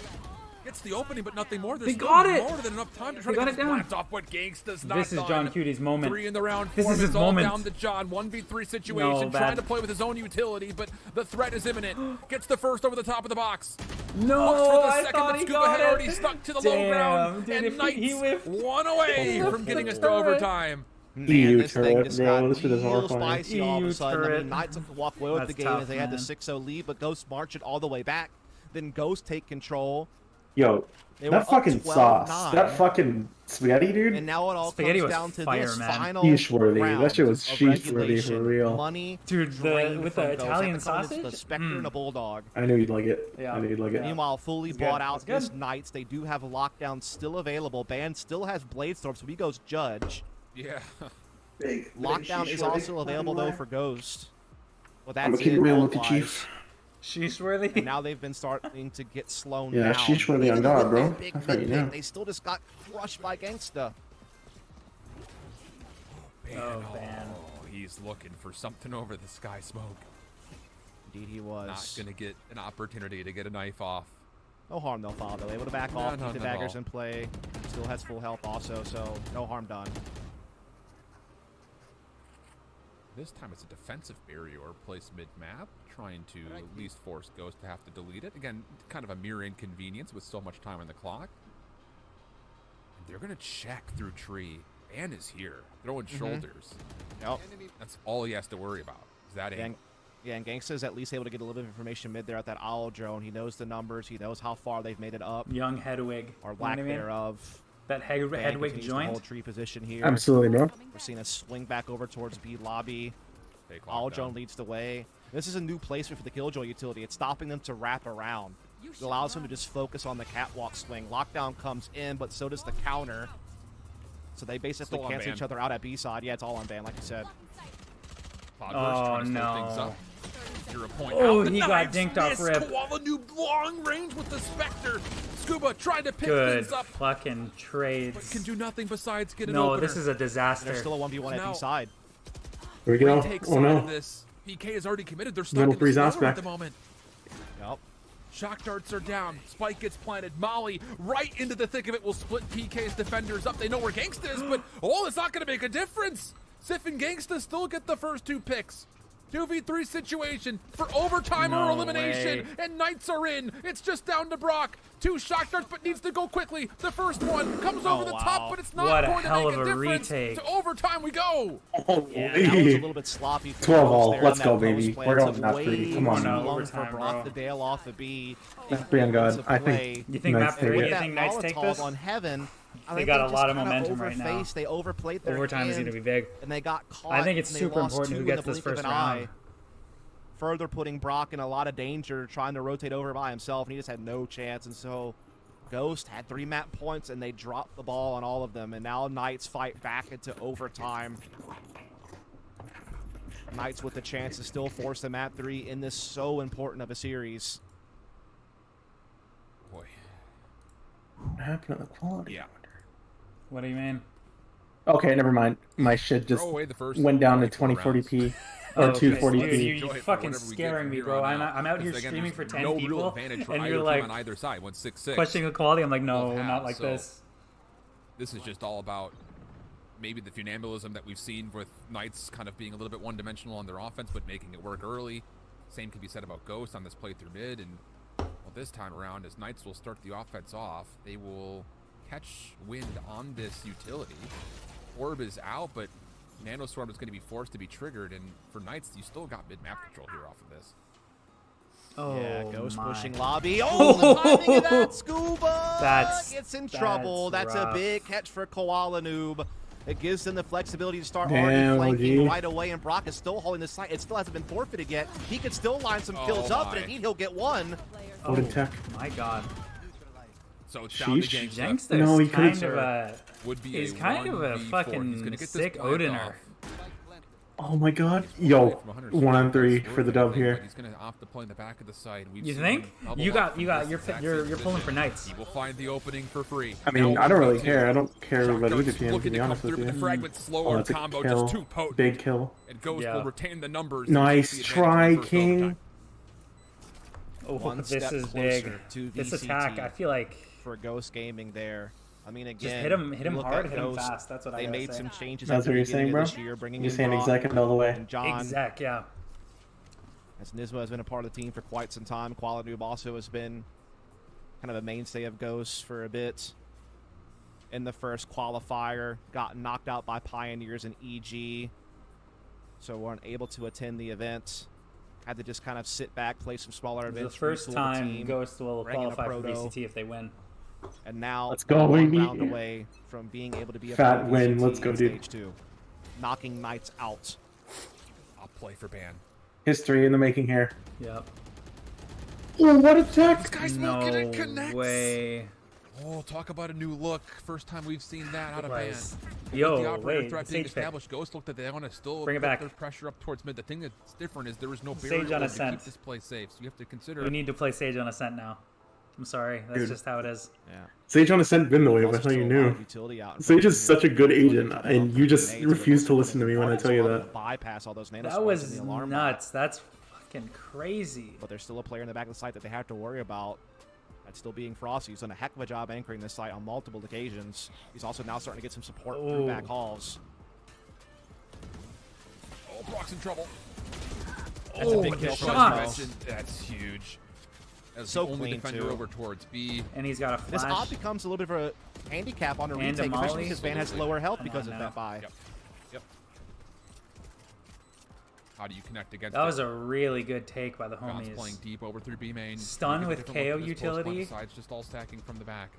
Gets the opening, but nothing more. There's They still got it! more than enough time to try They to got get it this down. blacked off what Gangsta's not This is done. John Cutie's moment. 3 in the round. This Form is his it's all moment. down to John. 1v3 situation. No, trying bad. to play with his own utility, but the threat is imminent. Gets the first over the top of the box. No, Looks for the I second, thought but he Scuba got had already it. stuck to the Damn, low ground. dude, And if Knights he whiffed. one away He from getting us to whiffed the turret. overtime. EU this thing turret, just bro. got This shit is real horrifying. spicy all of EU a sudden. I turret. mean, Knights took the walk away with the That's game tough, as they had the man. 6-0 lead, but Ghost march it all the way back. Then Ghost take control. Yo, They were that up fucking 12-9. sauce. That fucking spaghetti, dude. And now it all Spaghetti comes was down to fire, this man. final Sheesh-worthy. That round shit was of sheesh-worthy for regulation. real. Money Dude, drained with from the Ghost. Italian That becomes sausage? The Spectre and a Bulldog. I knew you'd like it. Yeah. I knew you'd like it. Yeah. Meanwhile, fully It's bought good. out It's good. this Knights. They do have lockdown still available. Band still has Bladestorm, so he goes Judge. Yeah. Big, Lockdown is also available though for Ghost. Well, that's I'm gonna keep it it real with the health-wise. Chief. Sheesh worthy. And now they've been starting to get slowed Yeah, down. sheesh-worthy on Even God, with bro. that big That's how you mid-pick, know. They still just got crushed by Gangsta. Oh, man. Oh, he's looking for something over the sky smoke. Indeed, he was. Not going to get an opportunity to get a knife off. No harm, though, Father. Able to back No, off, no, keep the not at daggers all. in play. Still has full health also, so no harm done. This time it's a defensive barrier placed mid-map, trying to at least force Ghost to have to delete it. Again, kind of a mere inconvenience with so much time on the clock. And they're going to check through tree. Ban is here, throwing shoulders. Yep. That's all he has to worry about, is that angle. Yeah, and Gangsta's at least able to get a little bit of information mid there at that owl drone. He knows the numbers. He knows how far they've made it up, Young Hedwig. or You know lack what I mean? thereof. That Band Hedwig continues to joint. hold tree position here. Absolutely, bro. We're seeing a swing back over towards B lobby. Take Owl lockdown. drone leads the way. This is a new placement for the Killjoy utility. It's stopping them to wrap around. It allows them to just focus on the catwalk swing. Lockdown comes in, but so does the counter. So they basically Still on cancel ban. each other out at B side. Yeah, it's all on ban, like you said. Cloudburst Oh, trying to slow no. things up. 0 point Oh, out. The he got knives dinked off miss. rip. Koala noob long range with the Spectre. Scuba trying to pick Good things up, fucking but trades. can do nothing besides get an No, opener. this is a disaster. There's still a 1v1 at Now- B side. Here we go. Retake Oh side of no. this. PK is already committed. They're stuck Little in the freeze corner at aspect. the moment. Yep. Shock darts are down. Spike gets planted. Molly right into the thick of it will split PK's defenders up. They know where Gangsta is, but it's not going to make a difference. Sif and Gangsta still get the first 2 picks. 2v3 situation for overtime or No elimination, way. and Knights are in. It's just down to Brock. 2 shock darts, but needs to go quickly. The first one comes over the top, but it's not What a going to hell make of a a difference. retake. To overtime we go. Yeah, that was a Holy. little bit sloppy. for 12 Ghost all. there Let's on go, that baby. post play. We're It going took that way three. Come on too now. long Overtime, for Brock bro. to bail off the B. Let's be on God. Defensive I think play. You think Knights Matt take With it. you that think Knights take Molotov this? on Heaven, I They think got a just lot of kinda momentum right now. overfaced. They overplayed their Overtime is hand, going to be big. and they got caught. I think it's and they super lost important who 2 in gets the this blink of first an round. eye. Further putting Brock in a lot of danger, trying to rotate over by himself, and he just had no chance. And so Ghost had 3 map points, and they dropped the ball on all of them. And now Knights fight back into overtime. Knights with the chance to still force them at 3 in this so important of a series. Boy. What happened to the quality? Yeah. What do you mean? Okay, never mind. My shit just Throw away the first went down to 24 rounds. 2040p or Okay, 240p. dude, you Enjoy it for fucking whatever we get scaring from me, here bro. on I'm out here Because, again, streaming for there's 10 no real people, advantage for and either you're team like on either side. 1-6-6. questioning the quality. I'm like, no, Both have, not like so this. This is just all about maybe the funambulism that we've seen with Knights kind of being a little bit one-dimensional on their offense, but making it work early. Same can be said about Ghost on this play through mid, and well, this time around, as Knights will start the offense off, they will catch wind on this utility. Orb is out, but Nanoswarm is going to be forced to be triggered, and for Knights, you still got mid-map control here off of this. Oh, Yeah, Ghost my. pushing lobby. Oh, the timing of that scuba! That's- It's in trouble. That's a rough. big catch for Koala Noob. It gives them the flexibility to start Damn, already flanking OG. right away, and Brock is still holding the site. It still hasn't been forfeited yet. He could still line some kills Oh up, my. and indeed he'll get one. Oh, Golden tech. my God. So it's down to Sheesh. Gangsta. Gangsta No, he is kind couldn't, of a... Would be He's a kind of a 1v4. He's fucking gonna get this sick plant Odiner. off. Oh my god. Yo, From 100 1 on 3 feet, for the dub but here. He's gonna opt to play in the back of the site. We've You seen think? him double You up got, from you got, this you're, exact you're same pulling for position. Knights. He will find the opening for free. I mean, Now I don't really Ghost care. I don't care about Shotgun's either team, to looking be come honest with through, you. but the fragment Oh, slower that's a combo kill. just too potent. Big kill. And Ghost Yeah. will retain the numbers. Nice and take the try, advantage in the first King. overtime. Oh, One this step is big. closer to This VCT attack, I feel like... for Ghost Gaming there. I mean, again, Just hit him you look hard, at hit him Ghost, fast. That's what I They gotta made say. some changes That's at the what you're beginning saying, bro? of this year, bringing You're in saying Brock exec all the way. and John. Exact, yeah. As Nismo has been a part of the team for quite some time. Koala Noob also has been kind of a mainstay of Ghost for a bit. In the first qualifier, got knocked out by Pioneers and EG, so weren't able to attend the event. Had to just kind of sit back, play some smaller It's the events. first retool the time team, Ghost will bring in a qualify for proto. VCT if they win. And now Let's go, one baby. round away from being able to be a Fat part of win. VCT Let's go, in dude. Stage 2. Knocking Knights out. I'll play for ban. History in the making here. Yep. Oh, what a tech! This guy's No looking at connects. way. Oh, talk about a new look. First time we've seen that out of ban. Was- With the Yo, operator wait, threat being Sage pick. established, Ghost looked at they want to still Bring it put back. their pressure up towards mid. The thing that's different is there is no Sage barrier on to Ascent. keep this play safe. So you have to consider. We need to play Sage on Ascent now. I'm sorry, that's Dude. just how it is. Yeah. Sage on Ascent been the way, Also that's how you still a lot knew. of utility out in Sage front is of such a you. good agent, Looking and up you with just grenades, refuse but to listen to me when I tell you they're that. bypass all those That nanoswarms was in the alarm nuts. That's fucking crazy. but there's still a player in the back of the site that they have to worry about. That's still being Frosty. He's done a heck of a job anchoring this site on multiple occasions. He's also now starting to get some support through Oh. back halls. Oh, Brock's in trouble. That's a big the kill for shots. Nismo. That's huge. As So the only clean, defender too. over towards B. And he's got a This flash. op becomes a little bit of a handicap on a And a retake, especially molly. because Van has lower health Come because on of now. that buy. Yep. Yep. How do you connect against That was it? a really good take by the God's homies. playing deep over through B main. Stun Take a with different look KO at this close point. utility. Sides just all stacking from the back.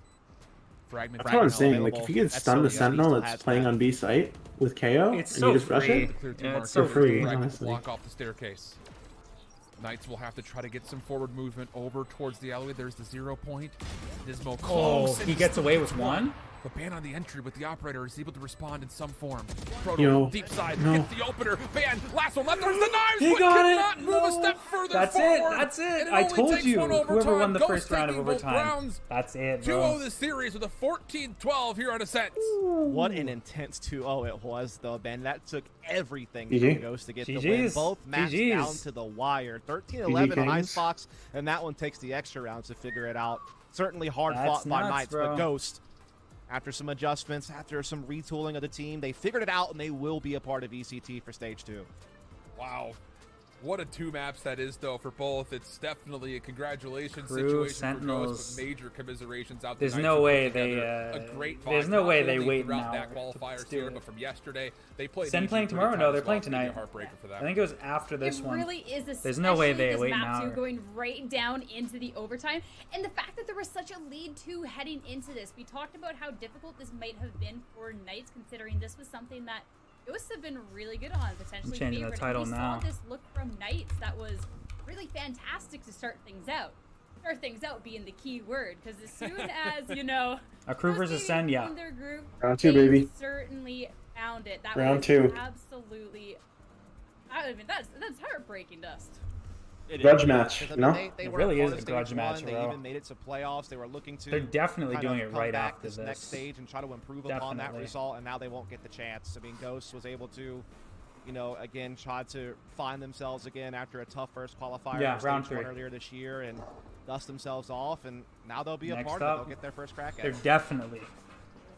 Fragment. That's what I'm Fragment saying. Like, available. if you get That's stunned the so good. He Sentinel still that's has playing that. on B site with KO, It's and so you just rush free. it, Clear two Yeah, markers. it's so free, Fragment honestly. block off the staircase. Knights will have to try to get some forward movement over towards the alleyway. There's the 0 point. Nismo Oh, close. he gets away with one? But Ban on the entry with the operator is able to respond in some form. Proto, Yo, deep side, no. gets the opener. Ban, last one left. There's the knives. He but got it. cannot move a step further That's forward. it. That's it. And I only told takes you. one Whoever overtime. won the Ghost first round of taking both overtime. rounds. That's it, 2-0 bro. the series with a 14-12 here on Ascent. What an intense 2-0 it was, though, Ben. That took everything GG. from Ghost to get the win. GG's. Both maps GG's. down to the wire. 13-11 on Kings. Icebox, and that one takes the extra rounds to figure it out. Certainly hard That's fought by nuts, Knights, bro. but Ghost, after some adjustments, after some retooling of the team, they figured it out, and they will be a part of VCT for Stage 2. Wow. What a two maps that is, though, for both. It's definitely a congratulations Crew, situation Sentinels. for Ghost, but major commiserations out There's the no Knights way put they, together a great there's fight, no not way they only wait throughout now that to qualifier do series, it. but from yesterday, they played Sen EG playing 3 tomorrow? No, times they're as playing well. Major tonight. heartbreaker for them. I think it goes after this It one. really is, There's no way especially they this wait map now. too, going right down into the overtime. And the fact that there was such a lead too heading into this. We talked about how difficult this might have been for Knights, considering this was something that Ghosts have been really good on, potentially changing the favored. title and we now. saw this look from Knights that was really fantastic to start things out. Start things out being the key word, because as soon as, you know, Akrew versus Frosty Sen, yeah. found their groove, Round two, they baby. certainly found it. That Round was two. absolutely, that's heartbreaking, Dust. It Grudge is. match, Because, no? They It were really a is part a of grudge Stage match, 1. They bro. even made it to playoffs. They were looking to They're definitely kind doing of it come right back after this this. next stage and try to improve upon that Definitely. result, and now they won't get the chance. I mean, Ghost was able to, you know, again, try to find themselves again after a tough first qualifier Yeah, in round Stage 1 3. earlier this year and dust themselves off, and now they'll be a Next part of it. up, They'll get their first crack at They're it. definitely.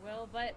Well, but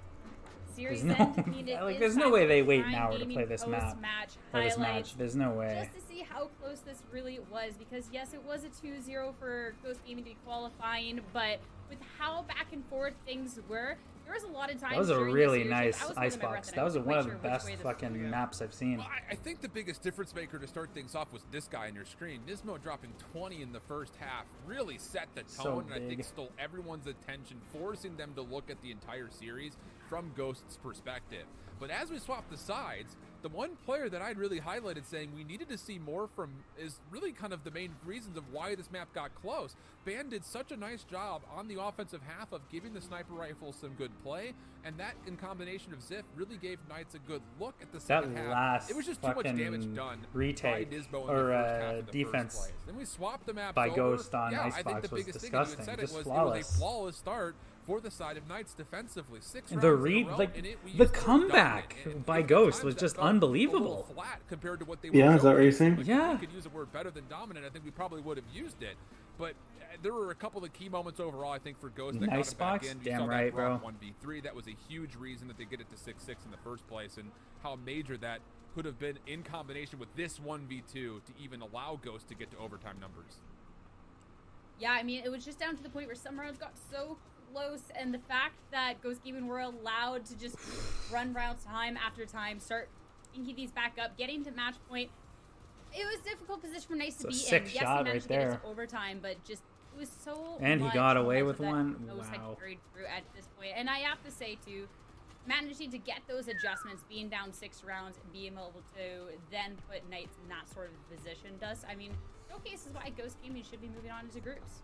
series There's no- end, I mean, it like, is there's no time way for they wait Prime an hour to Gaming play this map. post-match For this highlights, match, there's no way. just to see how close this really was, because yes, it was a 2-0 for Ghost Gaming to be qualifying, but with how back and forth things were, there there was a lot of times. That was a during really this series, nice I was holding my breath icebox. and That I was wasn't one quite of the sure which best way this was fucking gonna go. maps I've seen. Well, I think the biggest difference maker to start things off was this guy on your screen. Nismo dropping 20 in the first half really set the So tone, and I think big. stole everyone's attention, forcing them to look at the entire series from Ghost's perspective. But as we swap the sides, the one player that I'd really highlighted saying we needed to see more from is really kind of the main reasons of why this map got close. Ban did such a nice job on the offensive half of giving the sniper rifle some good play, and that in combination of Ziff really gave Knights a good look at the That second half. last It was just too much damage fucking done retake by Nismo in or, the first half in the defense first place. Then we swapped the maps by over. Ghost on yeah, I think Icebox the was biggest thing, and you had disgusting. said Just it was flawless. a flawless start for the side of Knights defensively. 6 rounds The in a read, row, like and we the used to comeback dominate, and by even Ghost times was that just felt a little unbelievable. flat compared to what they Yeah, were is that what you're showcasing. saying? Like, Yeah. we could use a word better than dominant. I think we probably would have used it, but there were a couple of key moments overall, I think, for Ghost that Nice got him back box? in. You Damn saw right, that bro. Brock 1v3. That was a huge reason that they get it to 6-6 in the first place, and how major that could have been in combination with this 1v2 to even allow Ghost to get to overtime numbers. Yeah, I mean, it was just down to the point where some rounds got so close, and the fact that Ghost Gaming were allowed to just run rounds time after time, start inking these back up, getting to match point. It was a difficult position for Nice to It's a be sick in. Yes, shot he right managed to get it there. to overtime, but just it was so And he much got away momentum with that one? Ghost had Wow. carried through at this point. And I have to say, too, managing to get those adjustments, being down 6 rounds, and being able to then put Knights in that sort of position does, I mean, showcases why Ghost Gaming should be moving on into groups.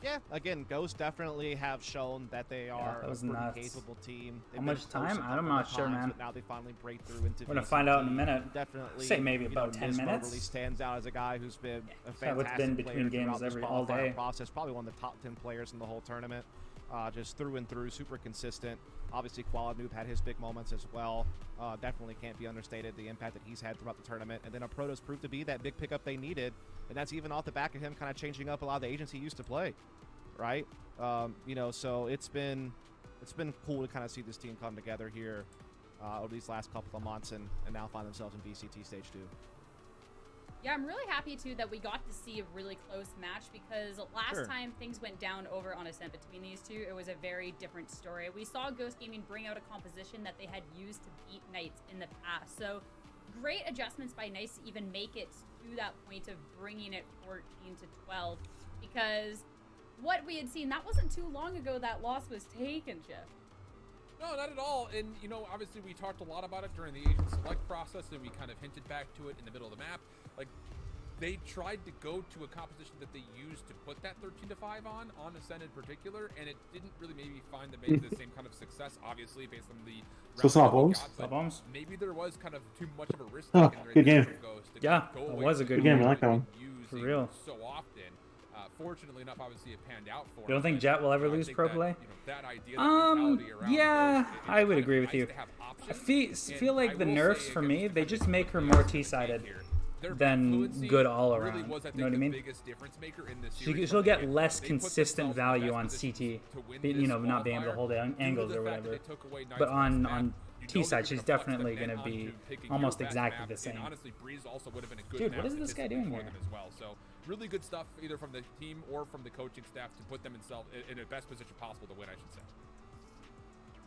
Yeah, again, Ghost definitely have shown that they are that a was pretty nuts. capable team. They've How been much close time? a I'm couple not of sure, times, man. But now they finally break through into We're gonna find out in a VCT. minute. Definitely, Say maybe you about know, 10 Nismo minutes. really stands out as a guy who's been a how it's fantastic been between player games throughout this all qualifying day. process. Probably one of the top 10 players in the whole tournament. Just through and through, super consistent. Obviously, Qualid Noob had his big moments as well. Definitely can't be understated the impact that he's had throughout the tournament. And then Protoss proved to be that big pickup they needed, and that's even off the back of him kind of changing up a lot of the agents he used to play, right? You know, so it's been cool to kind of see this team come together here over these last couple of months, and now find themselves in VCT Stage 2. Yeah, I'm really happy, too, that we got to see a really close match, because last time things went down over on Ascent between these two, it was a very different story. We saw Ghost Gaming bring out a composition that they had used to beat Knights in the past. So great adjustments by Nice to even make it to that point of bringing it 14-12, because what we had seen, that wasn't too long ago that loss was taken, Jeff. No, not at all. And, you know, obviously we talked a lot about it during the agent select process, and we kind of hinted back to it in the middle of the map. Like, they tried to go to a composition that they used to put that 13-5 on Ascent in particular, and it didn't really maybe find the same kind of success, obviously, based on the So rounds stop that we bombs? got, Stop but bombs? maybe there was kind of too much of a risk Oh, taken right good there game. from Ghost to Yeah, kind of go it away was a from good Good game, game. I like that one. For using real. so often. Fortunately enough, obviously it panned out for You don't him, think but, Jet will ever you know, I lose think pro that, play? you know, that idea, that mentality around Yeah, Ghost, I would kind of agree with nice you. to have I options. feel like the nerfs for me, they just make her more T-sided than good all around. Really was, I You know what I think, mean? the biggest difference maker in this She'll series get from the less get. They put consistent themselves in the value on best CT, position to win you this know, not being able to qualifier hold due to angles the or fact that whatever. they took away Knight's But on best map. You know T side, they're she's gonna flex the definitely net gonna be onto picking almost your best exactly map, the same. And honestly, Breeze also would have been a good Dude, map what is this guy statistically doing for here? them as well. So really good stuff either from the team or from the coaching staff to put them in the best position possible to win, I should say.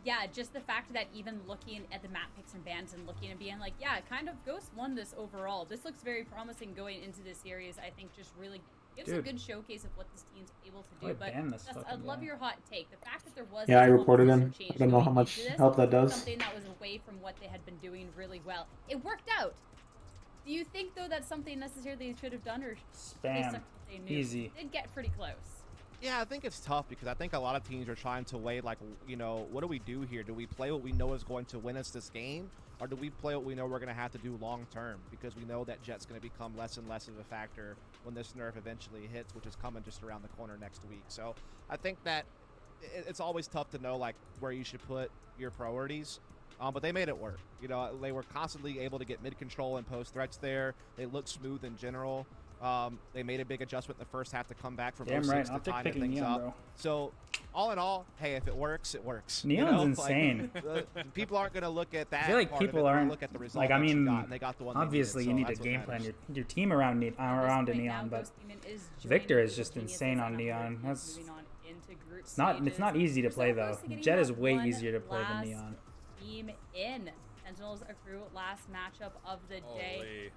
Yeah, just the fact that even looking at the map picks and bans and looking and being like, yeah, kind of Ghost won this overall. This looks very promising going into this series. I think just really gives a good showcase of what this team's able to do. I but ban this Just, fucking I'd love guy. your hot take. The fact that there was Yeah, I this reported him. composition change I don't know how going much into this, help that does. something that was away from what they had been doing really well. It worked out. Do you think though that's something necessarily they should have done, or they Spam. stuck to what they knew? Easy. Did get pretty close. Yeah, I think it's tough because I think a lot of teams are trying to weigh, like, you know, what do we do here? Do we play what we know is going to win us this game? Or do we play what we know we're going to have to do long term? Because we know that Jet's going to become less and less of a factor when this nerf eventually hits, which is coming just around the corner next week. So I think that it's always tough to know, like, where you should put your priorities. But they made it work. You know, they were constantly able to get mid-control and post threats there. They looked smooth in general. They made a big adjustment in the first half to come back from Damn 0-6 right, to Optic tying picking things Neon, up. bro. So, all in all, hey, if it works, it works. Neon's you know? insane. Like, people aren't going to look at that. I feel like part of people it. They're gonna aren't look at the result like. I that you mean, got, and they got the one they obviously needed, you so need that's a what game plan matters. your team around a At this Neon, point but now, Ghost Demon is Victor joining is just Genius insane as on the Neon. number That's moving on into group It's not easy to play though. Jet is way easier to play than Neon. Team in Sentinels Akrew, last matchup of the day. Holy.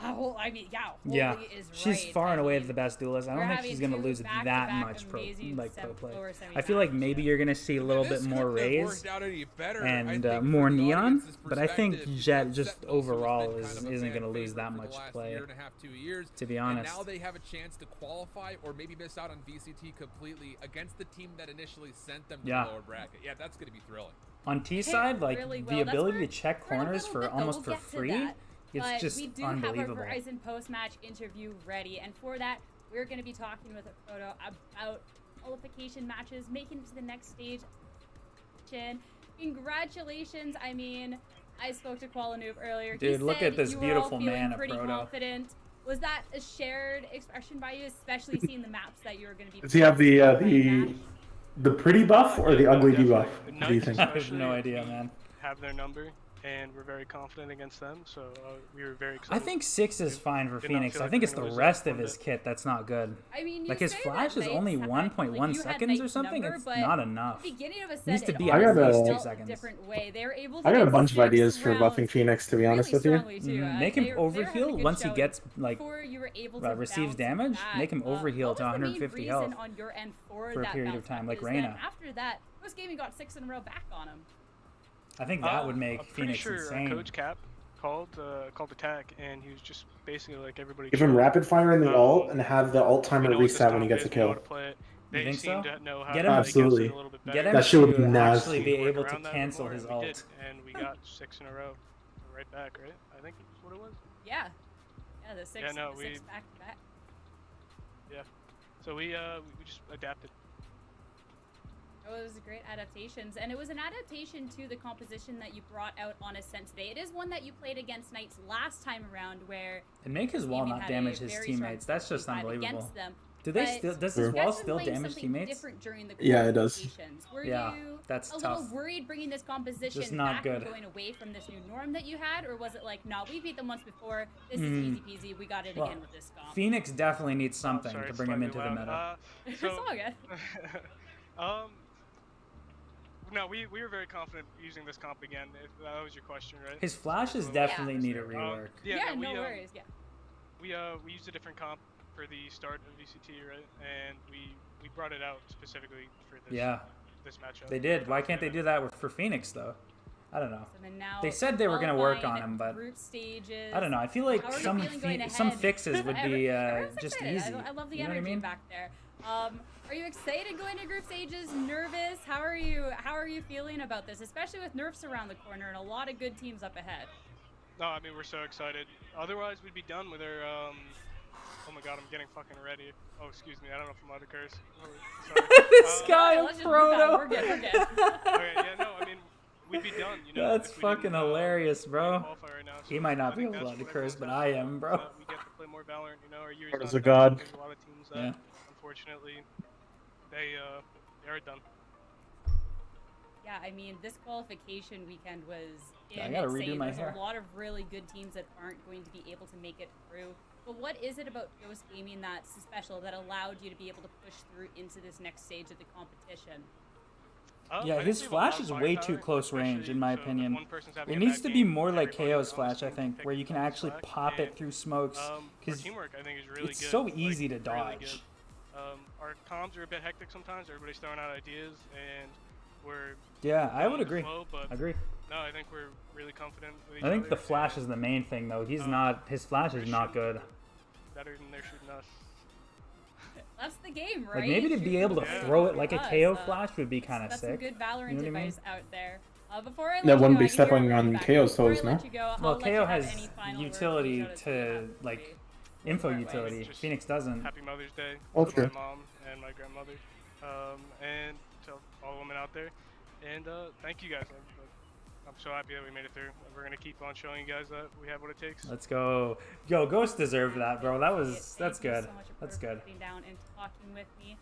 Oh, I mean, yeah. Yeah, Holy is she's right. far and I away mean, the best duelist. I we're don't think having she's gonna two lose that back-to-back much pro amazing play. floor I feel like semi-finals. maybe you're gonna see a little This bit more couldn't have Raze worked out any better, I and think, more from the Neon, audience's but I think perspective, Jet because just Sentinels, who's overall been kind of a isn't fan gonna lose favorite that for the much last play. year and a half, 2 years, To be and honest. now they have a chance to qualify or maybe miss out on VCT completely against the team that initially sent them to Yeah. the lower bracket. Yeah, that's going to be thrilling. On T side, like really the well. That's ability where- to check for a corners little for bit, though, almost we'll for get to free, that. it's But just we do unbelievable. have our Verizon post-match interview ready, and for that, we're going to be talking with Proto about qualification matches, making it to the next stage. Congratulations! I mean, I spoke to Qualanoob earlier. Dude, He look said at this you were all beautiful feeling man of pretty Proto. confident. Was that a shared expression by you, especially seeing the maps that you were going to be? Does he have the playing the pretty buff or the ugly debuff? What do you think? I have no idea, man. Have their number, and we're very confident against them, so we were very I excited. think 6 is fine for Did not Phoenix. feel I like think we it's were the gonna lose rest that of one his bit. kit that's not good. I mean, you Like his say flash that is only Knight's 1.1 like, you had seconds or Knight's something. number, It's but not enough. Beginning of a set, Needs to it be at honestly least 2 felt seconds. different way. They were able to I got get a bunch of 6 ideas for rounds buffing Phoenix, to be honest really with you. strongly, too. Make him They were having a overheal good once he showing gets like before you were able to receives bounce damage. back. Make him overheal What to was the main 150 reason health. on your end for for a that period of bounce back? time, like Because Reyna. then after that, post gaming got 6 in a row back on him. I think that would make I'm pretty Phoenix sure insane. Coach Cap called attack, and he was just basically like everybody. Give him chill. rapid fire in the ult and have the ult We timer know what this reset when he comp gets a is, we know how kill. to play it. You They think seem so? to know how Get to him- play against Absolutely. it a little bit better. Get him That shit would to be nasty. actually be Work able to around that cancel more, his and we did, ult. and we got 6 in a row, right back, right? I think that's what it was. Yeah. Yeah, the 6, Yeah, no, the we- 6 back to back. Yeah. So we just adapted. It was great adaptations, and it was an adaptation to the composition that you brought out on Ascent today. It is one that you played against Knights last time around, where And make his wall Gaming not had a damage his very strong teammates. That's just 45 unbelievable. against them. Do they But still? Does Sure. his you guys wall been still playing damage something teammates? different during the Yeah, it does. qualifications. Were Yeah, you that's a tough. little worried bringing this composition Just not back good. and going away from this new norm that you had, or was it like, no, we beat them once before, this Mm. is easy peasy, we got it Well, again with this comp? Phoenix definitely needs Oh, something sorry, to it's bring him slightly into the loud. meta. It's So, all good. No, we were very confident using this comp again. If that was your question, right? His flashes Well, definitely need a rework. Yeah, we, no worries, yeah. We used a different comp for the start of VCT, right? And we brought it out specifically for this Yeah. this matchup. They did. Why can't they do that for Phoenix though? I don't know. So then now They said they were gonna work on qualifying him, but group stages. I don't know. I feel like How are you some feeling going some ahead? fixes would be Everyone's just excited. easy. I love the You know what I energy mean? back there. Are you excited going to group stages? Nervous? How are you feeling about this, especially with nerfs around the corner and a lot of good teams up ahead? No, I mean we're so excited. Otherwise, we'd be done with our. Oh my God, I'm getting fucking ready. Oh, excuse me. I don't know if I'm allowed to curse. Oh, sorry. This guy let's of just move on. Proto. We're good. Okay, yeah, no, I mean we'd be done. You know. That's if we didn't, fucking hilarious, bro. qualify right now, He so might I not be think allowed that's to what curse, but everyone's I am, bro. we get to play more Valorant. You know, our year's Proto's not a done. god. There's a lot of teams that, Yeah. unfortunately, they are done. Yeah, I mean, this qualification weekend was Yeah, I gotta redo insane. my There's hair. a lot of really good teams that aren't going to be able to make it through. But what is it about Ghost Gaming that's special that allowed you to be able to push through into this next stage of the competition? Yeah, I his think we have a lot flash of is way too firepower, close range, especially in my so if opinion. one person's having It a needs bad to be game, more like everybody KO's else flash, I can think, pick where you up can the actually slack, pop it and, through smokes. Our Because teamwork, I think, is really it's good. so easy to really dodge. good. Our comms are a bit hectic sometimes. Everybody's throwing out ideas, and we're Yeah, I would going with the agree. flow, but Agree. no, I think we're really confident with each I think other, the flash and is the main thing, though. He's not. His flash is not good. better than they're shooting us. That's the game, right? Like maybe to be Shooting able to Yeah. throw it like a us, KO flash would be kind of That's sick. some good Valorant You know what I mean? advice out there. Before I let That you wouldn't go, be I can stepping hear on back. KO's Before I toes, let no? you go, Well, I'll let KO you have has any final words, utility shout outs to the like community. info Right. utility. Just Phoenix doesn't. Happy Mother's Day Oh, to sure. my mom and my grandmother, and to all women out there. And thank you guys. I'm so happy that we made it through. We're gonna keep on showing you guys that we have what it takes. Let's go. Yo, Ghost deserved that, bro. That's Thank you good. so much That's for good. sitting down and talking with me.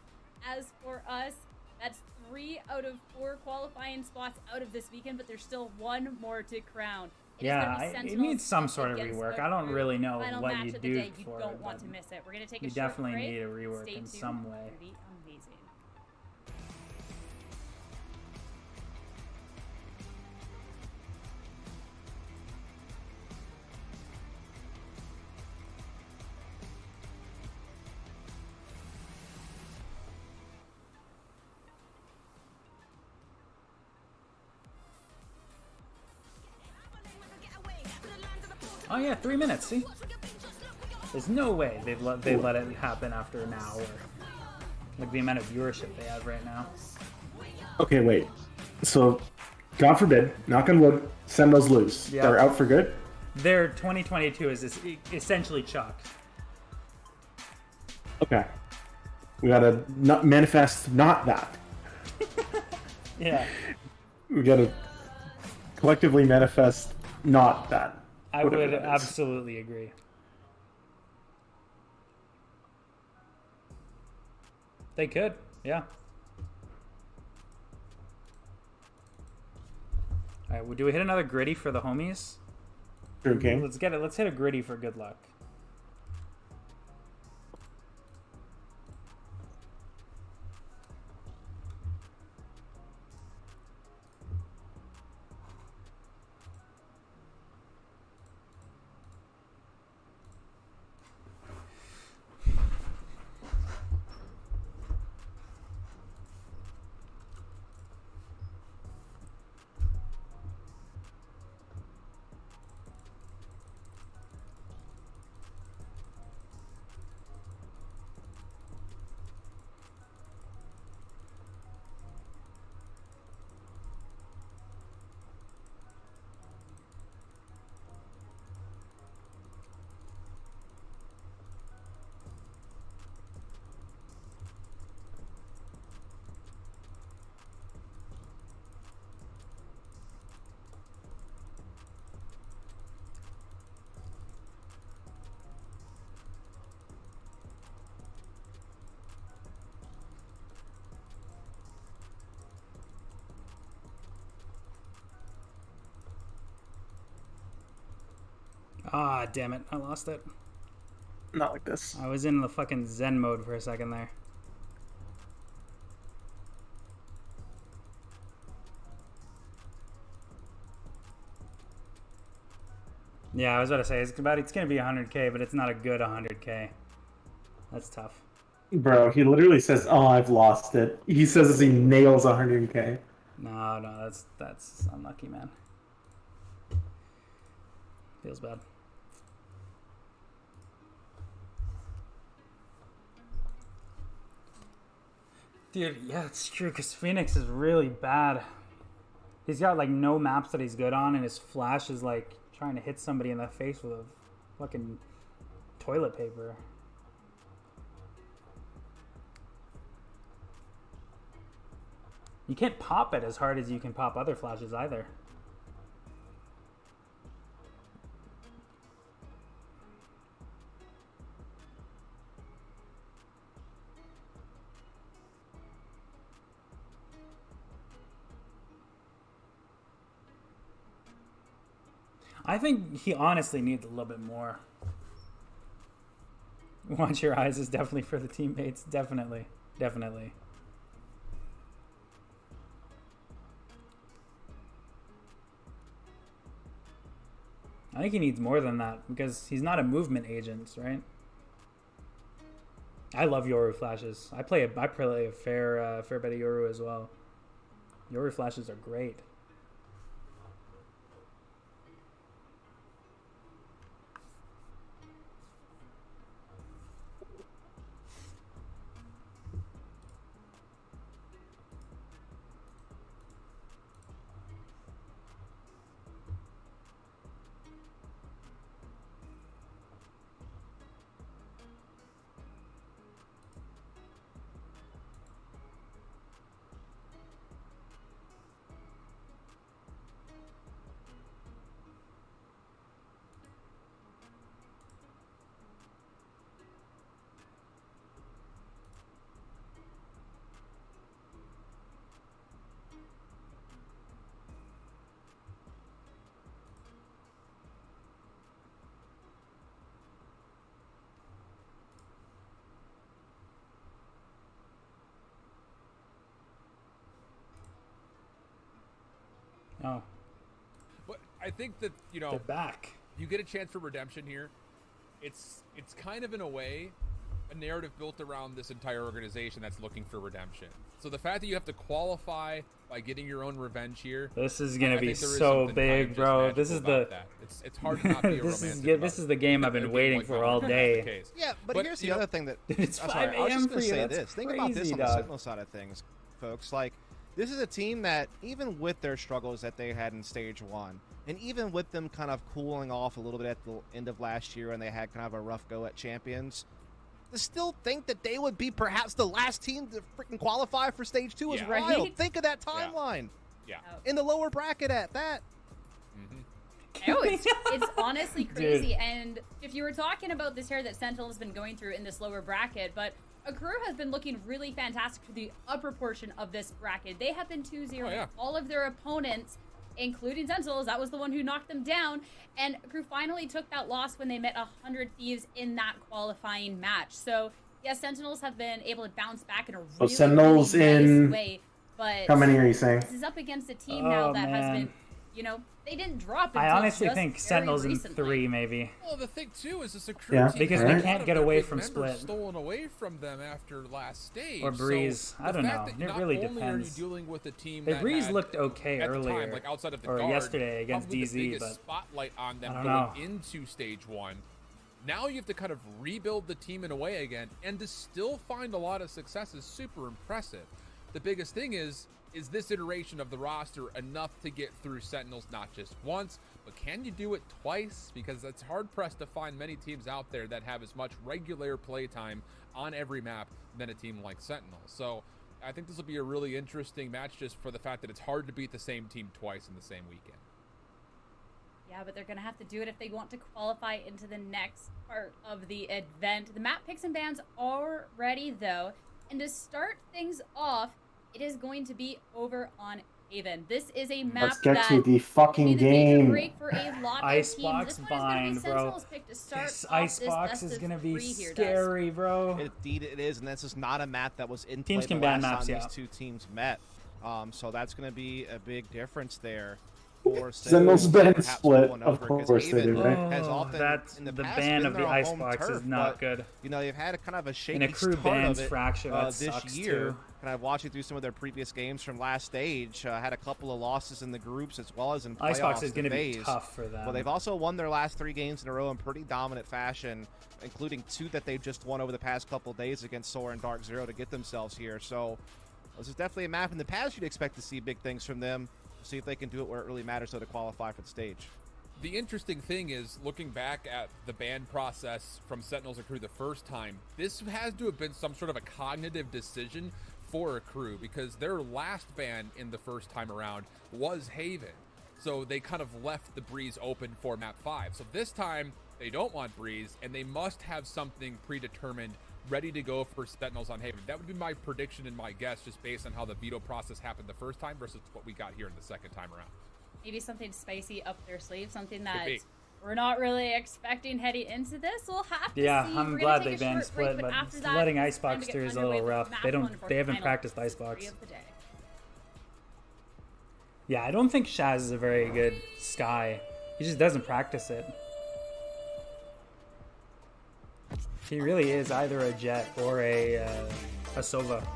As for us, that's 3 out of 4 qualifying spots out of this weekend, but there's still one more to crown. It is Yeah, gonna be it Sentinels needs some sort of against rework. the I don't Crew. really know Final what match you of the do day. You for don't it, want to but miss it. We're gonna take a you short definitely break. need a rework Stay in tuned. some way. It's gonna be amazing. Oh yeah, 3 minutes. See, there's no way they let it happen after an hour. Like the amount of viewership they have right now. Okay, wait. So, God forbid, knock on wood, Seminoles lose. Yeah. They're out for good? Their 2022 is essentially chalked. Okay. We gotta not manifest not that. Yeah. We gotta collectively manifest not that. I Whatever would that is. absolutely agree. They could, yeah. All right, well, do we hit another gritty for the homies? True king. Let's get it. Let's hit a gritty for good luck. Ah, damn it. I lost it. Not like this. I was in the fucking Zen mode for a second there. Yeah, I was about to say, it's gonna be 100K, but it's not a good 100K. That's tough. Bro, he literally says, "Oh, I've lost it." He says as he nails 100K. No, that's unlucky, man. Feels bad. Dude, yeah, it's true, because Phoenix is really bad. He's got, like, no maps that he's good on, and his flash is, like, trying to hit somebody in the face with a fucking toilet paper. You can't pop it as hard as you can pop other flashes either. I think he honestly needs a little bit more. Watch your eyes is definitely for the teammates. Definitely. Definitely. I think he needs more than that because he's not a movement agent, right? I love Yoru flashes. I play a fair bit of Yoru as well. Yoru flashes are great. Oh. But I think that, you know, They're back. You get a chance for redemption here. It's kind of in a way a narrative built around this entire organization that's looking for redemption. So the fact that you have to qualify by getting your own revenge here, This is I gonna be think there is so something kind big, of just bro. This magical is the about that. It's hard to not be a this romantic is about this is the game I've a been game waiting like for Valorant all in the day. case. Yeah, but here's the you know, other thing that It's I'm 5 sorry, I was a.m. just for gonna you. say That's this. Think about this crazy, on the dog. Sentinel side of things, folks. Like, this is a team that, even with their struggles that they had in stage 1, and even with them kind of cooling off a little bit at the end of last year, and they had kind of a rough go at Champions, to still think that they would be perhaps the last team to freaking qualify for stage 2 is Yeah. Right? wild. Think of that timeline Yeah. in the lower bracket at that. No, it's honestly crazy. And if you were talking about this here that Sentinel has been going through in this lower bracket, but Akrew has been looking really fantastic for the upper portion of this bracket. They have been 2-0 Oh, yeah. all of their opponents, including Sentinels. That was the one who knocked them down. And Akrew finally took that loss when they met 100 Thieves in that qualifying match. So, yes, Sentinels have been able to bounce back in a really, Sentinels really nice in- way. But How many are you saying? this is up against a team now Oh, that has man. been, you know, they didn't drop I until honestly just think very Sentinels in recently. 3, maybe. Well, the thing too is this Akrew Yeah, team because had they a lot can't of get their away big from members Split. stolen away from them after last stage. Or Breeze. So I don't the fact know. that It not really only depends. Are you dealing with a team The that Breeze had, looked okay at the earlier, time, like outside of the or guard, yesterday against probably DZ, the biggest but spotlight on them I going don't know. into stage 1. Now you have to kind of rebuild the team in a way again, and to still find a lot of success is super impressive. The biggest thing is this iteration of the roster enough to get through Sentinels not just once, but can you do it twice? Because it's hard pressed to find many teams out there that have as much regular play time on every map than a team like Sentinels. So I think this will be a really interesting match just for the fact that it's hard to beat the same team twice in the same weekend. Yeah, but they're going to have to do it if they want to qualify into the next part of the event. The map picks and bans are ready, though. And to start things off, it is going to be over on Haven. This is a map Let's get that to the will be fucking the major game. break for a lot of teams. Icebox This one is going to bind, be bro. Sentinel's pick to start This off Icebox this is best gonna of be 3 here, scary, bro. Indeed it is, and this is not a map that was in Teams play can the ban last maps, time yeah. these two teams met. So that's going to be a big difference there for Sentinels ban perhaps split, going of over, 'cause course they Haven do, right? has Oh, often that's in the the past ban been of the their home Icebox turf, is not but, good. You know, they've had a kind of a shaky And Akrew start bans of it Fracture, that this sucks year. too. Kind of watching through some of their previous games from last stage, had a couple of losses in the groups as well as in playoffs. Icebox is going to be tough for them. But they've also won their last 3 games in a row in pretty dominant fashion, including 2 that they've just won over the past couple of days against Sora and Dark Zero to get themselves here. So this is definitely a map in the past you'd expect to see big things from them. See if they can do it where it really matters, so to qualify for the stage. The interesting thing is, looking back at the ban process from Sentinels Akrew the first time, this has to have been some sort of a cognitive decision for Akrew, because their last ban in the first time around was Haven. So they kind of left the Breeze open for map 5. So this time, they don't want Breeze, and they must have something predetermined ready to go for Sentinels on Haven. That would be my prediction and my guess, just based on how the veto process happened the first time versus what we got here in the second time around. Maybe something spicy up their sleeve, something that be. we're not really expecting heading into this. We'll have to Yeah, see. I'm We're glad gonna they take a banned short break, Split, but after that, letting it's time Icebox to get through is a underway little with rough. map They one for they haven't final practiced three Icebox. of the day. Yeah, I don't think Shaz is a very good Sky. He just doesn't practice it. He really is either a Jet or a Sova.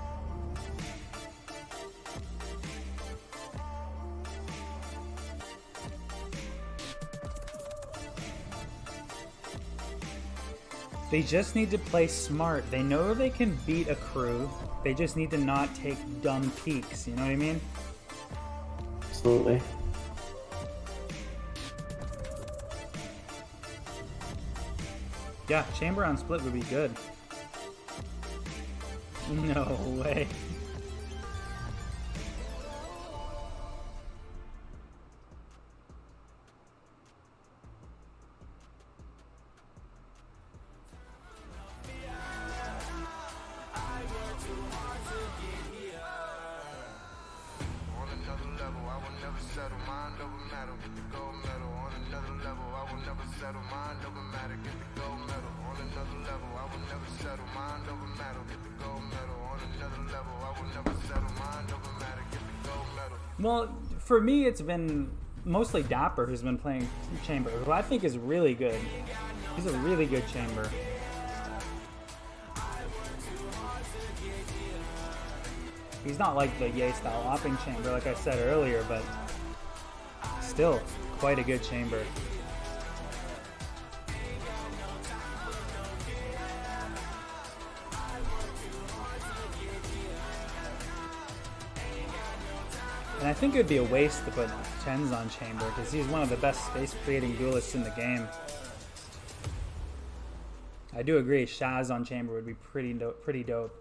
They just need to play smart. They know they can beat Akrew. They just need to not take dumb peeks. You know what I mean? Absolutely. Yeah, Chamber on Split would be good. No way. Well, for me, it's been mostly Dapper who's been playing Chamber, who I think is really good. He's a really good Chamber. He's not like the Ye style hopping chamber, like I said earlier, but still quite a good chamber. And I think it would be a waste to put Tens on chamber because he's one of the best space creating duelists in the game. I do agree, Shaz on chamber would be pretty dope.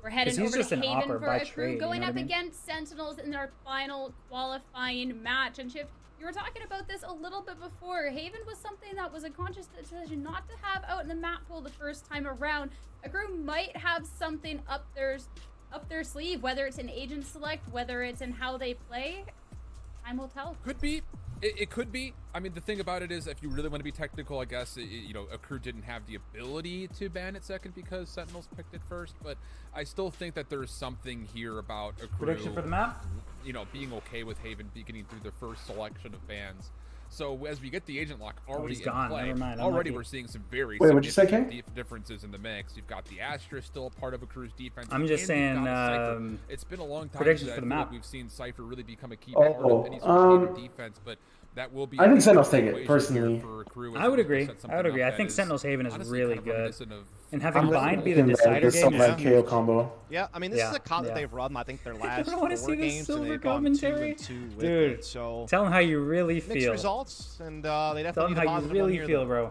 We're heading he's over just to an Haven opper for by Akrew, trade, going you know up what I mean? against Sentinels in their final qualifying match. And Chip, you were talking about this a little bit before. Haven was something that was a conscious decision not to have out in the map pool the first time around. Akrew might have something up their sleeve, whether it's an agent select, whether it's in how they play. Time will tell. Could be. It could be. I mean, the thing about it is, if you really want to be technical, I guess, you know, Akrew didn't have the ability to ban it second because Sentinels picked it first, but I still think that there's something here about Akrew, Prediction for the map? you know, being okay with Haven getting through the first selection of bans. So as we get the agent lock already he's gone. in play, Never mind. already Unlucky. we're seeing some very Wait, what'd you say, significant differences in the mix. You've got the Astra still a part of Akrew's defense. I'm just and you've saying, got Cypher. It's been a long time predictions since for the I feel map. like we've seen Cypher really become a key part of any sort of Haven defense, but that will be. I think Sentinels the take it, equation personally. here for Akrew as I would we agree. set something I would agree. up I that think is Sentinels Haven is honestly really kind of good. reminiscent of And having Bind be the In decider the game Silver is KO combo. Yeah, I mean, this is a comp that they've run, I think, their last don't wanna 4 see this games, and silver they've gone commentary. 2-2 with Dude, it. So tell them how you really mixed feel. results, and they Tell definitely them need a how you positive one really here, feel, though. bro.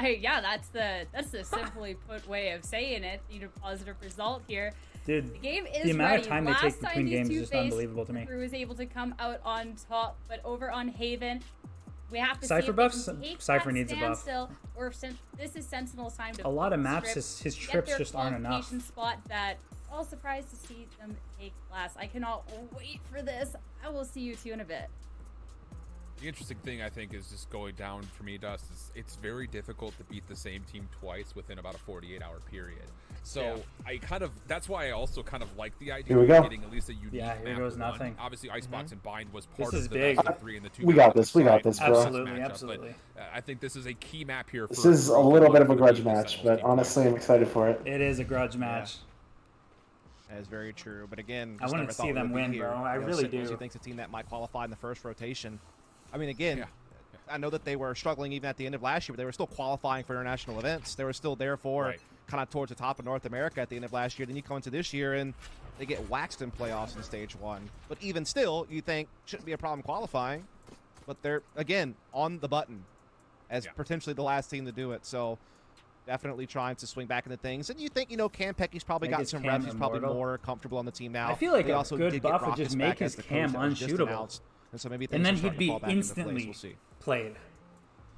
Yeah, that's the simply put way of saying it. You need a positive result here. Dude, The game is the amount ready. of time they Last take time between these games two is just faced, unbelievable to me. Akrew was able to come out on top, but over on Haven, we have to Cypher see if buffs? they can take Cypher that needs a buff. standstill, or if this is Sentinel's time to A lot of flip the maps, script, his get trips their just aren't enough. qualification spot that all surprised to see them take last. I cannot wait for this. I will see you two in a bit. The interesting thing, I think, is just going down for me, Dust, is it's very difficult to beat the same team twice within about a 48-hour period. So that's why I also kind of like the idea Here we go. of getting at least a unique Yeah, here map goes one. nothing. Obviously, Icebox and Bind was This part is of the big. best of 3 and the 2. We got this, bro. Absolutely, matchup, absolutely. But, I think this is a key map here. This for is a Akrew little to bit of a beat grudge the match, Sentinels but team honestly, twice. I'm excited for it. It is a grudge match. That is very true. But again, I just wanna never see thought we them would be win, here. bro. I You know, really Sentinels, do. He thinks a team that might qualify in the first rotation. I mean, again, I know that they were struggling even at the end of last year, but they were still qualifying for international events. They were still there for kind of towards the top of North America at the end of last year. Then you come into this year and they get waxed in playoffs in stage 1. But even still, you think shouldn't be a problem qualifying. But they're, again, on the button as potentially the last team to do it. So definitely trying to swing back into things. And you think, you know, Cam Pecky's probably Make got his some Cam reps. He's probably immortal. more comfortable on the team now. I feel like They a also good did get buff would Rockets just make back as his the coach Cam that was just unshootable. announced. And so maybe And things then are he'd starting to be fall back into place. instantly We'll see. played.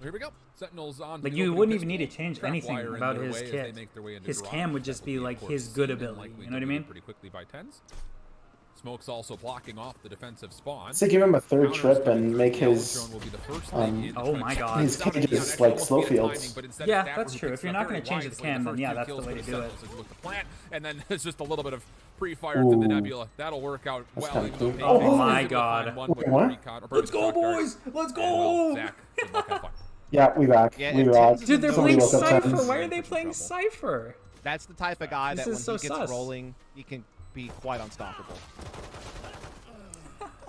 Here we go. Sentinels on. Like the you opening wouldn't even pistol. need to change Trap anything wire in about their his way as kit. they make their way into His garage. cam would just That be will like of his course, good seen and ability. likely You know what I deleted mean? Pretty quickly by Tens. Smoke's also blocking off the defensive spawn. Let's say give him a third Counters trip coming and through. make The yellow his drone will be the first thing in. Oh my god. his Without a cages neon, like almost slow be a timing, fields. but instead Yeah, Stafford, that's who true. picks If you're it not up gonna very change his wisely, cam, then first yeah, two that's the kills way for to the do it. Sentinels is with the plant, and then it's just a little bit of pre-fire from the Ooh. Nebula. That'll work out That's well. kinda Even though cool. Payne Oh is able my to God. find one with What? recon, or Let's go, shock dart. boys! Let's And well, go! Zach, good luck, have fun. Yeah, we back. Yeah, we if back. Tens is Dude, they're Somebody playing woke up Cypher. Tens. Why are they Pushing playing trouble. Cypher? That's the type of guy This that when is so he gets sus. rolling, he can be quite unstoppable.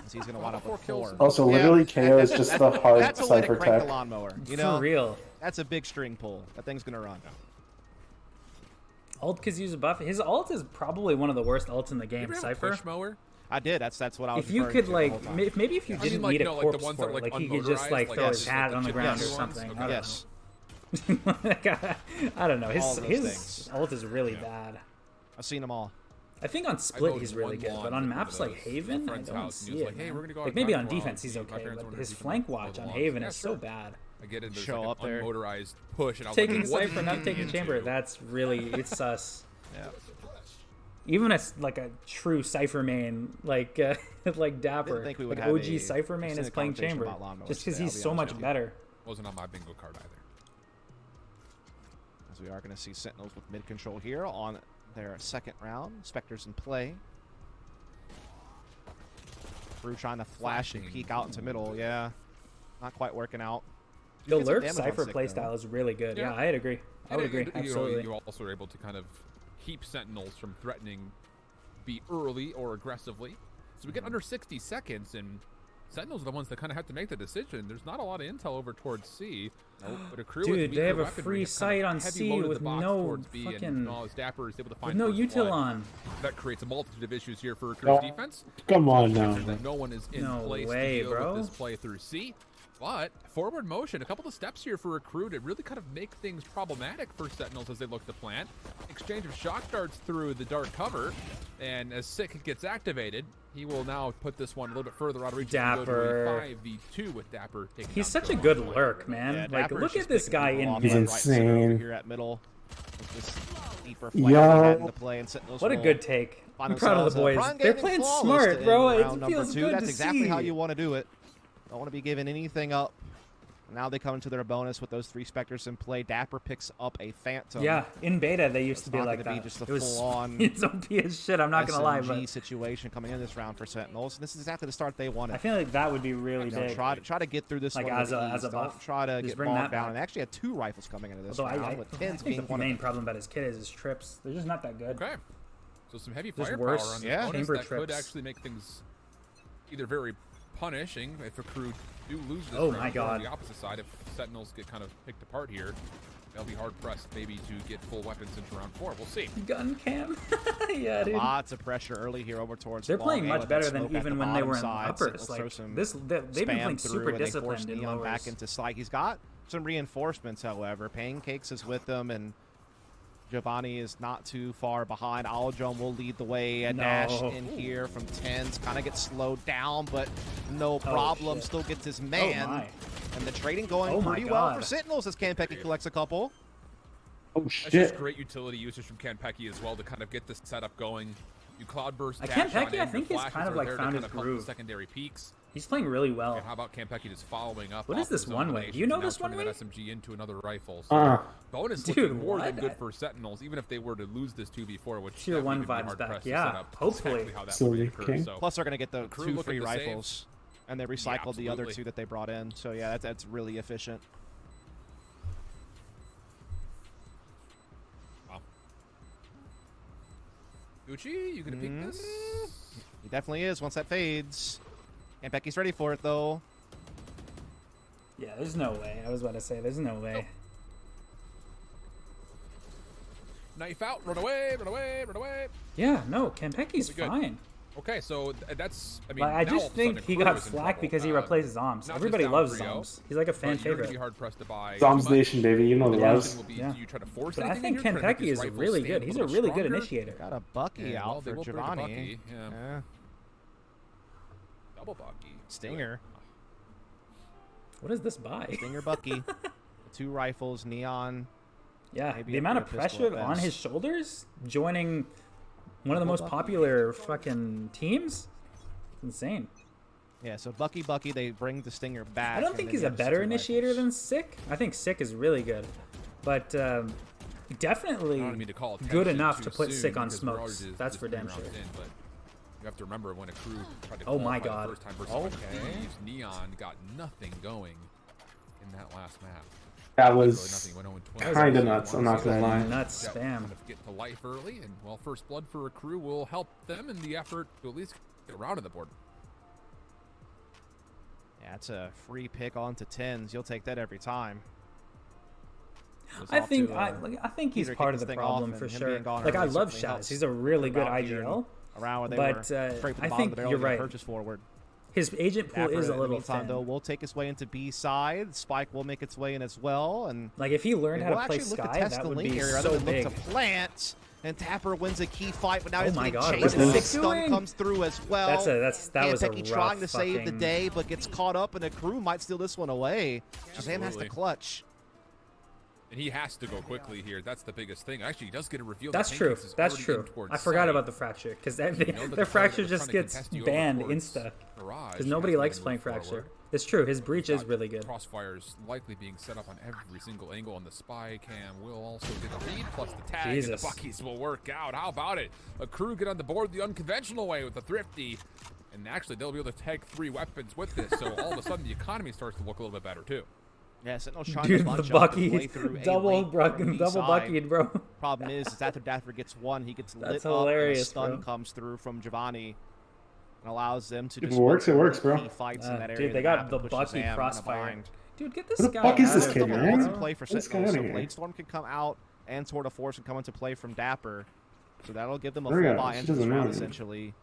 He's going to wind up with 4. Also, literally, KO is just the hard That's a way to Cypher crank tech. the lawnmower. You know, For real. that's a big string pull. That thing's going to run. Ult could use a buff. His ult is probably one of the worst ults in the You game, ever have a Cypher. push mower? I did. That's what I was If you referring could to the like, whole time. maybe if you I mean, didn't like, need no, a like the corpse ones for that, it, like, like he could just unmotorized, like like, throw yes, his hat like on the chip ground or ones? something. Okay. I don't Yes. know. I don't know. All His those his things. ult is really bad. I've seen them all. I think on I split mowed he's really one good, lawn but on with one maps of like those at Haven, my I friend's don't house, and see he was it. like, "Hey, man. we're gonna go out Like and maybe drive on tomorrow defense and he's see if my okay, parents but wanted his to do flank some watch on mow the Haven lawns." is Yeah, so sure. bad. I get into Show like up an there. unmotorized push, and I was Taking like, "What Cypher, did not you taking get Chamber, into?" that's really, it's sus. Yeah. Even as like a true Cypher main, like like Dapper, think we would like have OG a Cypher main is extended playing conversation Chamber, about lawnmowers just because today, I'll he's be so honest much with you. better. Wasn't on my bingo card either. As we are going to see Sentinels with mid control here on their second round. Spectres in play. Brew trying to flash and peek out into middle. Yeah. Not quite working out. The Gets some lurk damage on Cypher Sick, playstyle though. is really good. Yeah, Yeah. I'd agree. I would And agree. you know, Absolutely. you also are able to kind of keep Sentinels from threatening be early or aggressively. So we get under 60 seconds, and Sentinels are the ones that kind of have to make the decision. There's not a lot of intel over towards C. But Akrew Dude, they have a free sight on C with no fucking... Dapper is able to find with no first util blood. on. That creates a multitude of issues here for Akrew's defense. Come on now. That no one is in No place way, to deal bro. with this play through C. But forward motion, a couple of steps here for Akrew to really kind of make things problematic for Sentinels as they look to plant. Exchange of shock darts through the dart cover, and as Sick gets activated, he will now put this one a little bit further out of reach. Dapper. 5v2 with Dapper. He's such a good lurk, man. Yeah, Like, Dapper's look just at this picking guy people in off He's mid. left, center insane. Here at middle. With this deeper Yo. flank into play, and Sentinels What a will good take. find I'm proud of the themselves, boys. prime They're gaming playing flawless smart, to bro. end It round number feels 2. good That's to exactly see. how you want to do it. Don't want to be giving anything up. Now they come into their bonus with those 3 Spectres in play. Dapper picks up a Phantom. Yeah, in beta they used to be not like gonna that. be just a It was full-on it's OP as shit. I'm not gonna lie, SMG but situation coming in this round for Sentinels. This is exactly the start they wanted. I feel like that would be really You know, big. try to get through this Like, one as with a ease. Don't buff. try to Just get bring bogged that down. back. And actually had 2 rifles coming into this Although round, with I Tens think being the one of main them. problem about his kit is his trips. They're just not that good. Okay. So some heavy Just firepower worse on the Yeah. bonus chamber that could trips. actually make things either very punishing if Akrew do lose this Oh round, my or God. the opposite side, if Sentinels get kind of picked apart here, they'll be hard pressed maybe to get full weapons into round 4. We'll see. Gun cam. Yeah, dude. Lots of pressure early here over towards They're long playing A much with better that than smoke at even the when they bottom were in side. uppers. Sentinels throw Like some they've been spam playing through, super and they force disciplined in Neon lowers. back into Slyke. He's got some reinforcements, however. Pancakes is with them, and Giovanni is not too far behind. Aljon will lead the way. A dash in here from Tens. Kind of gets slowed down, but no problem. shit. Still gets his Oh man. my. And the trading going Oh my pretty well God. for Sentinels as Kanpeki collects a couple. Oh That's just shit. great utility usage from Kanpeki as well to kind of get this setup going. You cloudburst Like, dash on Kanpeki, in, I your think, he's flashes kind of, are like, there to found kind his of help groove. with secondary peaks. He's playing really well. And how about Kanpeki just following up? What is off this his one way? Do you know now this one turning way? that SMG into another rifle. So bonus Dude, looking more than what? good for Sentinels, even if they were to lose this 2v4, which Tier that 1 would be vibes hard back, pressed to yeah, set up hopefully. exactly how that Silly would occur. King. So Plus, they're going to get the Akrew 2 looking free to save. rifles. And they recycled the other absolutely. 2 that they brought in. So, yeah, that's really efficient. Wow. Gucci, you gonna peek this? He definitely is once that fades. Kanpeki's ready for it, though. Yeah, there's no way. I was about to say, there's no way. Knife out, run away, run away, run away. Yeah, no, Kanpeki's Good. fine. Okay, so that's, I mean, Like, I now just all of a sudden think he Akrew got is in flack trouble. because he replaces Zoms. not just Everybody down loves 3-0, Zoms. He's like a fan but you're gonna favorite. be hard pressed to buy Zombs too much. Nation, baby. You know the The loves. question will be, Yeah. do you try to force But I anything think in here, try to make Kanpeki his is rifle really stand good. a He's a little really good stronger? initiator. Got a Bucky Yeah, well, out they for will bring a Giovanni. Bucky, yeah. Yeah. Double Bucky. Stinger. What is this buy? Stinger Bucky. 2 rifles, Neon. Yeah, Maybe the a amount of pistol at pressure on best. his shoulders joining one of the most Bucky. popular fucking teams. It's insane. Yeah, so Bucky, they bring the Stinger back. I don't and think then he's he a has better 2 initiator rifles. than Sick. I think Sick is really good, but definitely I don't mean to call good attention enough too to put soon Sick on because we're already smokes. just That's for damn rounds sure. in, but you have to remember when Akrew tried to Oh my qualify God. the first time versus Okay. Thieves, Neon got nothing going in that last map. That Really was nothing. Went 0-12. kinda nuts, I'm not gonna lie. Nuts That spam. Kind of get to life early, and well, first blood for Akrew will help them in the effort to at least get around to the board. Yeah, it's a free pick onto 10s. You'll take that every time. Goes I off think to, I think he's Peter part kick of the this thing off, problem and for him sure. being gone Like I early love certainly Shaz. helps He's a really good about here IGL. around where they But were straight to the I bottom of think the barrel you're to right. purchase forward. His agent pool Dapper, is a in the little meantime, thin. though, will take his way into B side. Spike will make its way in as well, and Like if he learned they how will to play actually look to Sky, test that the would link be area rather so than big. look to plant. And Tapper wins a key fight, but now Oh he's my being God, chased. what And is Six he stun doing? comes through as well. That was a Kanpeki rough trying to save the fucking- day, but gets caught up, and Akrew might steal this one away. Shazam has to Absolutely. clutch. And he has to go quickly here. That's the biggest thing. Actually, he does get a reveal. That's that true. Pancakes is That's already true. in towards I forgot side. about the fracture because You know that their the player fracture that was just trying to gets contest you over banned towards insta Mirage because has nobody to likes move playing forward. fracture. It's true. His breach is Got really good. Crossfires likely being set up on every single angle, and the spy cam will also get the lead, plus the tag, Jesus. and the Buckies will work out. How about it? Akrew get on the board the unconventional way with the Thrifty, and actually they'll be able to tag 3 weapons with this, so all of a sudden the economy starts to look a little bit better too. Yeah, Sentinel's trying Dude, to the bunch up and play Bucky's through double, A late from B double side. Bucky'd, bro. Problem is after Dapper gets one, he gets lit That's up and a hilarious, stun bro. comes through from Giovanni and allows them to If it just works, it works, bro. key fights in that area Dude, of they the got map the and push Bucky Shazam in a crossfire. bind. Dude, get this Who the guy fuck is out this of kid, there, man? Ults bro. in play for This guy Sentinel, so outta here. Bladestorm can come out and Tour de Force can come into play from Dapper. So that'll give them a There we full go. buy She into this doesn't round know. essentially.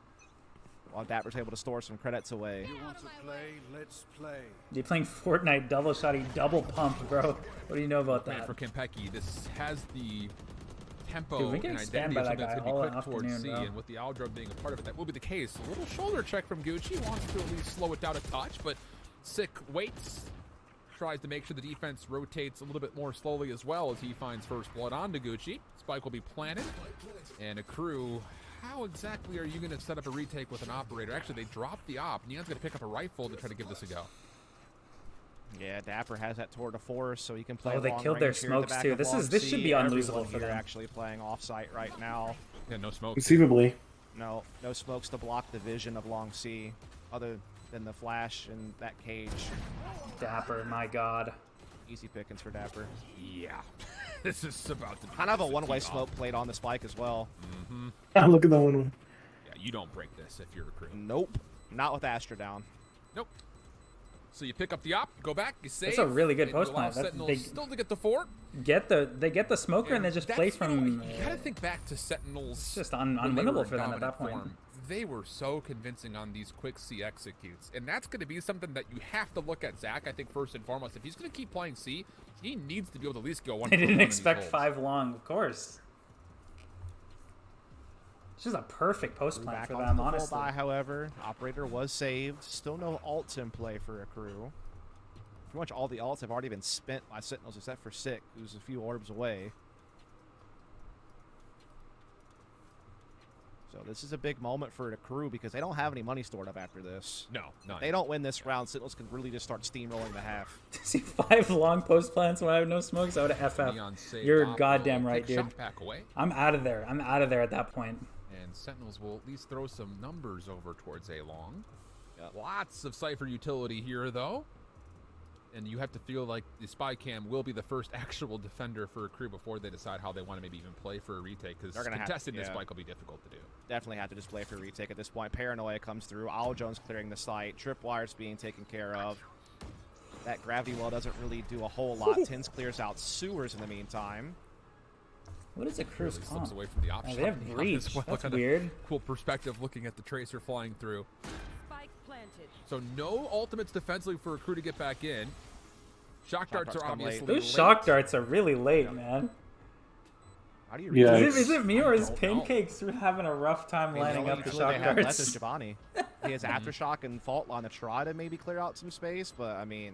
While Dapper's able to store some credits away. You want to play? Let's play. You're playing Fortnite double shotty, double pump, bro. What do you know about Man, that? for Kempeki, this has the tempo Dude, we get and spammed identity by of that something that's guy going to all be quick towards afternoon, C, bro. and with the Aldro being a part of it, that will be the case. A little shoulder check from Gucci, wants to at least slow it down a touch, but Sick waits, tries to make sure the defense rotates a little bit more slowly as well as he finds first blood onto Gucci. Spike will be planted, and Akrew, how exactly are you going to set up a retake with an operator? Actually, they dropped the op. Neon's going to pick up a rifle to try to give this a go. Yeah, Dapper has that Tour de Force, so he can play. Oh, they long killed their range here at the smokes, back too. of This Long should C. be unlosable Everyone for here them. actually playing off-site right now. Yeah, no smoke. Conceivably. No smokes to block the vision of Long C, other than the flash and that cage. Dapper, my god. Easy pickings for Dapper. Yeah. This is about to be Kind of a just one-way tee off. smoke played on the Spike as well. Look at that one. Yeah, you don't break this if you're Akrew. Nope, not with Astra down. Nope. So you pick up the op, go back, you save. That's a really good and you post allow plant. That's- Sentinels they- still to get the fort. They get the smoker and they just play that's, you know, from. you gotta think back to Sentinels. It's just when they unwinnable were in for them at that dominant point. form. They were so convincing on these quick C executes, and that's going to be something that you have to look at Zach. I think first and foremost, if he's going to keep playing C, he needs to be able to at least go one. They for didn't one in these expect holes. 5 long, of course. It's just a perfect post plant Back for onto them, the full honestly. buy, however, operator was saved. Still no ults in play for Akrew. Pretty much all the ults have already been spent by Sentinels except for Sick, who's a few orbs away. So this is a big moment for Akrew because they don't have any money stored up after this. No, none. If they don't win this round, Sentinels can really just start steamrolling the half. To see 5 long post plants when I have no smokes, I would have Neon FF. saved You're op, goddamn will right, take dude. shot back away, I'm out of there. I'm out of there at that point. and Sentinels will at least throw some numbers over towards A long. Yep. Lots of Cypher utility here, though. And you have to feel like the spy cam will be the first actual defender for Akrew before they decide how they want to maybe even play for a retake, because They're gonna have to, contesting this yeah. spike will be difficult to do. Definitely have to just play for retake at this point. Paranoia comes through. Owl Jones clearing the site. Tripwire's being taken care of. That gravity well doesn't really do a whole lot. Tins clears out sewers in the meantime. What is a cruise Really comp? slips away from the option. they have reach. That's weird. Cool perspective looking at the tracer flying through. Spike planted. So no ultimates defensively for Akrew to get back in. Shock darts darts are come late. obviously Those late. shock darts are really late, man. How do you Yeah, retake? Is it me or is don't know. Pancakes having a rough time I mean, lining the up only the utility shock they have left is darts? Giovanni. He has Aftershock and Fault Line to try to maybe clear out some space, but I mean,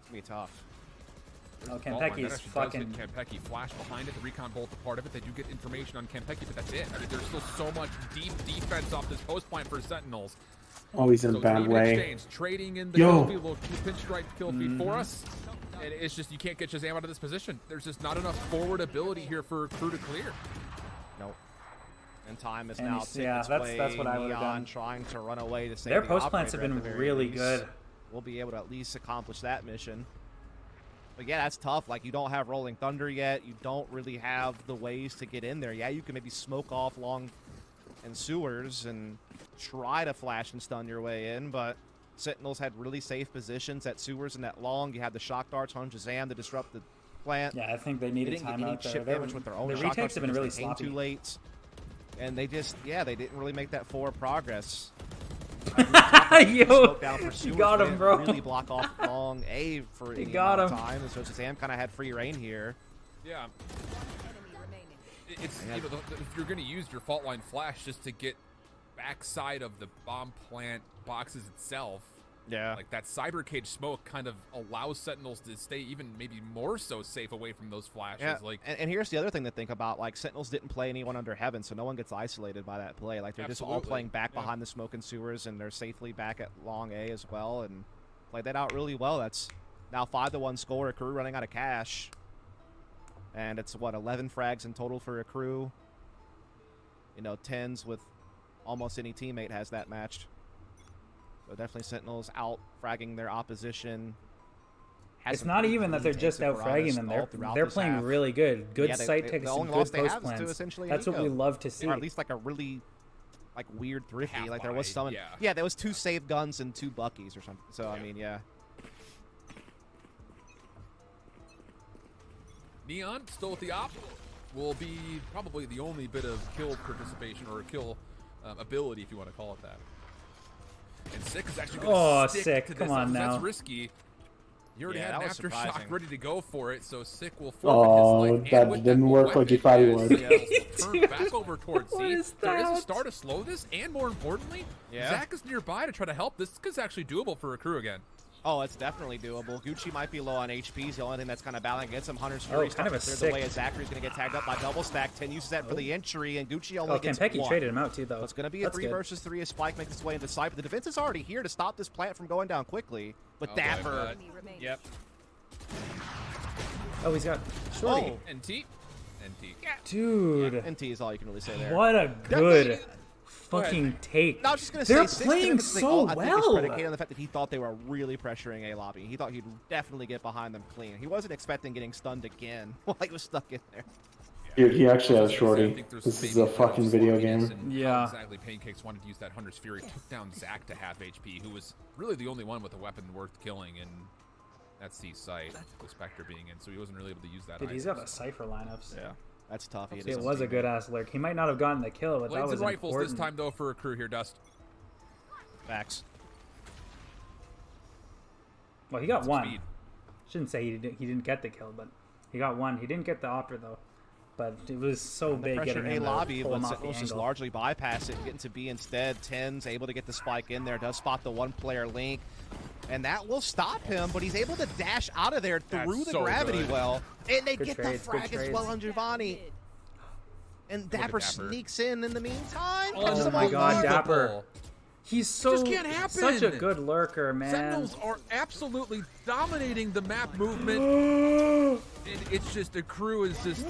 it's going to be tough. Oh, Fault line. That Kempeki's actually fucking. does hit Kempeki. Flash behind it. The recon bolt a part of it. They do get information on Kempeki, but that's it. I mean, there's still so much deep defense off this post plant for Sentinels. Oh, he's in So a bad even way. exchange, trading in the Yo. kill feed, little pinstripe kill feed for us. And it's just, you can't get Shazam out of this position. There's just not enough forward ability here for Akrew to clear. Nope. And time is And now he's- taking yeah, its that's way. what I would've Neon done. trying to run away to save Their the post plants have operator been at the very really least. good. We'll be able to at least accomplish that mission. But yeah, that's tough. Like, you don't have Rolling Thunder yet. You don't really have the ways to get in there. Yeah, you can maybe smoke off long and sewers and try to flash and stun your way in, but Sentinels had really safe positions at sewers and at long. You had the shock darts on Shazam to disrupt the plant. Yeah, I think they They needed didn't time get any out there. chip They damage with their own the shock retakes darts have been because really they came sloppy. too late. And they just, yeah, they didn't really make that forward progress. Yo, Smoke down for you sewers, got they him, didn't bro. Really block off long A for any got amount of him. time. And so Shazam kind of had free reign here. Yeah. Enemy remaining. It's, you know, if you're going to use your fault line flash just to get backside of the bomb plant boxes itself, Yeah. like that cyber cage smoke kind of allows Sentinels to stay even maybe more so safe away from those flashes. Yeah, Like, and here's the other thing to think about. Like, Sentinels didn't play anyone under heaven, so no one gets isolated by that play. Like, they're just all Absolutely. playing back Yeah. behind the smoke and sewers, and they're safely back at long A as well, and played that out really well. That's now 5-1 score. Akrew running out of cash. And it's, what, 11 frags in total for Akrew? You know, 10s with almost any teammate has that matched. So definitely Sentinels out fragging their opposition. It's not even that they're just out fragging them. They're playing really good. Good sight takes and good post plans. That's what we love to see. Or at least like a really like weird thrifty. Like there was someone. Yeah, there was 2 save guns and 2 Buckies or something. So I mean, yeah. Neon still at the op will be probably the only bit of kill participation or kill ability, if you want to call it that. And Sick is actually going to stick to this. Come on now. That's risky. You already had an aftershock ready to go for it, so Sick will Oh, forfeit his life. that didn't work like you thought he would. Turn back over towards C. There is a star to slow this, and more importantly, Zach is nearby to try to help. This is actually doable for Akrew again. Oh, it's definitely doable. Gucci might be low on HP. He's the only thing that's kind of battling against him. Hunter's Fury kind of a clear the way as Zachary's going to get tagged up by double stack. 10 uses that for the entry, and Gucci only gets Kentucky 1. traded him out too, though. So it's going to be a 3 versus 3 as Spike makes his way into side. But the defense is already here to stop this plant from going down quickly. But Dapper. Yep. Oh, he's got Shorty. Oh, NT. Dude. Yeah, NT is all you can really say there. What a good fucking take. No, I was just gonna They're say, playing so I think well. it's predicated on the fact that he thought they were really pressuring A lobby. He thought he'd definitely get behind them clean. He wasn't expecting getting stunned again while he was stuck in there. Dude, he actually has Shorty. This is a fucking video game. Yeah. Exactly. Pancakes wanted to use that Hunter's Fury. Took down Zach to half HP, who was really the only one with a weapon worth killing in that C site, the Spectre being in, so he wasn't really able to use that. Dude, he's got a Cypher lineups. Yeah. That's tough. It was a good ass lurk. He might not have gotten the kill, but that was rifles important. this time though for Akrew here, Dust. Facts. Well, he got 1. Shouldn't say he didn't get the kill, but he got 1. He didn't get the Opter though, but it was so big getting A him lobby, to pull but him off the Sentinels just angle. largely bypass it, getting to B instead. 10's able to get the spike in there, does spot the 1-player link. And that will stop him, but he's able to dash out of there through the gravity well. And they get the frag as well on Giovanni. And Dapper sneaks in the meantime. Oh my god, Dapper. He's so just can't happen. Such a good lurker, man. Sentinels are absolutely dominating the map movement. And it's just Akrew is just.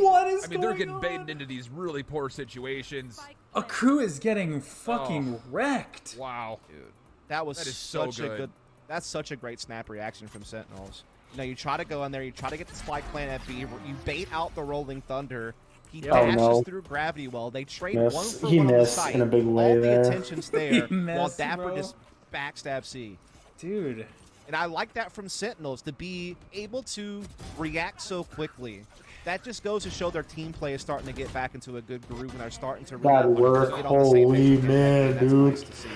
What is? I mean, they're getting baited into these really poor situations. Akrew is getting fucking wrecked. Wow, dude, that is so such a good. That's such a great snap reaction from Sentinels. You know, you try to go in there, you try to get the spike plant at B, you bait out the Rolling Thunder. He dashes through gravity well. They trade 1 for 1 on the site. In a big way all there. the attention's there, while missed, Dapper just backstab C. Dude. And I like that from Sentinels, to be able to react so quickly. That just goes to show their team play is starting to get back into a good groove, and they're starting to really get on the same holy page. man, That's dude. nice to see.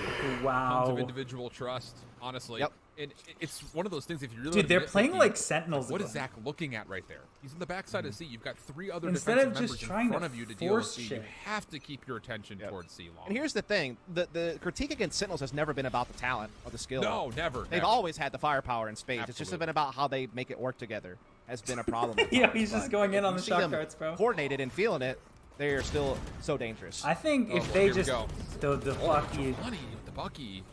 Wow. Tons of individual trust, honestly. Yep. And it's one of those things, if you really Dude, they're admit playing that like Sentinels. What is Zach looking at right there? He's in the backside of C. You've got 3 other Instead defensive of members just in trying front to of you to deal with force C. shit. You have to keep your attention towards C long. And here's the thing, the critique against Sentinels has never been about the talent or the skill. No, never. They've always had the firepower in spades. It's just Absolutely. been about how they make it work together. Has been a problem. Yeah, he's just going in on the shot them carts, bro. Coordinated and feeling it, they are still so dangerous. I think if boy, they here we just go. the Bucky. Funny with the Bucky.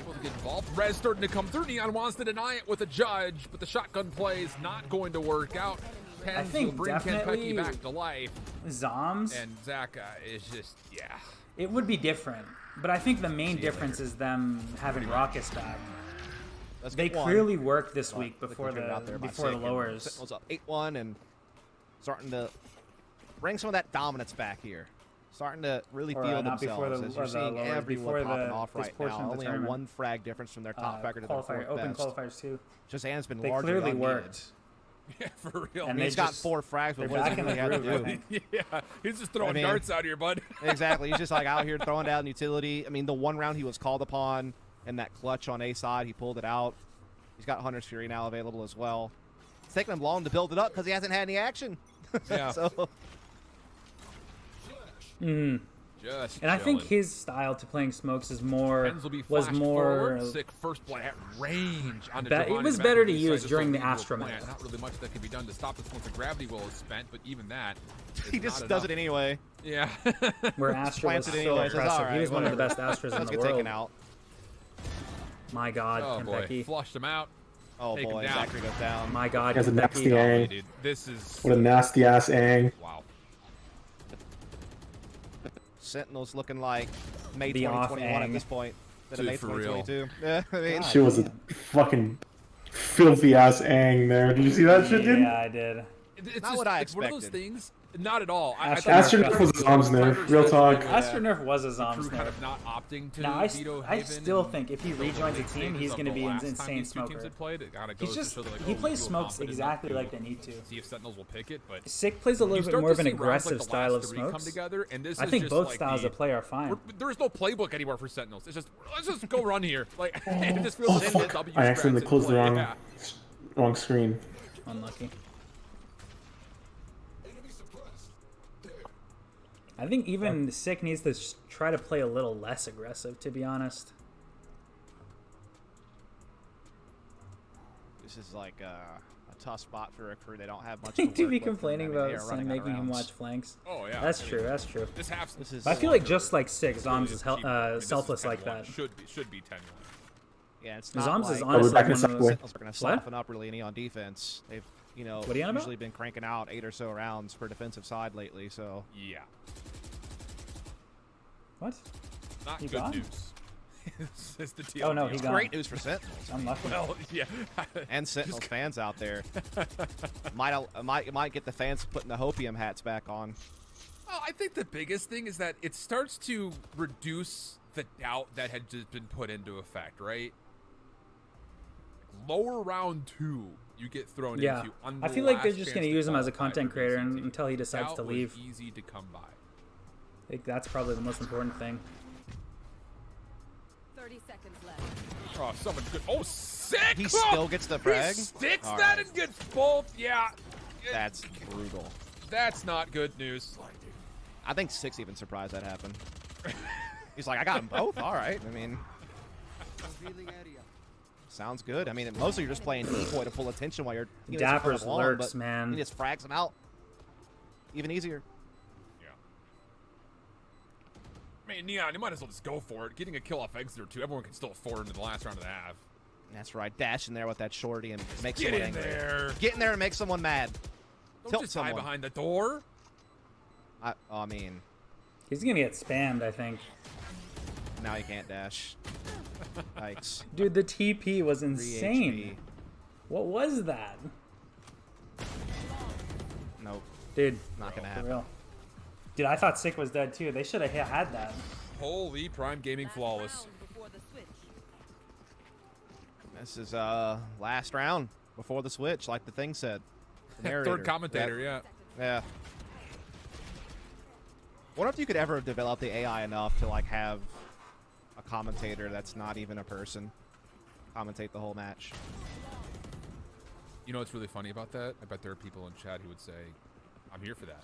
Will get involved. Rez starting to come through. Neon wants to deny it with a judge, but the shotgun play is not going to work out. Pens I think will bring definitely Kentucky back to life. Zoms. And Zach is just, yeah. It would be different, but I think the main difference is them having Rockets back. They clearly worked this week before the lowers. Sentinels up 8-1 and starting to bring some of that dominance back here. Starting to really feel themselves as you're seeing everyone popping off right now. Only a 1 frag difference from their top fragger to their 4th open best. qualifiers too. Shazam's been They largely clearly unneeded. worked. Yeah, for real. And he's got 4 frags, but what does he really have to do? Yeah, he's just throwing darts out here, bud. Exactly. He's just like out here throwing down utility. I mean, the 1 round he was called upon and that clutch on A side, he pulled it out. He's got Hunter's Fury now available as well. It's taken him long to build it up because he hasn't had any action. Yeah. So. And I think his style to playing smokes is more Sick first play at range. It was better to use during the Astromech. Not really much that can be done to stop this once the gravity well is spent, but even that, he just does it anyway. Yeah. Where Astra was so impressive. He was one of the best Astras in the world. Taken out. My God, oh Kentucky. Boy. Flushed him out. Oh Take boy, him down. Zachary goes down. My God, He has a Kentucky. nasty ang. Dude, this is What a nasty ass ang. wow. Sentinels looking like May The off 2021 at ang. this point. Dude, May for real. 2022. Yeah, I mean, She was a fucking filthy ass Aang there. Did you see that shit, dude? Yeah, I did. It's Not just, what I it's one of those expected. things. Not at all. Astronaut was a Zom's nerf. Real talk. Astronaut was a The Zom's crew kind nerf. of not opting to Now, veto I Haven still and think if he the rejoins the late team, stages he's of going to the be an last time insane these two teams smoker. had played, it kinda He's goes to just show that, like, he oh, plays feel smokes confident exactly enough like to they need to. see if Sentinels will pick it, but Sick plays a you little bit start more to of an see rounds like aggressive the style of last three come smokes. together, and this I is think just both like styles the- of play are fine. There's no playbook anymore for Sentinels. It's just let's just go run here. Like it just feels like Fuck. W I accidentally strats in closed the play. wrong screen. Unlucky. I think even Sick needs to try to play a little less aggressive, to be honest. This is like a tough spot for a crew. They don't have much. To to be work with, complaining and, I mean, about they are Sen running out of making him rounds. watch flanks. Oh yeah, That's I mean, true. That's true. This half. This is. I feel like just like Sick, Zoms is cheaper. I mean, this is selfless like 10-1. that. Should be 10-1. Yeah, it's not Zoms like is honestly back in one of second those. wave. Sentinels are going to What? soften up really any on defense. They've What are you on about? usually been cranking out 8 or so rounds per defensive side lately. So Yeah, What? not He good gone? news. It's the TLDR. Oh no, he it's gone. great news for Sentinels Unlucky. Well, yeah. and Sentinels fans out there. might get the fans putting the hopium hats back on. Well, I think the biggest thing is that it starts to reduce the doubt that had just been put into effect, right? Lower round 2, you get thrown Yeah, into. On I the feel like they're last just chance going to to use him as a qualify content for creator VCT. until he decides Doubt to was leave. easy to come by. I think that's probably the most important thing. 30 seconds left. Oh, someone good. Oh, sick! He Oh! still gets the frag? He sticks All that right. and gets both. Yeah. That's brutal. That's not good news. I think Six even surprised that happened. He's like, I got them both. All right. I mean, sounds good. I mean, mostly you're just playing decoy to pull attention while you're Dapper's along, lurks, but man. He just frags them out. Even easier. Yeah. Man, Neon, you might as well just go for it. Getting a kill off exit or 2, everyone can still afford into the last round of the half. That's right. Dash in there with that shorty and make Get someone in angry. there. Get in there and make someone mad. Don't Tilt just someone. hide behind the door. I mean, He's going to get spammed, I think. now you can't dash. Yikes. Dude, the TP was 3 insane. HP. What was that? Nope. Dude, Not gonna for happen. real. Dude, I thought Sick was dead too. They should have had that. Holy Prime Gaming flawless. This is last round before the switch, like the thing said. The narrator. Third commentator, yeah. Yeah. Wonder if you could ever develop the AI enough to like have a commentator that's not even a person commentate the whole match. You know what's really funny about that? I bet there are people in chat who would say, I'm here for that.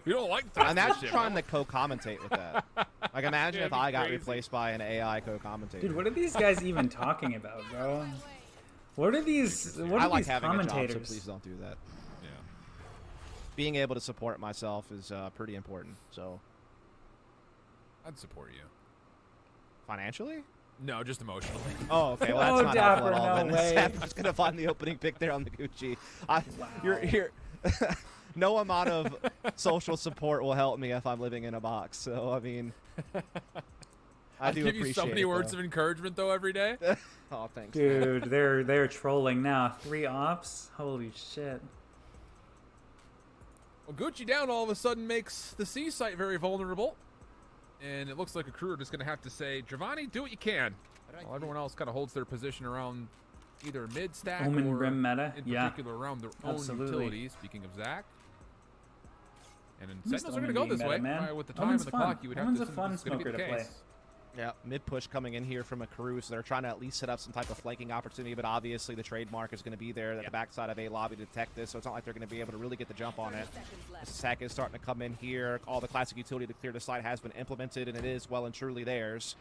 We don't like that. Imagine trying to co-commentate with that. Like imagine Yeah, if it'd be I got crazy. replaced by an AI co-commentator. Dude, what are these guys even talking about, bro? What are these? What I are like these having a job, so commentators? please don't do that. Yeah. Being able to support myself is pretty important. So I'd support you. financially? No, just emotionally. Oh, okay. Well, that's Oh, not Dapper, helpful at all. no Then way. I'm just gonna find the opening pick there on the Gucci. Wow. You're here. No amount of social support will help me if I'm living in a box. So I mean, I do give you appreciate so many it, words though. of encouragement though every day. Oh, thanks. man. Dude, they're trolling now. 3 ops? Holy shit. Well, Gucci down all of a sudden makes the C site very vulnerable. And it looks like Akrew are just going to have to say, Giovanni, do what you can. While everyone else kind of holds their position around either mid-stack Omen or Rim meta? in Yeah. particular around their own Absolutely. utilities, speaking of Zach. And then Missed Sentinels are going to Omen go being this meta, way. man. With the time Omen's and the fun. clock, you would Omen's have a to fun assume this is smoker gonna be the to play. case. Yeah, mid push coming in here from Akrew, so they're trying to at least set up some type of flanking opportunity, but obviously the trademark is going to be there at the backside of A lobby to detect this, so it's not like they're going to be able to really get the jump on it. This attack is starting to come in here. All the classic utility to clear the site has been implemented, and it is well and truly theirs.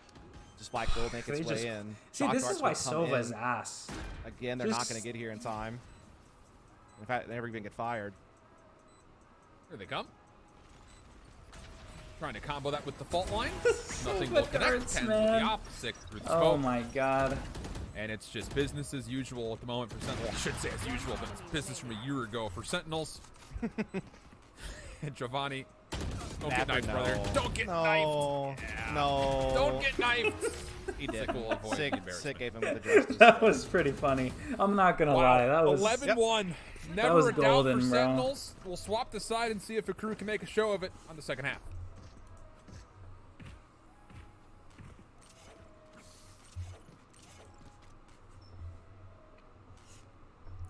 Despite Gold make its They way just- in. See, Shock this darts is why will come Sova's in. ass. Again, they're not just- going to get here in time. In fact, they never even get fired. Here they come. Trying to combo that with the fault line. Nothing Sova will connect. darts, 10 man. with the opposite through the Oh smoke. my god. And it's just business as usual at the moment for Sentinels. I shouldn't say as usual, but it's business from a year ago for Sentinels. And Giovanni, don't get Dapper, knifed, brother. no. Don't get No. knifed. Yeah. No. Don't get knifed. He did. Sick will avoid the embarrassment. Sick gave him the justice. That was pretty funny. I'm not gonna lie. That was 11-1. Never was a doubt golden, for bro. Sentinels. We'll swap the side and see if Akrew can make a show of it on the second half.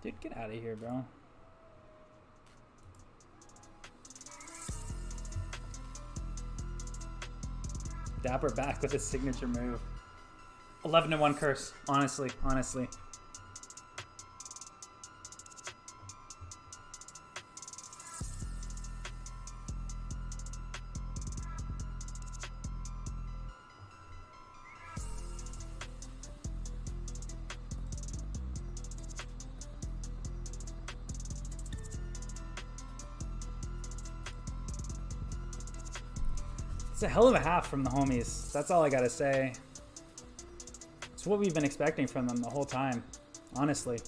Dude, get out of here, bro. Dapper back with his signature move. 11-1 curse. Honestly. It's a hell of a half from the homies. That's all I gotta say. It's what we've been expecting from them the whole time, honestly.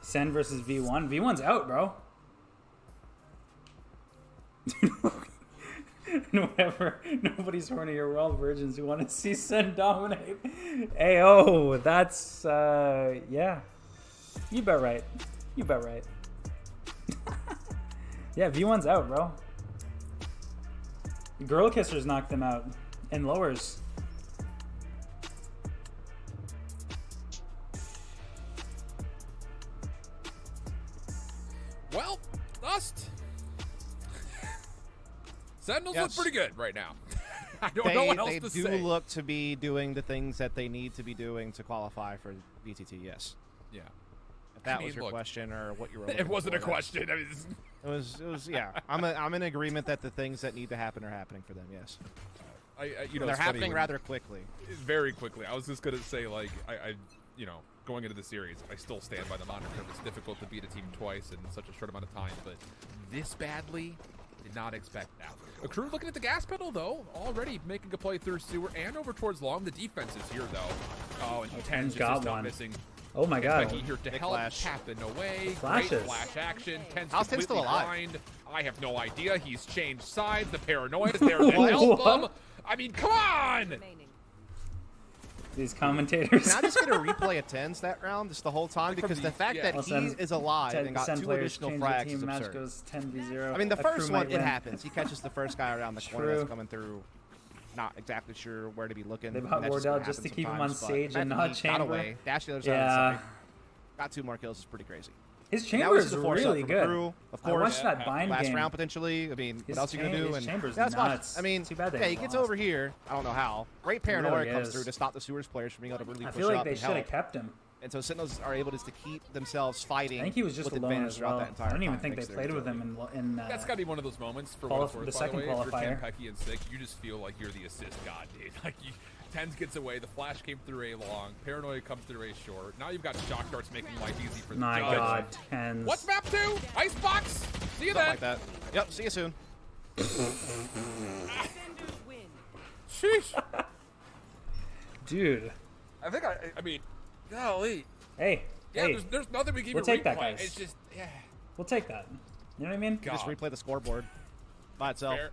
SEN versus V1. V1's out, bro. Nobody's horny or world virgins who want to see SEN dominate. Ayo, that's, yeah. You bet right. You bet right. Yeah, V1's out, bro. Girl Kissers knocked them out. And lowers. Well, Dust. Sentinels look pretty good right now. I don't know what else to say. They do look to be doing the things that they need to be doing to qualify for VCT, yes. Yeah. If that was your question or what you were looking It wasn't for, a question. I mean, it was yeah. I'm in agreement that the things that need to happen are happening for them, yes. You know, they're it's funny happening when- rather quickly. Very quickly. I was just going to say, like, I you know, going into the series, I still stand by the moniker. It's difficult to beat a team twice in such a short amount of time, but this badly, did not expect that. Akrew looking at the gas pedal, though, already making a play through sewer and over towards long. The defense is here, though. Oh, and Ten's got just not one. missing. Oh my god. Becky here to Big help flash. Tapping away. Flashes. Great flash action. Ten's How's Ten completely still alive? blind. I have no idea. He's changed sides. The paranoia is there to help him. I mean, come on! These commentators. Can I just get a replay of Tens that round just the whole time? Because the fact that I'll he send is alive 10 and got SEN 2 players additional change the frags team, is match absurd. goes 10v0. I mean, the Akrew first one, might it win. happens. He catches the first guy around the corner True. that's coming through. Not exactly sure where to be looking. They and bought that's Wardell what just to happens keep him on sometimes, but stage the and fact not that he got chamber. away, dashed the other side Yeah. of the side, got 2 more kills is pretty crazy. His And now chamber we see is the force up really from good. Akrew, of I course. watched that bind Last game. round potentially. I mean, His what else are you gonna do? his And chamber's that's why- nuts. I mean, Too bad they yeah, he gets lost. over here. I don't know how. Great really paranoia comes is. through to stop the sewers players from being able to really I push feel like up they and should have help. kept him. And so Sentinels are able just to keep themselves fighting. I think he was just with alone advantage as throughout well. that entire I don't even time, think they thanks to played their with him in That's got to be one of those moments for quali- what it's worth, the by second the way. If you're qualifier. Pecky and Sick, you just feel like you're the assist god, dude. Like, Tens gets away, the flash came through a long, paranoia comes through a short. Now you've got shock darts making life easy for the My judge. god, Tens. What's map 2? Icebox? See you Something then. like that. Yep, see you soon. Sheesh. Dude. I think I mean, golly. Hey. Yeah, hey. there's nothing we can We'll even take that, replay. guys. It's just, yeah. We'll take that. You know what I mean? Just replay the scoreboard by itself. Fair.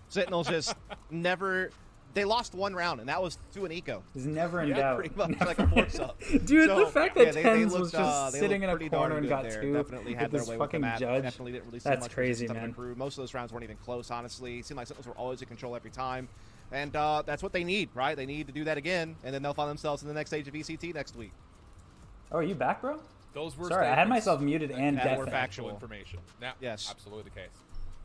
Sentinels just never. They lost 1 round, and that was to an eco. He's never in Yeah, doubt. pretty much Never. like a force up. Dude, So, the fact yeah, that they Tens looked, was just they sitting in looked a pretty darn corner and good got there. 2 Definitely with had their this way with the fucking map. judge. Definitely didn't really see That's much crazy, resistance man. out of Akrew. Most of those rounds weren't even close, honestly. It seemed like Sentinels were always in control every time. And that's what they need, right? They need to do that again, and then they'll find themselves in the next stage of VCT next week. Oh, are you back, bro? Those were Sorry, I had statements myself muted and that deafened. were factual information. Yeah, Yes. absolutely the case.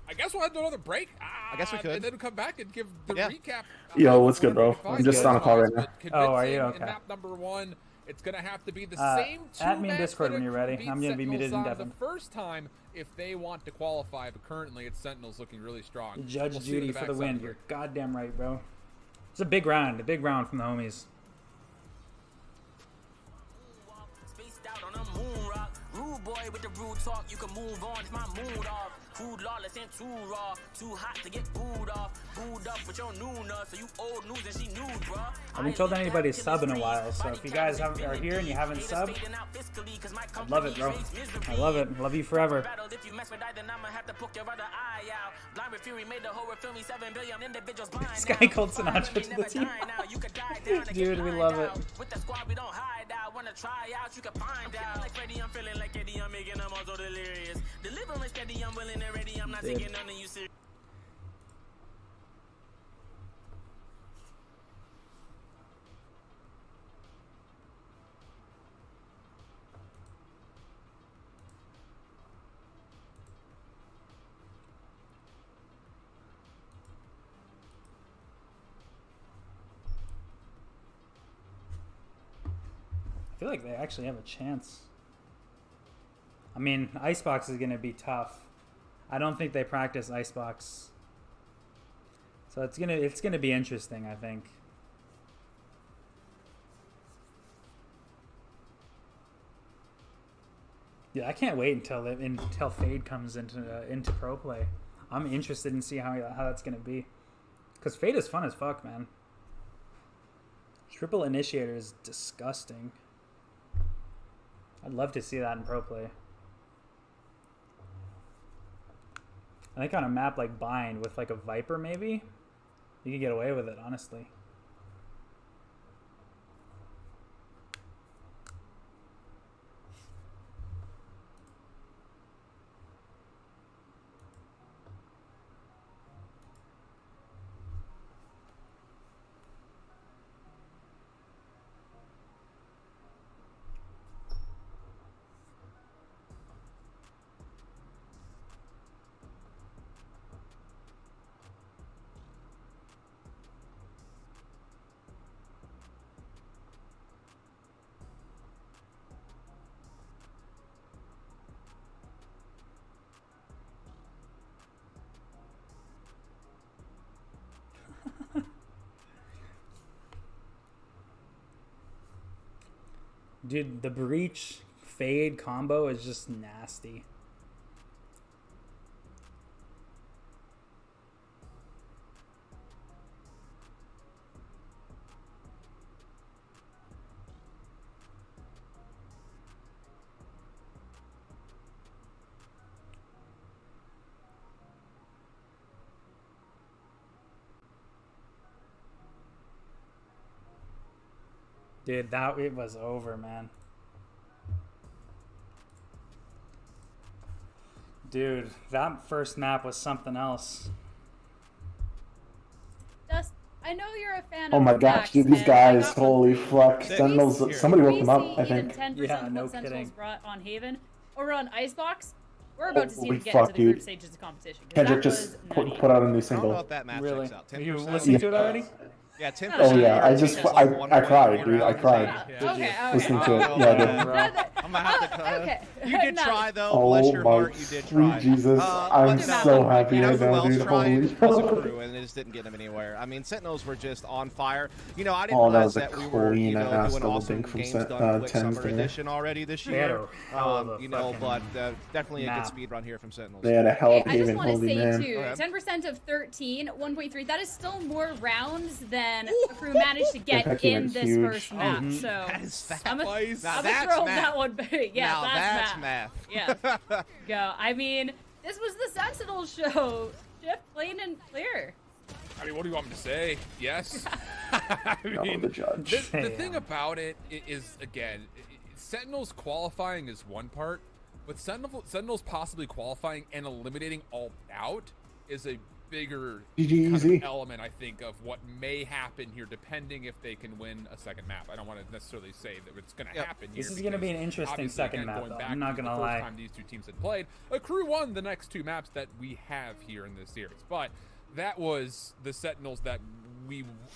I guess we'll have another break. I guess we could. And then come back and give the Yeah. recap. Yo, what's good, bro? Fine. I'm just on a call right now. But Oh, are you? convincing Okay. In map number 1, it's going to have to be the same two Add me in maps Discord that when you're ready. beat I'm gonna be Sentinels muted in on Devon. the first time if they want to qualify, but currently it's Sentinels looking really strong. Judge We'll see Judy what for the backside win. of it. You're goddamn right, bro. It's a big round from the homies. Spaced out on a moon rock. Rude boy with the rude talk, you can move on, it's my mood off. Food lawless and too raw, too hot to get booed off. Booed up with your new so you old news and she new, bruh. I haven't told anybody to sub in a while, so if you guys are here and you haven't subbed, I love it, bro. I love it. Love you forever. This guy called Sinatra to the team. Dude, we love it. With the squad, we don't hide out. Wanna try out, you can find out. Like Freddy, I'm feeling like Eddie, I'm making them all so delirious. Delivering steady, I'm willing and ready. I'm not taking none of you serious. I feel like they actually have a chance. I mean, Icebox is going to be tough. I don't think they practice Icebox. So it's gonna be interesting, I think. Yeah, I can't wait until Fade comes into pro play. I'm interested in see how that's gonna be, because Fade is fun as fuck, man. Triple Initiator is disgusting. I'd love to see that in pro play. I think on a map like Bind with like a Viper, maybe you could get away with it, honestly. Dude, the Breach Fade combo is just nasty. Dude, it was over, man. Dude, that first map was something else. Dust, I know you're a fan Oh of my gosh, dude, these guys, holy fuck. Sentinels, somebody woke them up, I think. 10% Yeah, of no what Sentinels kidding. brought on Haven or on Icebox. We're about to see Holy them get fuck, into the group dude. stages of competition. 'Cause Kendrick that just was nutty. put out a new I don't know single. if that match Really? checks out. Are you 10%. listening to it already? Yeah, 10%. Oh, yeah, I just- I cried, One dude, I round. cried. Okay. Listening to it, Oh, yeah, I did. I'm gonna have to cut. Okay. You did No. try though. Oh Bless your my heart, you did sweet try. Jesus, But I'm no, so happy you know right who now, else dude. tried? Holy Was fuck. Akrew, and it just didn't get them anywhere. I mean, Sentinels were just on fire. You know, I didn't Oh, that realize was a that we were, clean doing ass double awesome dink from games Sen- done quick Tens summer there. edition already this They had year. a hell of a You know, but fucking definitely a map. good speed run here from Sentinels. They had a hell of a I just Haven, want to holy say man. too, Okay. 10% of 13, 1.3. That is still more rounds than Akrew managed to get Impact in Haven's this huge. first map. Mhm. So That is fat. I'm gonna Now that's throw math. that one back. Yeah, now that's that's math. math. Yeah. Go. I mean, this was the Sentinel show. Shift plain and clear. I mean, what do you want me to say? Yes. I Oh, mean, the judge. the thing about it is, again, Sentinels qualifying is one part, but Sentinels possibly qualifying and eliminating all out is a bigger GG kind easy. of element, I think, of what may happen here, depending if they can win a second map. I don't want to necessarily say that it's going to happen here. This is going to be an interesting obviously, second again, map, going though. back I'm not to going to the lie. first time these two teams had played, Akrew won the next two maps that we have here in this series. But that was the Sentinels that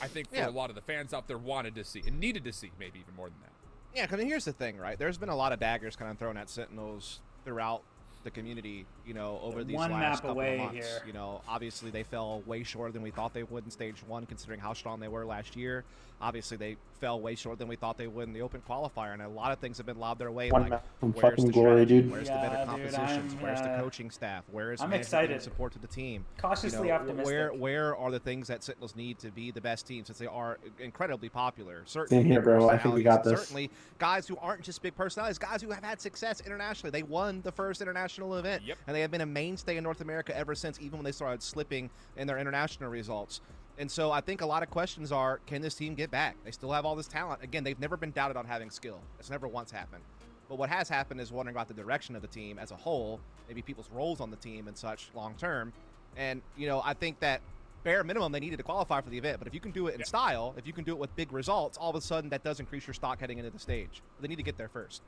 I think for a lot of the fans out there wanted to see and needed to see, maybe even more than that. Yeah, because here's the thing, right? There's been a lot of daggers kind of thrown at Sentinels throughout the community, you know, over these one last map couple away of months. here. You know, obviously they fell way shorter than we thought they would in stage 1, considering how strong they were last year. Obviously they fell way shorter than we thought they would in the open qualifier, and a lot of things have been lobbed their way. One Like, map from where's fucking the glory, strategy? dude. Where's the Yeah, better dude, compositions? Where's the coaching staff? Where is I'm management excited. giving support to the team? Cautiously You know, optimistic. Where are the things that Sentinels need to be the best team, since they are incredibly popular? Certainly, Same here, big bro. I think we got personalities, this. Certainly, guys who aren't just big personalities, guys who have had success internationally. They won the first international event, and they have been a mainstay in North America ever since, even when they started slipping in their international results. And so I think a lot of questions are, can this team get back? They still have all this talent. Again, they've never been doubted on having skill. It's never once happened. But what has happened is wondering about the direction of the team as a whole, maybe people's roles on the team and such long term. And, you know, I think that bare minimum they needed to qualify for the event. But if you can do it in style, if you can do it with big results, all of a sudden that does increase your stock heading into the stage. But they need to get there first.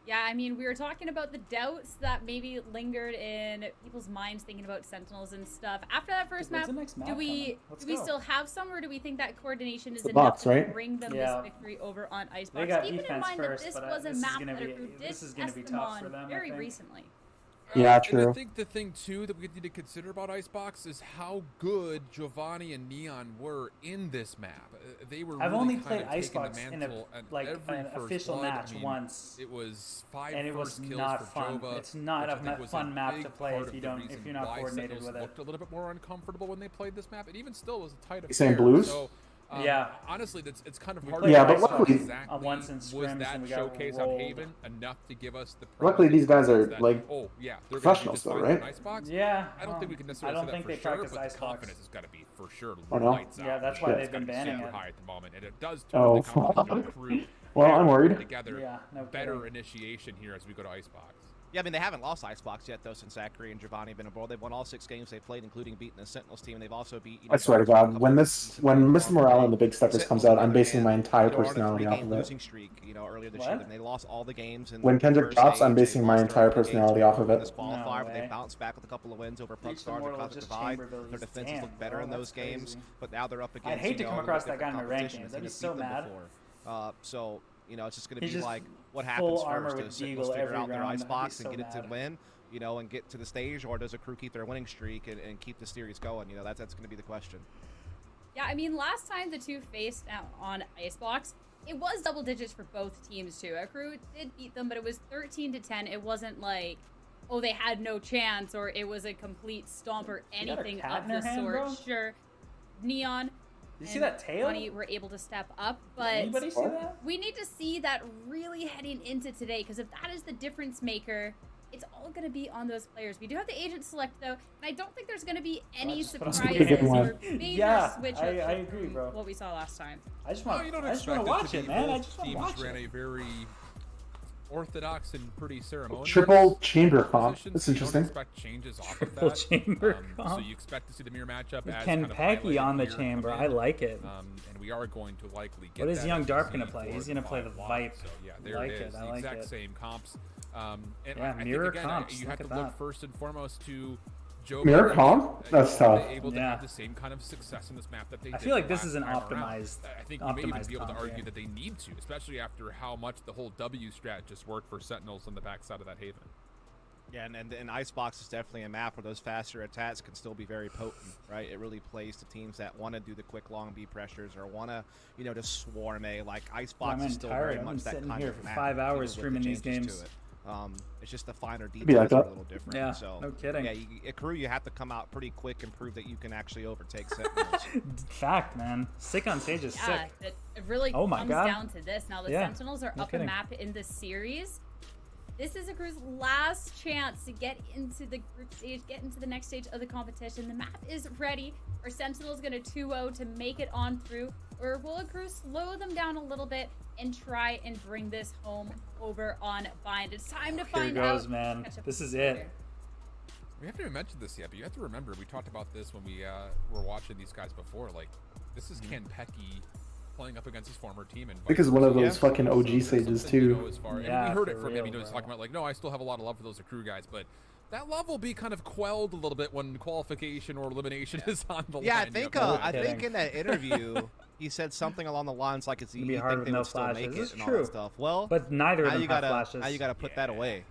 Yeah, I mean, we were talking about the doubts that maybe lingered in people's minds thinking about Sentinels and stuff. After that first When's map, the next map do we coming? Let's do we go. still have some, or do we think that coordination is the enough box, to right? bring them Yeah. this victory over on Icebox? They got Even in defense mind first, that this but, was a this is map gonna that be- Akrew did this is gonna test be them tough on for them, I very think. recently. Yeah, And true. I think the thing, too, that we need to consider about Icebox is how good Giovanni and Neon were in this map. They were I've really only kind played of taking Icebox the in a mantle at like every an first official blood. match I mean, once, It was 5 and it was first kills not for fun. Jova, It's not which I a think was fun map big to play part if of you the don't reason if you're not why coordinated Sentinels with it. looked a little bit more uncomfortable when they played this map. It even still was a tight affair. saying blues? So, Yeah. honestly, it's kind of We hard played to Yeah, but tell luckily- exactly once in was scrims that and we got showcase rolled. on Haven enough to give us the Luckily, these guys are, that, like, oh yeah, they're professionals, gonna though, do just fine right? on Icebox. Yeah, I don't think we can necessarily I don't say think that they for sure, practice but the Icebox. confidence has got to be for sure Oh, no? lights out. Yeah, that's why Shit. they've been It's banning super it. high at the moment, and it does turn Oh, the competition fuck. crew Well, I'm worried. together. Yeah, no better kidding. initiation here as we go to Icebox. Yeah, I mean, they haven't lost Icebox yet, though, since Akrew and Giovanni have been aboard. They've won all 6 games they've played, including beating the Sentinels team, and they've also beat... I swear to God, when Mr. Morale and the Big Steppers comes out, I'm basing my entire They're on a personality off 3-game of it. losing streak, you know, earlier this What? year, and they lost all the games. In When the Kendrick first drops, I'm stage. They basing my lost their entire other games personality to off of win it. This qualifier, No but they way. bounced back with a couple of wins over Reach the Puckstar and mortal Cosmic just Divide. chamber abilities. Their defenses Damn, look better bro, in those that's games, crazy. but now they're up against. I'd hate to you come know, across a that guy in my different competition. rankings. A I'd be team so that's beat them mad. before. So, you know, it's just going to He's be just like what full happens armor first. with Does Sentinels Deagle figure every out their round. I'd be Icebox so and get it to mad. win, you know, and get to the stage, or does Akrew keep their winning streak and keep the series going? You know, that's going to be the question. Yeah, I mean, last time the two faced out on Icebox, it was double digits for both teams too. Akrew did beat them, but it was 13-10. It wasn't like, oh, they had no chance, or it was a complete stomp or She got her anything cat of in her the hand, sort. bro? Sure, Neon. You see that tail? Johnny were able to step up, but Anybody see that? we need to see that really heading into today, because if that is the difference maker, it's all going to be on those players. We do have the agent select, though, and I don't think there's going to be any just put on surprises the or game. major Yeah, switch I agree, bro. what we saw last time. I just No, want you don't I just expect want to watch to it, be. man. I Both just want to teams watch ran it. a very orthodox and pretty ceremonious Triple chamber comp. position, That's so you interesting. don't expect changes off of Triple that. chamber So comp. you expect to see the mirror matchup as Ken kind of Packy highlighted on the here come chamber. in. I like it. And we are going to likely get What is that Young as Dark we gonna see play? for He's gonna play the live. Vipe. So yeah, there Like it it, is. I The like exact it. same comps. And Yeah, I mirror think, again, comps, you look have at to look that. first and foremost to Joe. Mirror comp? That's tough. Able to Yeah. have the same kind of success in this map that they I did feel like the this last is an time around. optimized- I think you may even optimized be able to comp, argue yeah. that they need to, especially after how much the whole W strat just worked for Sentinels on the backside of that Haven. Yeah, and Icebox is definitely a map where those faster attacks can still be very potent, right? It really plays to teams that want to do the quick long B pressures or want to, you know, just swarm A. Like Icebox I'm is still tired. very I've much been that sitting kind here of for map, 5 even hours with the streaming these changes games. to it. It's just the finer be details like are a that. little different. Yeah, so no kidding. Yeah, Akrew, you have to come out pretty quick and prove that you can actually overtake Sentinels. Fact, man. Sick on stage is Yeah, sick. it really Oh my comes God. down to this. Now the Yeah, Sentinels are no up kidding. a map in this series. This is Akrew's last chance to get into the group stage, get into the next stage of the competition. The map is ready. Are Sentinels going to 2-0 to make it on through? Or will Akrew slow them down a little bit and try and bring this home over on Bind? It's time to Here find goes, out. man. Catch up This is with you it. later. We haven't even mentioned this yet, but you have to remember, we talked about this when we were watching these guys before. Like, this is Ken Pecky playing up against his former team. And Because one of those fucking OG sages too. Yeah, we heard it from him. He's talking about like, no, I still have a lot of love for those Akrew guys, but that love will be kind of quelled a little bit when qualification or elimination is on the line. Yeah, I think in that interview he said something along the lines like, "It's easy to think they would still make it and all that stuff." Well, but neither of them you have gotta, flashes. Now you gotta put that away.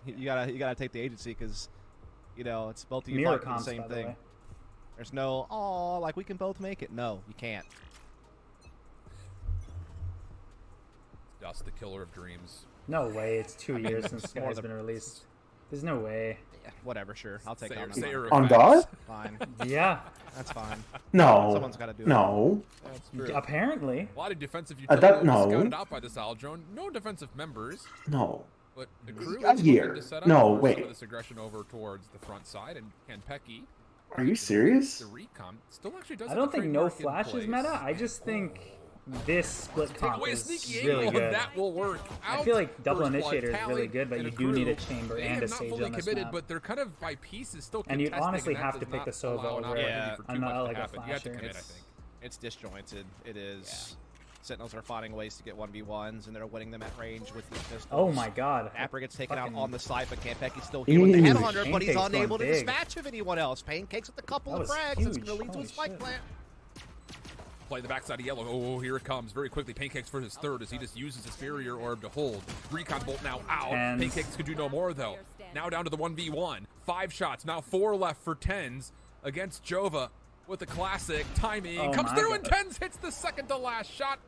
You gotta take the agency because, you know, it's both of you Mirror fighting the comps, same by the thing. way. There's no, oh, like we can both make it. No, you can't. Dust, the killer of dreams. No way. It's 2 years since this guy's been released. There's no way. Yeah, whatever, sure. I'll take Say that it on God? Fine. Yeah. That's fine. No. Someone's got to do it. No. That's true. Apparently. A lot of defensive utility that- was no. scouted out by this Aldrone. No defensive members. No. But the crew A is year. looking to set up No, for wait. some of this aggression over towards the front side, and Kenpecky, Are you serious? the recon, still actually does I have don't a think no trademark in flash is place. meta. I just think this split Take comp away a is sneaky really angle, good. and that will work. I Out feel like double first blood, initiator is Tally really good, but and you do need a Akrew, chamber they and have a not sage fully on this committed, map. but they're kind of by pieces still And you contesting, honestly that have to does pick not the Sova allow an over opportunity for too I'm much not to like a happen. You have to flasher. commit, I think. It's disjointed. It is. Sentinels are finding ways to get 1v1s, and they're winning them at range with these pistols. Oh my god. Dapper gets taken out Fucking- on the side, but Campecky's still here with the Ew. headhunter, but he's Pancake's unable to going big. dispatch of anyone else. Pancakes with a couple That of was frags. It's huge. going to lead to a Holy spike shit. plant. Play the backside of yellow. Oh, here it comes. Very quickly. Pancakes for his third as he just uses his barrier orb to hold. Recon bolt now out. Tens. Pancakes could do no more, though. Now down to the 1v1. 5 shots. Now 4 left for Tens against Jova with the classic timing. Oh Comes my through, and God. Tens hits the second to last shot.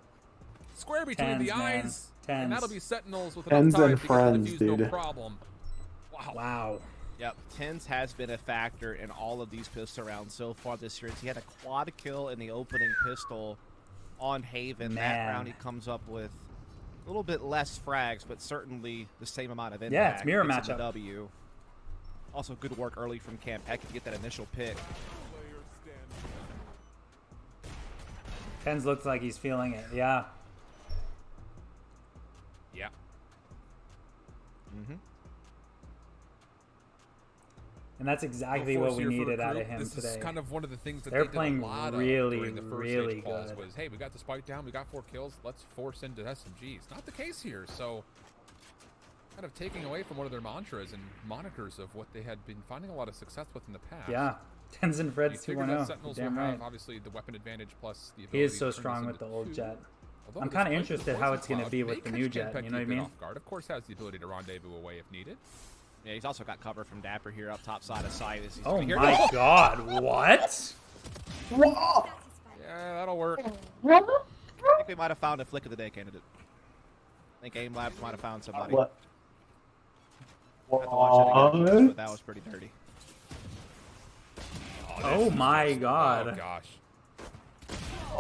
Square between the Tens, man. eyes. Tens. And that'll be Sentinels with Tens enough time and to friends, get the defuse, no dude. problem. Wow. Wow. Yep, Tens has been a factor in all of these pistol rounds so far this year. He had a quad kill in the opening pistol on Haven. That Man. round he comes up with a little bit less frags, but certainly the same amount of impact. Yeah, it's mirror Gets him matchup. the W. Also, good work early from Camp Peck to get that initial pick. Tens looks like he's feeling it. Yeah. Yeah. Mm-hmm. And that's exactly No what force we here for needed out Akrew. of him this today. is kind of one of the things that They're they playing did a lot really, of during the first really stage calls good. was, hey, we got the spike down, we got 4 kills, let's force into SMGs. Not the case here, so kind of taking away from one of their mantras and monikers of what they had been finding a lot of success with in the past. Yeah. Tens and You Fred's figure that 2-1-0. Sentinels Damn will right. have obviously the weapon advantage plus the ability He is to so turn strong this with the into old 2. jet. Although I'm this kinda fight interested with how Poison it's gonna Cloud be may with the catch new jet, Kenpecky you know what I a bit mean? off guard. Of course has the ability to rendezvous away if needed. Yeah, he's also got cover from Dapper here up top side of sight. As he's Oh here. my god, what? Whoa! Yeah, that'll work. I think we might have found a flick of the day candidate. I think Aim Labs might have found somebody. What? I have to watch it again, but that What? was pretty dirty. Oh my Oh god. gosh.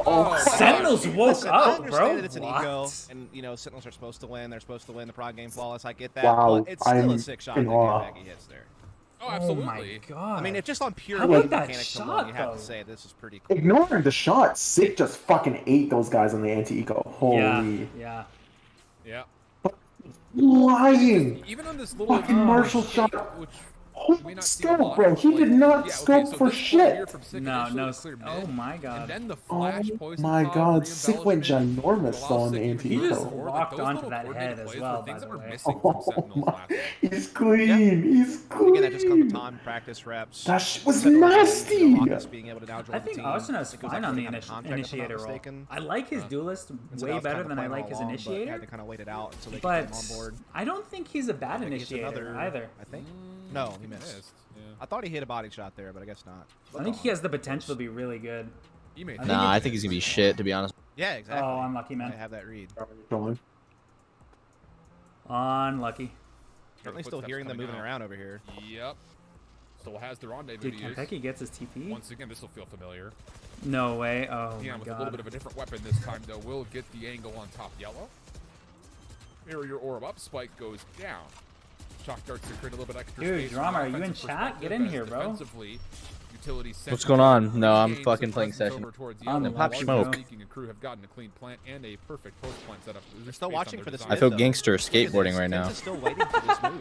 Oh, Sentinels woke Listen, I up, understand bro. that it's an What? eco, and you know Sentinels are supposed to win. They're supposed to win the prod game flawless. I get that, Wow, but it's still a I'm 6 shot in that awe. Campaggy hits there. Oh, Oh absolutely. my god. I mean, if just on pure How about game that mechanics shot, alone, you have though? to say this is pretty cool. Ignoring the shot, Sick just fucking ate those guys on the anti-eco. Holy. Yeah. Yeah. Lying! Even on this little Fucking Marshall shot. which Holy we may not see a scope, lot bro. of, He like- did not yeah, scope so for this pull here shit. from Sick No, initially no. was clear Oh mid, my god. And then the flash Oh poison my pod god, Sick went re-embellishment ginormous allows on the Sick to anti-eco. use He just forward. walked Those onto little that coordinated head as plays well, were things by that the were way. missing from Sentinels last year. He's clean. He's clean. Again, that just comes with time, practice, reps. That shit was Sentinels, nasty. you know, Marcus being able to now join I the think team. Arsenault's It was fine like on the putting out a contract, if I'm not initiator role. mistaken. I like his duelist And so that way was better kind of than I playing like all his along, but initiator. had to kind of wait it out until they But could get him on board. I don't think he's a bad I think it's initiator another, either. I think. No, he missed. Yeah. I thought he hit a body shot there, but I guess not. I think he has the potential to be really good. He made Nah, I think he's gonna be shit, to be honest. Yeah, exactly. Oh, unlucky, man. I have that read. Going. Unlucky. Certainly still Footsteps hearing them coming moving out. around over here. Yep. Still has the rendezvous Dude, to use. Kentucky gets his TP? Once again, this will feel familiar. No way. Oh Yeah, my with a little god. bit of a different weapon this time, though. Will get the angle on top yellow. Mirror your orb up. Spike goes down. Shock darts to create a little bit extra Dude, space. Drama, from are an you in offensive chat? Get perspective in as here, bro. defensively, utility What's Sentinels going on? No, I'm gain some fucking playing presence session. over towards I'm yellow, Pop while Smoke. Speaking, and crew have gotten a clean plant and a perfect post plant setup. They're still watching for this I mid, feel though. gangster Because skateboarding it's- right now. It's still waiting for this move.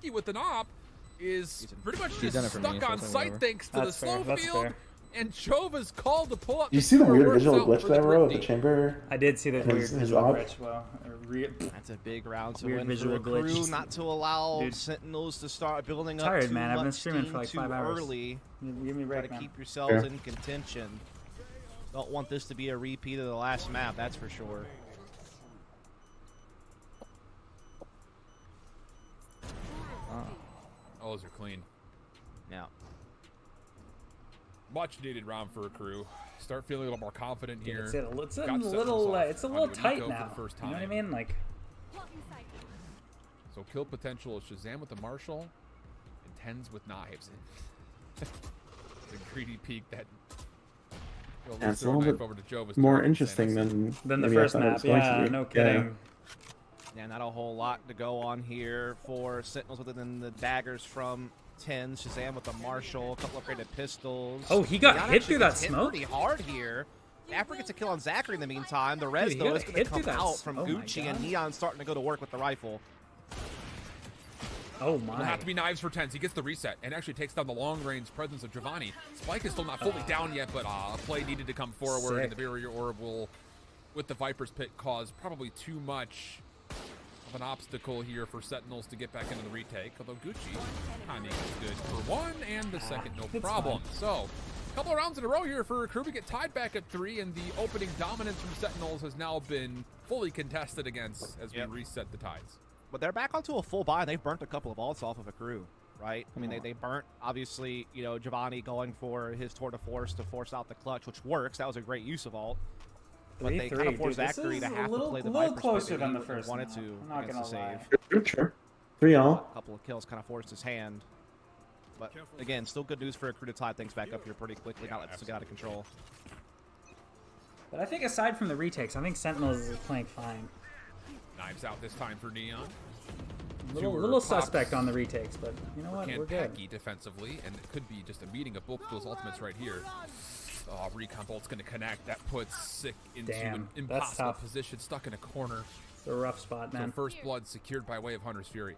Becky with an op is pretty much She's done just it for me, stuck so on it's site whatever. thanks to the That's fair, slow that's field. fair. And Chova's called to pull up. Do you see the sewer weird works visual out glitch for that I the wrote with the Thrifty. chamber? I did see the and weird his visual op? glitch. Well, That's a big round to Weird win visual for Akrew, glitch. not to allow Dude. Sentinels to start building up Tired, too man. I've been much streaming for steam like too 5 hours. early. Give me a Try break, to man. keep yourselves Fair. in contention. Don't want this to be a repeat of the last map, that's for sure. Oh, those are clean. Now, Much needed round for Akrew. Start feeling a little more confident here. It's a Got little, Sentinels it's a off little onto tight Nico for now. the first You know what I time. mean? Like, So kill potential is Shazam with the Marshal. And tens with knives. The greedy peek that. Yeah, it's a little bit more interesting than the maybe first I thought it map. was going to Yeah, be. no kidding. Yeah, not a whole lot to go on here for Sentinels other than the daggers from 10. Shazam with the Marshall, a couple upgraded pistols. Oh, he got Neon hit actually through that gets hit smoke? pretty hard here. After gets a kill on Zachary in the meantime. The res, Dude, he though, got is going hit to come through that out from oh my Gucci, and God. Neon starting to go to work with the rifle. Oh It'll my. have to be knives for tens. He gets the reset and actually takes down the long-range presence of Giovanni. Spike is still not fully down yet, but a play needed to come forward, Sick. and the barrier orb will, with the Viper's Pit, cause probably too much of an obstacle here for Sentinels to get back into the retake. Although Gucci, timing is good for one, and the second no it's problem. So, a couple of rounds in a row here for Akrew to get tied back at 3, and the opening dominance from Sentinels has now been fully contested against as we reset the tides. But they're back onto a full buy. They've burnt a couple of ults off of Akrew, right? I mean, they burnt, obviously, you know, Giovanni going for his tour de force to force out the clutch, which works. That was a great use of ult. But they kind of forced Zachary to have to play the Viper's closer Pit that than he the first wanted map. to I'm not against the gonna save. Sure. 3-all. A couple of kills kind of forced his hand. But again, still good news for Akrew to tie things back up here pretty quickly, not let this get out of control. But I think aside from the retakes, I think Sentinels is playing fine. Knives out this time for Neon. Little suspect on the retakes, but you know what? Can We're good. Pecky defensively, and it could be just a meeting of both those ultimates right here. Oh, Recon Bolt's going to connect. That puts Sick into an Damn, that's impossible tough. position, stuck in a corner. It's a rough spot, man. So first blood secured by way of Hunter's Fury.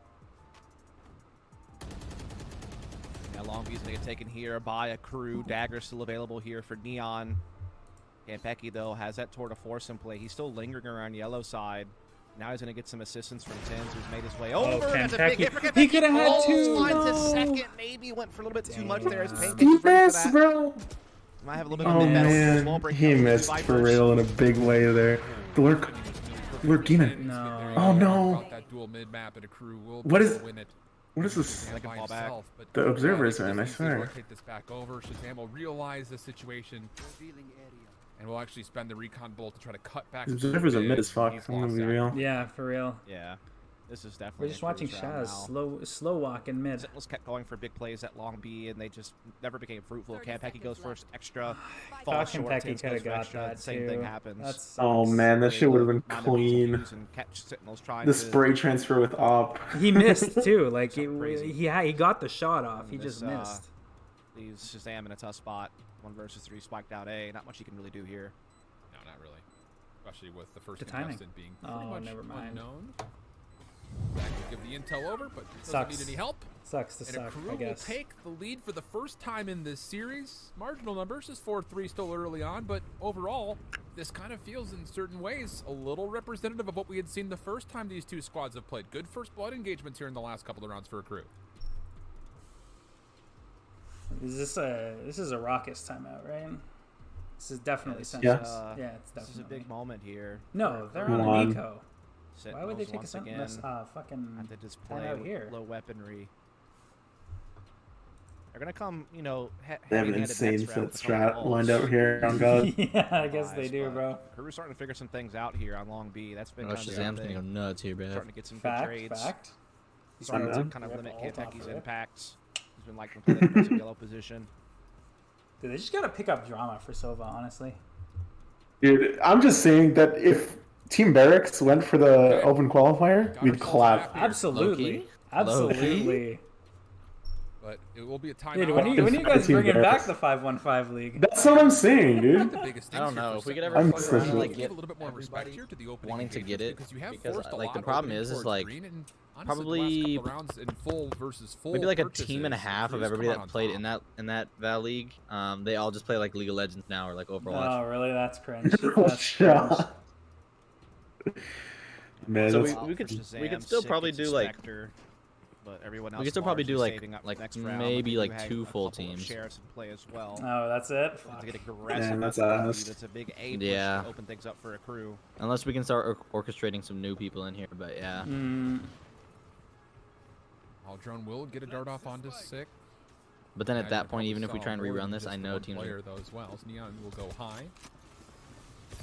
Now Long Beach's going to get taken here by Akrew. Dagger still available here for Neon. Campecki, though, has that tour de force in play. He's still lingering around yellow side. Now he's going to get some assistance from Tens, who's made his way over. That's a big hit for Campecki. He could have had two. Slides No. his second, maybe went for a little bit too much there. His He Pancake was ready for missed, that. bro. Might have a little bit Oh of mid-battle. Small man, break he down for the missed for Vipers. real in a big way there. Lurk demon. No. Oh no. About that dual mid map, and Akrew will What is- win it. What is this? By fall back. himself, but The observers, he man, I just needs to swear. rotate this back over. Shazam will realize the situation, and will actually spend the Recon Bolt to try to cut back. The observers are mid as fuck. He's I'm gonna lost be that. real. Yeah, for real. Yeah, this is definitely. We're just watching Akrew's round Shaz now. slow walking mid. Sentinels kept going for big plays at Long B, and they just never became fruitful. Campecki goes first, extra. Thought Falls short. Kentucky Tens could goes have for got extra. that Same too. thing happens. That's Oh man, that shit would have been clean. And catch Sentinels trying The to spray transfer with op. He missed too. Like Crazy. he got the shot off. He This, just missed. Leaves Shazam in a tough spot. 1 versus 3, spiked out A. Not much he can really do here. No, not really. Especially with the first The timing. contestant being pretty Oh, much never mind. unknown. Zach will give the intel over, but doesn't Sucks. need any help. Sucks to And suck, Akrew I guess. will take the lead for the first time in this series. Marginal numbers is 4-3 still early on, but overall, this kind of feels in certain ways a little representative of what we had seen the first time these two squads have played. Good first blood engagements here in the last couple of rounds for Akrew. This is a Raucous timeout, right? This is definitely This is, Sentinels. Yeah, it's This is a definitely. big moment here. No, for they're Akrew. on Come an on. eco. Why would they Sentinels take a once Sentinels? again Fucking at the display timeout with here. low weaponry. They're gonna come, you know, They have an heavy-handed insane next round set with a couple strat ults. lined up here. On God. Yeah, I guess Nice, they do, but bro. Akrew's starting to figure some things out here on Long B. That's been Oh, kind of the Shazam's gonna thing. go nuts here, bro. Starting to get some good Fact, trades. fact. Starting to Sundown. kind of Rip limit all off Kentucky's rip. impacts. He's been like from that aggressive yellow position. Dude, they just gotta pick up drama for Sova, honestly. Dude, I'm just saying that if Team Barracks went for the open qualifier, Got we'd ourselves clap. back here. Absolutely. Low-key? Absolutely. But it will be a timeout. Dude, when are you guys Team bringing back Barracks. the 5-1-5 league? That's what I'm saying, dude. The biggest I don't things here know for if we could Sentinels. ever I'm fuck around and such a- like Give get a little bit more respect everybody here to the opening wanting to get engagements it because you have because forced a like lot the problem opening is towards like green, and honestly, the last probably couple of rounds in full versus full maybe like a purchases, team and a half of Akrew's everybody come out that on played top. in that Val League. They all just play like League of Legends now or like Overwatch. Oh, really? That's cringe. Oh, That's cringe. shit. Man, So that's- we could Shazam, still Sick probably gets a do like Spectre, but everyone else we could still probably do largely like saving up for next round. maybe They like do have 2 a full couple of teams. shares in play as well. Oh, that's it? To Fuck. get aggressive. Man, that's with the ass. lead. It's a big A push Yeah. to open things up for Akrew. Unless we can start orchestrating some new people in here, but yeah. All drone will get a dart off onto Sick. But then Now at you that point, probably even if we saw try and more rerun than this, just I the know one teams player are though as well. So Neon will go high.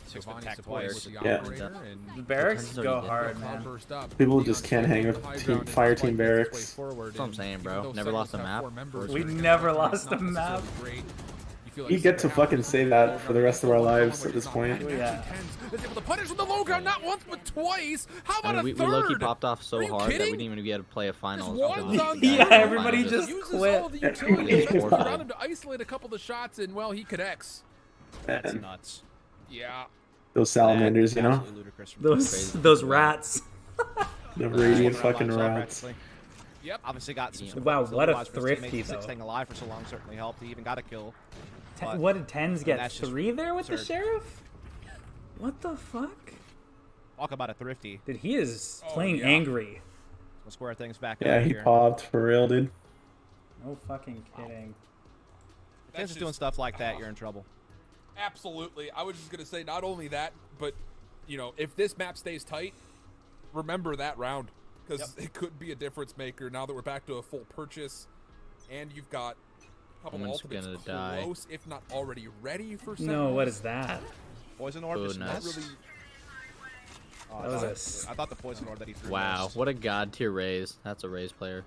6-foot Giovanni tack supporting twice. with the Yeah. operator, and Barracks Turns out go he did. hard, Cloud man. burst up. People Neon just can't staying hang on with the high team- ground, and fire Spike team makes its way barracks. forward, That's what I'm and saying, even bro. though Never Sentinels lost a have map. 4 members, We it's never not lost a map. necessarily great. You feel like You get to Zip would have fucking to say go that low for the ground. rest of our He gets the lives one at this where point. he's not Yeah. bad. Tens is able to punish with the low ground not once but twice. How about I mean, we a third? low-key popped off Are so you hard that we kidding? didn't even be able to play a finals. Just because one's on the guy Yeah, in the everybody finals just uses quit. all of the utility. Yeah. Defensively Forfeit. around him to isolate a couple of the shots, and well, he connects. That's Man, nuts. Yeah. those salamanders, you know, Absolutely ludicrous from Those Crazy. those rats. the radiant Red fucking lives up, rats. practically. Yep. Obviously got some Wow, support what a ability-wise for his thrifty, teammates. though. Staying alive for so long certainly helped. He even got a kill. But What did Tens get? that's just 3 there with the absurd. sheriff? What the fuck? Talk about a thrifty. Dude, he is Oh, playing yeah. angry. We'll square things back Yeah, up he here. popped for real, dude. No fucking kidding. If Tens is doing stuff like that, you're in trouble. Absolutely. I was just going to say not only that, but, you know, if this map stays tight, remember that round. Because it could be a difference maker now that we're back to a full purchase. And you've got a couple Someone's ultimates gonna die. close, if not already ready for No, Sentinels. what is that? Poison orb is Goodness. nuts. Really, Oh, That I was thought- a s- I thought the poison orb that he threw. Wow, missed. what a god tier raise. That's a raise player.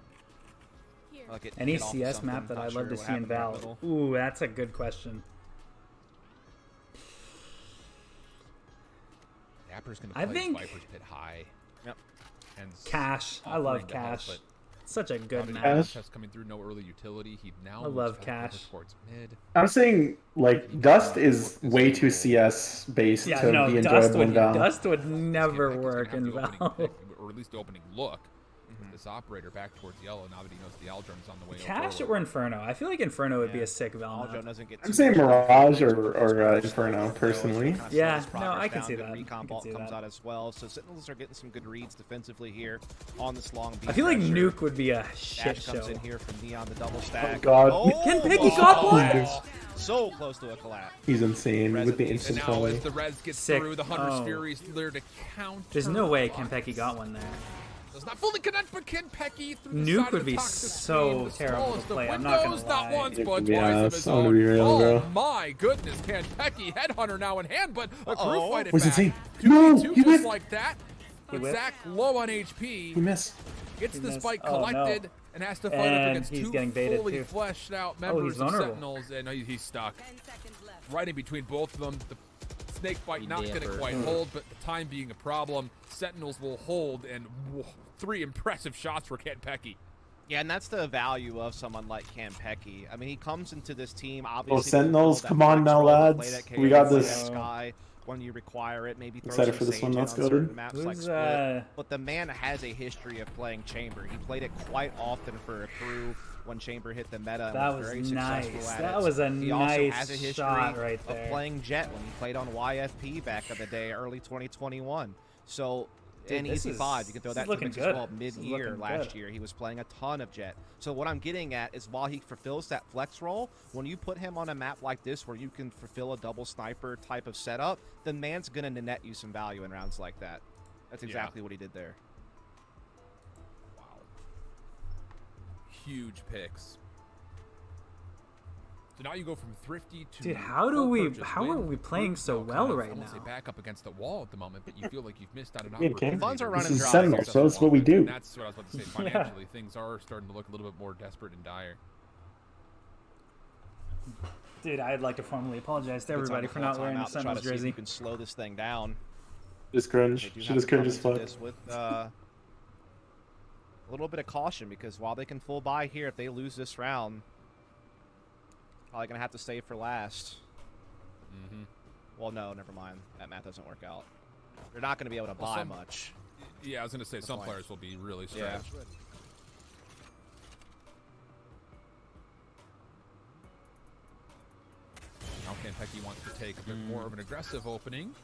Like it Any hit off of CS something, map that not I'd sure love to what see in happened there Val. middle. Ooh, that's a good question. Dapper's going to I play think- Viper's Pit high. Yep. And Cash. I offering love to help, Cash. but Such a good Obviously, map. Cash. Just coming through, no early utility. He now I love moves back over Cash. towards mid. I'm saying like Dust is way too CS based Yeah, to no, be Dust enjoyable in would Val. Dust would never Kentucky's work gonna in have the Val. opening pick, or at least the opening look. With this operator back towards yellow now that he knows the Aldrin's on the way. Cash forward. or Inferno? I feel like Inferno would be Yeah. a sick Val Aljo map. doesn't get I'm too saying much Mirage or Inferno personally. Kinda Yeah, slows no, progress I can down. see Good that. I Recon can vault see comes that. out as well. So Sentinels are getting some good reads defensively here on this long beat. I feel like pressure. Nuke would be a shit Dash comes show. in here from Neon, the double stack. God. Ken Peggy got one? So close to a collapse. He's insane with the And instant And now quality. as the res gets Sick. through, the Hunter's Oh. Fury's there to counter. There's no way Kentucky got one there. Does not fully connect, but Kentucky through the Nuke side of would the be toxic so screen. The terrible smallest to of play, I'm not gonna windows, not lie. once, but Yeah, twice of I'm his gonna own. be real, Oh bro. my goodness, Kentucky headhunter now in hand, but a crew Uh-oh. fight it Was back. insane. 2v2 No, he just whiffed. like that. He But whiffed. Zach low on HP. He missed. Gets He the missed. spike Oh, no. collected and has to fight up And against he's two getting baited, fully too. fleshed out he's members of vulnerable. Sentinels, and he's stuck. Right in between both of them. The snake bite He not going to dapper. quite hold, but the time being a problem, Sentinels will hold, and 3 impressive shots for Kentucky. Yeah, and that's the value of someone like Kampecky. I mean, he comes into this team obviously. Well, to Sentinels, fulfill that come on flex now, role, play lads. that We got KO, play this. that Sky when you require it. Maybe throw Excited some for this Sage one. in Let's on go, certain dude. maps Who's, like Split. uh, But the man has a history of playing Chamber. He played it quite often for Akrew when Chamber hit the meta. And That was was very nice. successful at That it. was a He also nice has a history shot right of there. playing Jet when he played on YFP back in the day, early 2021. So. Dude, And this Easy is- 5, you can throw this that is to looking mix as good. well. This is Mid-year looking last good. year, he was playing a ton of Jet. So what I'm getting at is while he fulfills that flex role, when you put him on a map like this where you can fulfill a double sniper type of setup, the man's going to net you some value in rounds like that. That's exactly what he did there. Wow. Huge picks. So now you go from thrifty to Dude, how full are purchase we playing so Now well kind of, right I won't say now? back up against the wall at the moment, but you feel like you've missed out an Yeah, opportunity. Ken. Funds are to running This is dry Sentinel, here. so that's what we And do. that's what I was about to say. Yeah. Financially, things are starting to look a little bit more desperate and dire. Dude, I'd like to formally apologize to Good time everybody to for call not wearing timeout a to try Sentinels to see if jersey. you can slow this thing down. Just They cringe. do She have just to come cringe as into fuck. this with a little bit of caution because while they can full buy here, if they lose this round, probably gonna have to save for last. Mm-hmm. Well, no, never mind. That math doesn't work out. They're not gonna be able to Well, buy some- much. Yeah, I was going to say some point. players will be really Yeah. stretched. Now Kentucky wants to take a bit more of an aggressive opening.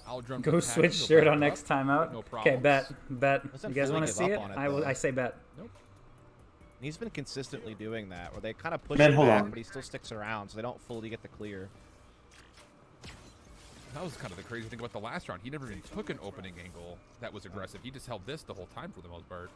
Aldrin Go with switch Patton, go shirt back on up, next timeout. No Okay, problems. bet. Doesn't You guys fully want to give see up it? on it, I will. though. I say bet. He's been consistently doing that, where they kind of push Man, him hold back, on. but he still sticks around, so they don't fully get the clear. That was kind of the crazy thing about the last round. He never even took an opening angle that was aggressive. He just held this the whole time for the most part.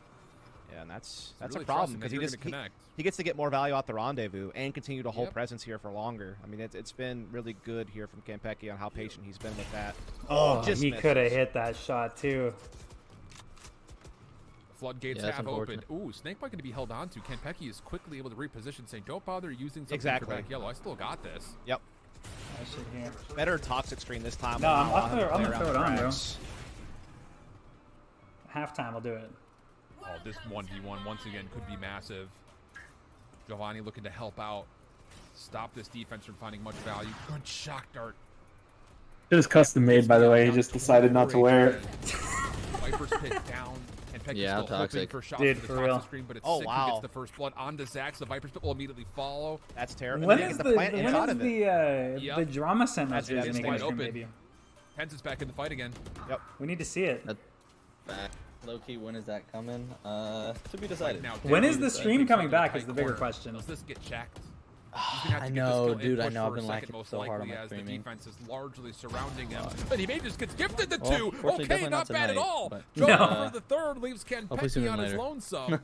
Yeah, and that's really a problem trusting that because you're gonna connect. he gets to get more value out the rendezvous and continue to hold Yep. presence here for longer. I mean, it's been really good here from Kenpeki on how patient he's been with that. Oh, Just he misses. could have hit that shot too. Floodgates Yeah, that's have opened. unfortunate. Ooh, Snakebite going to be held on to. Kenpeki is quickly able to reposition, saying, don't bother using something Exactly. for back yellow. I still got this. Yep. I should hear. Better toxic screen this time. No, I'm Allow him to gonna play throw it around on, the bro. cracks. Halftime, I'll do it. Oh, this 1v1 once again could be massive. Giovanni looking to help out. Stop this defense from finding much value. Good shock dart. It was custom made, by the way. He just decided not to wear it. Viper's pick down. And Peck Yeah, is still hoping toxic. for shots Dude, to the for toxic real. screen, but it's Oh, Sick wow. who gets the first blood onto Zax. The Viper's pick will immediately follow. That's terrible. When They is get the plant inside of it. Yep. the drama center That's is it. making Wide a stream open. debut? Pence is back in the fight again. We need to see it. Back. Low key, when is that coming? To be decided. Now, When is David the is stream taking coming something back tight is the bigger corner. question. Does this get checked? He's gonna have I to get know, this skill dude, I input know, I've for a been second, lacking most so hard on likely my as the streaming. defense is largely surrounding him. But he may just get gifted the Well, two. fortunately, Okay, definitely not not bad at tonight, all. but- Joe No. for the third leaves Hopefully sooner Kenpeki on than his later. lonesome.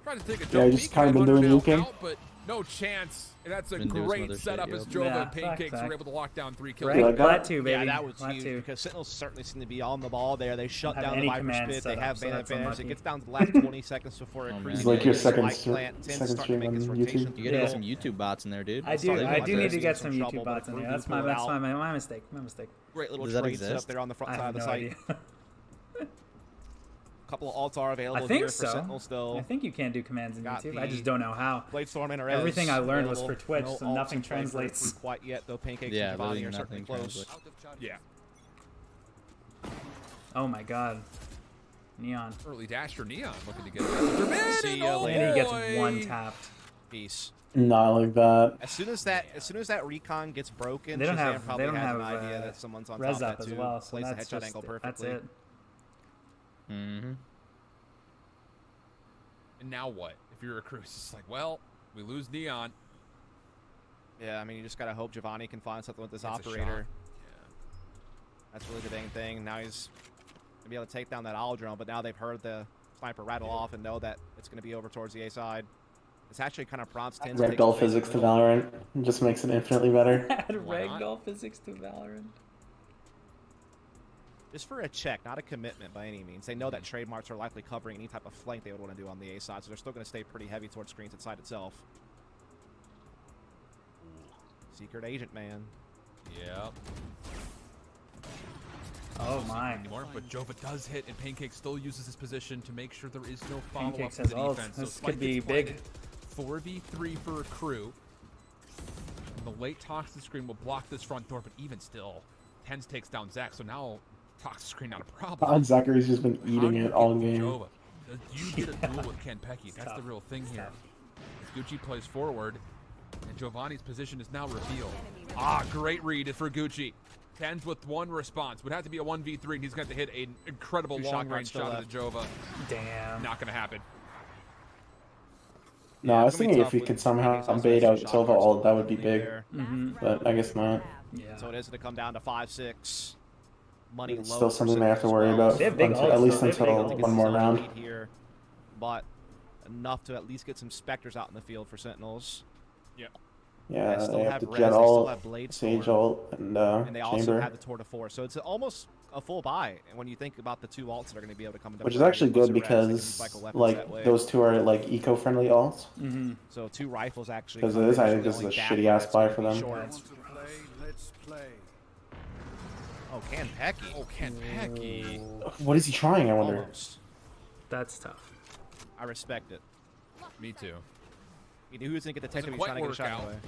Trying to take a Yeah, jump. I just kinda been doing Lucan. But no chance. And that's a Been doing some great other shit, setup yep. as Jova Yeah, and Pancakes fuck. were able to lock down 3 kills. Right? like that? Glad to, baby. Yeah, that was Glad huge to. because Sentinels certainly seem to be on the ball there. They shut Have down the any Viper command spit. set They up, have so man that's advantage. unlucky. It gets down to the last 20 seconds before it Oh, man. increases. It's like your Spike second plant, Tin's second starting to stream make its on rotation YouTube. through You the gotta get middle. some YouTube bots in there, dude. I do. They I might do be need to in get some some trouble, YouTube but bots in if there. Rubu That's pull it out- my mistake. My mistake. Great little Does that trade set up exist? there on the front I side have of the no site. idea. A couple of alts are available I think here for so. Sentinels still. I think you can do commands in Got YouTube. I the just don't know how. Bladestorm and Everything I learned was available. for Twitch, No so alts nothing in play for translates. Akrew quite yet, though. Pancakes Yeah, and Giovanni literally are certainly nothing close. translates. Yeah. Oh my god. Neon. Early dash for Neon looking to get it. See ya Oh, later. And he gets boy. one tapped. Peace. Not like that. As soon as that recon gets broken, They don't Shazam have. probably They don't has have an idea that someone's on res top up of that as too. well. So Plays the that's headshot just angle that's perfectly. it. Mm-hmm. And now what? If you're a crew, it's just like, well, we lose Neon. Yeah, I mean, you just gotta hope Giovanni can find something with this That's a operator. shot. That's really the dang thing. Now he's gonna be able to take down that owl drone, but now they've heard the sniper rattle off and know that it's gonna be over towards the A side. This actually kind of prompts Tin to take Ragdoll some physics to middle. Valorant. It just makes it infinitely better. Add Why not? ragdoll physics to Valorant. Just for a check, not a commitment by any means. They know that trademarks are likely covering any type of flank they would want to do on the A side, so they're still going to stay pretty heavy towards screens inside itself. Secret agent, man. Yep. Oh my. Anymore, but Jova does hit, and Pancake still uses his position to make sure there is no follow-up Pancake for the says, "Oh, defense. this Spike could be gets big." planted. 4v3 for a crew. And the late toxic screen will block this front door, but even still, Tens takes down Zach, so now toxic screen not a problem. Zachary's just been How eating do you it all get game. Jova? Do you get a duel with Kenpeki? That's the real thing here. As Gucci plays forward, and Giovanni's position is now revealed. Ah, great read for Gucci. Tens with one response. Would have to be a 1v3, and he's going to hit an incredible Two shot long-range guards shot at the Jova. Damn. Not going to happen. No, Yeah, I it's was gonna be thinking if tough we with could somehow Pancakes also bait has out some shot Silva guards ult, that would be still big. there. But I guess not. Yeah. So it is going to come down to 5-6. Money It's low still for something they have to Sentinels worry as well. about They have big until, ults, at least though. They have big until ults. one more Zone round. lead here, but enough to at least get some Spectres out in the field for Sentinels. Yeah, They still they have have the res, Jet they still ult, have Blade Sage Storm, ult, and they also Chamber. have the Tour de Force. So it's almost a full buy. And when you think about the two ults that are going to be able to come into Which is play, actually use good the res, they can because cycle weapons like that way. those two are like eco-friendly alts. Mm-hmm. So two rifles actually. Because come it is, in, I so think the this is only a gap shitty ass that's buy gonna for be them. short. Want to play? Let's play. Oh, Kenpeki. Oh, Kenpeki. What is he trying? I wonder. Almost. That's tough. I respect it. Me too. He knew he was going to get the tech, Doesn't but he's trying to quite get a shot work away.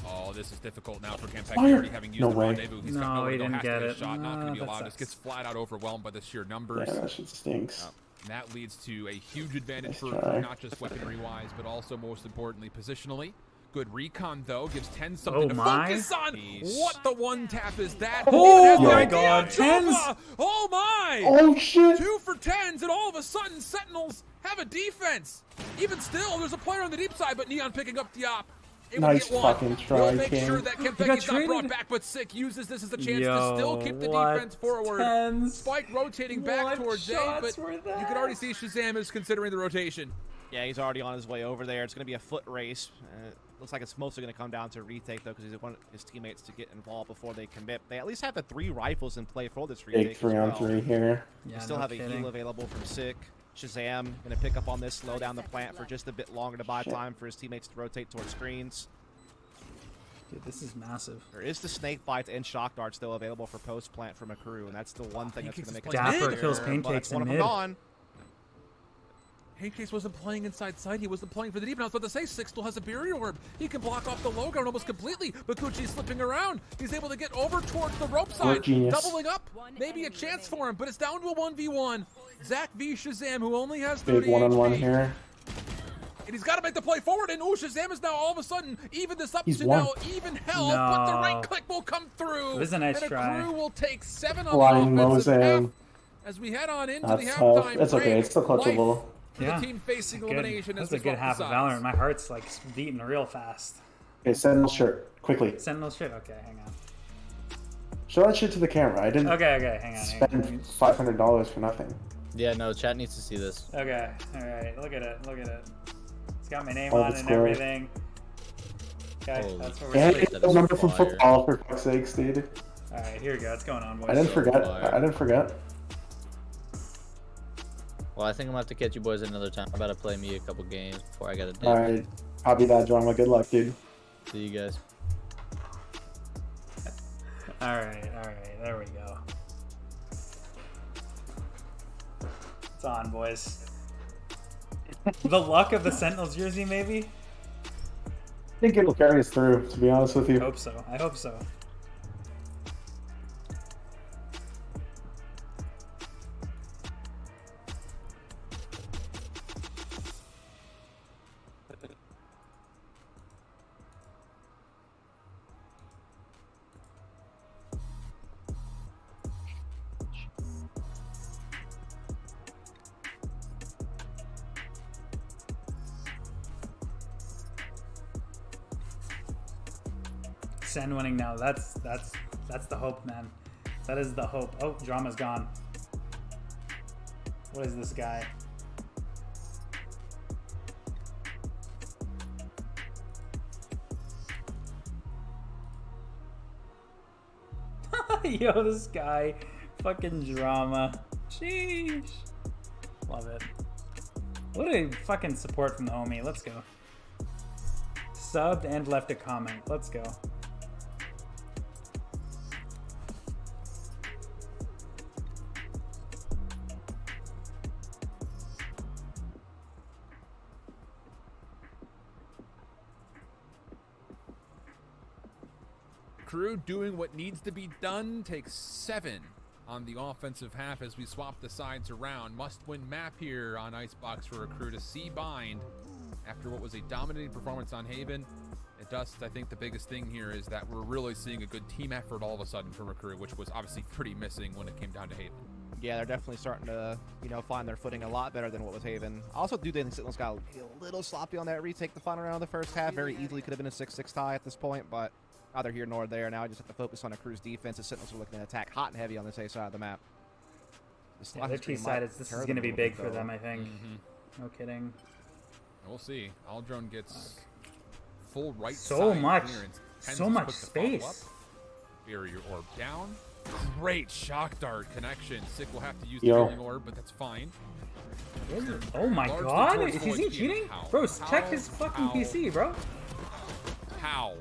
Oh, this is difficult now for Kenpeki. Fire! Already having used No the way. rendezvous. He's got No, nowhere he to go. didn't Has to get get a it. shot. Not going to be that allowed. sucks. Just gets flat out overwhelmed by the sheer numbers. Yeah, that shit stinks. And that leads to a huge advantage Nice for try. Akrew, not just weaponry-wise, but also, most importantly, positionally. Good recon, though, gives 10 something to focus on. Jeez. What the one tap is that? Oh Even has the my idea God, of Tens! Jova. Oh my! Oh shit! 2 for 10s, and all of a sudden, Sentinels have a defense. Even still, there's a player on the deep side, but Neon picking up the op. able Nice to get one. fucking He'll try, make King. sure that Kentucky's not brought back, but Sick uses this as a chance to still keep the defense forward. Spike rotating back towards A, but you can already see Shazam is considering the rotation. Yeah, he's already on his way over there. It's going to be a foot race. Looks like it's mostly going to come down to retake, though, because he wants his teammates to get involved before they commit. They at least have the 3 rifles in play for this retake. Big 3-on-3 here. Yeah, they still have a heal available from Sick. Shazam going to pick up on this, slow down the plant for just a bit longer to buy time for his teammates to rotate towards screens. Dude, this is massive. There is the snake bites and shock darts still available for post plant from Akrew, and that's the one thing that's going to make it Dapper kills Pancakes in mid. Pancakes wasn't playing inside side. He wasn't playing for the deep. And I was about to say, Six still has a barrier orb. He can block off the low ground almost completely. But Gucci's slipping around. He's able to get over towards the rope side. Doubling up. Maybe a chance for him, but it's down to a 1v1. Zach v Shazam, who only has 30 Big one-on-one HP. here. And he's got to make the play forward. And Shazam is now all of a sudden even this up He's to won. now even health. But the right click will come through. It was a nice and try. Akrew will take 7 on Flying the offensive Mozam. half as we head on into That's the tough. halftime It's okay. break. It's still clutchable. Yeah, The team facing good. elimination That's as a good half of Valorant. My heart's like beating real fast. Okay, Sentinel shirt. Quickly. Sentinel shit? Okay, hang on. Show that shit to the camera. I didn't Okay, hang on. spend $500 for nothing. Yeah, no, chat needs to see this. Okay, alright, look at it, It's got my name Oh, on that's and cool. everything. Okay, Holy that's what And we're it's doing. the number from fire. football, for fuck's sakes, dude. Alright, here we go, what's going on, boys? I didn't forget. fire. I didn't forget. Well, I think I'm gonna have to catch you boys another time. I'm about to play me a couple games before I gotta dip. Alright. Copy that, drama. Good luck, dude. See you guys. Alright, there we go. It's on, boys. The luck of the Sentinels jersey, maybe? I think it'll carry us through, to be honest with you. I hope so. Sen winning now. That's the hope, man. That is the hope. Oh, drama's gone. What is this guy? Yo, this guy. Fucking drama. Sheesh. Love it. What a fucking support from the homie. Let's go. Subbed and left a comment. Let's go. Crew doing what needs to be done, takes 7 on the offensive half as we swap the sides around. Must-win map here on Icebox for Akrew to see bind after what was a dominating performance on Haven. At Dust, I think the biggest thing here is that we're really seeing a good team effort all of a sudden from Akrew, which was obviously pretty missing when it came down to Haven. Yeah, they're definitely starting to, find their footing a lot better than what was Haven. I also do think Sentinels got a little sloppy on that retake the final round of the first half. Very easily could have been a 6-6 tie at this point, but neither here nor there. Now I just have to focus on Akrew's defense. The Sentinels are looking to attack hot and heavy on this A side of the map. Yeah, they're two-sided. This is going to be big for them, I think. No kidding. We'll see. Aldrone gets full right so side much, clearance. so much space. Barrier orb down. Great shock dart connection. Sick will have to use Yo. the healing orb, but that's fine. Oh my Large god, towards is Void's he being cheating? how? Bro, check How? his fucking How? PC, bro. How?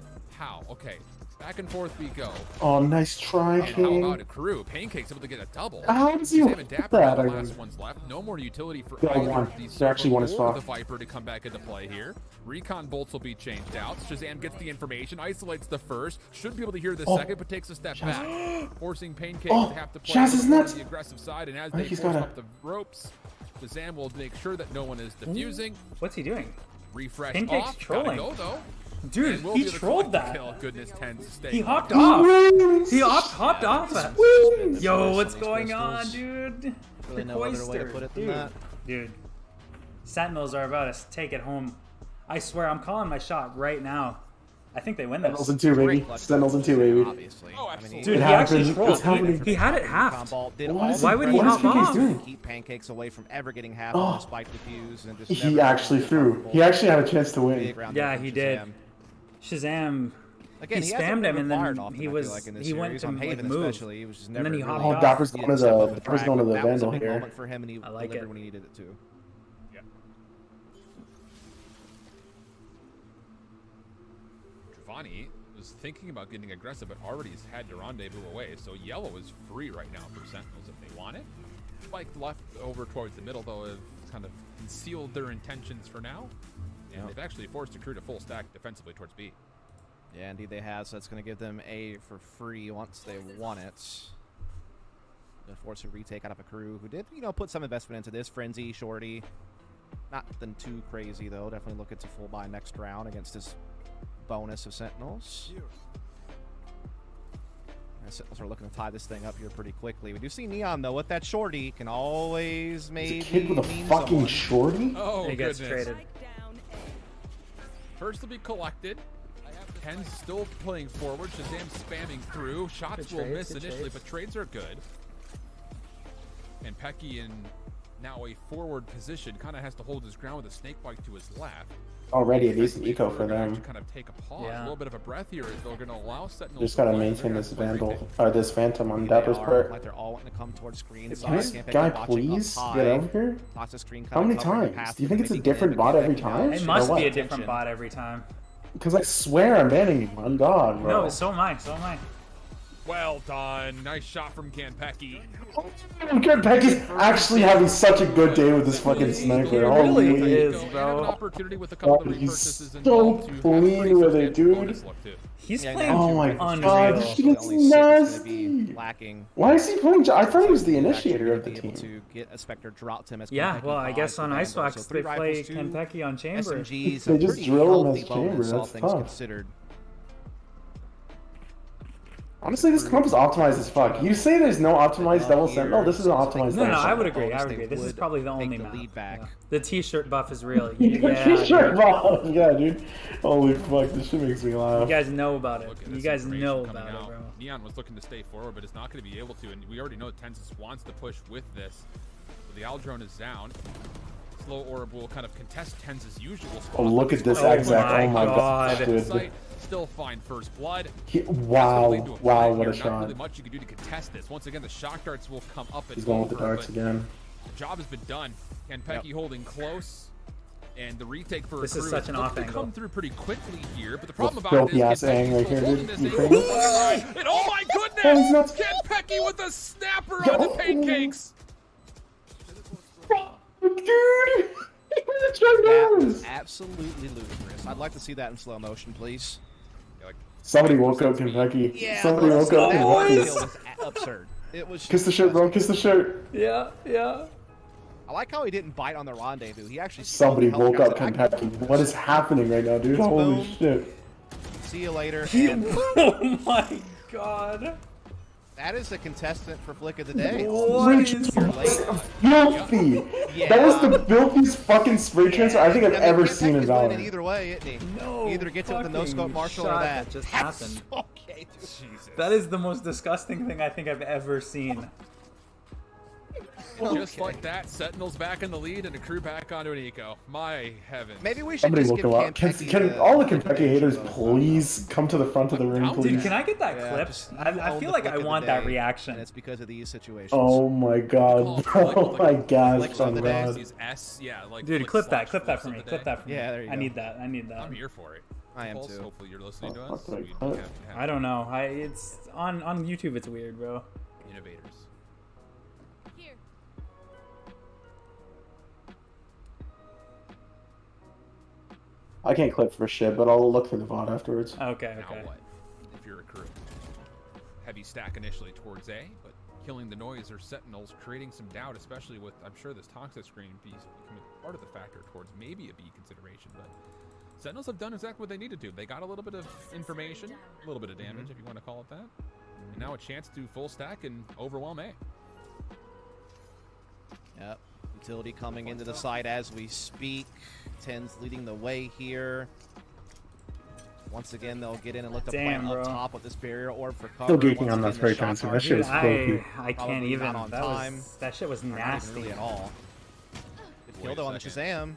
Okay. Back and forth we go. Oh, nice try, And how King. about Akrew? Pancakes able to get a double. How does he Shazam and get Dapper that? are the I last mean- ones left. No more utility for They either won. of these They're actually Silver won as or fuck. the Viper to come back into play here. Recon bolts will be changed out. Shazam gets the information, isolates the first, should be able to hear the second, but takes a step back, forcing Pancakes to have to play Shaz is more nuts. the aggressive side. And as I they think he's force got up the ropes, Shazam will make sure that no one is defusing. What's he doing? Refresh Pancakes off. trolling. Gotta go though. Dude, And will he be able to trolled collect the that. Kill. Goodness, 10 to stay. He hopped on. off. He hopped off. Yo, what's These going pistols. on, dude? Really no other way to put it than dude. that. Dude, Sentinels are about to take it home. I swear, I'm calling my shot right now. I think they win Sentinels this. in 2, baby. Sentinels in 2, baby. Obviously. Oh, I mean, absolutely. Dude, It he actually happens. trolled. It's happening. He had it halved. Why would he what is hop PK's off? doing? Keep pancakes away from ever getting half Oh. on the spike defuse and just He never actually being threw. comfortable. He actually had a chance to win. Big round Yeah, there from he did. Shazam. Shazam. Again, he hasn't spammed been him and required then often, he I was feel like, in this he went series. to On like Haven move, especially, he was just and then he never hopped really Oh, off. Dapper's he going to didn't step up the and Dapper's frag, going to but the that was a Vandal big here. moment for him, and he I like delivered it. when he needed it to. Giovanni was thinking about getting aggressive, but already has had to rendezvous away. So yellow is free right now for Sentinels if they want it. Spike left over towards the middle, though, have kind of concealed their intentions for now. And they've actually forced Akrew to full stack defensively towards B. Yeah, indeed they have, so that's going to give them A for free once they want it. Gonna force a retake out of Akrew, who did, put some investment into this. Frenzy, Shorty. Nothing too crazy, though. Definitely look at a full buy next round against his bonus of Sentinels. Sentinels are looking to tie this thing up here pretty quickly. We do see Neon, though, with that Shorty. Can always maybe Is a kid with a mean fucking someone. shorty? Oh, He gets goodness. traded. First to be collected. Ken's still playing forward. Shazam spamming through. Shots Good will trades, miss good initially, trades. but trades are good. And Pecky in now a forward position kind of has to hold his ground with a snake bite to his left. Already a decent eco for They're gonna them. have to kind of take a pause, Yeah. a little bit of a breath here as they're going to allow Sentinels. Just to gotta play. maintain They're this gonna play Vandal, retake. or this Phantom on They Dapper's are, part. like they're all wanting to come towards screen. Can this Camping, guy watching up please high. get over here? Lots of screen How many covering the times? path Do you think it's a maybe different Camping, bot every Camping, time? It Or must what? be a different bot every time. Because I swear I'm banning him. On God, bro. No, so am I. So am I. Well done. Nice shot from Kanpeki. Good Pecky's actually having such a good day with this fucking sniper. really Holy. is, Go and bro. an opportunity with a couple of He's repurchases so involved to have a clean pretty with it, substantial dude. bonus look, too. He's Yeah, playing Oh my unreal. God, this shit is Only 6 is gonna be nasty. lacking. Why is he playing? I thought he was the He's actually initiator gonna of the be able team. to get a Spectre dropped him as Yeah, Kentucky well, I guess buys on the Ice Vandal. Fox So 3 they play rifles, 2 Kentucky on Chamber. SMGs, They a just pretty drill him healthy as Chamber, bonus, all that's things tough. considered. Honestly, this comp is optimized as fuck. You say there's no optimized double sentinel? This is an optimized No, double no, I would sentinel. agree. I would They agree. This is would probably the only take the map. lead back. Yeah. The T-shirt buff is real. Sure, dude. bro. Yeah, dude. Holy fuck, this shit makes me You laugh. guys know about it. Look at You this guys information know coming about it, out. bro. Neon was looking to stay forward, but is not going to be able to, and we already know Tensis wants to push with this. So the Aldrone is down. Slow Orb will kind of contest Tenz's usual spot. Oh, look at this Oh exact. my Oh my God. god, dude. Sight, still find first blood. Wow, wow, what a Not shot. really much you can do to contest this. Once again, the shock darts will come up and He's going with the over, darts but again. The job has been done. Kanpeki holding close. And the retake for This is Akrew such an looks off to angle. come through pretty quickly here, but the With problem about it filthy ass is ang right Kanpeki's here, holding dude. this You angle crazy? over the line, and oh my Oh, goodness! he's nuts. Kanpeki with a snapper on the pancakes! Dude! That was absolutely ludicrous. I'd like to see that in slow motion, please. Somebody woke up Kentucky. Yeah, Somebody woke up that Kentucky. kill was absurd. It was Kiss the shirt, bro. Kiss the shirt. Yeah, yeah. I like how he didn't bite on the rendezvous. He actually Somebody slowed the woke up hell down. Kentucky. What is happening right now, dude? Holy Boom. shit. See you later. He, and oh my god. that is the contestant for Flick of the Day. What is You're late. Filthy. Yeah. That was the filthiest fucking spray transfer I think I've I mean, ever Kentucky's seen in winning Valorant. either way, isn't he? No Either get to with the no scope fucking marshal or shot that. that just That's happened. okay, dude. Jesus. That is the most disgusting thing I think I've ever seen. Just like that, Sentinel's back in the lead and Akrew back onto an eco. My heavens. Maybe we should Somebody just will give go out. Can Kentucky all the Kentucky haters please come to the front of the ring, Dude, please? Dude, can I get that Yeah, clip? just I own feel the like Flick I of the want that Day, reaction. And it's because of these situations. Oh my god, bro. My gas Flicks from of the day. God. These S, yeah, like Dude, flick clip that slash for flips me. of the Clip day. that for me. Yeah, there you I go. need that. I need that. I'm here for it. I am Pulse, too. Hopefully you're listening to Oh, us. fuck, We oh. have I don't know. It's on YouTube. It's weird, bro. innovators. I can't clip for shit, but I'll look through the VOD afterwards. Okay, Now okay. what? If you're Akrew, heavy stack initially towards A, but killing the noise or Sentinels, creating some doubt, especially with I'm sure this toxic screen piece becoming part of the factor towards maybe a B consideration, but Sentinels have done exactly what they needed to. They got a little bit of information, a little bit of damage, if you want to call it that, and now a chance to full stack and overwhelm A. Yep. Utility coming into the side as we speak. 10's leading the way here. Once again, they'll get in and look to Damn, plant bro. up top with this barrier orb for cover. Still gating Once on that again, spray the shot transfer. That shit target was filthy. I can't probably even. not on That time. that shit was or not nasty. even really at all. Good kill though on the Shazam.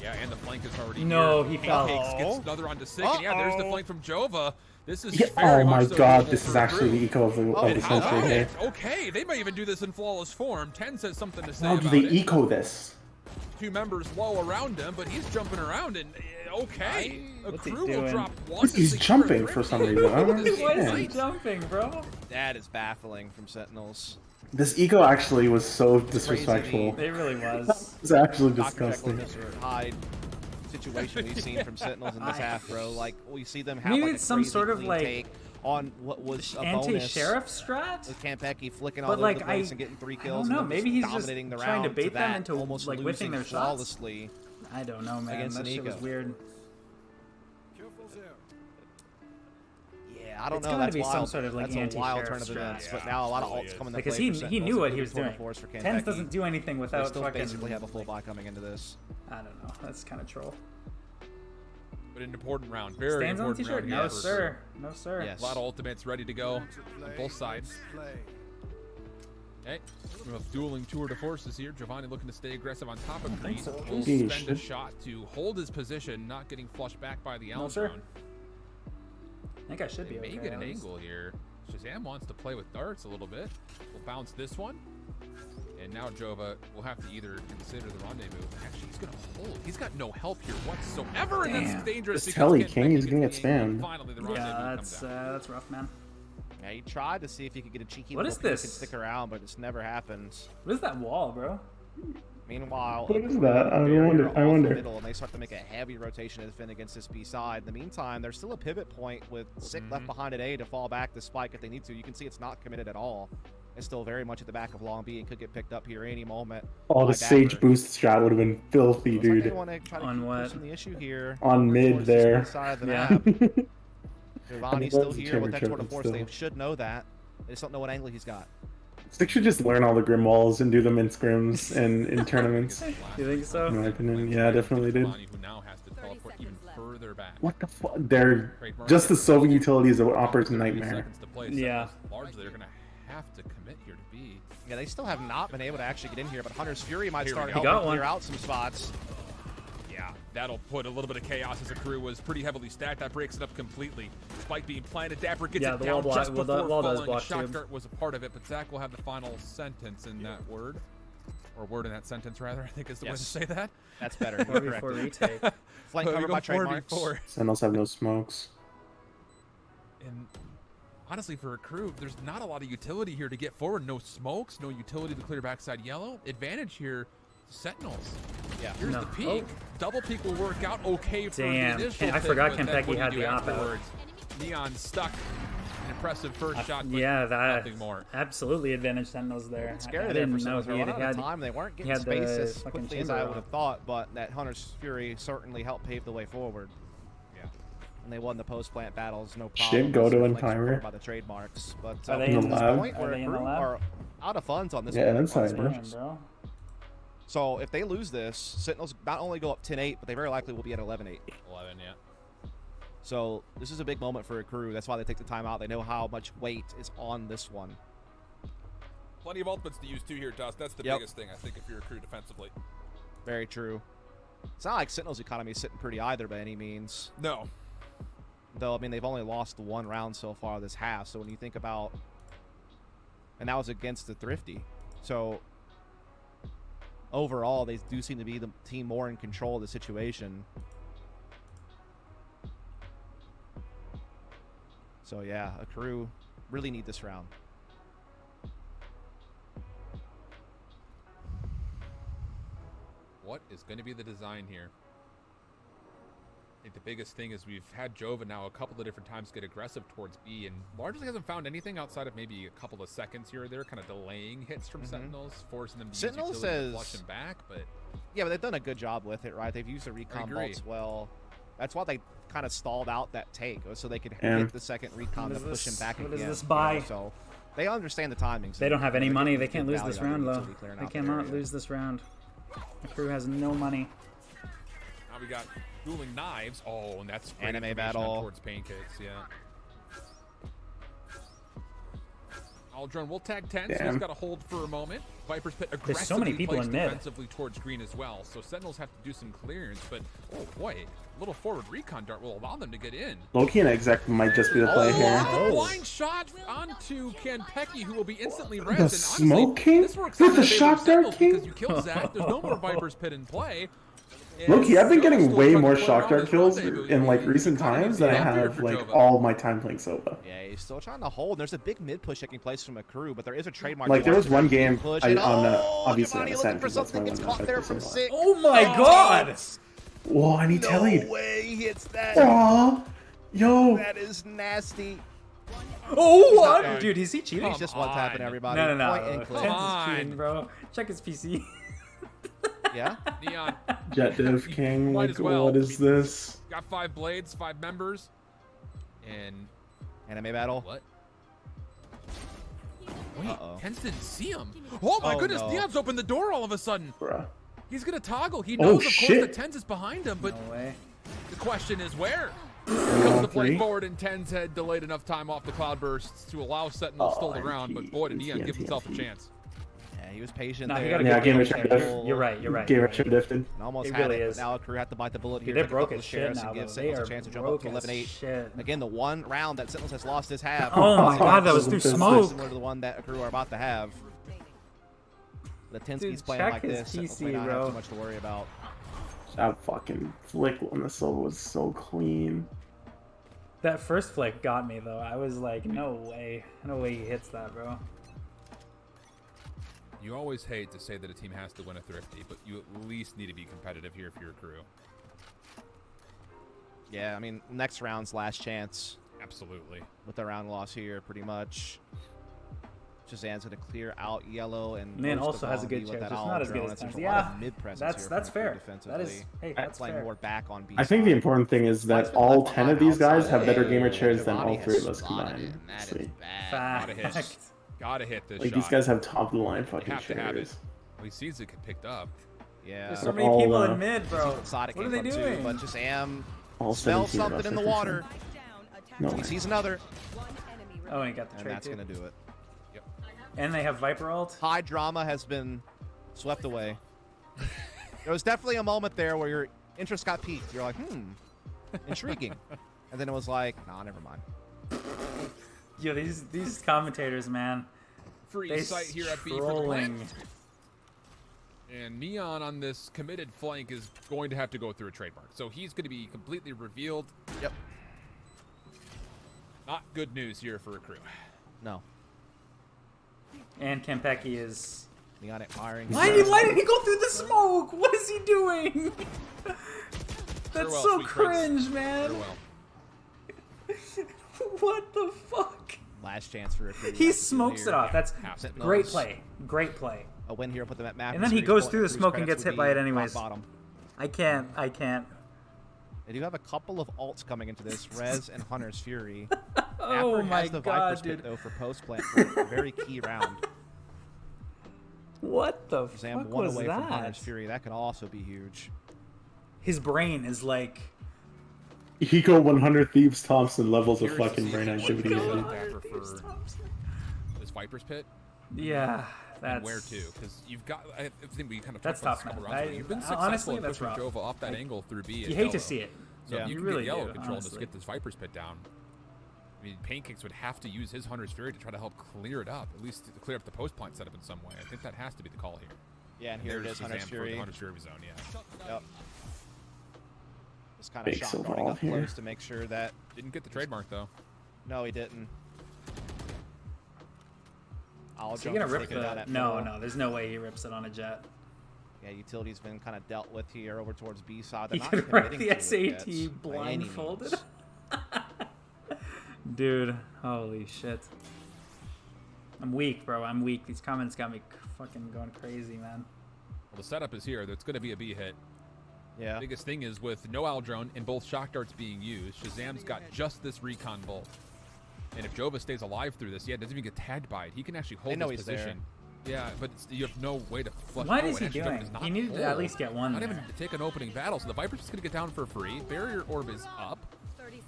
Yeah, and the flank is already No, here. he fell. Takes, gets another onto Sick, and yeah, there's the flank from Jova. This is Yeah, very oh my much so god, doable this is for actually Akrew. the eco of the And how century about here. it? Okay, they may even do this in flawless form. 10 says something to say How do about they it. eco this? 2 members low around him, but he's jumping around and okay. What's he Akrew will doing? drop one. He's to jumping secure for some thrifty. reason. I don't Why is he understand. jumping, bro? That is baffling from Sentinels. This eco actually was so disrespectful. It really was. It's actually Dr. disgusting. Jekyll and Mr. Hyde situation we've seen from Sentinels in this half, bro. Like we see them have Maybe like a it's some crazy sort of, clean like, take on what was a bonus Anti-sheriff strat? with Campecki flicking But, all over like, the place and getting 3 I kills. don't know. And then Maybe he's just dominating the trying to round bait them that, into, almost like, whiffing losing their shots. flawlessly. I don't know, man. against That shit was Nico. weird. Yeah, I don't It's know. gotta That's be some wild. sort of, like, That's a wild turn anti-sheriff of events. strat. But now a lot of ults coming into Because play he for he Sentinels. knew what They're he was pulling doing. force for Tens Campecki. doesn't do anything They without still fucking. basically have a full buy coming into this. I don't know. That's kind of troll. But an important round, very Stands on the important t-shirt? round. No, here for sir. No, sir. Yes. A lot of ultimates ready to go on both sides. Okay, we have dueling tour de forces here. Giovanni looking to stay aggressive on top of Creed. so. Will Yeesh. spend a shot to hold his position, not getting flushed back by the Elm sir. drone. I think I should be They may okay. get an at least. angle here. Shazam wants to play with darts a little bit. We'll bounce this one. And now Jova will have to either consider the rendezvous. Actually, he's going to hold. He's got no help here whatsoever, and that's Damn. dangerous. Just because Telly Campecki King, he's gets gonna the get angle, and spammed. Finally, the rendezvous Yeah, comes down. that's rough, man. Yeah, he tried to see if he could get a cheeky What little is peek this? and stick around, but it's never happened. What is that wall, bro? Meanwhile, What is that? I barrier wonder. off I the wonder. middle, and they start to make a heavy rotation to defend against this B side. In the meantime, there's still a pivot point with Sick left behind at A to fall back the spike if they need to. You can see it's not committed at all. It's still very much at the back of Long B and could get picked up here any moment. Oh, by the Sage Dapper. boost strat would have been filthy, Looks like they dude. want to try to On keep what? pushing the issue here. On mid towards the there. speed side of the Yeah. map. Giovanni's That still was a here with that chamber tour de choke, force. still. They should know that. They just don't know what angle he's got. Stick should just learn all the Grim Walls and do them in scrims and in tournaments. You think so? In my opinion, yeah, definitely did. Giovanni, who now has to teleport even further back. What the fuck? They're Trademark. just the Soviet utility is an opera's 30 nightmare. seconds to play, so Yeah. largely they're going to have to commit here to B. Yeah, they still have not been able to actually get in here, but Hunter's Fury might Here we start go. He helping got one. clear out some spots. Yeah, that'll put a little bit of chaos as Akrew was pretty heavily stacked. That breaks it up completely. Spike being planted. Dapper gets Yeah, it the down wall block- just well, before the wall does falling. block too. Shotgun was a part of it, but Zach will have the final sentence in that word. Or word in that sentence, rather, I think is the way to Yes. say that. That's better. 4v4 retake. Flank We covered go by trademarks. 4v4. Sentinels have no smokes. And honestly, for Akrew, there's not a lot of utility here to get forward. No smokes, no utility to clear backside yellow. Advantage here, Sentinels. Yeah. Here's No. the peak. Oh. Double peak will work out okay for Damn. the initial I thing, forgot but then Campecki what do had you the do op out. afterwards? Neon stuck. An impressive first shot, but Yeah, that nothing more. absolutely advantage Sentinels there. It's scary I there didn't for know Sentinels. he They had, were running he out of had time. They weren't he getting had space the as fucking quickly as chamber I would have off. thought, but that Hunter's Fury certainly helped pave the way forward. Yeah. And they won the post-plant battles, no problem. Shit, Godo and Flanks Timer. covered by the trademarks. But Are they in to the this lab? point Are where they in the Akrew lab? are out of funds on this Yeah, one, that's on this fine, purchase. bro. So if they lose this, Sentinels not only go up 10-8, but they very likely will be at 11-8. 11, yeah. So this is a big moment for Akrew. That's why they take the time out. They know how much weight is on this one. Plenty of ultimates to use too here, Dust. That's the Yep. biggest thing, I think, if you're Akrew defensively. Very true. It's not like Sentinel's economy is sitting pretty either by any means. No. Though, I mean, they've only lost one round so far this half. So when you think about... And that was against the Thrifty. So overall, they do seem to be the team more in control of the situation. So yeah, Akrew really need this round. What is going to be the design here? I think the biggest thing is we've had Jova now a couple of different times get aggressive towards B and largely hasn't found anything outside of maybe a couple of seconds here or there, kind of delaying hits from Sentinels, forcing them to Sentinel use utility to says- flush them back, but Yeah, but they've done a good job with it, right? They've used the recon agree. bolts well. That's why they kind of stalled out that take, so they could Yeah. hit the second recon What to is push him this? back What again. is this you buy? know, So they understand the timings. They don't have any They're money. getting They good can't lose value this out of round, though. utility clearing They out the cannot area. lose this round. The crew has no money. now we got dueling knives. Oh, and that's great Anime information battle. towards pancakes. Yeah. Aldrin will tag 10, so Damn. he's got to hold for a moment. Viper's Pit aggressively There's so many people plays in mid. defensively towards green as well, so Sentinels have to do some clearance, but oh boy, a little forward recon dart will allow them to get in. Loki and Exec might just be the play here. The blind shot onto Kanpeki, who will be instantly res. The And Smoke King? this works With out the in favor of Shock Dart Sentinels King? because you kill Zach. There's no more Viper's Pit in play. And Loki, I've been Jova's getting still way trying to more play Shock around Dart his kills rendezvous. in like You recent kinda need times to than I be out there have for like Jova. all my time playing Sova. Yeah, he's still trying to hold. There's a big mid push taking place from Akrew, but there is a trademark. Like there was one game push, I, and on Giovanni obviously on the looking Sen, for 'cause that's my something. Gets one caught matchup there with from Sova. six. Oh my god! Whoa, I need No Telly. way he hits that. Aw, yo. That is nasty. Oh, what? Dude, is he cheating? He's just one tapping everybody. No, no, Point and no. click. Tense is cheating, bro. Check his PC. Yeah? Neon. Jet Div King, Might like as well. what is this? Got 5 blades, 5 members, and Anime battle. what? Wait, Uh-oh. Tens didn't see him. Oh my Oh, goodness, no. Neon's opened the door all of a sudden. Bruh. He's gonna toggle. He Oh, knows, of course, shit. that Tens is behind him, but No way. the question is where? Comes the play three. forward, and Tens had delayed enough time off the cloudbursts to allow Sentinel to Oh, stall around, but boy, did Neon give himself a chance. Yeah, he was patient Nah, he there. got a Yeah, good game game check there. diff. You're right, you're right. Game you're Richard right. Difted. And almost It had really it, is. but now Akrew had to bite the bullet here. Dude, they're took a broke couple as of shares shit to now, give though. Sentinels They a are chance to jump up to broke as 11-8. shit. Again, the one round that Sentinels has lost his half. Oh my god, that was Similar through to smoke. Similar to the one that Akrew are about to have. The Tinsky's Dude, playing check like his this. Sentinels PC, may not bro. have too much to worry about. That fucking flick on the Sova was so clean. That first flick got me though. I was like, no way he hits that, bro. You always hate to say that a team has to win a thrifty, but you at least need to be competitive here if you're a crew. Yeah, I mean, next round's last chance. Absolutely. With the round loss here, pretty much. Shazam's going to clear out yellow and Man most also of has a all good be with chance, that just not as good Aldrone. as There's Tens. a lot of Yeah, mid-presence that's here fair. from Akrew That is, defensively. hey, that's playing fair. more back on B I think the important thing is that all 10 of these guys have better gamer chairs than all 3 of us combined. Honestly. Gotta hit. Fact. Gotta hit this Like shot. these guys have top of the line You fucking have to have it. chairs. Well, he sees it get picked up. Yeah. There's so many all, people in mid, bro. Exotic What are came they from doing? Too, but Shazam All smells 17 something in the roster water. No He way. sees another, Oh, and he got the and trade that's too. going to do it. And they have Viper ult. High drama has been swept away. There was definitely a moment there where your interest got piqued. You're like, intriguing. And then it was like, nah, never mind. Yo, these commentators, man. Free They sight here at B for the strolling. plant. And Neon on this committed flank is going to have to go through a trademark. So he's going to be completely revealed. Yep. Not good news here for a crew. No. And Kanpeki is. Neon admiring. Why did he go through the smoke? What is he doing? That's Farewell, so sweet prince. cringe, man. Farewell. What the fuck? Last chance for Akrew. He smokes it off. That's Sentinels. great play. Great play. A win here, put them at map. And then he goes through the smoke and gets hit by it anyways. Bottom. I can't. They do have a couple of ults coming into this, Rez and Hunter's Fury. Oh Napper my has the god, Viper's dude. Pit, though, for post-plant for a very key round. What the Zam fuck one was away from Hunter's that? Fury. That can also be huge. His brain is like. Hiko 100 Thieves Thompson levels of Curious to fucking see brain if he activity. would man. Dapper for this Viper's Pit. Yeah, that's. And where to? Because you've got. I think we kind of That's talked about tough, this a couple man. rounds ago. You've been successful Honestly, in that's pushing rough. Jova off that angle through B. You at hate to yellow. see it. So Yeah. if you You can really get yellow do, control and just honestly. get this Viper's Pit down. I mean, Pancakes would have to use his Hunter's Fury to try to help clear it up, at least to clear up the post plant setup in some way. I think that has to be the call here. Yeah, and here it There's is, Hunter's Shazam for Fury. the Hunter's Fury zone, yeah. Yep. Just kind of Big shot silver running all up here. close to make sure that... Didn't get the trademark, though. No, he didn't. Is he gonna rip the? No, there's no way he rips it on a jet. Yeah, utility's been kind of dealt with here over towards B side. He They're not could write committing the to it SAT yet, by any blindfolded. means. Dude, holy shit. I'm weak, bro. I'm weak. These comments got me fucking going crazy, man. Well, the setup is here. There's going to be a B hit. Yeah. Biggest thing is with no Aldrone and both shock darts being used, Shazam's got just this recon bolt. And if Jova stays alive through this, yeah, doesn't even get tagged by it. He can actually hold know his he's there. position Yeah, but you have no way to flush. What oh, is he and actually doing? Doug is not He needed to full. at least get one Not even there. to take an opening battle, so the Viper's just going to get down for free. Barrier Orb is up.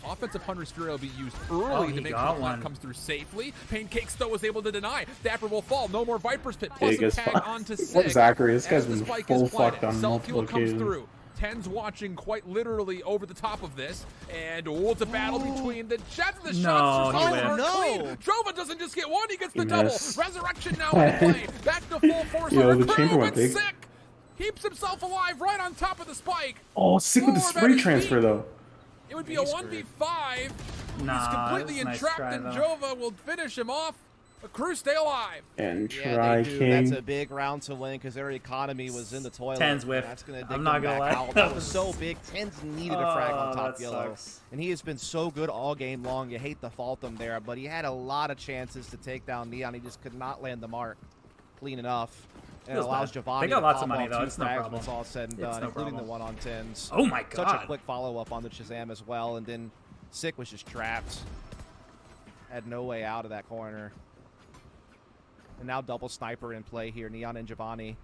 Offensive Hunter's Fury will be used early he to make sure got the plant one. comes through safely. Pancakes, though, was able to deny. Dapper will fall. No more Viper's Pit. Plus Big a as tag fuck. onto What Sig. Zachary? This guy's As the been spike full is planted, fucked on Self-heal multiple comes occasions. through. Ten's watching quite literally over the top of this. And, oh, it's a battle between the Jets. The No, shots he are whiffed. clean. Drova doesn't just get one, he gets the He double. missed. Resurrection now in play. Back to full force Yo, on the Akrew, chamber went but big. Sick keeps himself alive right on top of the spike. Oh, sick with the Orb at spray his transfer feet. though. It would be a 1v5. Nah, He's completely that's a nice entrapped, try, and though. Jova will finish him off. Akrew stay alive. And Yeah, try they do. king. That's a big round to win because their economy was in the toilet. Ten's and whiffed. That's gonna dig I'm not them gonna back lie. out. That was so big. Ten's needed a frag on Oh, top that yellow. sucks. And he has been so good all game long. You hate to fault him there, but he had a lot of chances to take down Neon. He just could not land the mark clean enough. And it Feels allows bad. Giovanni They got to lots pop of money, off though. 2 It's no frags when problem. it's all said and It's done, no including problem. the 1 on 10s. Oh my Such God. a quick follow-up on the Shazam as well, and then Sick was just trapped. Had no way out of that corner. And now double sniper in play here, Neon and Giovanni.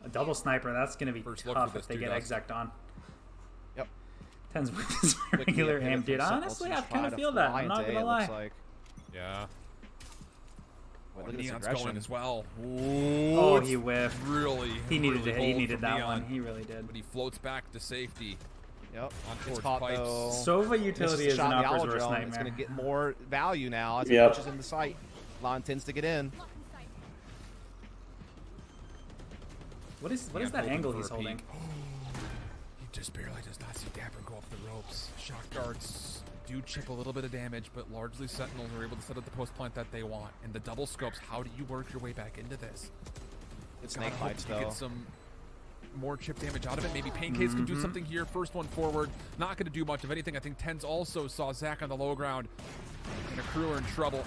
A double sniper, that's going to be First look tough for if this they dude, get Dust. exec on. Yep. Ten's with his Quick regular pivot aim, from dude. Sentinels Honestly, to I just kind try of to feel that. fly I'm not into going to it, looks lie. like. Yeah. Look at this Neon's aggression. going as well. Oh, it's he whiffed. Really, He needed really to, he bold needed from that Neon. one. He really did. But he floats back to safety. Yep. On It's towards caught pipes. though. Sova Misses utility the is an shot in the upper's owl worst drone. It's nightmare. going to get more value now as Yep. he pushes in the sight. Lon tends to get in. What is Yeah, that hoping angle for he's a holding? peek. He just barely does not see Dapper go up the ropes. Shock darts do chip a little bit of damage, but largely Sentinels are able to set up the post plant that they want. And the double scopes, how do you work your way back into this? It's Gotta snake hope bites you though. get some more chip damage out of it. Maybe Pancakes can do something here. First one forward. Not going to do much of anything. I think Tens also saw Zach on the low ground. And Akrew are in trouble.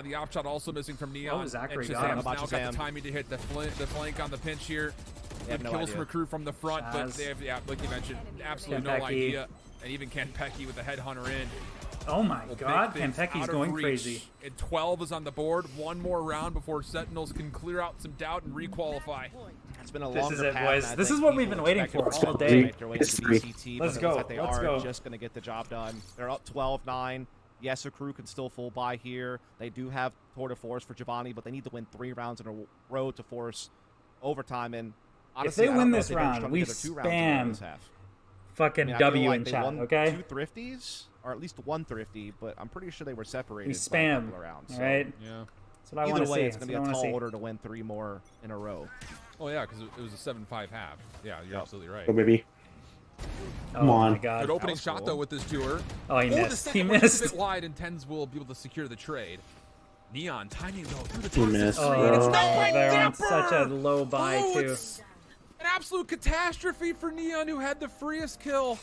The op shot also missing from Neon. Oh, Zachary and got him. Shazam's now got Shazam. the timing to hit the flank on the pinch here. They have Good no kills idea. from Akrew from the front, but Shaz. they have, yeah, like you mentioned, absolutely no Kenpecky. idea. And even Kenpecky with the headhunter in. Oh my will God, make things Kenpecky's out of going reach. crazy. And 12 is on the board. One more round before Sentinels can clear out some doubt and requalify. It's been a This longer is it, path boys. than I This think is what we've people been waiting expected for all Sentinels day. to make their way to History. VCT, Let's but it go, looks like they let's are go. just going to get the job done. They're up 12-9. Yes, Akrew can still full buy here. They do have tour de force for Giovanni, but they need to win 3 rounds in a row to force overtime. And honestly, they I don't win know this if they've ever round, strung we together 2 rounds in a row spam this half. Fucking I mean, I feel W like in they chat, won okay? 2 thrifties, or at least 1 thrifty, but I'm pretty sure they were separated We by a spam, couple of rounds. all so right? Yeah. That's what I want Either to way, see. it's going to be a That's what I tall wanna see. order to win 3 more in a row. Oh, yeah, because it was a 7-5 half. Yeah, you're absolutely right. Go, baby. Come Oh on. my God. Good opening was shot, cool. though, with this tour. Oh, he The missed. He second one is a missed. bit wide, and Tens will be able to secure the trade. Neon timing, though, through the He top missed, of the bro. screen. It's Oh, not by they're on Dapper! such a low buy, Oh, too. it's an absolute catastrophe for Neon, who had the freest kill.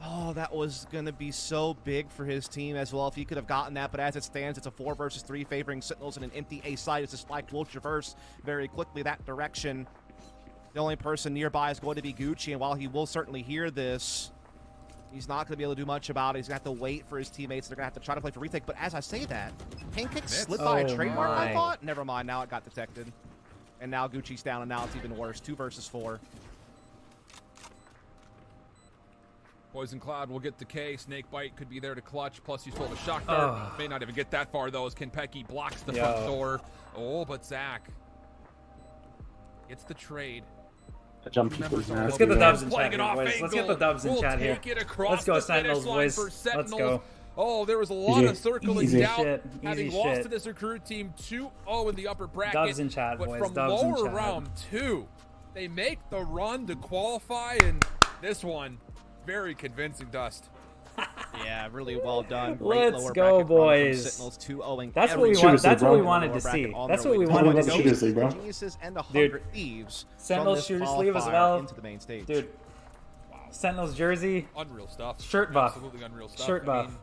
Oh, that was going to be so big for his team as well if he could have gotten that. But as it stands, it's a 4 versus 3 favoring Sentinels and an empty A side as the spike will traverse very quickly that direction. The only person nearby is going to be Gucci, and while he will certainly hear this, he's not going to be able to do much about it. He's going to have to wait for his teammates. They're going to have to try to play for retake. But as I say that, Pancake slid by a Oh trademark, I my. thought. Never mind, now it got detected. And now Gucci's down, and now it's even worse. 2 versus 4. Poison Cloud will get the K. Snake Bite could be there to clutch. Plus, you still have a shock dart. Oh. May not even get that far, though, as Kenpecky blocks the Yo. front door. Oh, but Zach gets the trade. The jump people's Let's Let's get the nasty, dubs in Playing chat it here, off boys. Let's get the angle. dubs in We'll chat here. take it across Let's go, the Sentinels, finish line boys. for Let's Sentinels. go. Oh, there was a lot Easy. of circling Easy. doubt. Shit. Having Easy lost shit. to this recruit team 2-0 in the upper bracket. Dubs in chat, but boys. from Dubs in lower chat. round 2, they make the run to qualify, and this one, very convincing, Dust. Yeah, really well done. Great Let's lower go, bracket run from boys. Sentinels 2-0. That's what we every want. Shooters That's League, what we bro. wanted lower to bracket see. on That's their what we way. wanted to That's see. Shooters League, bro. Geniuses and the Dude. 100 Thieves from Sentinels this Shooters Sleeve as qualifier well. into the main stage. Dude. Sentinels jersey. Unreal stuff. Shirt buff. Absolutely unreal stuff. Shirt I buff. mean,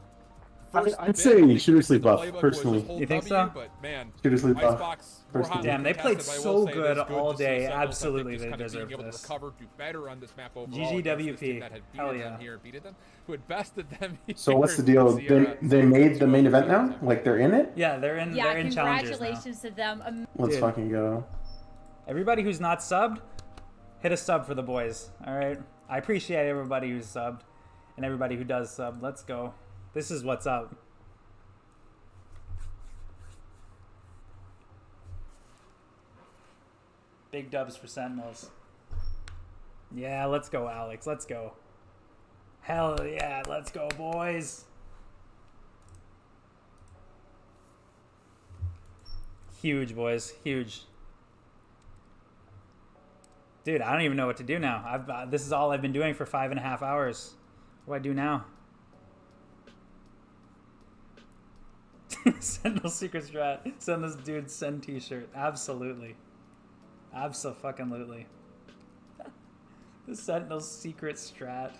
first I'd bit, say shooter sleep the buff, playbook was personally. just hold You think W, so? But man, Shooter sleep buff. Icebox were Personally. hotly Damn, they played contested, but I so will say good it is good all to see day. Sentinels, I think, Absolutely just they kind of being deserve able to this. recover, do better on this map overall. GGWP. against this team that had Hell beaten yeah. them here, beaten them, who had bested them here. So what's the deal? Sierra, They made the main event now? Sierra, Like they're in it? Yeah, they're in. Yeah, They're in challengers now. congratulations to them. Let's Dude. fucking go. Everybody who's not subbed, hit a sub for the boys. All right. I appreciate everybody who's subbed and everybody who does sub. Let's go. This is what's up. Big dubs for Sentinels. Yeah, let's go, Alex. Let's go. Hell yeah, let's go, boys. Huge, boys. Huge. Dude, I don't even know what to do now. This is all I've been doing for 5.5 hours. What do I do now? Sentinel secret strat. Send this dude Sen t-shirt. Absolutely. Abso-fucking-lutely. The Sentinel's secret strat.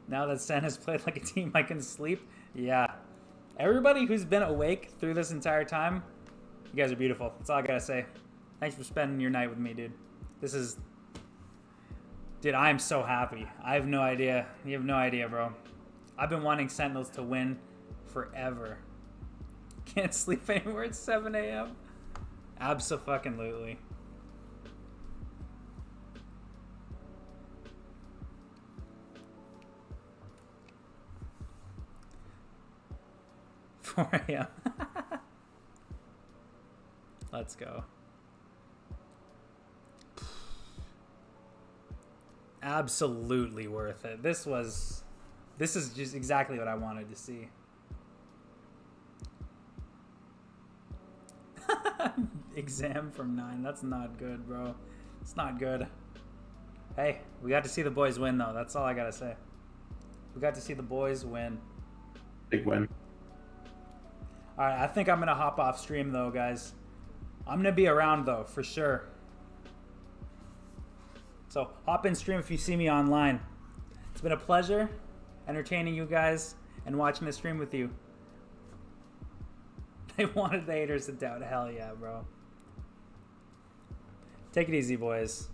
Now that Sen has played like a team, I can sleep. Yeah. Everybody who's been awake through this entire time, you guys are beautiful. That's all I gotta say. Thanks for spending your night with me, dude. This is... Dude, I am so happy. I have no idea. You have no idea, bro. I've been wanting Sentinels to win forever. Can't sleep anymore at 7 a.m. Abso-fucking-lutely. Yeah. Let's go. Absolutely worth it. This is just exactly what I wanted to see. Exam from 9. That's not good, bro. It's not good. Hey, we got to see the boys win, though. That's all I gotta say. We got to see the boys win. Big win. Alright, I think I'm gonna hop off stream, though, guys. I'm gonna be around, though, for sure. So, hop in stream if you see me online. It's been a pleasure entertaining you guys and watching the stream with you. They wanted the haters to doubt. Hell yeah, bro. Take it easy, boys.